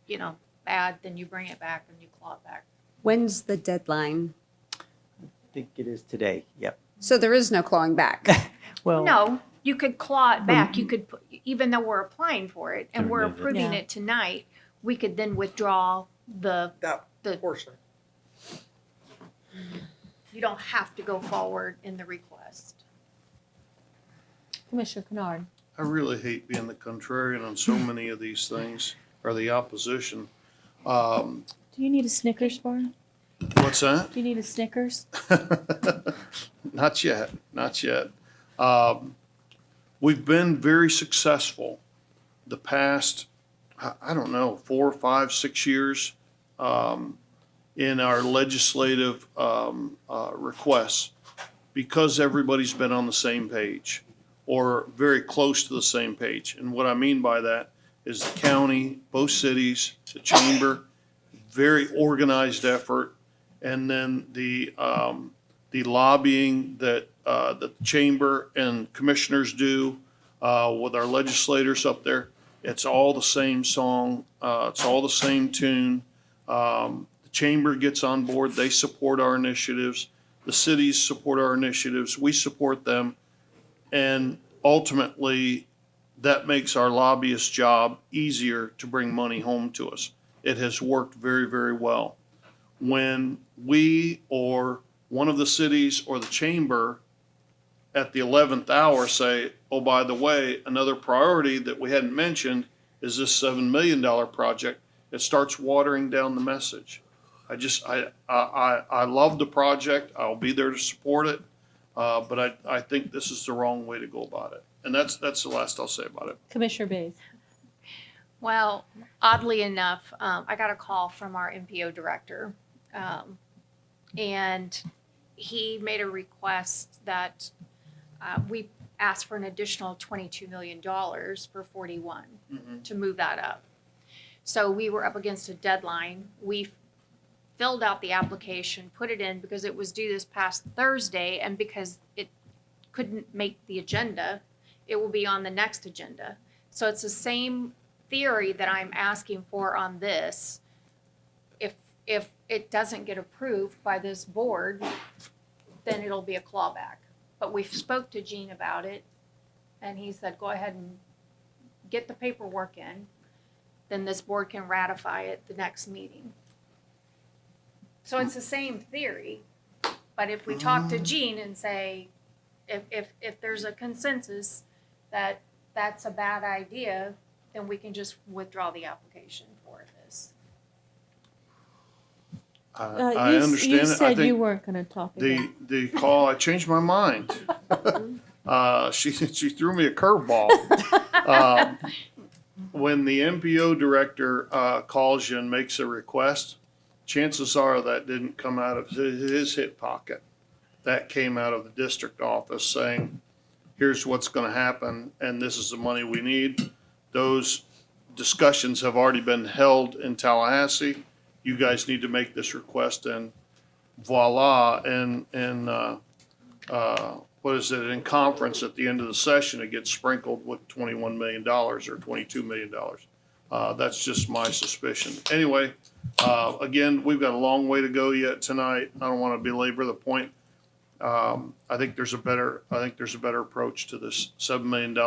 bad, then you bring it back and you claw it back. When's the deadline? I think it is today, yep. So there is no clawing back. Well, No, you could claw it back. You could, even though we're applying for it and Can we're remove it. approving Yeah. it tonight, we could then withdraw the Portion. you don't have to go forward in the request. Commissioner Kennard. I really hate being the contrarian on so many of these things, or the opposition. Do you need a Snickers bar? What's that? Do you need a Snickers? Not yet, not yet. We've been very successful the past, I don't know, 4, 5, 6 years in our legislative requests, because everybody's been on the same page or very close to the same page. And what I mean by that is the county, both cities, the chamber, very organized effort, and then the lobbying that the chamber and commissioners do with our legislators up there. It's all the same song. It's all the same tune. The chamber gets on board. They support our initiatives. The cities support our initiatives. We support them. And ultimately, that makes our lobbyist job easier to bring money home to us. It has worked very, very well. When we or one of the cities or the chamber at the 11th hour say, oh, by the way, another priority that we hadn't mentioned is this $7 million project, it starts watering down the message. I love the project. I'll be there to support it. But I think this is the wrong way to go about it. And that's the last I'll say about it. Commissioner Bays. Well, oddly enough, I got a call from our MPO director, and he made a request that we asked for an additional $22 million for 41 to move that up. So we were up against a deadline. We filled out the application, put it in because it was due this past Thursday, and because it couldn't make the agenda, it will be on the next agenda. So it's the same theory that I'm asking for on this. If it doesn't get approved by this board, then it'll be a clawback. But we spoke to Gene about it, and he said, go ahead and get the paperwork in, then this board can ratify it the next meeting. So it's the same theory, but if we talk to Gene and say, if there's a consensus that that's a bad idea, then we can just withdraw the application for this. I understand You it. I said you think weren't going to talk again. the call, I changed my mind. She threw me a curveball. When the MPO director calls you and makes a request, chances are that didn't come out of his hip pocket. That came out of the district office saying, here's what's going to happen, and this is the money we need. Those discussions have already been held in Tallahassee. You guys need to make this request, and voila, and what is it, in conference at the end of the session, it gets sprinkled with $21 million or $22 million. That's just my suspicion. Anyway, again, we've got a long way to go yet tonight. I don't want to belabor the point. I think there's a better approach to this $7 million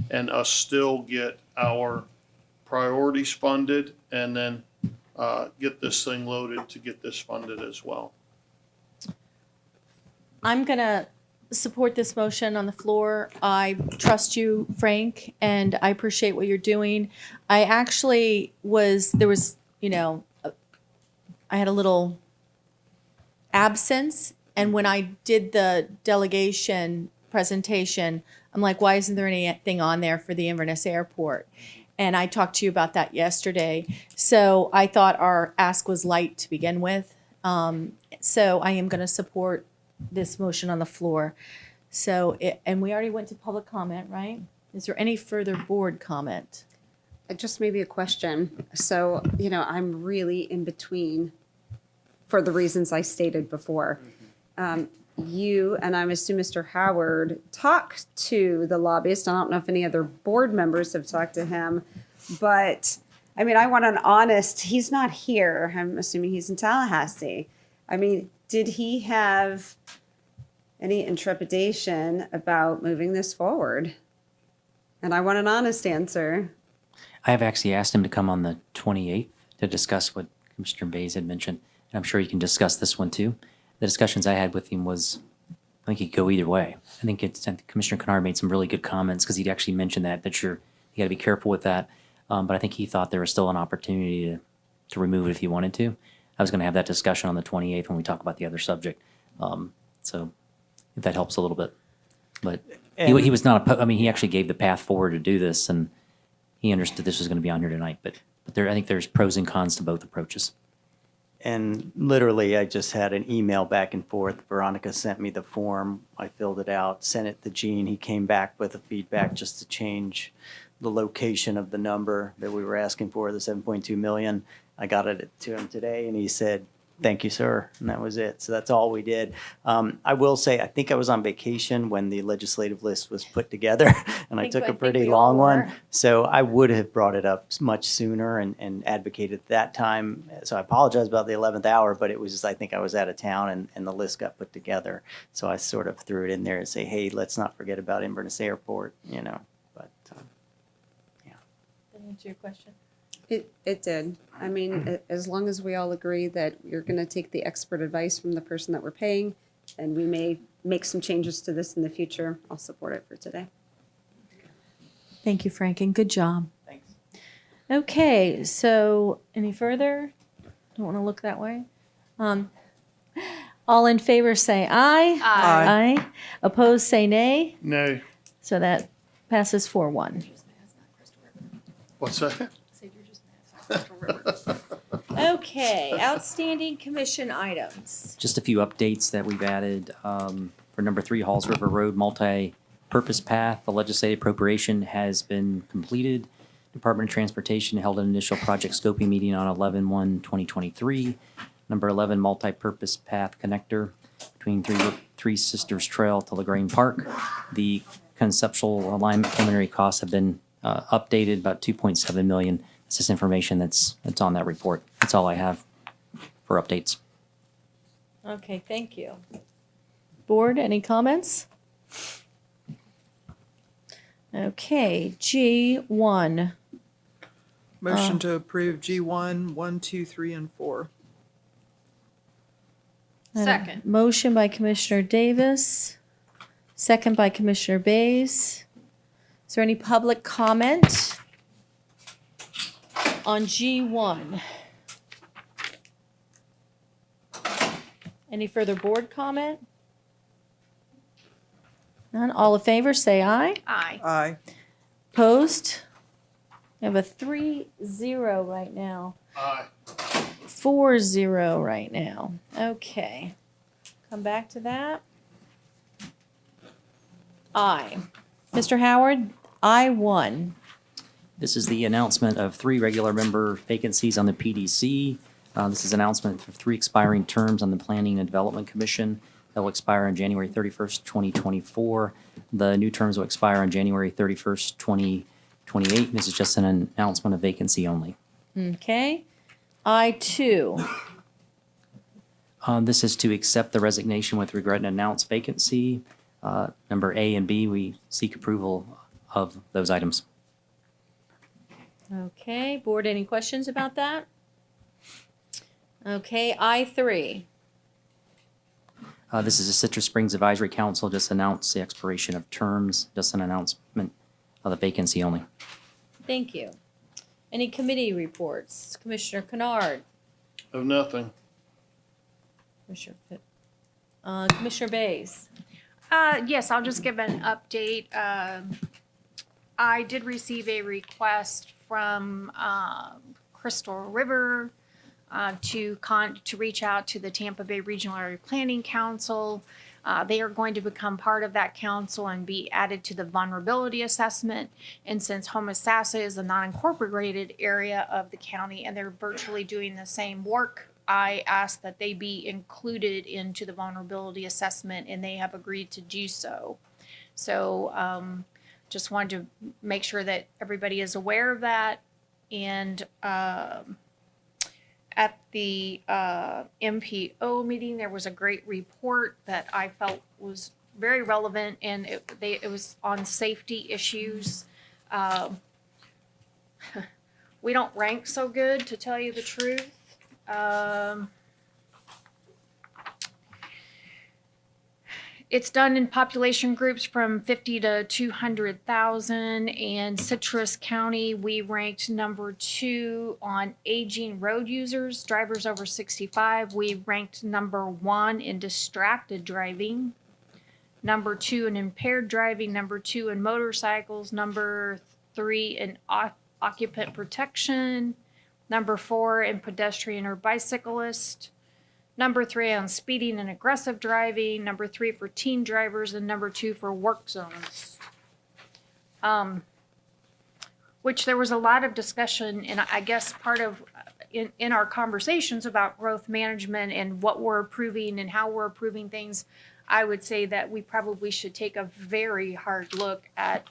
and us still get our priorities funded and then get this thing loaded to get this funded as well. I'm going to support this motion on the floor. I trust you, Frank, and I appreciate what you're doing. I actually I had a little absence, and when I did the delegation presentation, I'm like, why isn't there anything on there for the Inverness Airport? And I talked to you about that yesterday. So I thought our ask was light to begin with. So I am going to support this motion on the floor. And we already went to public comment, right? Is there any further board comment? Just maybe a question. So, I'm really in between for the reasons I stated before. You, and I'm assuming Mr. Howard, talked to the lobbyist. I don't know if any other board members have talked to him, but I want an honest, he's not here. I'm assuming he's in Tallahassee. Did he have any intrepidation about moving this forward? And I want an honest answer. I have actually asked him to come on the 28th to discuss what Commissioner Bays had mentioned, and I'm sure he can discuss this one too. The discussions I had with him was, I think he could go either way. I think Commissioner Kennard made some really good comments because he'd actually mentioned that you got to be careful with that. But I think he thought there was still an opportunity to remove it if he wanted to. I was going to have that discussion on the 28th when we talk about the other subject. So if that helps a little bit. But he was not, he actually gave the path forward to do this, and he understood this was going to be on here tonight. But I think there's pros and cons to both approaches. And literally, I just had an email back and forth. Veronica sent me the form. I filled it out, sent it to Gene. He came back with a feedback just to change the location of the number that we were asking for, the 7.2 million. I got it to him today, and he said, "Thank you, sir." And that was it. So that's all we did. I will say, I think I was on vacation when the legislative list was put together, and I took a pretty long one. So I would have brought it up much sooner and advocated at that time. So I apologize about the 11th hour, but it was just, I think I was out of town and the list got put together. So I sort of threw it in there and say, hey, let's not forget about Inverness Airport, But answer your question? It did. I mean, as long as we all agree that you're going to take the expert advice from the person that we're paying, and we may make some changes to this in the future, I'll support it for today. Thank you, Frank, and good job. Thanks. Okay, so any further? Don't want to look that way. All in favor say aye. Aye. Aye. Opposed say nay. Nay. So that passes 4-1. What's that? Okay, outstanding commission items. Just a few updates that we've added. For number 3, Halls River Road multi-purpose path, the legislative appropriation has been completed. Department of Transportation held an initial project scoping meeting on 11/1/2023. Number 11, multi-purpose path connector between Three Sisters Trail to LaGrange Park. The conceptual alignment preliminary costs have been updated, about $2.7 million. This is information that's on that report. That's all I have for updates. Okay, thank you. Board, any comments? Okay, G1. Motion to approve G1, 1, 2, 3, and 4. Second. Motion by Commissioner Davis, second by Commissioner Bays. Is there any public comment on G1? Any further board comment? None. All in favor, say aye. Aye. Aye. Opposed? We have a 3-0 right now. Aye. 4-0 right now. Okay. Come back to that. Aye. Mr. Howard, I-1. This is the announcement of 3 regular member vacancies on the PDC. This is an announcement for 3 expiring terms on the Planning and Development Commission. They'll expire on January 31st, 2024. The new terms will expire on January 31st, 2028. This is just an announcement of vacancy only. Okay. I-2. This is to accept the resignation with regret and announce vacancy. Number A and B, we seek approval of those items. Okay. Board, any questions about that? Okay. I-3. This is a Citrus Springs Advisory Council, just announced the expiration of terms, just an announcement of the vacancy only. Thank you. Any committee reports? Commissioner Kennard. Of nothing. Commissioner Bays. Yes, I'll just give an update. I did receive a request from Crystal River to reach out to the Tampa Bay Regional Area Planning Council. They are going to become part of that council and be added to the vulnerability assessment. And since Homosassa is a non-incorporated area of the county and they're virtually doing the same work, I asked that they be included into the vulnerability assessment, and they have agreed to do so. So just wanted to make sure that everybody is aware of that. And at the MPO meeting, there was a great report that I felt was very relevant, and it was on safety issues. We don't rank so good, to tell you the truth. It's done in population groups from 50 to 200,000. And Citrus County, we ranked number 2 on aging road users, drivers over 65. We ranked number 1 in distracted driving, number 2 in impaired driving, number 2 in motorcycles, number 3 in occupant protection, number 4 in pedestrian or bicyclist, number 3 on speeding and aggressive driving, number 3 for teen drivers, and number 2 for work zones. Which there was a lot of discussion, and I guess part of in our conversations about growth management and what we're approving and how we're approving things, I would say that we probably should take a very hard look at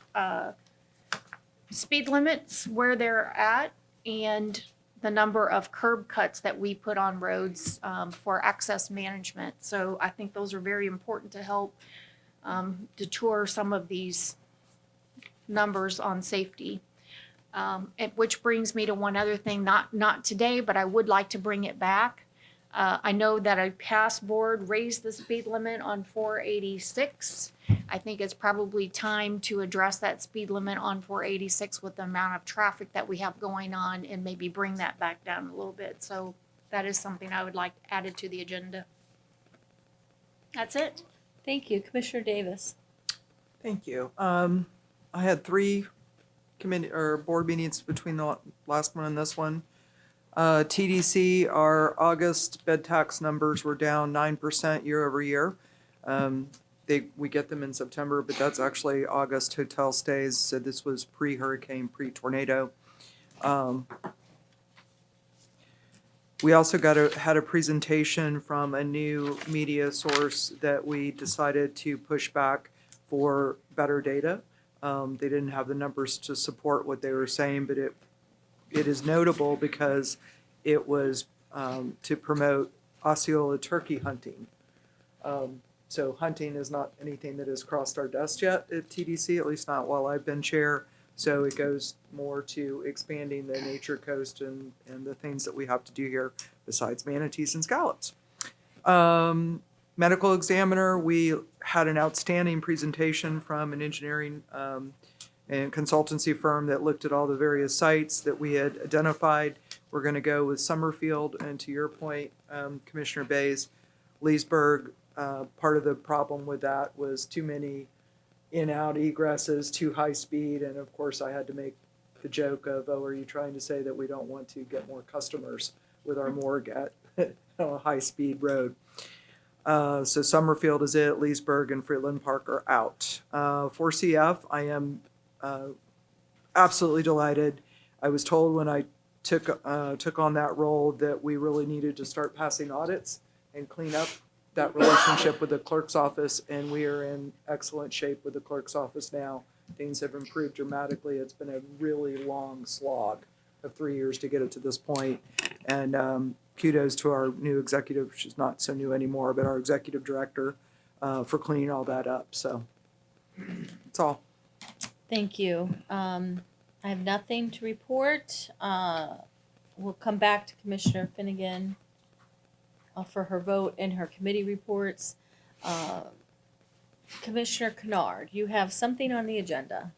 speed limits, where they're at, and the number of curb cuts that we put on roads for access management. So I think those are very important to help detour some of these numbers on safety. Which brings me to one other thing, not today, but I would like to bring it back. I know that a past board raised the speed limit on 486. I think it's probably time to address that speed limit on 486 with the amount of traffic that we have going on and maybe bring that back down a little bit. So that is something I would like added to the agenda. That's it. Thank you. Commissioner Davis. Thank you. I had 3 committee or board meetings between the last one and this one. TDC, our August bed tax numbers were down 9% year over year. We get them in September, but that's actually August hotel stays. So this was pre-hurricane, pre-tornado. We also had a presentation from a new media source that we decided to push back for better data. They didn't have the numbers to support what they were saying, but it is notable because it was to promote Osceola turkey hunting. So hunting is not anything that has crossed our desk yet at TDC, at least not while I've been chair. So it goes more to expanding the nature coast and the things that we have to do here besides manatees and scallops. Medical examiner, we had an outstanding presentation from an engineering and consultancy firm that looked at all the various sites that we had identified. We're going to go with Summerfield, and to your point, Commissioner Bays, Leesburg, part of the problem with that was too many in-out egresses, too high speed, and of course I had to make the joke of, oh, are you trying to say that we don't want to get more customers with our morgue at a high-speed road? So Summerfield is it, Leesburg and Freeland Park are out. For CF, I am absolutely delighted. I was told when I took on that role that we really needed to start passing audits and clean up that relationship with the clerk's office, and we are in excellent shape with the clerk's office now. Things have improved dramatically. It's been a really long slog of 3 years to get it to this point. And kudos to our new executive, she's not so new anymore, but our executive director for cleaning all that up. So that's all. Thank you. I have nothing to report. We'll come back to Commissioner Finnegan for her vote and her committee reports. Commissioner Kennard, you have something on the agenda.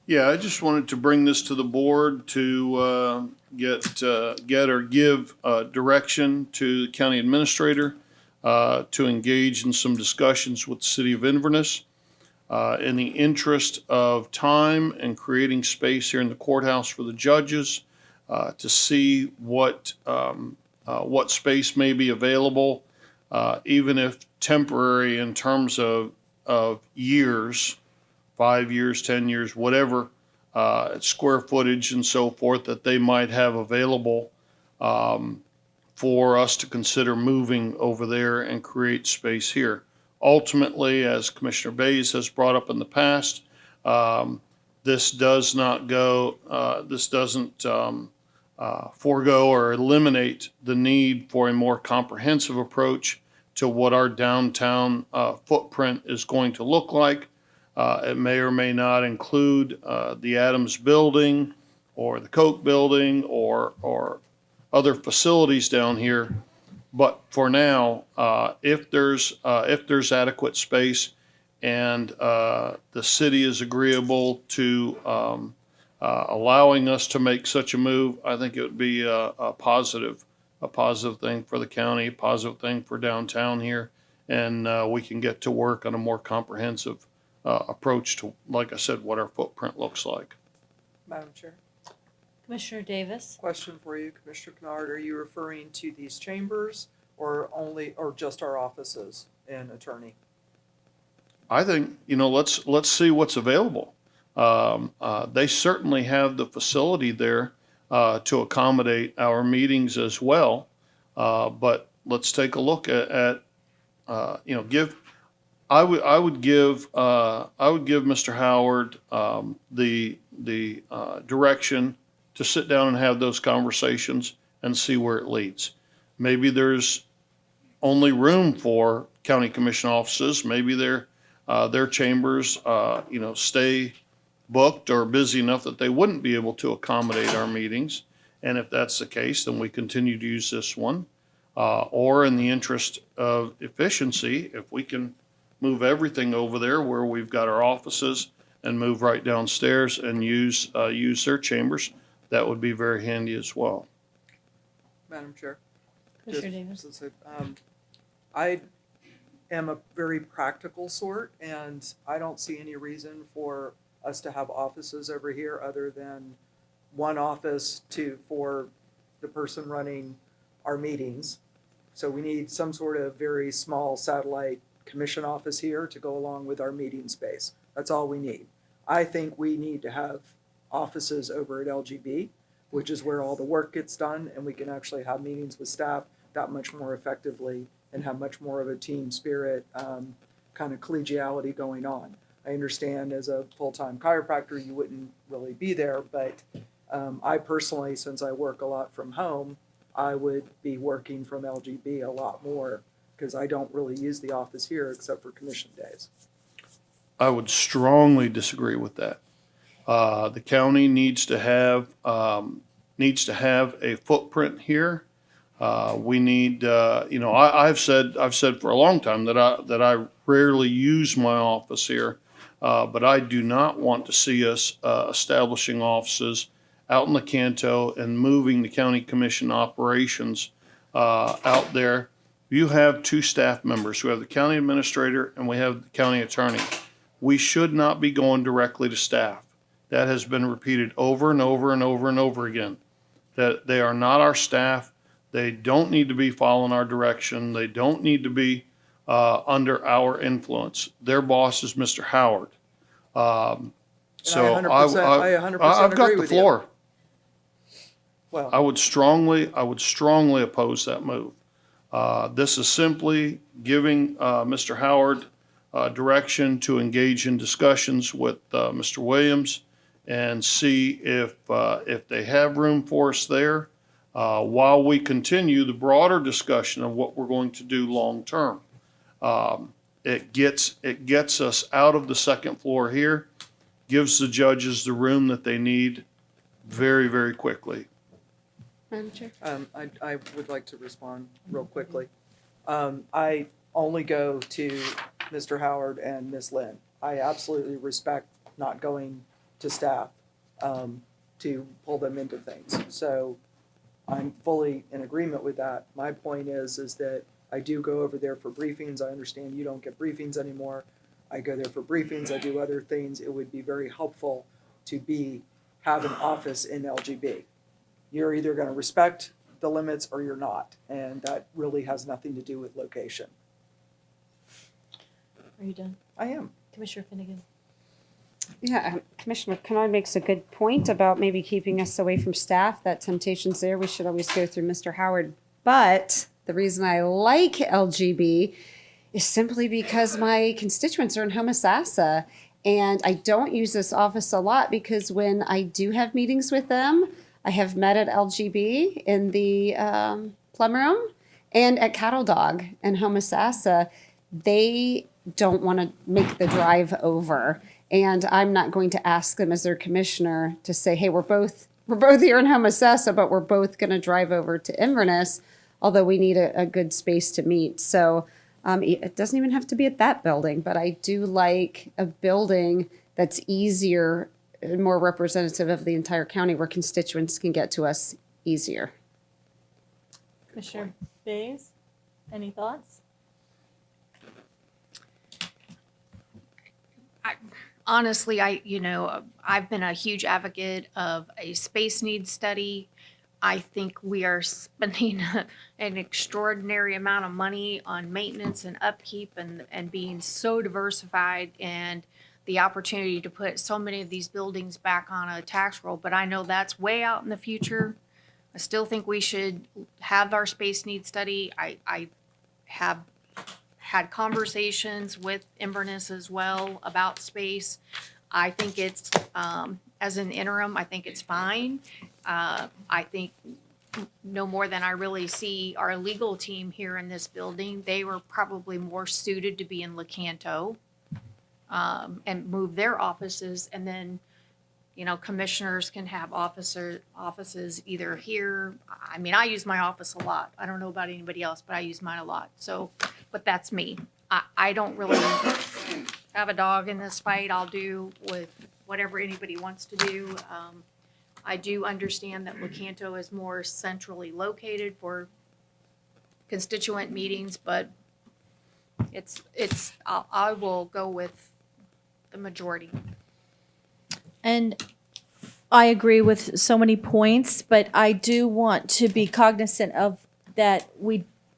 Yeah, I just wanted to bring this to the board to get or give direction to the county administrator to engage in some discussions with the City of Inverness in the interest of time and creating space here in the courthouse for the judges to see what space may be available, even if temporary in terms of years, 5 years, 10 years, whatever, square footage and so forth that they might have available for us to consider moving over there and create space here. Ultimately, as Commissioner Bays has brought up in the past, this doesn't forego or eliminate the need for a more comprehensive approach to what our downtown footprint is going to look like. It may or may not include the Adams Building or the Koch Building or other facilities down here. But for now, if there's adequate space and the city is agreeable to allowing us to make such a move, I think it would be a positive thing for the county, a positive thing for downtown here, and we can get to work on a more comprehensive approach to, like I said, what our footprint looks like. Madam Chair. Commissioner Davis. Question for you, Commissioner Kennard. Are you referring to these chambers or just our offices and attorney? I think, let's see what's available. They certainly have the facility there to accommodate our meetings as well. But let's take a look at I would give Mr. Howard the direction to sit down and have those conversations and see where it leads. Maybe there's only room for county commission offices. Maybe their chambers, stay booked or busy enough that they wouldn't be able to accommodate our meetings. And if that's the case, then we continue to use this one. Or in the interest of efficiency, if we can move everything over there where we've got our offices and move right downstairs and use their chambers, that would be very handy as well. Madam Chair. Commissioner Davis. Since I am a very practical sort, and I don't see any reason for us to have offices over here other than one office for the person running our meetings. So we need some sort of very small satellite commission office here to go along with our meeting space. That's all we need. I think we need to have offices over at LGB, which is where all the work gets done, and we can actually have meetings with staff that much more effectively and have much more of a team spirit, kind of collegiality going on. I understand as a full-time chiropractor, you wouldn't really be there, but I personally, since I work a lot from home, I would be working from LGB a lot more because I don't really use the office here except for commission days. I would strongly disagree with that. The county needs to have a footprint here. We need, I've said for a long time that I rarely use my office here, but I do not want to see us establishing offices out in Lecanto and moving the county commission operations out there. You have two staff members. We have the county administrator and we have the county attorney. We should not be going directly to staff. That has been repeated over and over and over and over again, that they are not our staff. They don't need to be following our direction. They don't need to be under our influence. Their boss is Mr. Howard. So I 100% I've got agree the with you. floor. Well, I would strongly oppose that move. This is simply giving Mr. Howard direction to engage in discussions with Mr. Williams and see if they have room for us there while we continue the broader discussion of what we're going to do long term. It gets us out of the second floor here, gives the judges the room that they need very, very quickly. Madam Chair? I would like to respond real quickly. I only go to Mr. Howard and Ms. Lynn. I absolutely respect not going to staff to pull them into things. So I'm fully in agreement with that. My point is that I do go over there for briefings. I understand you don't get briefings anymore. I go there for briefings. I do other things. It would be very helpful to have an office in LGB. You're either going to respect the limits or you're not, and that really has nothing to do with location. Are you done? I am. Commissioner Finnegan. Yeah, Commissioner Kennard makes a good point about maybe keeping us away from staff. That temptation's there. We should always go through Mr. Howard. But the reason I like LGB is simply because my constituents are in Homosassa. And I don't use this office a lot because when I do have meetings with them, I have met at LGB in the plum room and at Cattle Dog in Homosassa. They don't want to make the drive over. And I'm not going to ask them as their commissioner to say, hey, we're both here in Homosassa, but we're both going to drive over to Inverness, although we need a good space to meet. So it doesn't even have to be at that building, but I do like a building that's easier and more representative of the entire county where constituents can get to us easier. Commissioner Bays, any thoughts? Honestly, I've been a huge advocate of a space needs study. I think we are spending an extraordinary amount of money on maintenance and upkeep and being so diversified and the opportunity to put so many of these buildings back on a tax roll. But I know that's way out in the future. I still think we should have our space needs study. I have had conversations with Inverness as well about space. I think it's, as an interim, I think it's fine. I think no more than I really see our legal team here in this building. They were probably more suited to be in Lecanto and move their offices and then You know, commissioners can have offices either here. I mean, I use my office a lot. I don't know about anybody else, but I use mine a lot. So, but that's me. I don't really have a dog in this fight. I'll do with whatever anybody wants to do. I do understand that Lecanto is more centrally located for constituent meetings, but I will go with the majority. And I agree with so many points, but I do want to be cognizant of that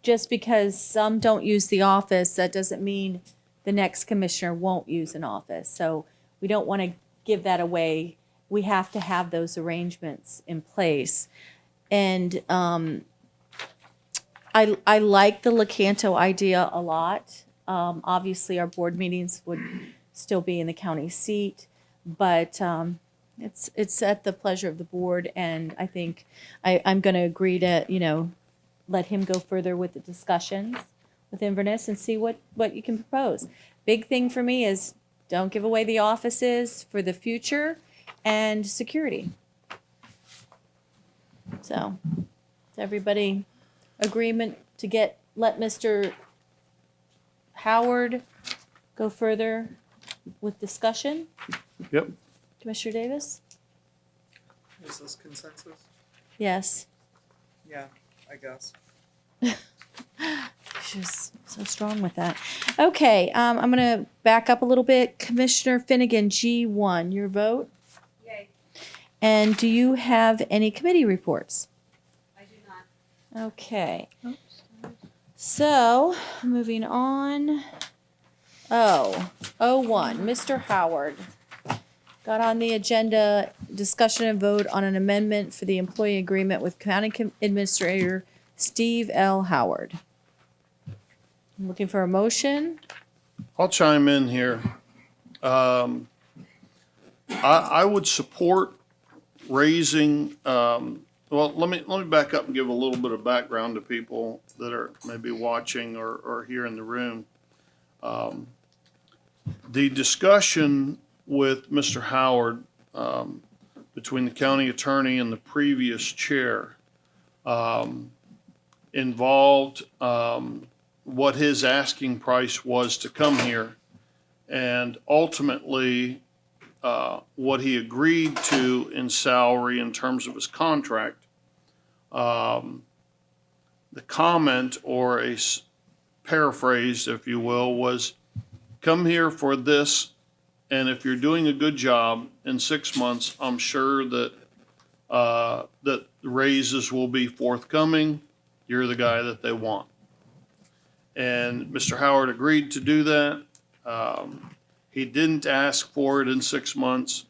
just because some don't use the office, that doesn't mean the next commissioner won't use an office. So we don't want to give that away. We have to have those arrangements in place. And I like the Lecanto idea a lot. Obviously, our board meetings would still be in the county seat, but it's at the pleasure of the board, and I think I'm going to agree to, let him go further with the discussions with Inverness and see what you can propose. Big thing for me is don't give away the offices for the future and security. So, is everybody agreement to let Mr. Howard go further with discussion? Yep. Commissioner Davis? Is this consensus? Yes. Yeah, I guess. She's so strong with that. Okay, I'm going to back up a little bit. Commissioner Finnegan, G1, your vote? Yay. And do you have any committee reports? I do not. Okay. So, moving on. 01, Mr. Howard. Got on the agenda, discussion and vote on an amendment for the employee agreement with County Administrator Steve L. Howard. I'm looking for a motion. I'll chime in here. I would support raising, well, let me back up and give a little bit of background to people that are maybe watching or here in the room. The discussion with Mr. Howard between the county attorney and the previous chair involved what his asking price was to come here, and ultimately what he agreed to in salary in terms of his contract. The comment, or a paraphrase, if you will, was come here for this, and if you're doing a good job in 6 months, I'm sure that that raises will be forthcoming. You're the guy that they want. And Mr. Howard agreed to do that. He didn't ask for it in 6 months.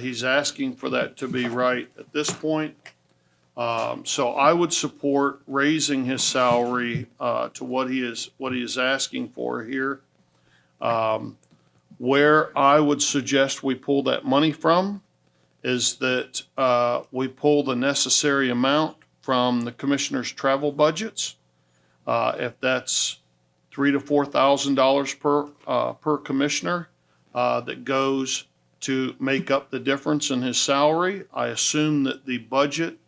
He's asking for that to be right at this point. So I would support raising his salary to what he is asking for here. Where I would suggest we pull that money from is that we pull the necessary amount from the commissioner's travel budgets. If that's $3,000 to $4,000 per commissioner, that goes to make up the difference in his salary. I assume that the budget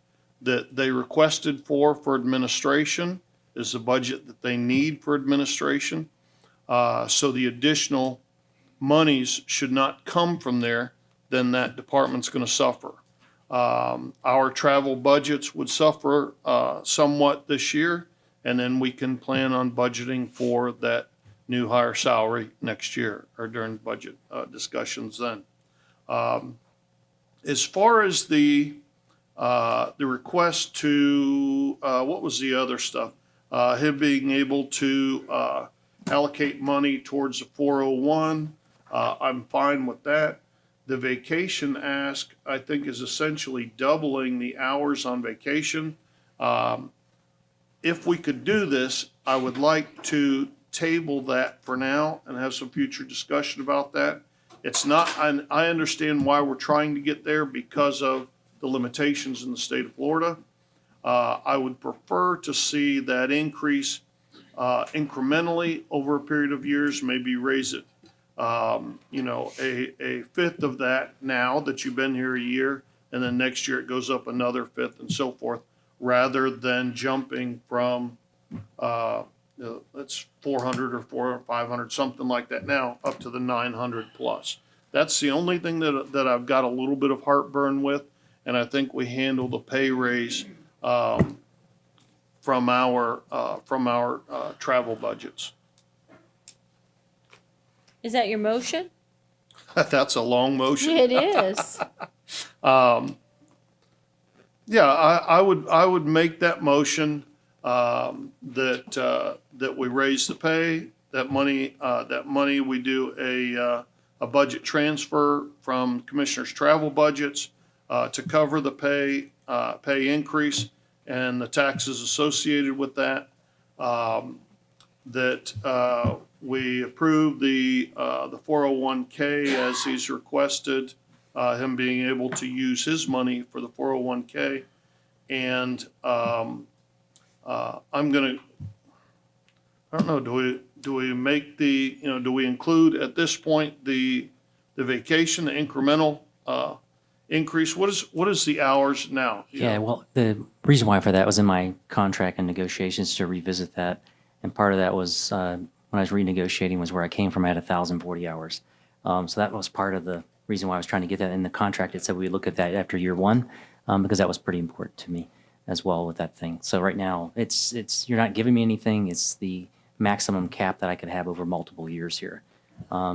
that they requested for administration is the budget that they need for administration. So the additional monies should not come from there, then that department's going to suffer. Our travel budgets would suffer somewhat this year, and then we can plan on budgeting for that new higher salary next year or during budget discussions then. As far as the request to, what was the other stuff? Him being able to allocate money towards the 401, I'm fine with that. The vacation ask, I think, is essentially doubling the hours on vacation. If we could do this, I would like to table that for now and have some future discussion about that. It's not, I understand why we're trying to get there because of the limitations in the state of Florida. I would prefer to see that increase incrementally over a period of years, maybe raise it you know, a fifth of that now that you've been here a year, and then next year it goes up another fifth and so forth, rather than jumping from, it's 400 or 400 or 500, something like that now, up to the 900 plus. That's the only thing that I've got a little bit of heartburn with, and I think we handle the pay raise from our travel budgets. Is that your motion? That's a long motion. It is. Yeah, I would make that motion that we raise the pay. That money we do a budget transfer from commissioners' travel budgets to cover the pay increase and the taxes associated with that. That we approve the 401K as he's requested, him being able to use his money for the 401K. And I'm gonna, I don't know, do we make the, you know, do we include at this point the vacation, the incremental increase? What is the hours now? Yeah, well, the reason why for that was in my contract and negotiations to revisit that. And part of that was when I was renegotiating was where I came from. I had 1,040 hours. So that was part of the reason why I was trying to get that in the contract. It said we look at that after year one because that was pretty important to me as well with that thing. So right now, it's you're not giving me anything. It's the maximum cap that I could have over multiple years here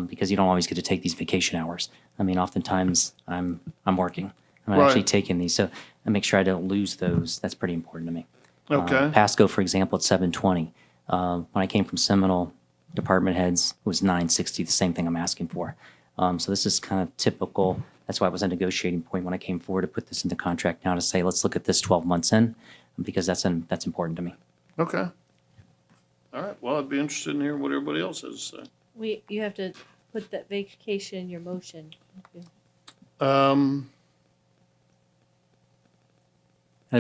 because you don't always get to take these vacation hours. I mean, oftentimes I'm working. I'm actually taking these. So I make sure I don't lose those. That's pretty important to me. Okay. Pasco, for example, at 720. When I came from Seminole, department heads, it was 960, the same thing I'm asking for. So this is kind of typical. That's why it was a negotiating point when I came forward to put this in the contract now to say, let's look at this 12 months in, because that's important to me. Okay. All right. Well, I'd be interested in hearing what everybody else has to say. You have to put that vacation in your motion. I'd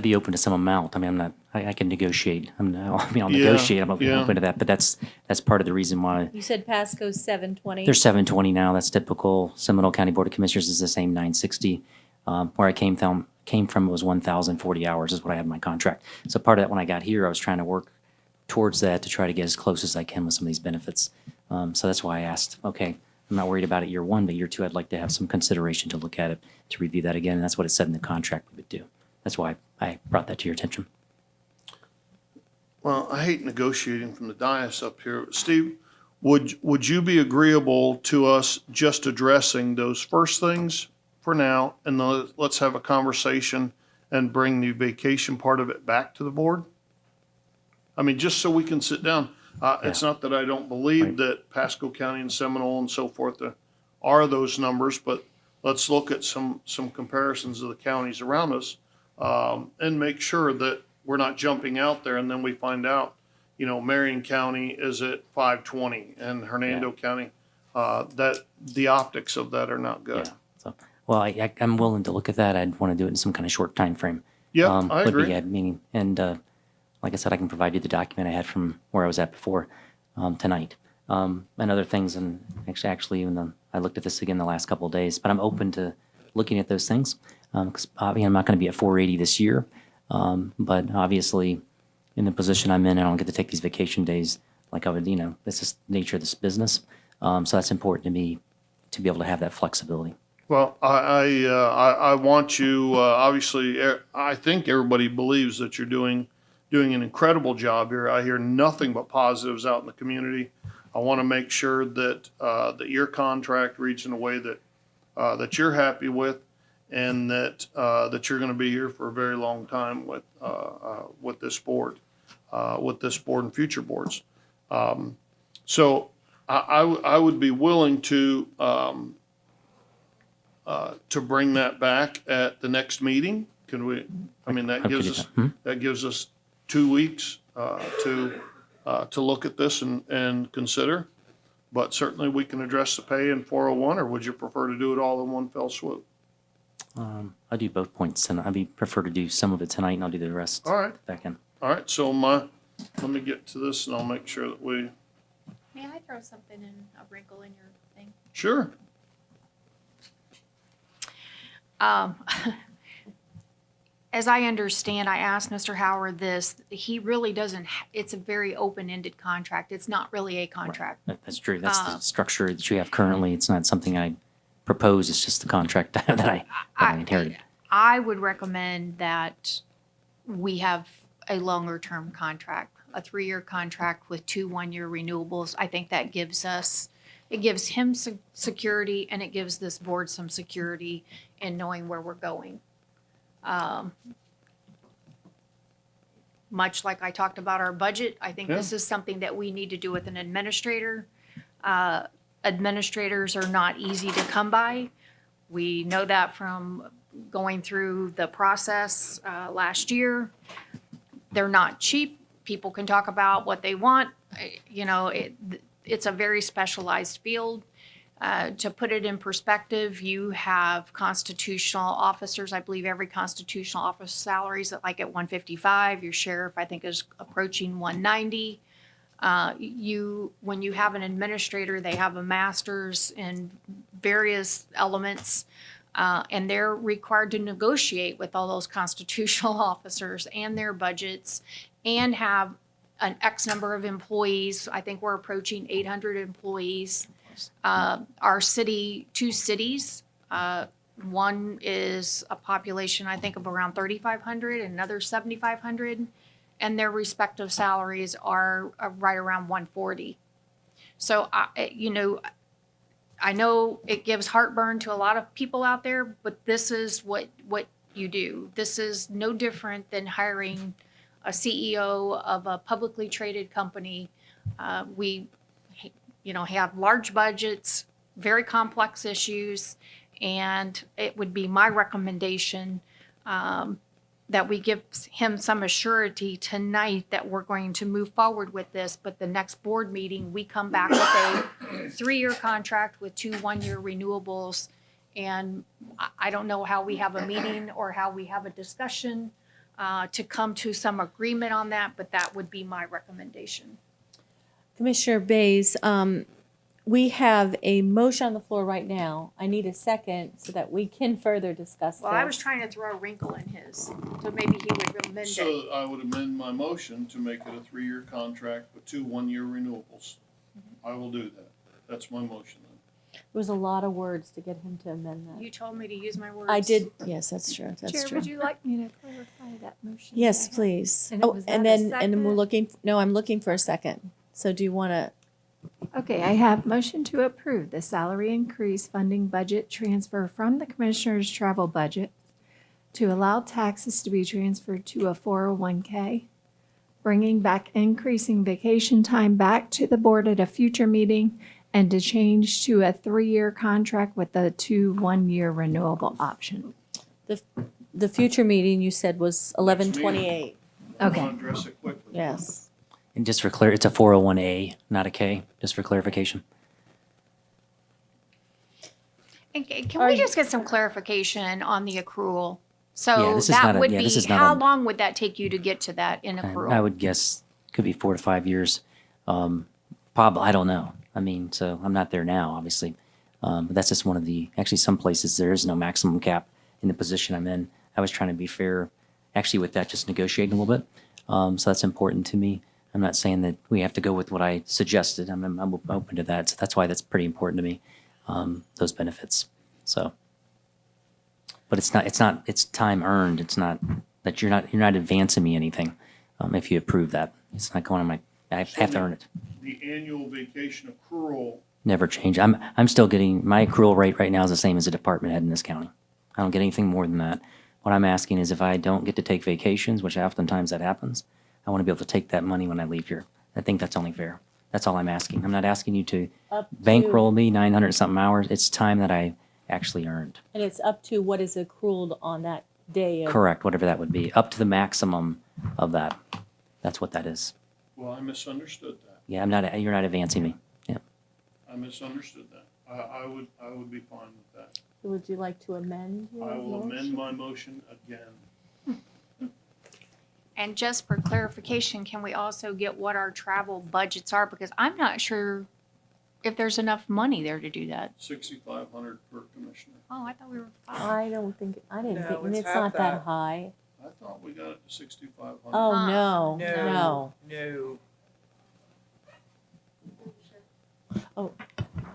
be open to some amount. I mean, I can negotiate. I'll negotiate. I'm open to that, but that's part of the reason why. You said Pasco's 720. There's 720 now. That's typical. Seminole County Board of Commissioners is the same 960. Where I came from it was 1,040 hours is what I had in my contract. So part of that when I got here, I was trying to work towards that to try to get as close as I can with some of these benefits. So that's why I asked, okay, I'm not worried about it year one, but year two, I'd like to have some consideration to look at it, to review that again. And that's what it said in the contract we would do. That's why I brought that to your attention. Well, I hate negotiating from the dais up here. Steve, would you be agreeable to us just addressing those first things for now, and then let's have a conversation and bring the vacation part of it back to the board? I mean, just so we can sit down. It's not that I don't believe that Pasco County and Seminole and so forth are those numbers, but let's look at some comparisons of the counties around us and make sure that we're not jumping out there and then we find out, you know, Marion County is at 520 and Hernando County, that the optics of that are not good. Yeah. So, well, I'm willing to look at that. I'd want to do it in some kind of short time frame. Yeah, I agree. Meaning, and like I said, I can provide you the document I had from where I was at before tonight. And other things, and actually, even though I looked at this again the last couple of days, but I'm open to looking at those things because I'm not going to be at 480 this year. But obviously, in the position I'm in, I don't get to take these vacation days like I would, you know, this is the nature of this business. So that's important to me to be able to have that flexibility. Well, I want you, obviously, I think everybody believes that you're doing an incredible job here. I hear nothing but positives out in the community. I want to make sure that that your contract reads in a way that that you're happy with, and that that you're going to be here for a very long time with this board and future boards. So I would be willing to bring that back at the next meeting. Can we? I mean, that gives us 2 weeks to look at this and consider. But certainly we can address the pay in 401, or would you prefer to do it all in one fell swoop? I'll do both points tonight. I'd prefer to do some of it tonight, and I'll do the rest back in. All right. So let me get to this, and I'll make sure that we. May I throw something in, a wrinkle in your thing? Sure. As I understand, I asked Mr. Howard this, he really doesn't, it's a very open-ended contract. It's not really a contract. That's true. That's the structure that you have currently. It's not something I propose. It's just the contract that I inherited. I would recommend that we have a longer-term contract, a 3-year contract with 2 one-year renewables. I think that gives us, it gives him security, and it gives this board some security in knowing where we're going. Much like I talked about our budget, I think this is something that we need to do with an administrator. Administrators are not easy to come by. We know that from going through the process last year. They're not cheap. People can talk about what they want. You know, it's a very specialized field. To put it in perspective, you have constitutional officers. I believe every constitutional officer salary is at 155. Your sheriff, I think, is approaching 190. When you have an administrator, they have a master's in various elements, and they're required to negotiate with all those constitutional officers and their budgets, and have an X number of employees. I think we're approaching 800 employees. Our city, 2 cities, one is a population, I think, of around 3,500, and another 7,500, and their respective salaries are right around 140. So, I know it gives heartburn to a lot of people out there, but this is what you do. This is no different than hiring a CEO of a publicly traded company. We have large budgets, very complex issues, and it would be my recommendation that we give him some assurity tonight that we're going to move forward with this, but the next board meeting, we come back with a 3-year contract with 2 one-year renewables. And I don't know how we have a meeting or how we have a discussion to come to some agreement on that, but that would be my recommendation. Commissioner Bays, we have a motion on the floor right now. I need a second so that we can further discuss this. Well, I was trying to throw a wrinkle in his, so maybe he would amend it. So I would amend my motion to make it a 3-year contract with 2 one-year renewables. I will do that. That's my motion then. There was a lot of words to get him to amend that. You told me to use my words. I did, yes, that's true, that's Chair, true. would you like me to clarify that motion? Yes, that I please. And was that a And we're second? I'm looking for a second. So do you want to, Okay, I have motion to approve the salary increase funding budget transfer from the Commissioner's travel budget to allow taxes to be transferred to a 401k, bringing back increasing vacation time back to the board at a future meeting, and to change to a 3-year contract with a 2 one-year renewable option. the future meeting you said was 11/28. Okay. I'll address it quickly. Yes. And just for clear, it's a 401A, not a K, just for clarification. And can we just get some clarification on the accrual? So Yeah, this is that not a- would yeah, be, this is not how a- long would that take you to get to that in And accrual? I would guess could be 4 to 5 years. Probably, I don't know. I mean, so I'm not there now, obviously. But that's just one of the, actually some places there is no maximum cap in the position I'm in. I was trying to be fair, actually with that, just negotiating a little bit. So that's important to me. I'm not saying that we have to go with what I suggested. I'm open to that. So that's why that's pretty important to me, those benefits. So, but it's time earned. It's not that you're not advancing me anything. If you approve that, it's not going on I have to earn it. The annual vacation accrual, Never change. I'm still getting, my accrual rate right now is the same as a department head in this county. I don't get anything more than that. What I'm asking is if I don't get to take vacations, which oftentimes that happens, I want to be able to take that money when I leave here. I think that's only fair. That's all I'm asking. I'm not asking you to Up to- bankroll me 900 something hours. It's time that I actually earned. And it's up to what is accrued on that day of. Correct, whatever that would be, up to the maximum of that. That's what that is. well, I misunderstood that. Yeah, you're not advancing me. Yeah. I misunderstood that. I would be fine with that. Would you like to amend your I will motion? amend my motion again. And just for clarification, can we also get what our travel budgets are? Because I'm not sure if there's enough money there to do that. 6,500 per commissioner. Oh, I thought we were five. I don't think, I didn't No, think, and it's it's half not that that. high. I thought we got it to 6,500. Oh, Uh-uh. no, No. no. No.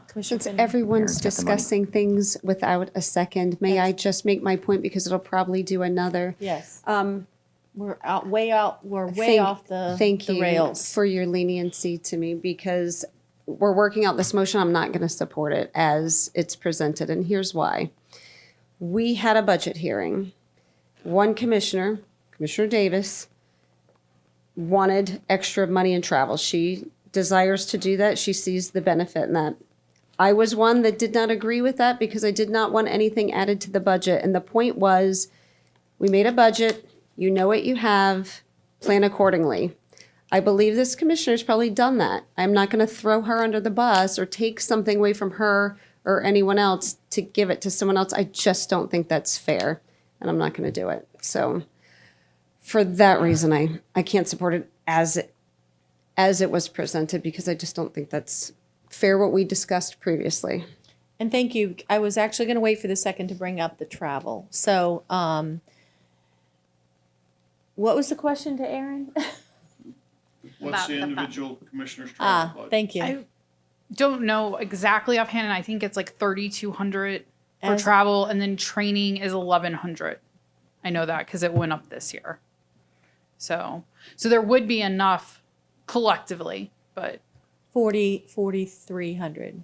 Commissioner Since Finley. everyone's Aaron's got the money. discussing things without a second, may I just make my point because it'll probably do another? Yes, Um, we're way thank- off the Thank you rails. for your leniency to me because we're working out this motion. I'm not going to support it as it's presented, and here's why. We had a budget hearing. One commissioner, Commissioner Davis, wanted extra money in travel. She desires to do that. She sees the benefit in that. I was one that did not agree with that because I did not want anything added to the budget. And the point was, we made a budget, you know what you have, plan accordingly. I believe this commissioner's probably done that. I'm not going to throw her under the bus or take something away from her or anyone else to give it to someone else. I just don't think that's fair, and I'm not going to do it. So for that reason, I can't support it as it was presented because I just don't think that's fair what we discussed previously. And thank you. I was actually going to wait for the second to bring up the travel. So, what was the question to Aaron? What's About the the individual commissioner's travel budget? Thank you. I don't know exactly offhand, and I think it's like 3,200 for As- travel, and then training is 1,100. I know that because it went up this year. So there would be enough collectively, but 4,300.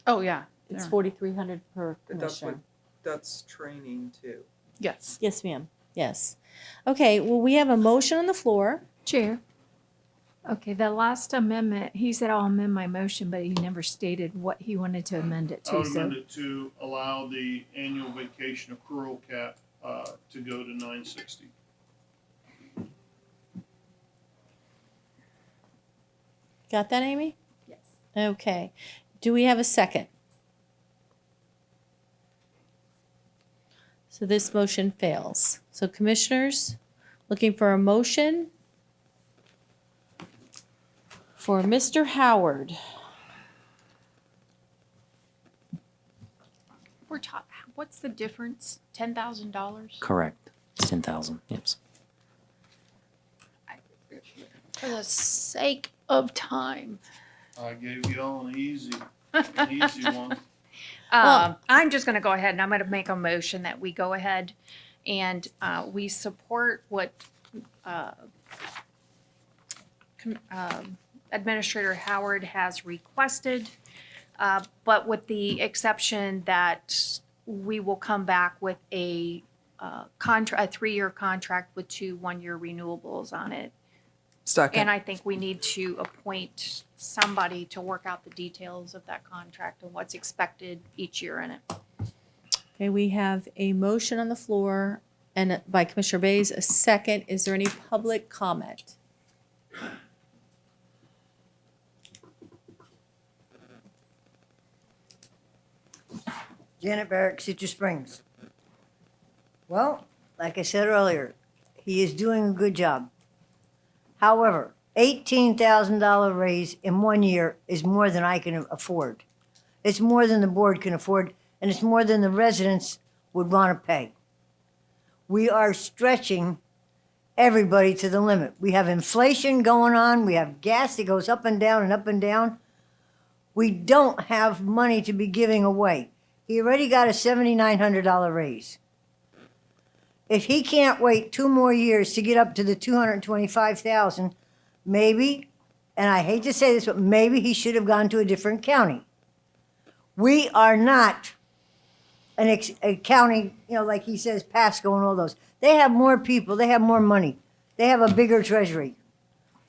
oh yeah, It's there. 4,300 per But that's what, commissioner. that's training too. Yes. Yes, ma'am. Yes. Okay, well, we have a motion on the floor. Chair. Okay, the last amendment, he said I'll amend my motion, but he never stated what he wanted to amend it I to. would So amend it to allow the annual vacation accrual cap to go to 960. Got that, Amy? Yes. Okay. Do we have a second? So this motion fails. So commissioners, looking for a motion for Mr. Howard. We're talking, what's the difference? $10,000? Correct. It's 10,000. Yes. For the sake of time. I gave you all an easy one. I'm just gonna go ahead and I'm gonna make a motion that we go ahead and, we support what, Administrator Howard has requested, but with the exception that we will come back with a contract, a 3-year contract with 2 one-year renewables on it. Second. And I think we need to appoint somebody to work out the details of that contract and what's expected each year in it. Okay, we have a motion on the floor and by Commissioner Bays, a second. Is there any public comment? Janet Barrick, Citrus Springs. Well, like I said earlier, he is doing a good job. However, $18,000 raise in 1 year is more than I can afford. It's more than the board can afford, and it's more than the residents would want to pay. We are stretching everybody to the limit. We have inflation going on. We have gas that goes up and down and up and down. We don't have money to be giving away. He already got a $7,900 raise. If he can't wait 2 more years to get up to the $225,000, maybe, and I hate to say this, but maybe he should have gone to a different county. We are not a county, like he says, Pasco and all those. They have more people. They have more money. They have a bigger treasury.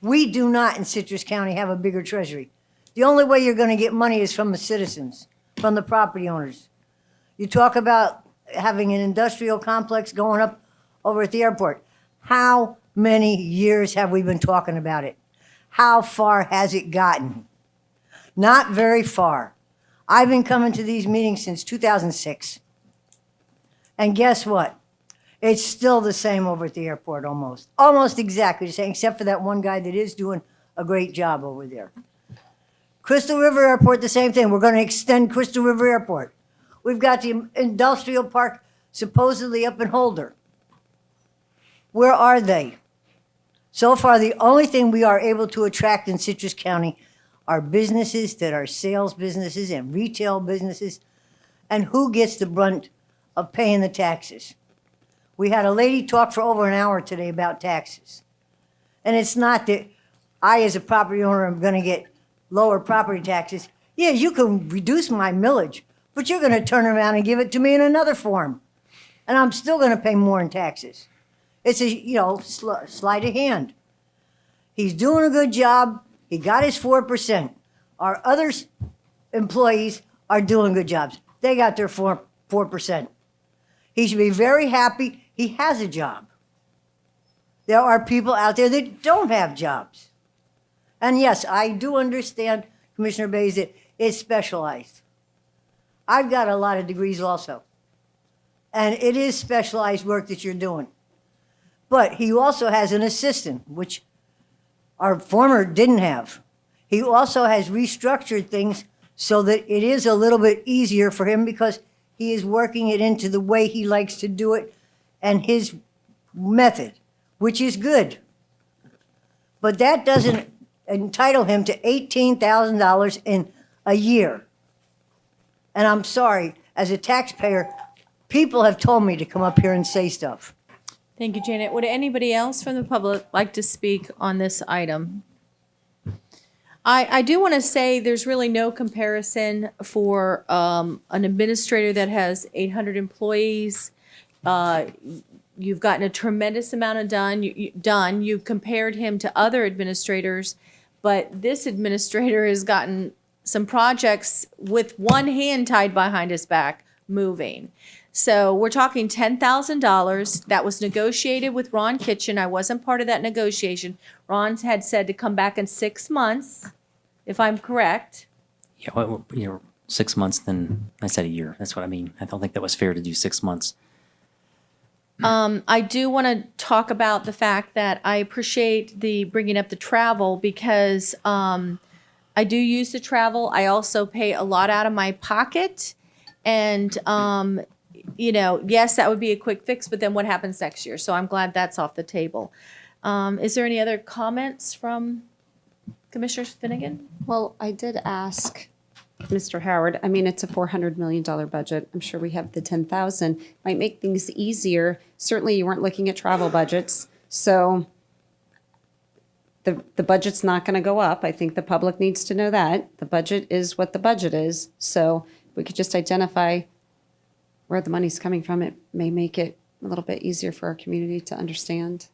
We do not in Citrus County have a bigger treasury. The only way you're going to get money is from the citizens, from the property owners. You talk about having an industrial complex going up over at the airport. How many years have we been talking about it? How far has it gotten? Not very far. I've been coming to these meetings since 2006. And guess what? It's still the same over at the airport almost. Almost exactly the same, except for that one guy that is doing a great job over there. Crystal River Airport, the same thing. We're going to extend Crystal River Airport. We've got the industrial park supposedly up in Holder. Where are they? So far, the only thing we are able to attract in Citrus County are businesses that are sales businesses and retail businesses. And who gets the brunt of paying the taxes? We had a lady talk for over an hour today about taxes. And it's not that I, as a property owner, am going to get lower property taxes. Yeah, you can reduce my millage, but you're going to turn around and give it to me in another form. And I'm still going to pay more in taxes. It's a, sleight of hand. He's doing a good job. He got his 4%. Our other employees are doing good jobs. They got their 4%. He should be very happy he has a job. There are people out there that don't have jobs. And yes, I do understand, Commissioner Bays, that it's specialized. I've got a lot of degrees also. And it is specialized work that you're doing. But he also has an assistant, which our former didn't have. He also has restructured things so that it is a little bit easier for him because he is working it into the way he likes to do it and his method, which is good. But that doesn't entitle him to $18,000 in a year. And I'm sorry, as a taxpayer, people have told me to come up here and say stuff. Thank you, Janet. Would anybody else from the public like to speak on this item? I do want to say there's really no comparison for an administrator that has 800 employees. You've gotten a tremendous amount of done. You've compared him to other administrators, but this administrator has gotten some projects with one hand tied behind his back moving. So we're talking $10,000 that was negotiated with Ron Kitchen. I wasn't part of that negotiation. Ron had said to come back in 6 months, if I'm correct. Yeah, well, 6 months, then I said a year. That's what I mean. I don't think that was fair to do 6 months. I do want to talk about the fact that I appreciate the bringing up the travel because I do use the travel. I also pay a lot out of my pocket. And, yes, that would be a quick fix, but then what happens next year? So I'm glad that's off the table. Is there any other comments from Commissioner Finnegan? Well, I did ask Mr. Howard. I mean, it's a $400 million budget. I'm sure we have the 10,000. Might make things easier. Certainly, you weren't looking at travel budgets. So the budget's not going to go up. I think the public needs to know that. The budget is what the budget is. So we could just identify where the money's coming from. It may make it a little bit easier for our community to understand.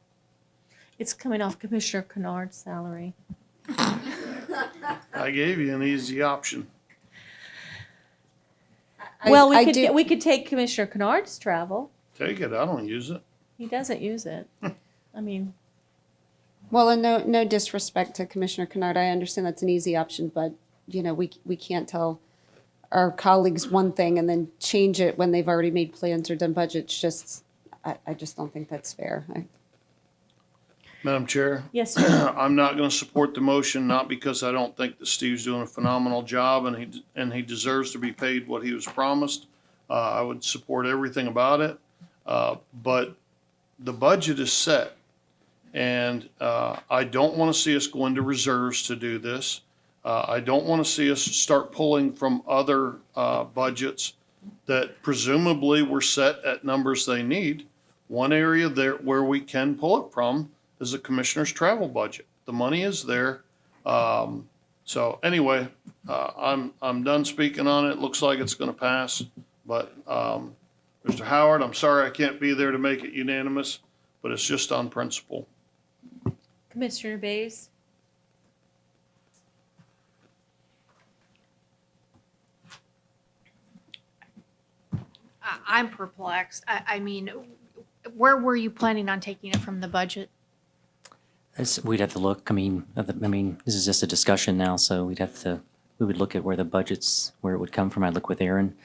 It's coming off Commissioner Kennard's salary. I gave you an easy option. Well, we could take Commissioner Kennard's travel. Take it, I don't use it. He doesn't use it. I mean, Well, and no disrespect to Commissioner Kennard. I understand that's an easy option, but, we can't tell our colleagues one thing and then change it when they've already made plans or done budgets. I just don't think that's fair. Madam Chair? Yes, sir. I'm not going to support the motion, not because I don't think that Steve's doing a phenomenal job and he deserves to be paid what he was promised. I would support everything about it. But the budget is set. And I don't want to see us go into reserves to do this. I don't want to see us start pulling from other budgets that presumably were set at numbers they need. One area there where we can pull it from is the commissioner's travel budget. The money is there. So anyway, I'm done speaking on it. Looks like it's going to pass. But Mr. Howard, I'm sorry I can't be there to make it unanimous, but it's just on principle. Commissioner Bays? I'm perplexed. I mean, where were you planning on taking it from the budget? We'd have to look. I mean, this is just a discussion now, so we would look at where it would come from. I'd look with Aaron.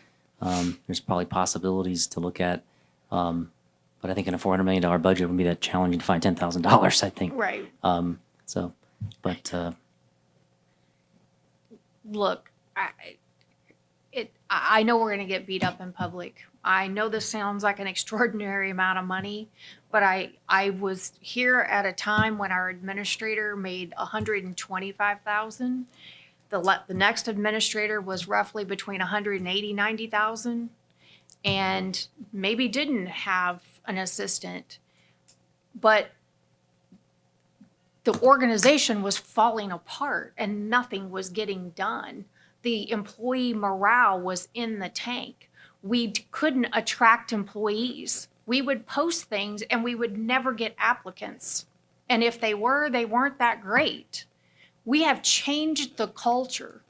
There's probably possibilities to look at, but I think in a $400 million budget, it would be that challenging to find $10,000, I think. Right. look, I know we're going to get beat up in public. I know this sounds like an extraordinary amount of money, but I was here at a time when our administrator made $125,000. The next administrator was roughly between 180, 90,000, and maybe didn't have an assistant, but the organization was falling apart and nothing was getting done. The employee morale was in the tank. We couldn't attract employees. We would post things and we would never get applicants. And if they were, they weren't that great. We have changed the culture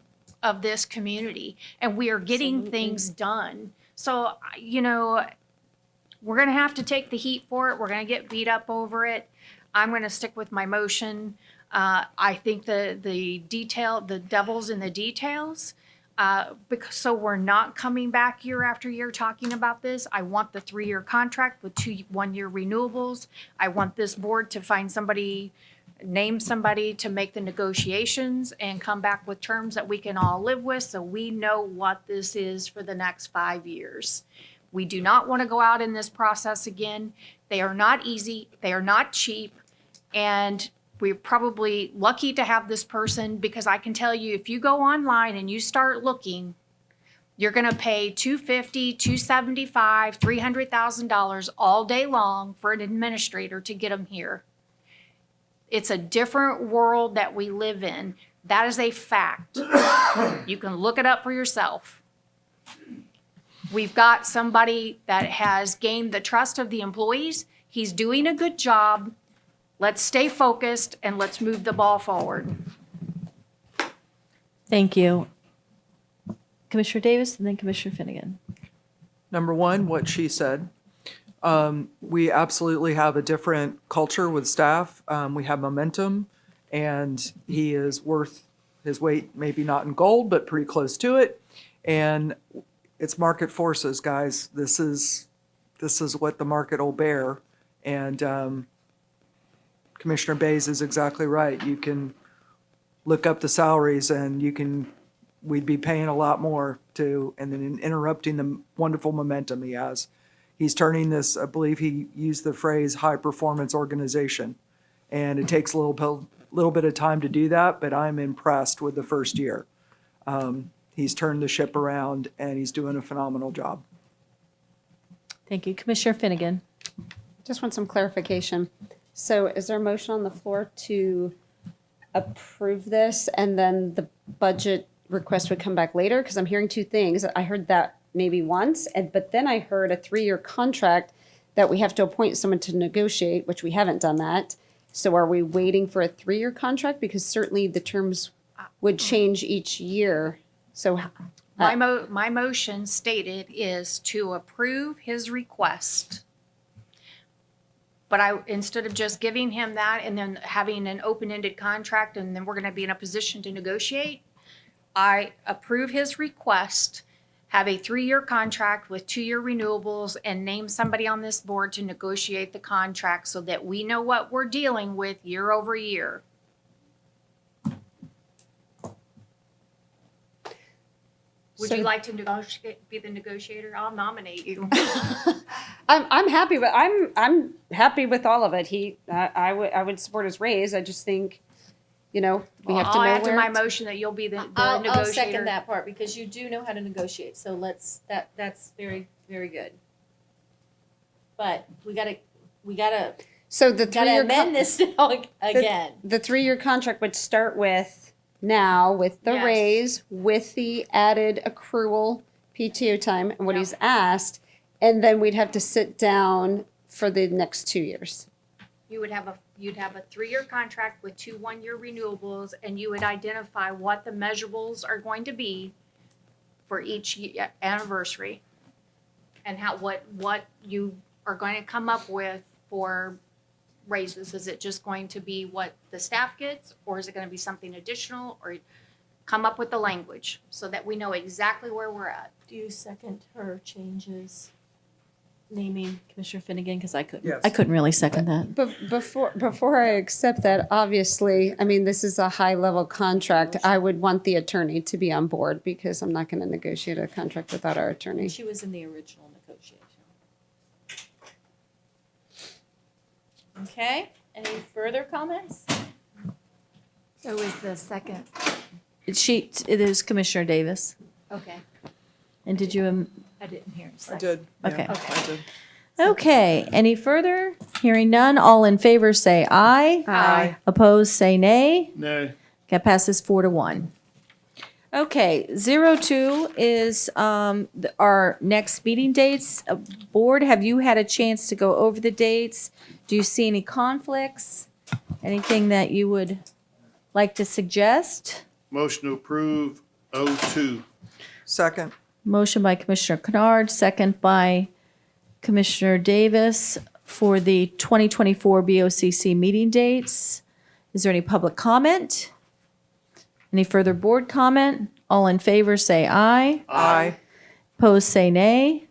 of this community and we are getting things done. So, you know, we're going to have to take the heat for it. We're going to get beat up over it. I'm going to stick with my motion. I think the devil's in the details. So we're not coming back year after year talking about this. I want the 3-year contract with 2 1-year renewables. I want this board to find somebody, name somebody to make the negotiations and come back with terms that we can all live with so we know what this is for the next 5 years. We do not want to go out in this process again. They are not easy. They are not cheap. And we're probably lucky to have this person because I can tell you, if you go online and you start looking, you're going to pay $250,000, $275,000, $300,000 all day long for an administrator to get them here. It's a different world that we live in. That is a fact. You can look it up for yourself. We've got somebody that has gained the trust of the employees. He's doing a good job. Let's stay focused and let's move the ball forward. Thank you. Commissioner Davis and then Commissioner Finnegan. Number one, what she said. We absolutely have a different culture with staff. We have momentum, and he is worth his weight, maybe not in gold, but pretty close to it. And it's market forces, guys. This is what the market will bear. And Commissioner Bays is exactly right. You can look up the salaries, and we'd be paying a lot more and then interrupting the wonderful momentum he has. He's turning this, I believe he used the phrase, high-performance organization. And it takes a little bit of time to do that, but I'm impressed with the first year. He's turned the ship around, and he's doing a phenomenal job. Thank you. Commissioner Finnegan. Just want some clarification. So is there a motion on the floor to approve this and then the budget request would come back later? Because I'm hearing two things. I heard that maybe once, but then I heard a 3-year contract that we have to appoint someone to negotiate, which we haven't done that. So are we waiting for a 3-year contract? Because certainly the terms would change each year. So My motion stated is to approve his request. But instead of just giving him that and then having an open-ended contract and then we're going to be in a position to negotiate, I approve his request, have a 3-year contract with 2-year renewables, and name somebody on this board to negotiate the contract so that we know what we're dealing with year over year. Would you like to be the negotiator? I'll nominate you. I'm happy, but I'm happy with all of it. I would support his raise. I just think, we have to know I'll add to where my it's- motion that you'll be the I'll negotiator. second that part because you do know how to negotiate. So that's very, very good. But we gotta So the gotta 3-year amend this now again. The 3-year contract would start with now with the Yes. raise, with the added accrual PTO time and what he's asked, and then we'd have to sit down for the next 2 years. You'd have a 3-year contract with 2 1-year renewables, and you would identify what the measurables are going to be for each anniversary, and what you are going to come up with for raises. Is it just going to be what the staff gets, or is it going to be something additional, or come up with the language so that we know exactly where we're at? Do you second her changes? naming Commissioner Finnegan? Because Yes. I couldn't really second that. But before I accept that, obviously, I mean, this is a high-level contract. I would want the attorney to be on board because I'm not going to negotiate a contract without our attorney. She was in the original negotiation. Okay, any further comments? So is the second, It is Commissioner Davis. okay, And did you, I didn't hear. I did. yeah, Okay. I did. okay, any further? Hearing none, all in favor say aye. Aye. Opposed, say nay. Nay. That passes 4-1. Okay, 02 is our next meeting dates. Board, have you had a chance to go over the dates? Do you see any conflicts? Anything that you would like to suggest? Motion to approve 02. Second. Motion by Commissioner Kennard, second by Commissioner Davis for the 2024 BOCC meeting dates. Is there any public comment? Any further board comment? All in favor say aye. Aye. Opposed say nay.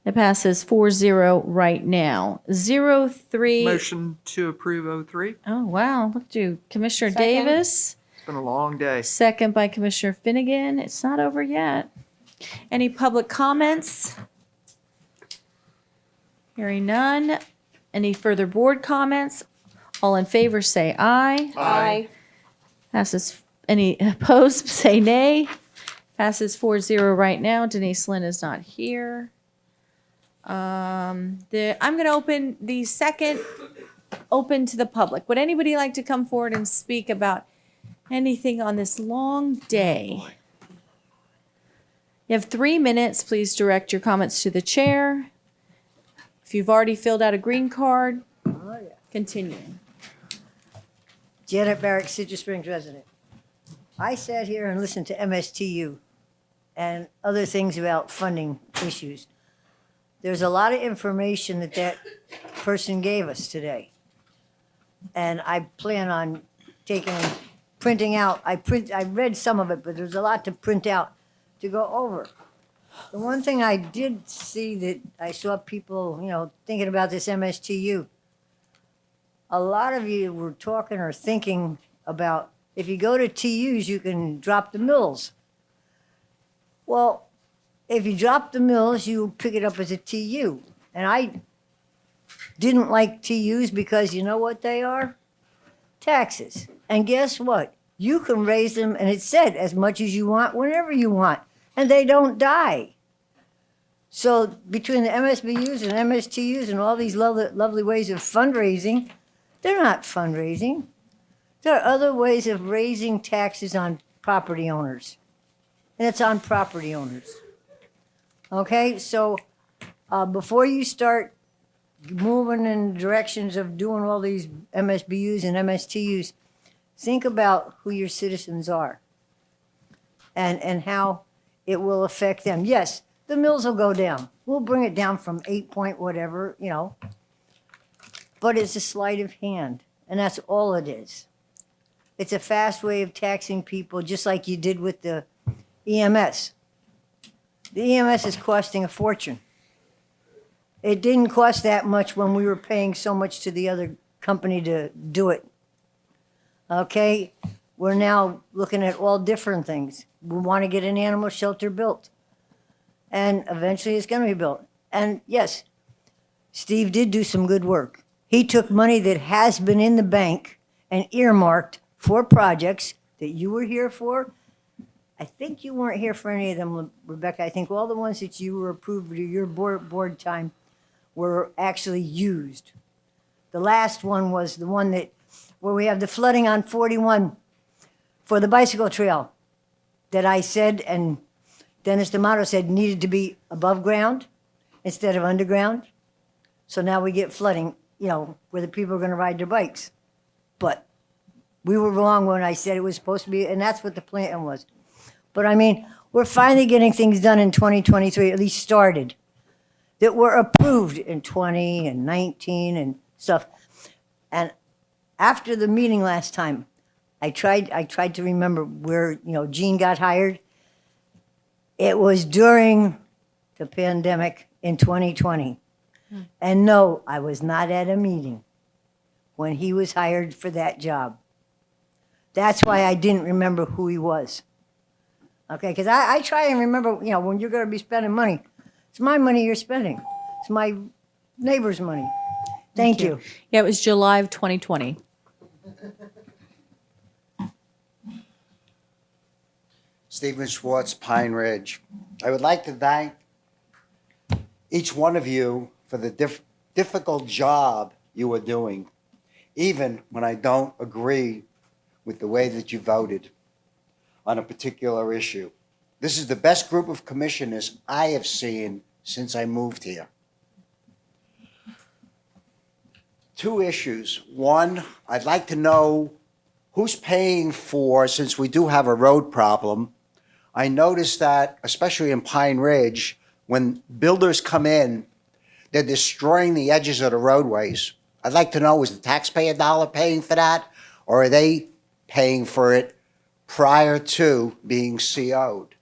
It passes 4-0 right now. 03. Motion to approve 03. Oh, wow. Look at you. Commissioner Second. Davis, It's been a long day. second by Commissioner Finnegan. It's not over yet. Any public comments? Hearing none. Any further board comments? All in favor say aye. Aye. Passes, any opposed, say nay. Passes 4-0 right now. Denise Lynn is not here. I'm going to open the second, open to the public. Would anybody like to come forward and speak about anything on this long day? You have 3 minutes. Please direct your comments to the chair. If you've already filled out a green card, continue. Janet Barrick, Citrus Springs resident. I sat here and listened to MSTU and other things about funding issues. There's a lot of information that person gave us today. And I plan on printing out, I read some of it, but there's a lot to print out to go over. The one thing I did see that I saw people, thinking about this MSTU, a lot of you were talking or thinking about if you go to TUs, you can drop the mills. Well, if you drop the mills, you pick it up as a TU. And I didn't like TUs because you know what they are? Taxes. And guess what? You can raise them, and it said as much as you want, whenever you want, and they don't die. So between the MSBUs and MSTUs and all these lovely ways of fundraising, they're not fundraising. There are other ways of raising taxes on property owners. And it's on property owners. Okay, so before you start moving in directions of doing all these MSBUs and MSTUs, think about who your citizens are and how it will affect them. Yes, the mills will go down. We'll bring it down from 8 point whatever, but it's a sleight of hand, and that's all it is. It's a fast way of taxing people, just like you did with the EMS. The EMS is costing a fortune. It didn't cost that much when we were paying so much to the other company to do it. Okay, we're now looking at all different things. We want to get an animal shelter built. And eventually it's going to be built. And yes, Steve did do some good work. He took money that has been in the bank and earmarked for projects that you were here for. I think you weren't here for any of them, Rebecca. I think all the ones that you were approved to your board time were actually used. The last one was the one where we have the flooding on 41 for the bicycle trail that I said, and Dennis D'Amato said needed to be above ground instead of underground. So now we get flooding, where the people are going to ride their bikes. But we were wrong when I said it was supposed to be, and that's what the plan was. But I mean, we're finally getting things done in 2023, at least started, that were approved in 20 and 19 and stuff. And after the meeting last time, I tried to remember where, Gene got hired. It was during the pandemic in 2020. And no, I was not at a meeting when he was hired for that job. That's why I didn't remember who he was. Okay, because I try and remember, when you're going to be spending money. It's my money you're spending. It's my neighbor's money. Thank you. Yeah, it was July of 2020. Stephen Schwartz, Pine Ridge. I would like to thank each one of you for the difficult job you are doing, even when I don't agree with the way that you voted on a particular issue. This is the best group of commissioners I have seen since I moved here. Two issues. One, I'd like to know who's paying for, since we do have a road problem. I noticed that, especially in Pine Ridge, when builders come in, they're destroying the edges of the roadways. I'd like to know, is the taxpayer dollar paying for that, or are they paying for it prior to being CO'd?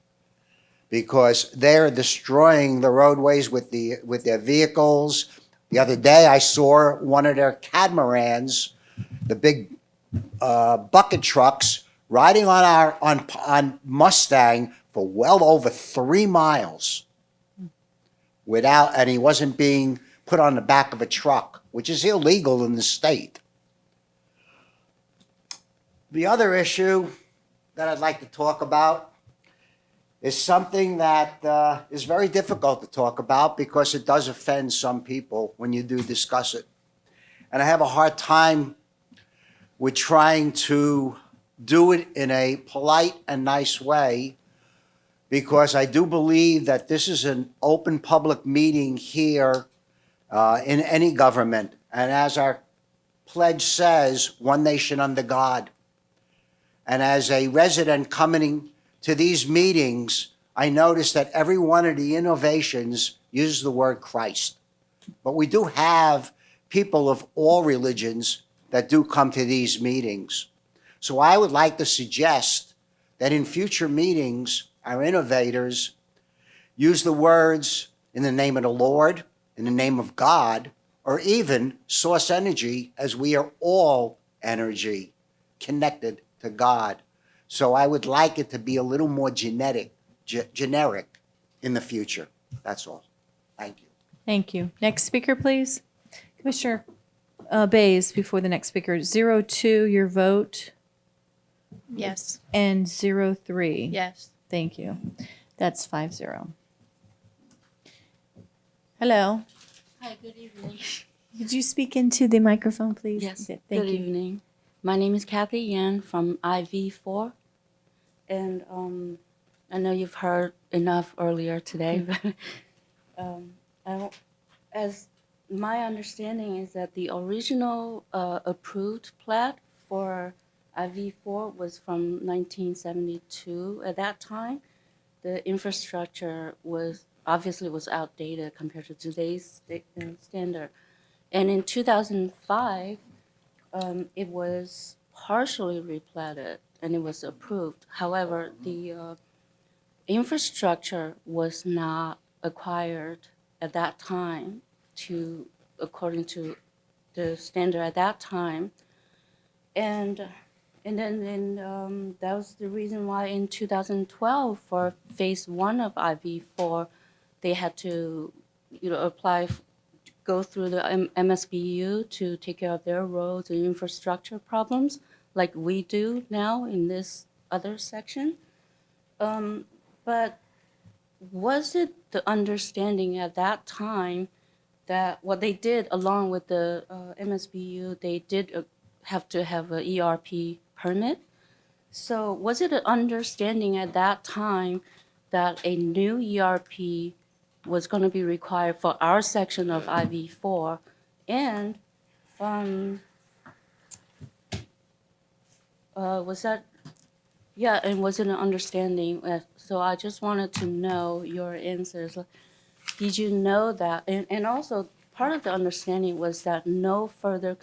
Because they're destroying the roadways with their vehicles. The other day, I saw one of their catamarans, the big bucket trucks, riding on Mustang for well over 3 miles and he wasn't being put on the back of a truck, which is illegal in the state. The other issue that I'd like to talk about is something that is very difficult to talk about because it does offend some people when you do discuss it. And I have a hard time with trying to do it in a polite and nice way, because I do believe that this is an open public meeting here in any government. And as our pledge says, one nation under God. And as a resident coming to these meetings, I noticed that every one of the innovations uses the word Christ. But we do have people of all religions that do come to these meetings. So I would like to suggest that in future meetings, our innovators use the words in the name of the Lord, in the name of God, or even source energy, as we are all energy connected to God. So I would like it to be a little more generic in the future. That's all. Thank you. Thank you. Next speaker, please. Commissioner Bays, before the next speaker. 02, your vote. Yes. And 03. Yes. Thank you. That's 5-0. Hello. Hi, good evening. Could you speak into the microphone, please? Yes, Thank good you. evening. My name is Kathy Yan from IV4. And I know you've heard enough earlier today, but as my understanding is that the original approved plat for IV4 was from 1972. At that time, the infrastructure was outdated compared to today's standard. And in 2005, it was partially replatted and it was approved. However, the infrastructure was not acquired at that time according to the standard at that time. And then that was the reason why in 2012 for phase 1 of IV4, they had to, go through the MSBU to take care of their roads and infrastructure problems like we do now in this other section. But was it the understanding at that time that what they did along with the MSBU, they did have to have an ERP permit? So was it an understanding at that time that a new ERP was going to be required for our section of IV4? And was it an understanding? So I just wanted to know your answers. Did you know that? And also part of the understanding was that no further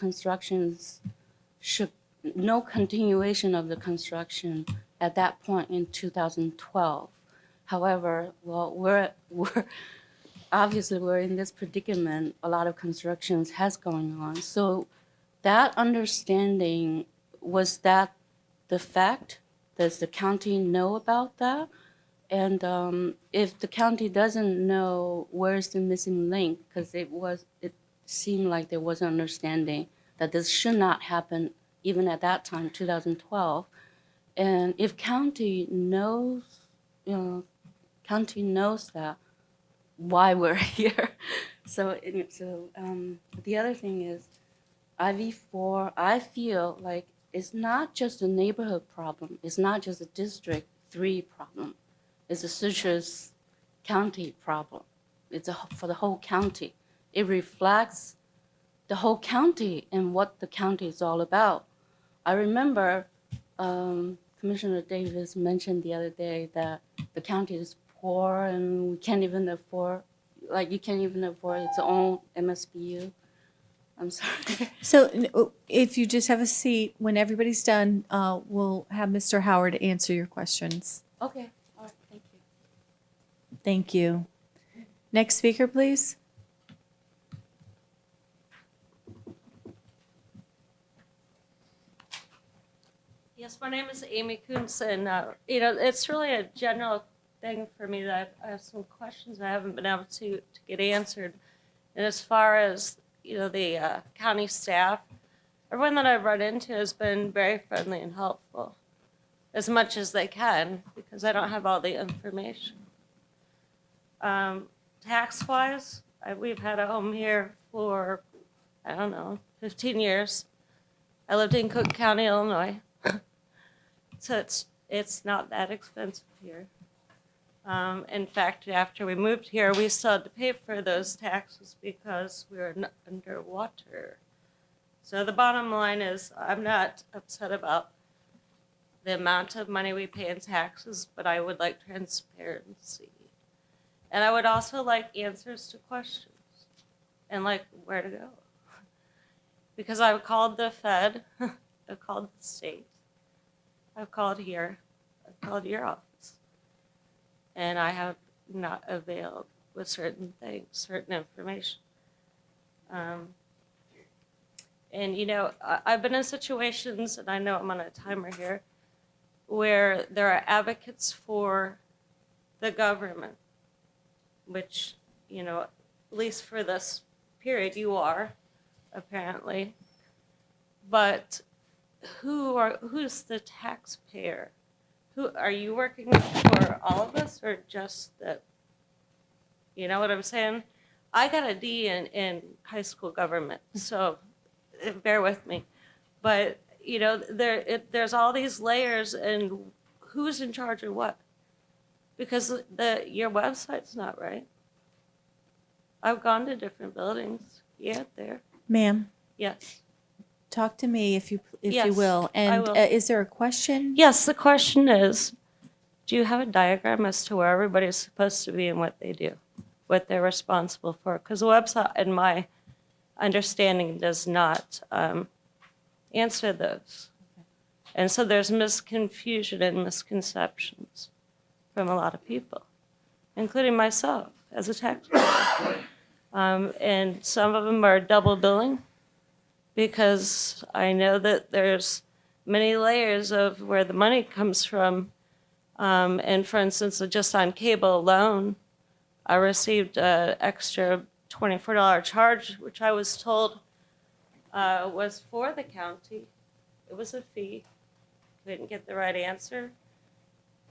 no continuation of the construction at that point in 2012. However, obviously we're in this predicament. A lot of constructions has going on. So that understanding, was that the fact? Does the county know about that? And if the county doesn't know, where's the missing link? Because it seemed like there was an understanding that this should not happen even at that time, 2012. And if county knows, county knows that, why we're here. So the other thing is, IV4, I feel like it's not just a neighborhood problem. It's not just a District 3 problem. It's a Citrus County problem. It's for the whole county. It reflects the whole county and what the county is all about. I remember Commissioner Davis mentioned the other day that the county is poor and we can't even afford, like you can't even afford its own MSBU. I'm sorry. So if you just have a seat, when everybody's done, we'll have Mr. Howard answer your questions. Okay, all right, thank you. Thank you. Next speaker, please. Yes, my name is Amy Kuntz, and it's really a general thing for me that I have some questions I haven't been able to get answered. And as far as the county staff, everyone that I've run into has been very friendly and helpful, as much as they can, because I don't have all the information. Tax-wise, we've had a home here for, 15 years. I lived in Cook County, Illinois. So it's not that expensive here. In fact, after we moved here, we still had to pay for those taxes because we were underwater. So the bottom line is, I'm not upset about the amount of money we pay in taxes, but I would like transparency. And I would also like answers to questions and like where to go. Because I've called the Fed, I've called the state, I've called here, I've called your office, and I have not availed with certain things, certain information. I've been in situations, and I know I'm on a timer here, where there are advocates for the government, which, at least for this period, you are, apparently. But who's the taxpayer? Who are you working for, all of us, or just that? You know what I'm saying? I got a D in high school government, so bear with me. But there's all these layers, and who's in charge of what? Because your website's not right. I've gone to different buildings. Yeah, there. Ma'am, yes. Talk to me if you Yes, will. I And will. is there a question? Yes, the question is, do you have a diagram as to where everybody's supposed to be and what they do, what they're responsible for? Because the website, in my understanding, does not answer those. And so there's misconfusion and misconceptions from a lot of people, including myself as a taxpayer. And some of them are double billing, because I know that there's many layers of where the money comes from. And for instance, just on cable alone, I received an extra $24 charge, which I was told was for the county. It was a fee. Didn't get the right answer.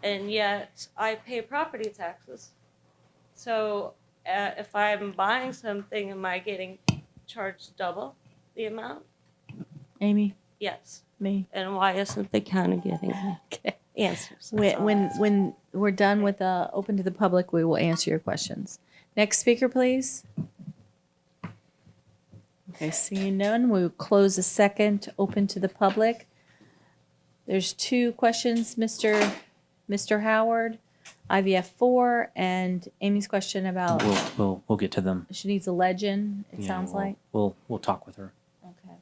And yet I pay property taxes. So if I'm buying something, am I getting charged double the amount? Amy? Yes. Me? And why isn't the county getting answers? When we're done with open to the public, we will answer your questions. Next speaker, please. Okay, seeing none, we will close the second open to the public. There's two questions, Mr. Howard, IVF 4, and Amy's question about We'll get to them. she needs a legend, it Yeah, sounds like. We'll talk with her. Okay.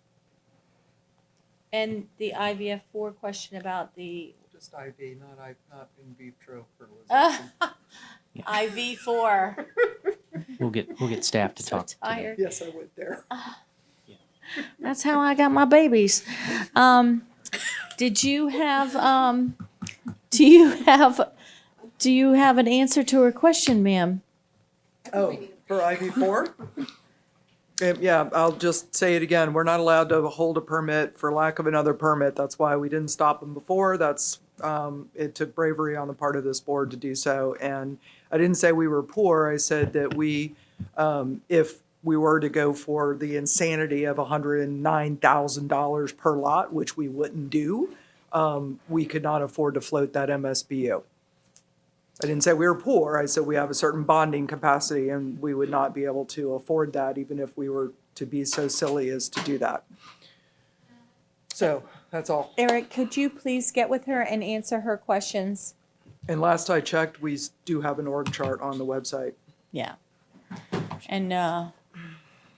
And the IVF 4 question about the Just IV, not in vitro fertilization. IV 4. we'll get staff to talk. Tired. Yes, I went there. That's how I got my babies. Did you have, do you have an answer to her question, ma'am? Oh, for IV4? Yeah, I'll just say it again. We're not allowed to hold a permit for lack of another permit. That's why we didn't stop them before. That's, it took bravery on the part of this board to do so. And I didn't say we were poor. I said that we, if we were to go for the insanity of $109,000 per lot, which we wouldn't do, we could not afford to float that MSBU. I didn't say we were poor. I said we have a certain bonding capacity and we would not be able to afford that even if we were to be so silly as to do that. So that's all. Eric, could you please get with her and answer her questions? And last I checked, we do have an org chart on the website. Yeah. And,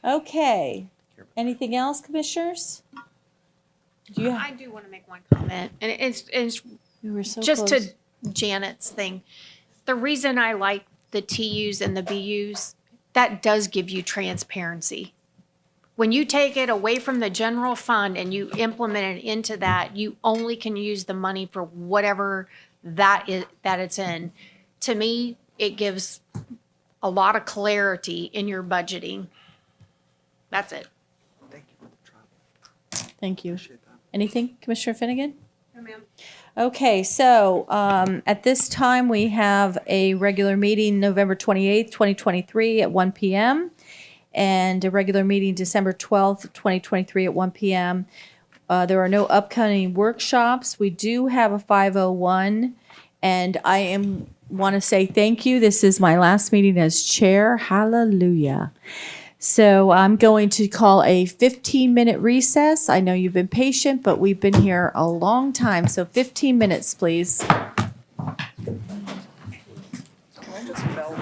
okay. Anything else, commissioners? Do you? I do want to make one comment, and it's You were so just close. to Janet's thing. The reason I like the TUs and the BUs, that does give you transparency. When you take it away from the general fund and you implement it into that, you only can use the money for whatever that it's in. To me, it gives a lot of clarity in your budgeting. That's it. Thank you. Anything, Commissioner Finnegan? No, ma'am. Okay, so at this time, we have a regular meeting November 28th, 2023 at 1 p.m. and a regular meeting December 12th, 2023 at 1 p.m. There are no upcoming workshops. We do have a 501, and I want to say thank you. This is my last meeting as chair. Hallelujah. So I'm going to call a 15-minute recess. I know you've been patient, but we've been here a long time. So 15 minutes, please. Can I just melt?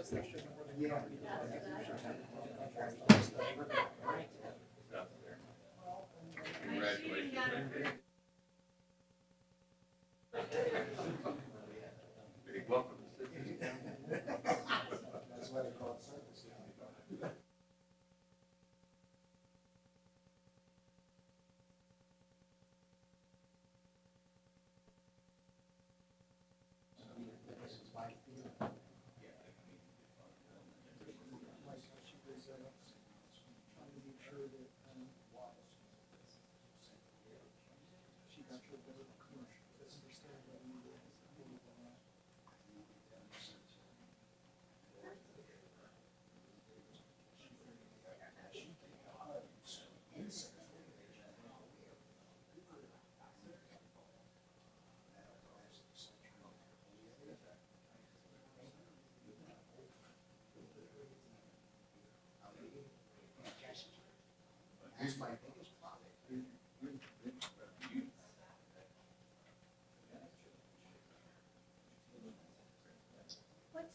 What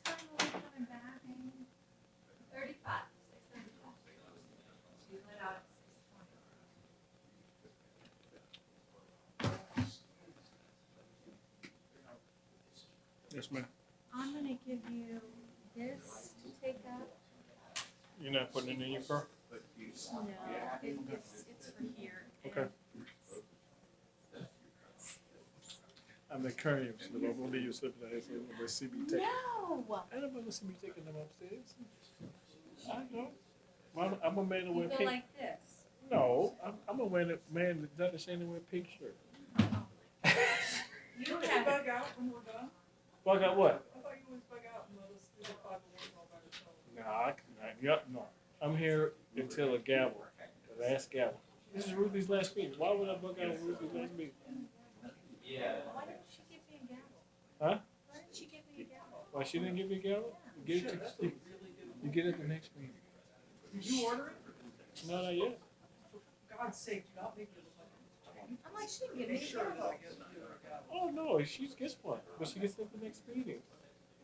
time are we coming back? 35. She let out at 6:20. Yes, ma'am. I'm gonna give you this to take up. You're not putting it in your car? No, it's for here. Okay. I'm the courier, so I'm gonna leave you slipping ahead, so nobody see me taking. No. I don't want to see me taking them upstairs. I know. I'm a man that wear You go pink. like this. No, I'm a man that doesn't say to wear pink shirt. You have Bug out when we're done. Bug out what? I thought you always bug out and let us do the 501 all by yourself. No. I'm here until a gavel, the last gavel. This is Ruthie's last meeting. Why would I bug out on Ruthie's last meeting? Why didn't she give me a gavel? Huh? Why didn't she give me a gavel? Why she didn't give me a gavel? You get it to, you get it the next meeting. Did you order it? No, not yet. For God's sake, do not make me look like I'm like, she didn't give me Make a sure that gavel. I get a gavel. Oh no, she gets one, but she gets it at the next meeting.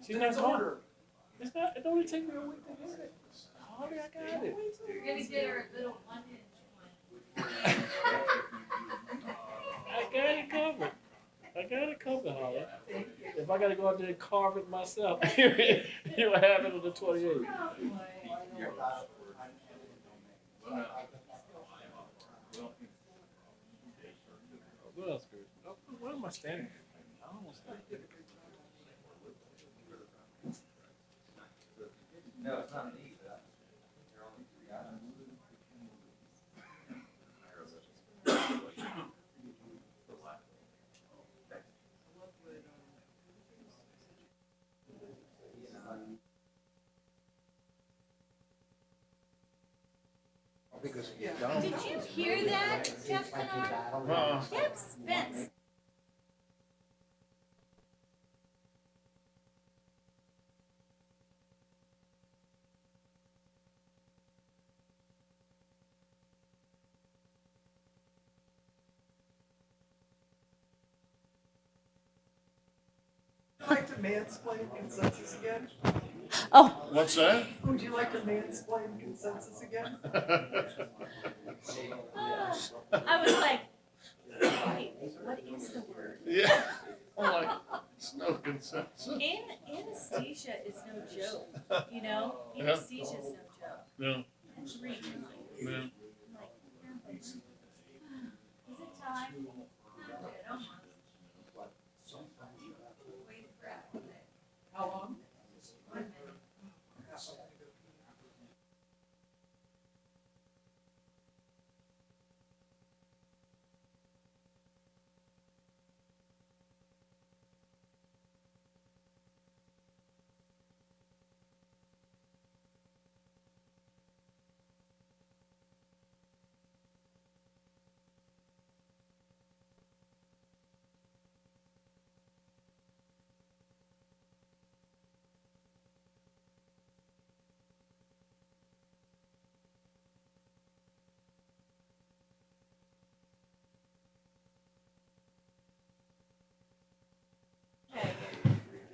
She's Then not it's home. ordered. It's not. It only take me a week to get it. Holly, I got it. You're gonna get her a little 1-inch one. I got it covered. Holly. If I gotta go out there and carve it myself, you'll have it on the 28th. What else, good? Where am I standing? I don't want to stand here. No, it's not me. Because Did you hear that, Jeff Kennard? That's Spence. Would you like to mansplain consensus again? Oh. What's that? Would you like to mansplain consensus again? I was like, wait, what is the word? Yeah. I'm like, it's no consensus. Anesthesia is no joke, you know? Yeah. Anesthesia is no joke. No. And 3 times. No. I'm like, is it time? How long?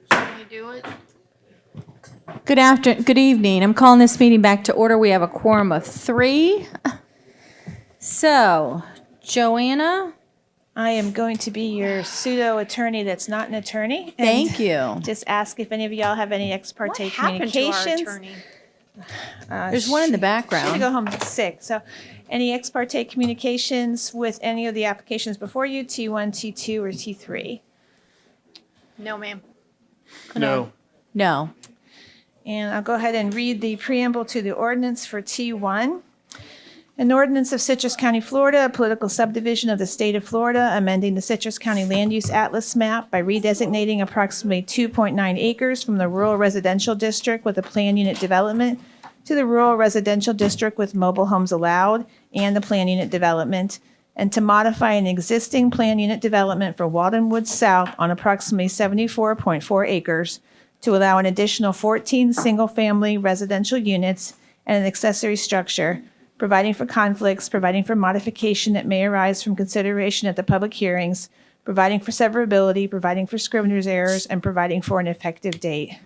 Can we do it? Good evening. I'm calling this meeting back to order. We have a quorum of 3. So, Joanna, I am going to be your pseudo attorney that's not an attorney. and thank you. Just ask if any of y'all have any ex parte What happened to our communications. attorney? There's one in the She background. go home sick. So, any ex parte communications with any of the applications before you, T1, T2, or T3? No, ma'am. No. No. And I'll go ahead and read the preamble to the ordinance for T1. An ordinance of Citrus County, Florida, a political subdivision of the state of Florida, amending the Citrus County Land Use Atlas map by redesignating approximately 2.9 acres from the rural residential district with a plan unit development to the rural residential district with mobile homes allowed and the plan unit development, and to modify an existing plan unit development for Walden Woods South on approximately 74.4 acres to allow an additional 14 single-family residential units and an accessory structure, providing for conflicts, providing for modification that may arise from consideration at the public hearings, providing for severability, providing for scrivener's errors, and providing for an effective date.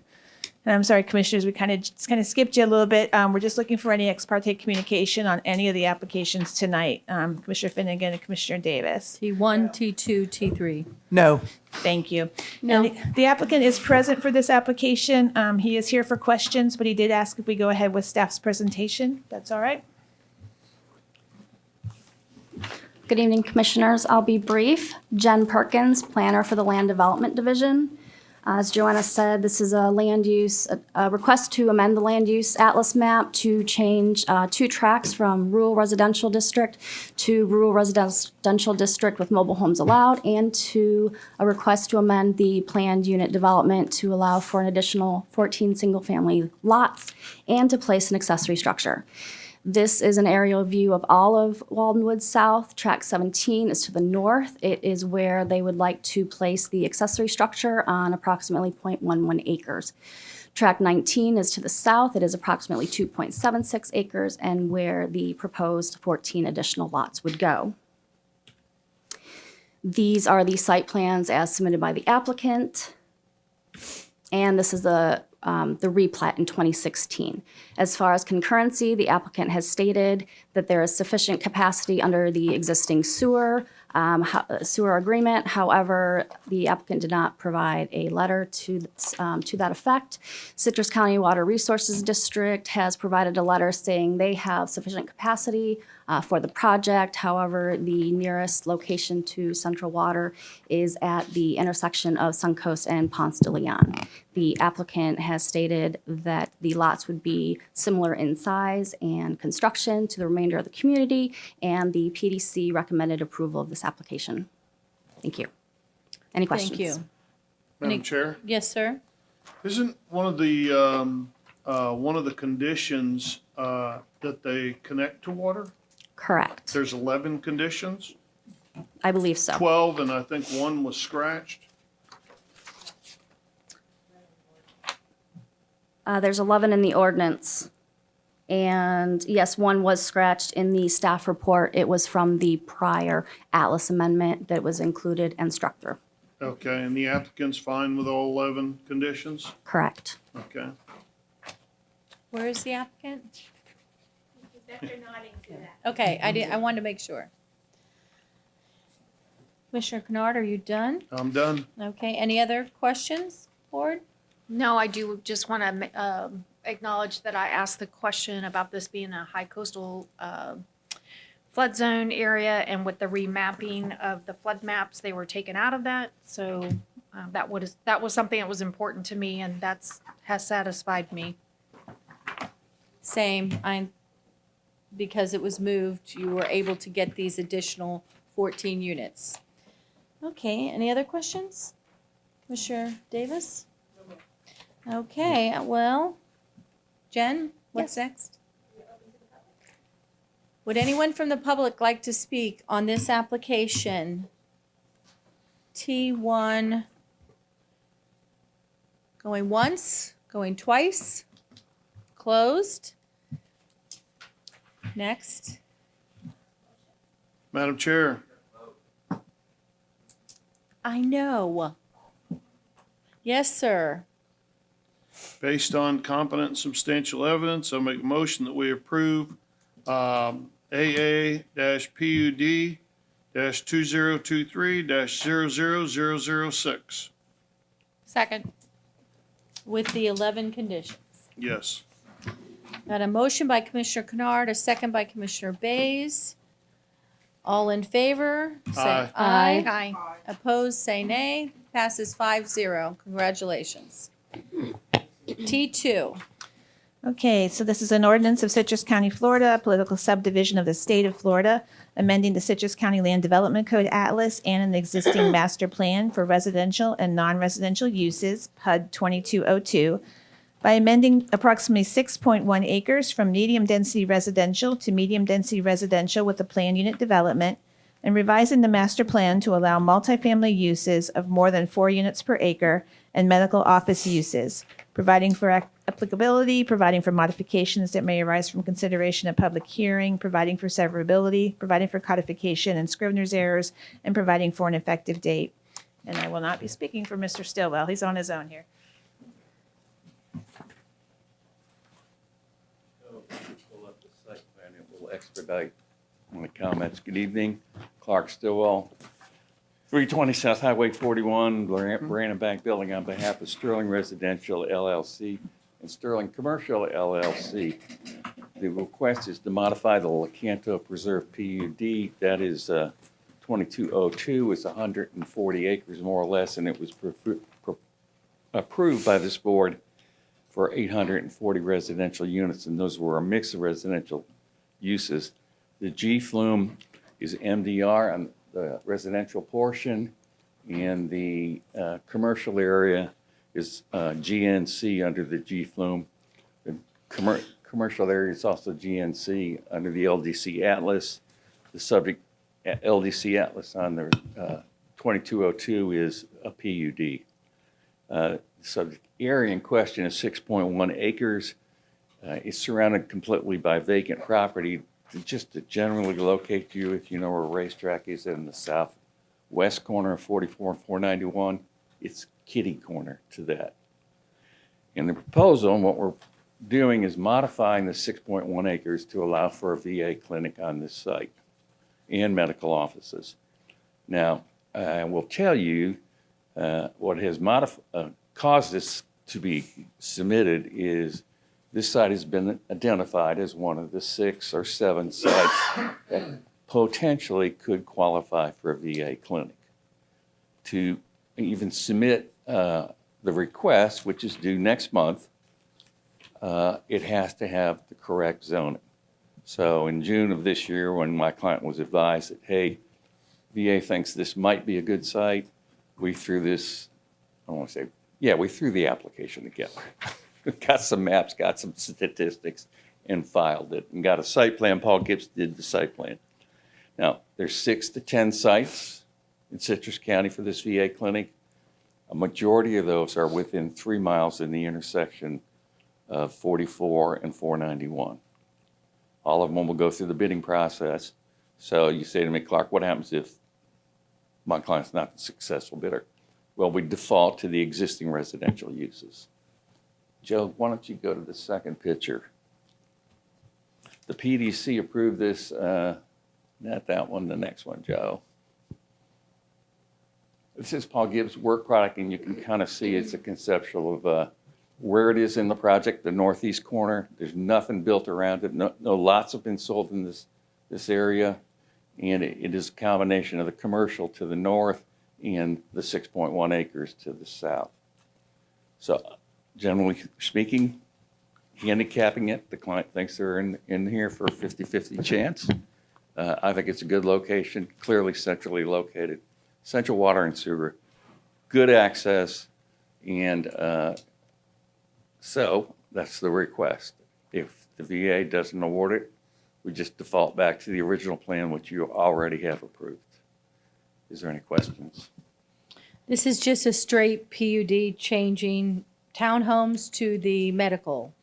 And I'm sorry, Commissioners, we kind of skipped you a little bit. We're just looking for any ex parte communication on any of the applications tonight. Commissioner Finnegan and Commissioner Davis. T1, T2, T3. No. Thank you. No. And the applicant is present for this application. He is here for questions, but he did ask if we go ahead with staff's presentation. That's all right? Good evening, Commissioners. I'll be brief. Jen Perkins, Planner for the Land Development Division. As Joanna said, this is a request to amend the land use atlas map to change 2 tracts from rural residential district to rural residential district with mobile homes allowed, and to a request to amend the planned unit development to allow for an additional 14 single-family lots and to place an accessory structure. This is an aerial view of all of Walden Woods South. Tract 17 is to the north. It is where they would like to place the accessory structure on approximately 0.11 acres. Tract 19 is to the south. It is approximately 2.76 acres and where the proposed 14 additional lots would go. These are the site plans as submitted by the applicant. And this is the replat in 2016. As far as concurrency, the applicant has stated that there is sufficient capacity under the existing sewer agreement. However, the applicant did not provide a letter to that effect. Citrus County Water Resources District has provided a letter saying they have sufficient capacity for the project. However, the nearest location to Central Water is at the intersection of Suncoast and Ponce de Leon. The applicant has stated that the lots would be similar in size and construction to the remainder of the community, and the PDC recommended approval of this application. Thank you. Any questions? Thank you. Madam Chair, Yes, sir. isn't one of the conditions that they connect to water? Correct. There's 11 conditions, I believe so. 12, and I think 1 was scratched. There's 11 in the ordinance. And yes, 1 was scratched in the staff report. It was from the prior Atlas amendment that was included and struck through. Okay, and the applicant's fine with all 11 conditions? Correct. Okay. Where is the applicant? Okay, I wanted to make sure. Commissioner Kennard, are you done? I'm done. Okay, any other questions, board? No, I do just want to acknowledge that I asked the question about this being a high coastal flood zone area, and with the remapping of the flood maps, they were taken out of that. So that was something that was important to me, and has satisfied me. Same, because it was moved, you were able to get these additional 14 units. Okay, any other questions? Commissioner Davis? Okay, well, Jen, what's next? Would anyone from the public like to speak on this application? T1, going once, going twice, closed. Next. Madam Chair, I know. Yes, sir. Based on competent and substantial evidence, I'll make a motion that we approve AA-PUD-2023-000006. Second. With the 11 conditions. Yes. Got a motion by Commissioner Kennard, a second by Commissioner Bays. All in favor? Say Aye. aye. Aye. Opposed, say nay. Passes 5-0. Congratulations. T2. Okay, so this is an ordinance of Citrus County, Florida, a political subdivision of the state of Florida, amending the Citrus County Land Development Code Atlas and an existing master plan for residential and non-residential uses, PUD 2202, by amending approximately 6.1 acres from medium-density residential to medium-density residential with a planned unit development, and revising the master plan to allow multifamily uses of more than 4 units per acre and medical office uses, providing for applicability, providing for modifications that may arise from consideration of public hearing, providing for severability, providing for codification and scrivener's errors, and providing for an effective date. And I will not be speaking for Mr. Stillwell. He's on his own here. Pull up the site plan and we'll expedite my comments. Good evening, Clark Stillwell, 320 South Highway 41, Brandon Bank Building, on behalf of Sterling Residential LLC and Sterling Commercial LLC. The request is to modify the Lecanto Preserve PUD. That is 2202. It's 140 acres more or less, and it was approved by this board for 840 residential units, and those were a mix of residential uses. The G flume is MDR on the residential portion, and the commercial area is GNC under the G flume. The commercial area is also GNC under the LDC Atlas. The subject LDC Atlas on the 2202 is a PUD. The subject area in question is 6.1 acres. It's surrounded completely by vacant property. Just to generally locate you, if you know where a racetrack is in the southwest corner of 44 and 491, it's kitty corner to that. In the proposal, and what we're doing is modifying the 6.1 acres to allow for a VA clinic on this site and medical offices. Now, I will tell you what has caused this to be submitted is this site has been identified as one of the 6 or 7 sites that potentially could qualify for a VA clinic. To even submit the request, which is due next month, it has to have the correct zoning. So in June of this year, when my client was advised that, hey, VA thinks this might be a good site, we threw this, I don't want to say, yeah, we threw the application together. Got some maps, got some statistics, and filed it, and got a site plan. Paul Gibbs did the site plan. Now, there's 6 to 10 sites in Citrus County for this VA clinic. A majority of those are within 3 miles in the intersection of 44 and 491. All of them will go through the bidding process. So you say to me, Clark, what happens if my client's not the successful bidder? Well, we default to the existing residential uses. Joe, why don't you go to the second picture? The PDC approved this, not that one, the next one, Joe. This is Paul Gibbs' work product, and you can kind of see it's a conceptual of where it is in the project, the northeast corner. There's nothing built around it. No lots have been sold in this area, and it is a combination of the commercial to the north and the 6.1 acres to the south. So generally speaking, handicapping it, the client thinks they're in here for a 50-50 chance. I think it's a good location, clearly centrally located. Central water and sewer, good access, and so that's the request. If the VA doesn't award it, we just default back to the original plan, which you already have approved. Is there any questions? This is just a straight PUD changing townhomes to the medical,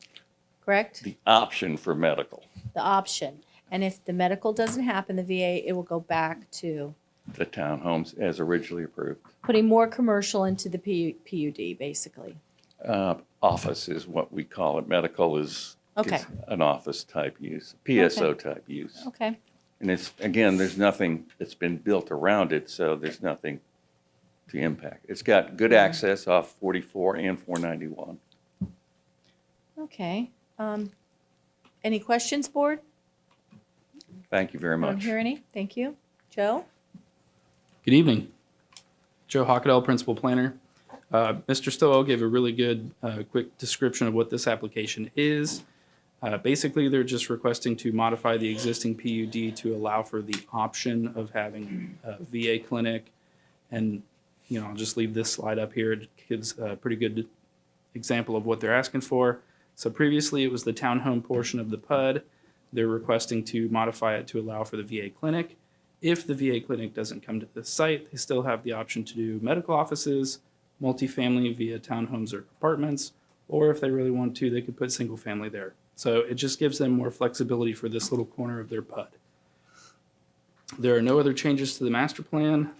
correct? The option for medical, The option. And if the medical doesn't happen, the VA, it will go back to the townhomes as originally approved. putting more commercial into the PUD, basically. Office is what we call it. Medical is Okay. an office type use, PSO type use. Okay. And it's, again, there's nothing that's been built around it, so there's nothing to impact. It's got good access off 44 and 491. Okay. Any questions, board? Thank you very I don't much. hear any. Thank you. Joe? Good evening. Joe Hockadell, Principal Planner. Mr. Stowell gave a really good, quick description of what this application is. Basically, they're just requesting to modify the existing PUD to allow for the option of having a VA clinic. And, you know, I'll just leave this slide up here. It gives a pretty good example of what they're asking for. So previously, it was the townhome portion of the PUD. They're requesting to modify it to allow for the VA clinic. If the VA clinic doesn't come to the site, they still have the option to do medical offices, multifamily via townhomes or apartments, or if they really want to, they could put single family there. So it just gives them more flexibility for this little corner of their PUD. There are no other changes to the master plan.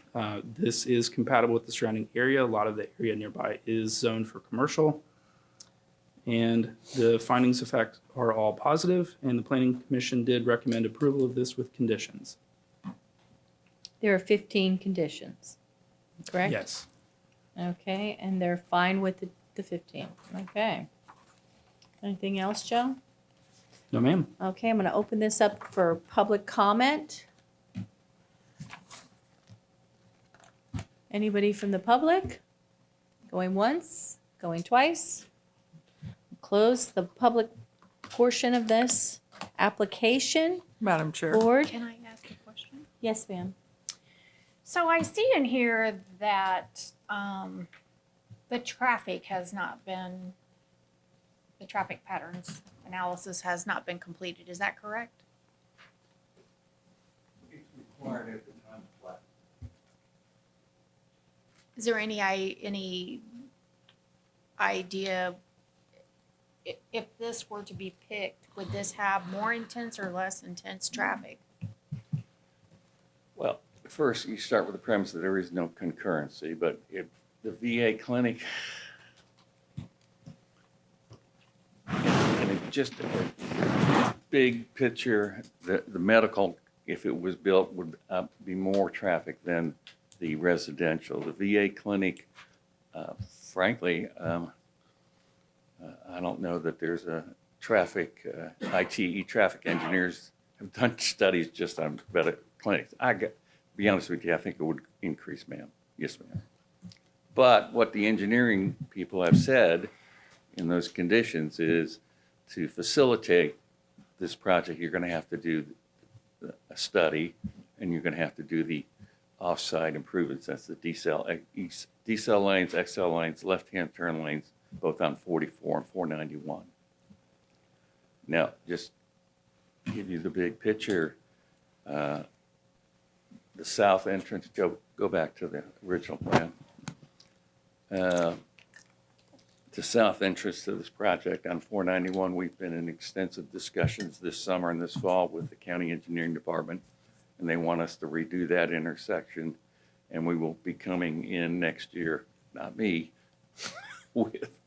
This is compatible with the surrounding area. A lot of the area nearby is zoned for commercial. And the findings of fact are all positive, and the Planning Commission did recommend approval of this with conditions. There are 15 conditions, correct? Yes. Okay, and they're fine with the 15. Okay. Anything else, Joe? No, ma'am. Okay, I'm going to open this up for public comment. Anybody from the public? Going once, going twice? Close the public portion of this application. Madam Chair. Board? Can I ask a question? Yes, ma'am. So I see in here that the traffic patterns analysis has not been completed. Is that correct? It's required at the time of plat. Is there any idea if this were to be picked, would this have more intense or less intense traffic? Well, first, you start with the premise that there is no concurrency, but if the VA clinic, and it just a big picture, the medical, if it was built, would be more traffic than the residential. The VA clinic, frankly, I don't know that there's a traffic, ITE traffic engineers have done studies just on better clinics. To be honest with you, I think it would increase, ma'am. Yes, ma'am. But what the engineering people have said in those conditions is to facilitate this project, you're going to have to do a study and you're going to have to do the off-site improvements. That's the decel lanes, XL lanes, left-hand turn lanes, both on 44 and 491. Now, just to give you the big picture, the south entrance, go back to the original plan. The south entrance to this project on 491, we've been in extensive discussions this summer and this fall with the county engineering department, and they want us to redo that intersection, and we will be coming in next year, not me, with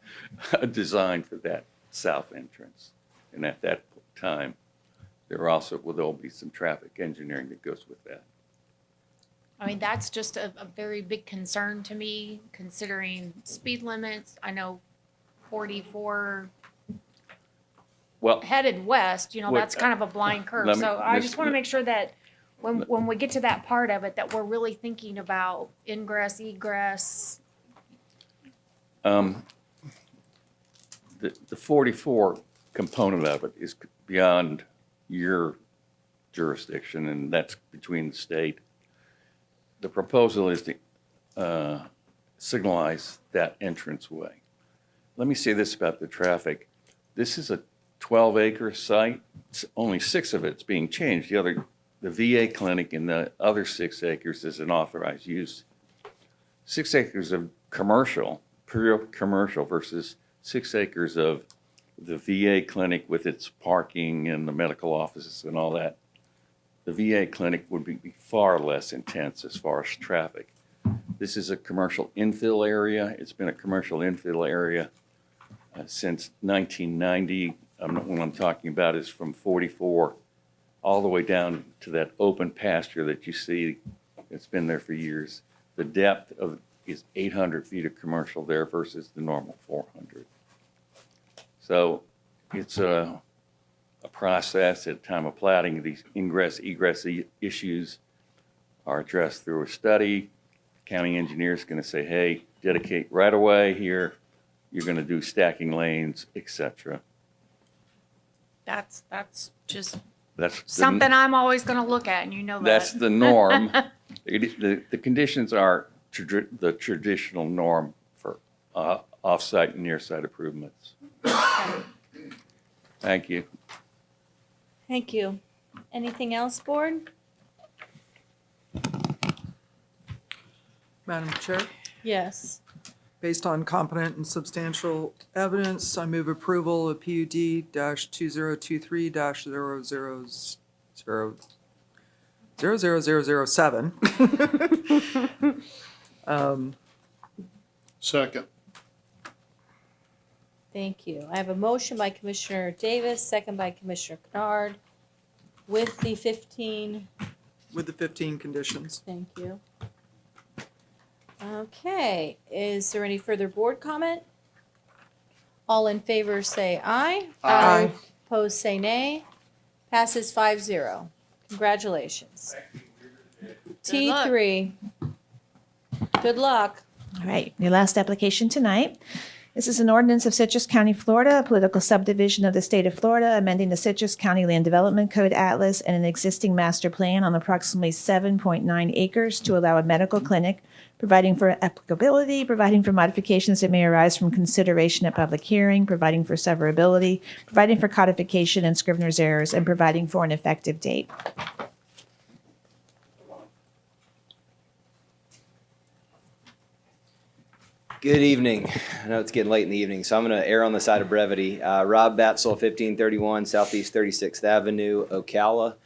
a design for that south entrance. And at that time, there'll be some traffic engineering that goes with that. I mean, that's just a very big concern to me, considering speed limits. I know 44 headed west, that's kind of a blind curve. So I just want to make sure that when we get to that part of it, that we're really thinking about ingress, egress. The 44 component of it is beyond your jurisdiction, and that's between the state. The proposal is to signalize that entranceway. Let me say this about the traffic. This is a 12-acre site. Only 6 of it's being changed. The VA clinic in the other 6 acres is an authorized use. 6 acres of commercial, pure commercial, versus 6 acres of the VA clinic with its parking and the medical offices and all that. The VA clinic would be far less intense as far as traffic. This is a commercial infill area. It's been a commercial infill area since 1990. What I'm talking about is from 44 all the way down to that open pasture that you see. It's been there for years. The depth is 800 feet of commercial there versus the normal 400. So it's a process at time of plating. These ingress egress issues are addressed through a study. County engineer is going to say, hey, dedicate right away here. You're going to do stacking lanes, etc. That's just That's something I'm always going to look at, and you know that. That's the norm. The conditions are the traditional norm for off-site and near-site improvements. Thank you. Thank you. Anything else, board? Madam Chair, Yes. based on competent and substantial evidence, I move approval of PUD-2023-00007. Second. Thank you. I have a motion by Commissioner Davis, second by Commissioner Kennard, with the 15. With the 15 conditions. Thank you. Okay, is there any further board comment? All in favor say aye. Aye. Opposed say nay. Passes 5-0. Congratulations. T3. Good luck. All right, your last application tonight. This is an ordinance of Citrus County, Florida, a political subdivision of the state of Florida, amending the Citrus County Land Development Code Atlas and an existing master plan on approximately 7.9 acres to allow a medical clinic, providing for applicability, providing for modifications that may arise from consideration at public hearing, providing for severability, providing for codification and scrivener's errors, and providing for an effective date. Good evening. I know it's getting late in the evening, so I'm going to err on the side of brevity. Rob Batzel, 1531 Southeast 36th Avenue, Ocala,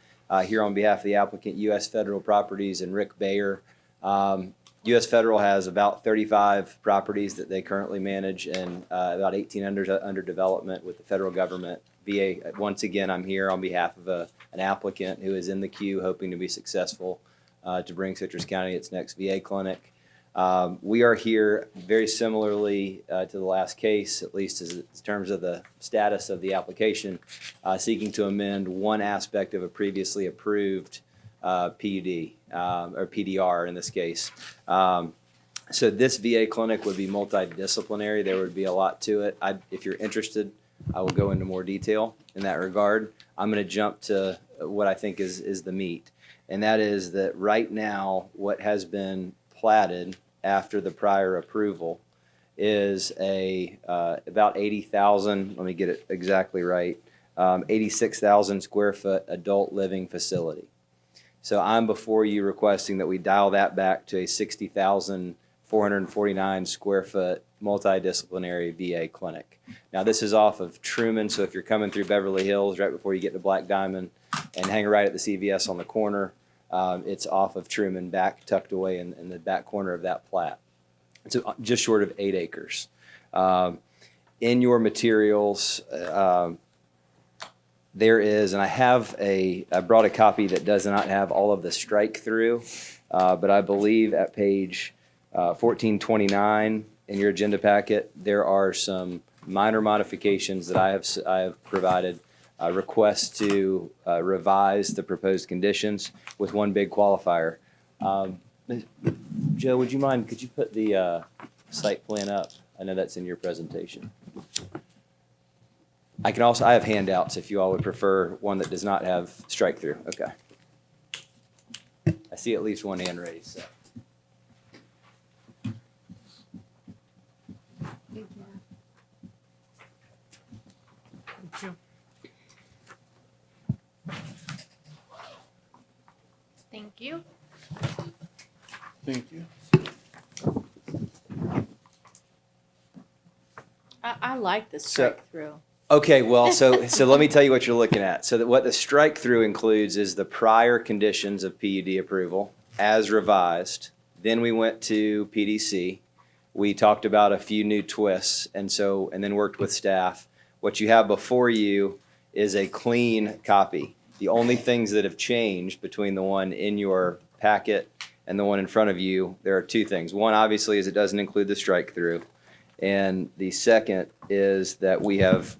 here on behalf of the applicant, U.S. Federal Properties, and Rick Bayer. U.S. Federal has about 35 properties that they currently manage, and about 1,800 under development with the federal government. VA, once again, I'm here on behalf of an applicant who is in the queue hoping to be successful to bring Citrus County its next VA clinic. We are here very similarly to the last case, at least in terms of the status of the application, seeking to amend one aspect of a previously approved PUD, or PDR in this case. So this VA clinic would be multidisciplinary. There would be a lot to it. If you're interested, I will go into more detail in that regard. I'm going to jump to what I think is the meat, and that is that right now what has been platted after the prior approval is about 80,000, let me get it exactly right, 86,000 square foot adult living facility. So I'm before you requesting that we dial that back to a 60,449 square foot multidisciplinary VA clinic. Now this is off of Truman, so if you're coming through Beverly Hills right before you get to Black Diamond and hang right at the CVS on the corner, it's off of Truman, back tucked away in the back corner of that plat. It's just short of 8 acres. In your materials, there is, and I brought a copy that does not have all of the strike through, but I believe at page 1429 in your agenda packet, there are some minor modifications that I have provided. Request to revise the proposed conditions with one big qualifier. Joe, would you mind, could you put the site plan up? I know that's in your presentation. I have handouts if you all would prefer one that does not have strike through. Okay. I see at least one hand raised. So. Thank you. Thank you. I like the strike through. Okay, well, so let me tell you what you're looking at. So what the strike through includes is the prior conditions of PUD approval as revised. Then we went to PDC. we talked about a few new twists, and then worked with staff. What you have before you is a clean copy. The only things that have changed between the one in your packet and the one in front of you, there are two things. One, obviously, is it doesn't include the strike through. And the second is that we have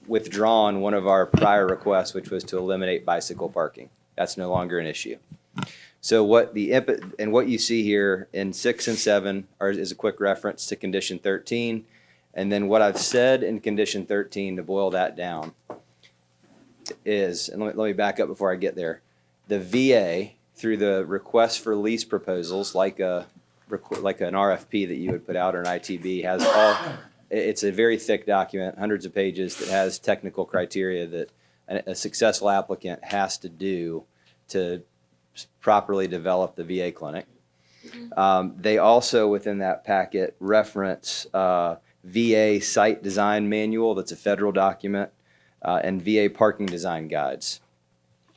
withdrawn one of our prior requests, which was to eliminate bicycle parking. That's no longer an issue. So what you see here in 6 and 7 is a quick reference to condition 13. And then what I've said in condition 13, to boil that down, is, and let me back up before I get there. The VA, through the request for lease proposals, like an RFP that you would put out, or an ITB, has it's a very thick document, hundreds of pages, that has technical criteria that a successful applicant has to do to properly develop the VA clinic. They also, within that packet, reference VA site design manual, that's a federal document, and VA parking design guides.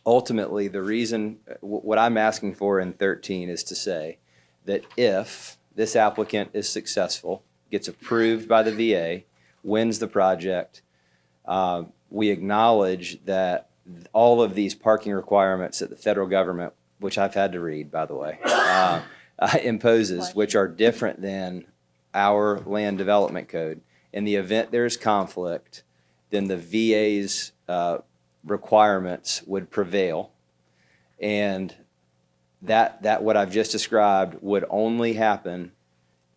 Ultimately, the reason, what I'm asking for in 13 is to say that if this applicant is successful, gets approved by the VA, wins the project, we acknowledge that all of these parking requirements that the federal government, which I've had to read, by the way, imposes, which are different than our land development code. In the event there's conflict, then the VA's requirements would prevail. And that what I've just described would only happen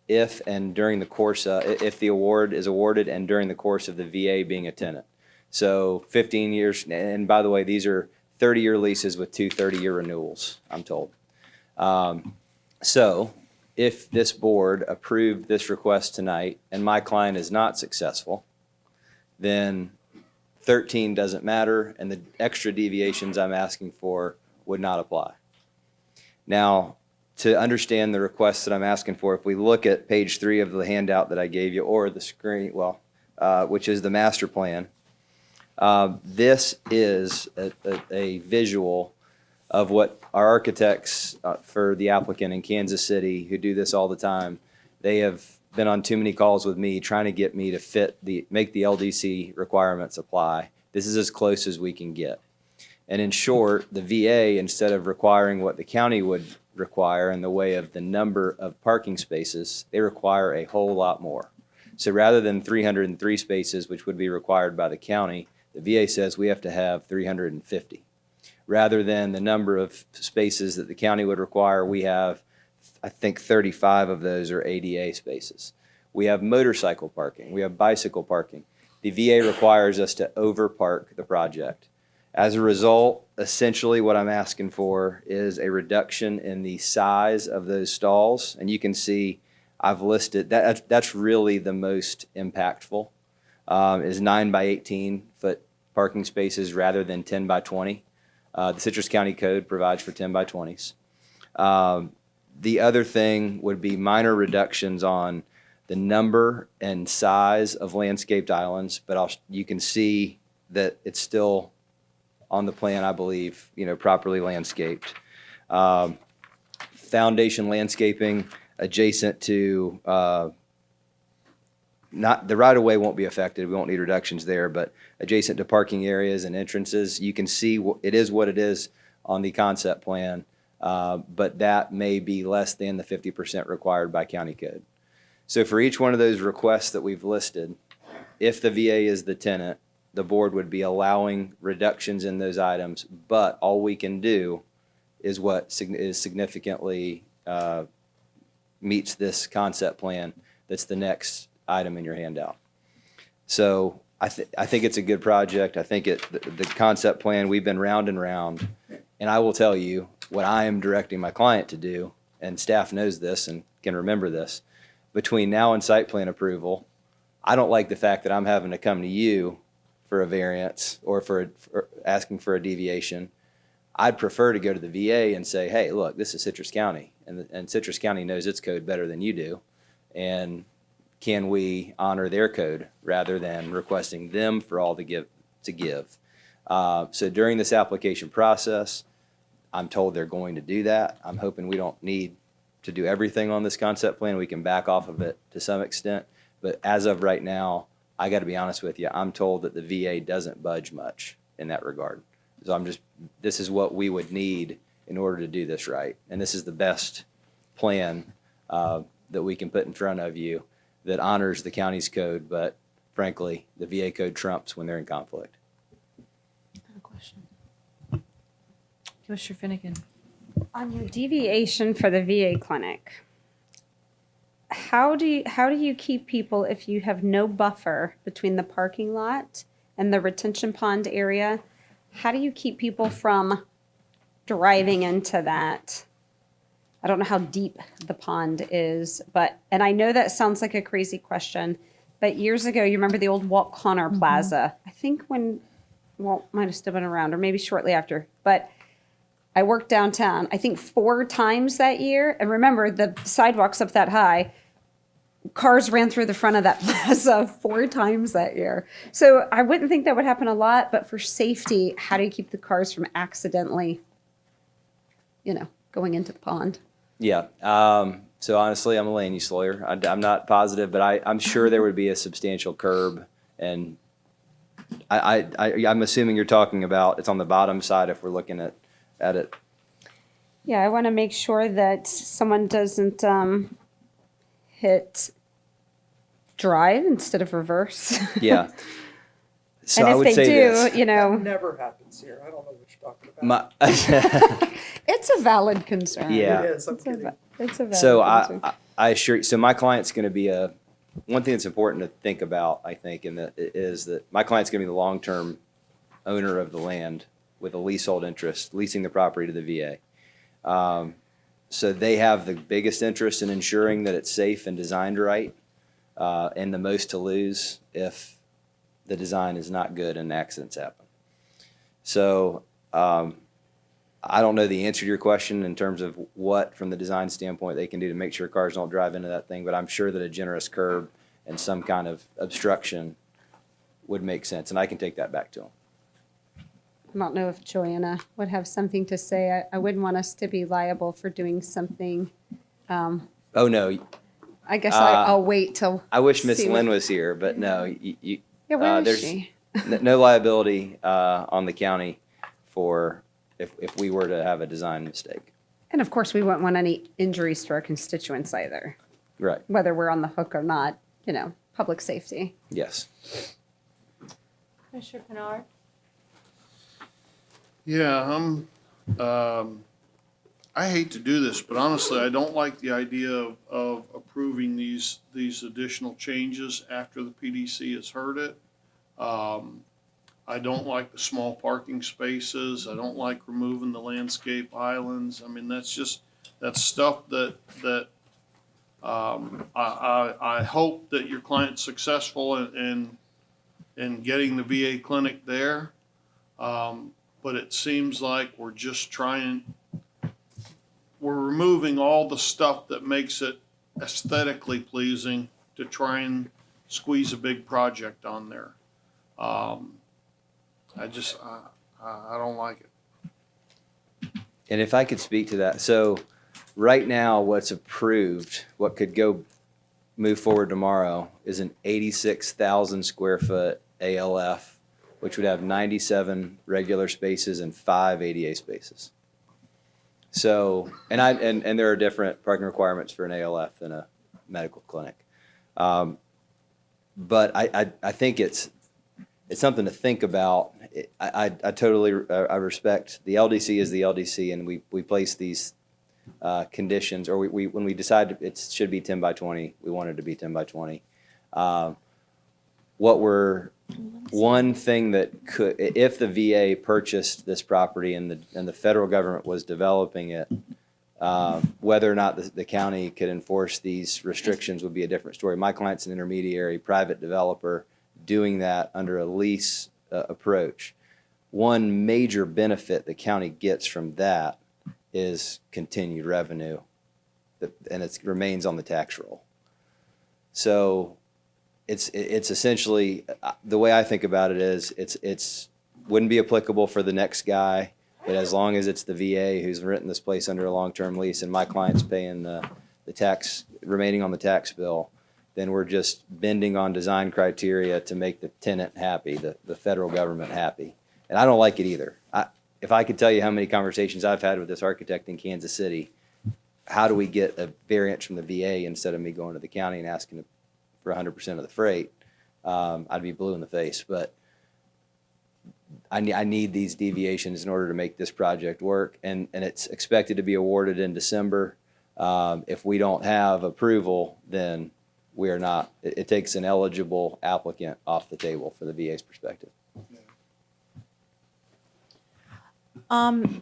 if and during the course, if the award is awarded and during the course of the VA being a tenant. So 15 years, and by the way, these are 30-year leases with 2 30-year renewals, I'm told. So if this board approved this request tonight and my client is not successful, then 13 doesn't matter, and the extra deviations I'm asking for would not apply. Now, to understand the requests that I'm asking for, if we look at page 3 of the handout that I gave you, or the screen, which is the master plan, this is a visual of what our architects for the applicant in Kansas City, who do this all the time, they have been on too many calls with me trying to get me to make the LDC requirements apply. This is as close as we can get. And in short, the VA, instead of requiring what the county would require in the way of the number of parking spaces, they require a whole lot more. So rather than 303 spaces, which would be required by the county, the VA says we have to have 350. Rather than the number of spaces that the county would require, we have, I think 35 of those are ADA spaces. We have motorcycle parking. We have bicycle parking. The VA requires us to overpark the project. As a result, essentially what I'm asking for is a reduction in the size of those stalls. And you can see I've listed, that's really the most impactful, is 9 by 18 foot parking spaces rather than 10 by 20. The Citrus County Code provides for 10 by 20s. The other thing would be minor reductions on the number and size of landscaped islands, but you can see that it's still on the plan, I believe, properly landscaped. Foundation landscaping adjacent to, not the right-of-way won't be affected. We won't need reductions there, but adjacent to parking areas and entrances, you can see it is what it is on the concept plan, but that may be less than the 50% required by county code. So for each one of those requests that we've listed, if the VA is the tenant, the board would be allowing reductions in those items, but all we can do is what is significantly meets this concept plan. That's the next item in your handout. So I think it's a good project. I think the concept plan, we've been round and round, and I will tell you what I am directing my client to do, and staff knows this and can remember this. Between now and site plan approval, I don't like the fact that I'm having to come to you for a variance or for asking for a deviation. I'd prefer to go to the VA and say, hey, look, this is Citrus County, and Citrus County knows its code better than you do, and can we honor their code rather than requesting them for all to give? So during this application process, I'm told they're going to do that. I'm hoping we don't need to do everything on this concept plan. We can back off of it to some extent. But as of right now, I got to be honest with you, I'm told that the VA doesn't budge much in that regard. So this is what we would need in order to do this right. And this is the best plan that we can put in front of you that honors the county's code, but frankly, the VA code trumps when they're in conflict. Commissioner Finnegan. On your deviation for the VA clinic, how do you keep people if you have no buffer between the parking lot and the retention pond area? How do you keep people from driving into that? I don't know how deep the pond is, and I know that sounds like a crazy question, but years ago, you remember the old Walt Connor Plaza? I think when Walt might have still been around, or maybe shortly after, but I worked downtown, I think 4 times that year. And remember, the sidewalk's up that high. Cars ran through the front of that plaza 4 times that year. So I wouldn't think that would happen a lot, but for safety, how do you keep the cars from accidentally, going into the pond? Yeah. So honestly, I'm a land use lawyer. I'm not positive, but I'm sure there would be a substantial curb. And I'm assuming you're talking about it's on the bottom side if we're looking at it. Yeah, I want to make sure that someone doesn't hit drive instead of reverse. Yeah. So and I if would they say do, this. That never happens here. I don't know what you're talking about. It's a valid concern. Yeah. It is, I'm kidding. It's a valid So concern. I assure you, so my client's going to be one thing that's important to think about, I think, is that my client's going to be the long-term owner of the land with a leasehold interest, leasing the property to the VA. So they have the biggest interest in ensuring that it's safe and designed right, and the most to lose if the design is not good and accidents happen. So I don't know the answer to your question in terms of what, from the design standpoint, they can do to make sure cars don't drive into that thing, but I'm sure that a generous curb and some kind of obstruction would make sense, and I can take that back to them. I don't know if Joanna would have something to say. I wouldn't want us to be liable for doing something. Oh, no. I guess I'll wait till. I wish Miss see Lynn what- was here, but no. Yeah, where is there's she? no liability on the county for if we were to have a design mistake. And of course, we wouldn't want any injuries to our constituents either, Right. whether we're on the hook or not, public safety. Yes. Commissioner Pinard. Yeah, I hate to do this, but honestly, I don't like the idea of approving these additional changes after the PDC has heard it. I don't like the small parking spaces. I don't like removing the landscape islands. I mean, that's stuff that I hope that your client's successful in getting the VA clinic there. But it seems like we're removing all the stuff that makes it aesthetically pleasing to try and squeeze a big project on there. I don't like it. And if I could speak to that. So right now, what's approved, what could move forward tomorrow is an 86,000 square foot ALF, which would have 97 regular spaces and 5 ADA spaces. So, and there are different parking requirements for an ALF than a medical clinic. But I think it's something to think about. I totally respect the LDC is the LDC, and we place these conditions, or when we decide it should be 10 by 20, we want it to be 10 by 20. One thing that could, if the VA purchased this property and the federal government was developing it, whether or not the county could enforce these restrictions would be a different story. My client's an intermediary, private developer, doing that under a lease approach. One major benefit the county gets from that is continued revenue, and it remains on the tax roll. So it's essentially, the way I think about it is, it's wouldn't be applicable for the next guy But as long as it's the VA who's written this place under a long-term lease and my client's paying the tax, remaining on the tax bill, then we're just bending on design criteria to make the tenant happy, the federal government happy. And I don't like it either. If I could tell you how many conversations I've had with this architect in Kansas City, how do we get a variance from the VA instead of me going to the county and asking for 100% of the freight, I'd be blue in the face. But I need these deviations in order to make this project work, and it's expected to be awarded in December. If we don't have approval, then we are not. It takes an eligible applicant off the table for the VA's perspective. I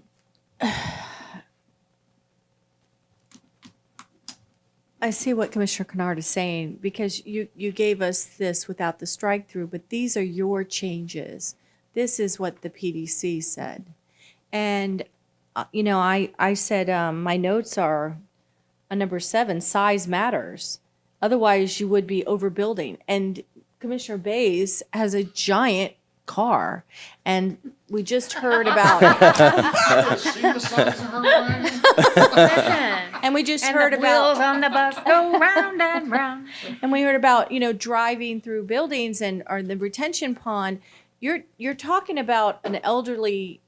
see what Commissioner Kennard is saying, because you gave us this without the strike through, but these are your changes. This is what the PDC said. And, I said, my notes are on number 7, size matters. Otherwise, you would be overbuilding. And Commissioner Bays has a giant car, and we just heard about. And we just heard about wheels on the bus go round and round. And we heard about, driving through buildings or the retention pond. You're talking about an elderly.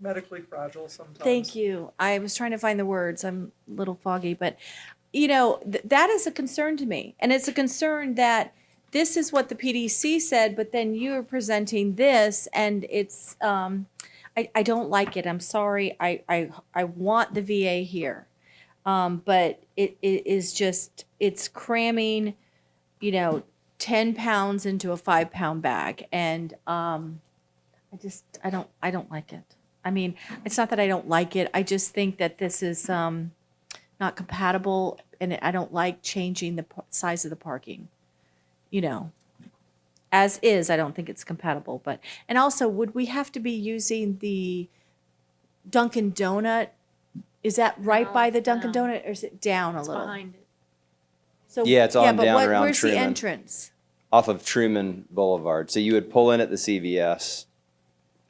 Medically fragile sometimes. Thank you. I was trying to find the words. I'm a little foggy, but that is a concern to me. And it's a concern that this is what the PDC said, but then you're presenting this, and it's I don't like it. I'm sorry. I want the VA here. But it is just, it's cramming, 10 pounds into a 5-pound bag. And I don't like it. I mean, it's not that I don't like it. I just think that this is not compatible, and I don't like changing the size of the parking. As is, I don't think it's compatible. And also, would we have to be using the Dunkin' Donut? Is that right by the Dunkin' Donut, or is it down a little? Behind it. So Yeah, it's on down around where's Truman. the entrance? Off of Truman Boulevard. So you would pull in at the CVS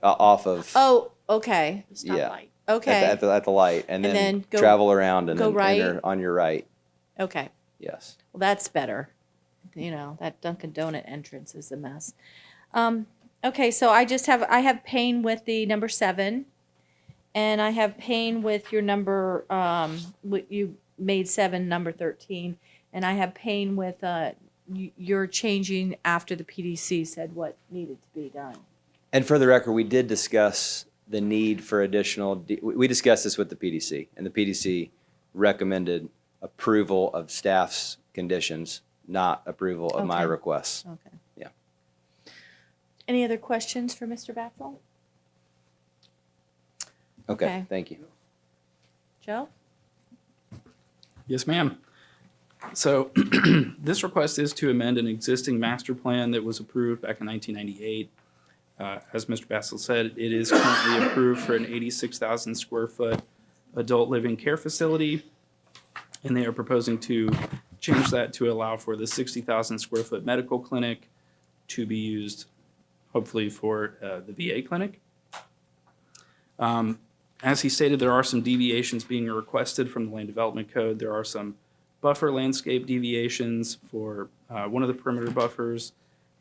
off of. Oh, okay. Yeah. Okay. At the light, and then go- travel around and go then right? enter on your right. Okay. Yes. Well, that's better. That Dunkin' Donut entrance is a mess. Okay, so I have pain with the number 7, and I have pain with your number, what you made 7 number 13, and I have pain with you're changing after the PDC said what needed to be done. And for the record, we did discuss the need for additional. We discussed this with the PDC, and the PDC recommended approval of staff's conditions, not approval of my Okay. requests. Okay. Yeah. Any other questions for Mr. Batzel? Okay. Thank you. Joe? Yes, ma'am. So this request is to amend an existing master plan that was approved back in 1998. As Mr. Bassel said, it is currently approved for an 86,000 square foot adult living care facility, and they are proposing to change that to allow for the 60,000 square foot medical clinic to be used, hopefully, for the VA clinic. As he stated, there are some deviations being requested from the Land Development Code. There are some buffer landscape deviations for one of the perimeter buffers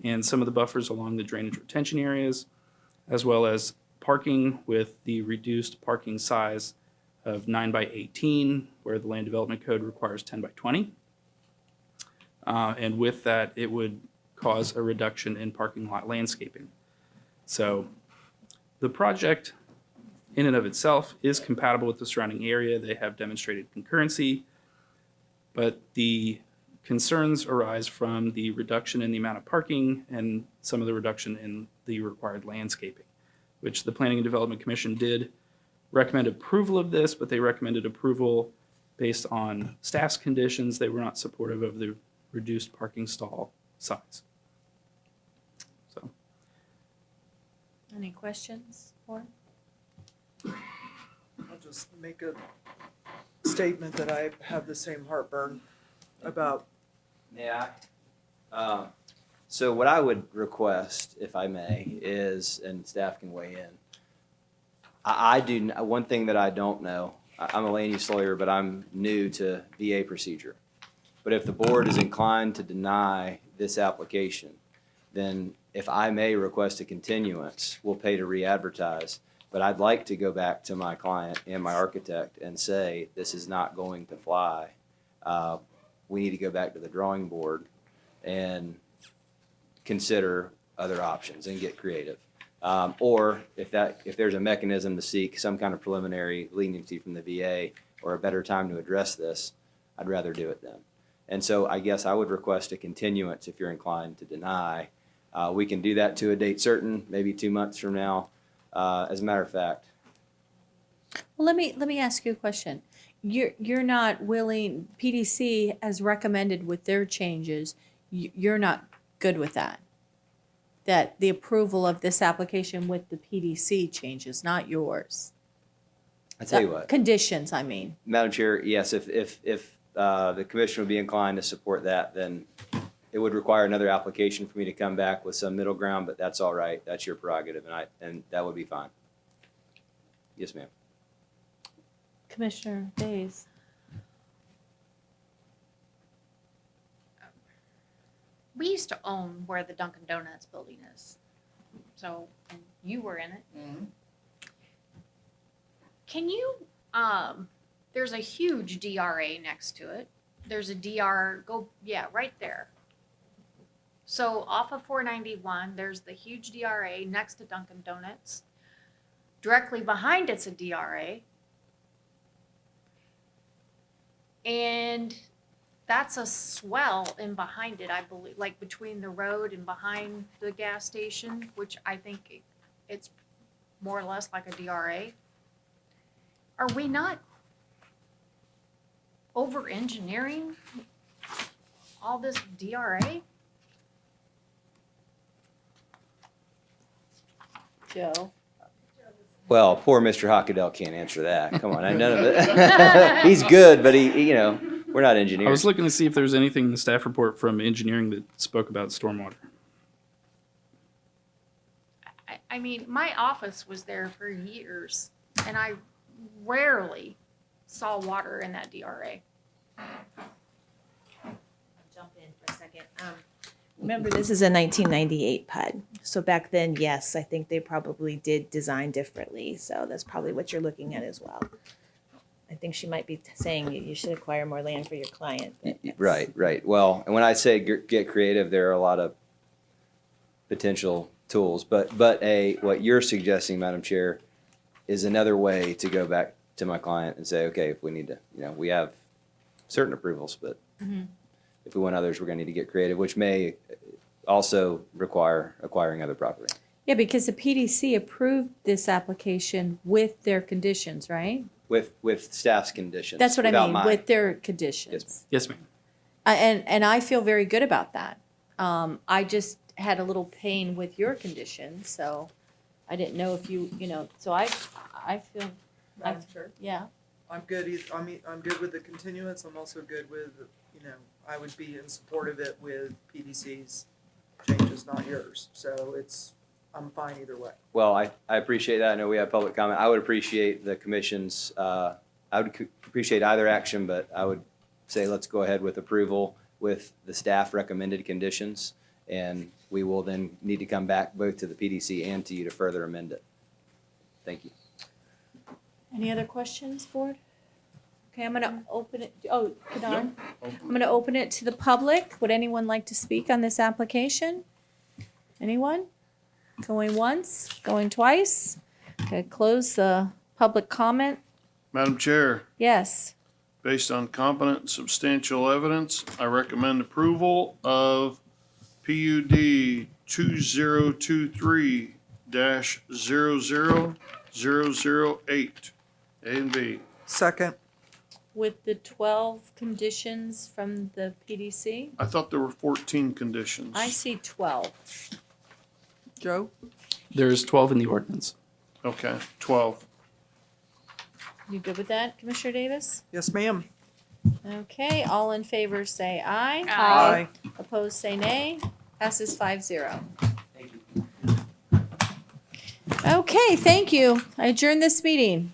and some of the buffers along the drainage retention areas, as well as parking with the reduced parking size of 9 by 18, where the Land Development Code requires 10 by 20. And with that, it would cause a reduction in parking lot landscaping. So the project in and of itself is compatible with the surrounding area. They have demonstrated concurrency, but the concerns arise from the reduction in the amount of parking and some of the reduction in the required landscaping, which the Planning and Development Commission did recommend approval of this, but they recommended approval based on staff's conditions. They were not supportive of the reduced parking stall size. So, Any questions for him? I'll just make a statement that I have the same heartburn about. Yeah. So what I would request, if I may, is, and staff can weigh in, one thing that I don't know, I'm a land use lawyer, but I'm new to VA procedure. But if the board is inclined to deny this application, then if I may request a continuance, we'll pay to re-advertise. But I'd like to go back to my client and my architect and say, this is not going to fly. We need to go back to the drawing board and consider other options and get creative. Or if there's a mechanism to seek some kind of preliminary leniency from the VA or a better time to address this, I'd rather do it then. And so I guess I would request a continuance if you're inclined to deny. We can do that to a date certain, maybe 2 months from now. As a matter of fact, Well, let me ask you a question. You're not willing, PDC has recommended with their changes, you're not good with that? That the approval of this application with the PDC changes, not yours? I tell you what, Conditions, I mean. Madam Chair, yes, if the commission would be inclined to support that, then it would require another application for me to come back with some middle ground, but that's all right. That's your prerogative, and that would be fine. Yes, ma'am. Commissioner Bays. We used to own where the Dunkin' Donuts building is. So, and you were in it. Can you, there's a huge DRA next to it. There's a right there. So off of 491, there's the huge DRA next to Dunkin' Donuts. Directly behind it's a DRA. And that's a swell in behind it, I believe, like between the road and behind the gas station, which I think it's more or less like a DRA. Are we not over-engineering all this DRA? Joe? Well, poor Mr. Hockadell can't answer that. Come on, I none of it. He's good, but we're not engineers. I was looking to see if there was anything in the staff report from engineering that spoke about stormwater. I mean, my office was there for years, and I rarely saw water in that DRA. Jump in for a second. Remember, this is a 1998 PUD. So back then, yes, I think they probably did design differently. So that's probably what you're looking at as well. I think she might be saying you should acquire more land for your client. Right. Well, and when I say get creative, there are a lot of potential tools. But what you're suggesting, Madam Chair, is another way to go back to my client and say, okay, if we need to, we have certain approvals, but if we want others, we're going to need to get creative, which may also require acquiring other property. Yeah, because the PDC approved this application with their conditions, right? With staff's conditions. That's what I without mean, mine. with their conditions. Yes, ma'am. And I feel very good about that. I just had a little pain with your conditions, so I didn't know if so I feel, Madam Chair? yeah. I'm good. I'm good with the continuance. I'm also good with, I would be in support of it with PDC's changes, not yours. So I'm fine either way. Well, I appreciate that. I know we have public comment. I would appreciate the commission's, I would appreciate either action, but I would say let's go ahead with approval with the staff recommended conditions. And we will then need to come back both to the PDC and to you to further amend it. Thank you. Any other questions, board? Okay, I'm gonna open it, Kadan? I'm gonna open it to the public. Would anyone like to speak on this application? Anyone? Going once, going twice? Okay, close the public comment. Madam Chair, Yes. based on competent and substantial evidence, I recommend approval of PUD 2023-00008, A and B. Second. With the 12 conditions from the PDC? I thought there were 14 conditions. I see 12. Joe? There's 12 in the ordinance. Okay, 12. You good with that, Commissioner Davis? Yes, ma'am. Okay, all in favor say aye. Aye. Opposed say nay. Passes 5-0. Okay, thank you. I adjourn this meeting.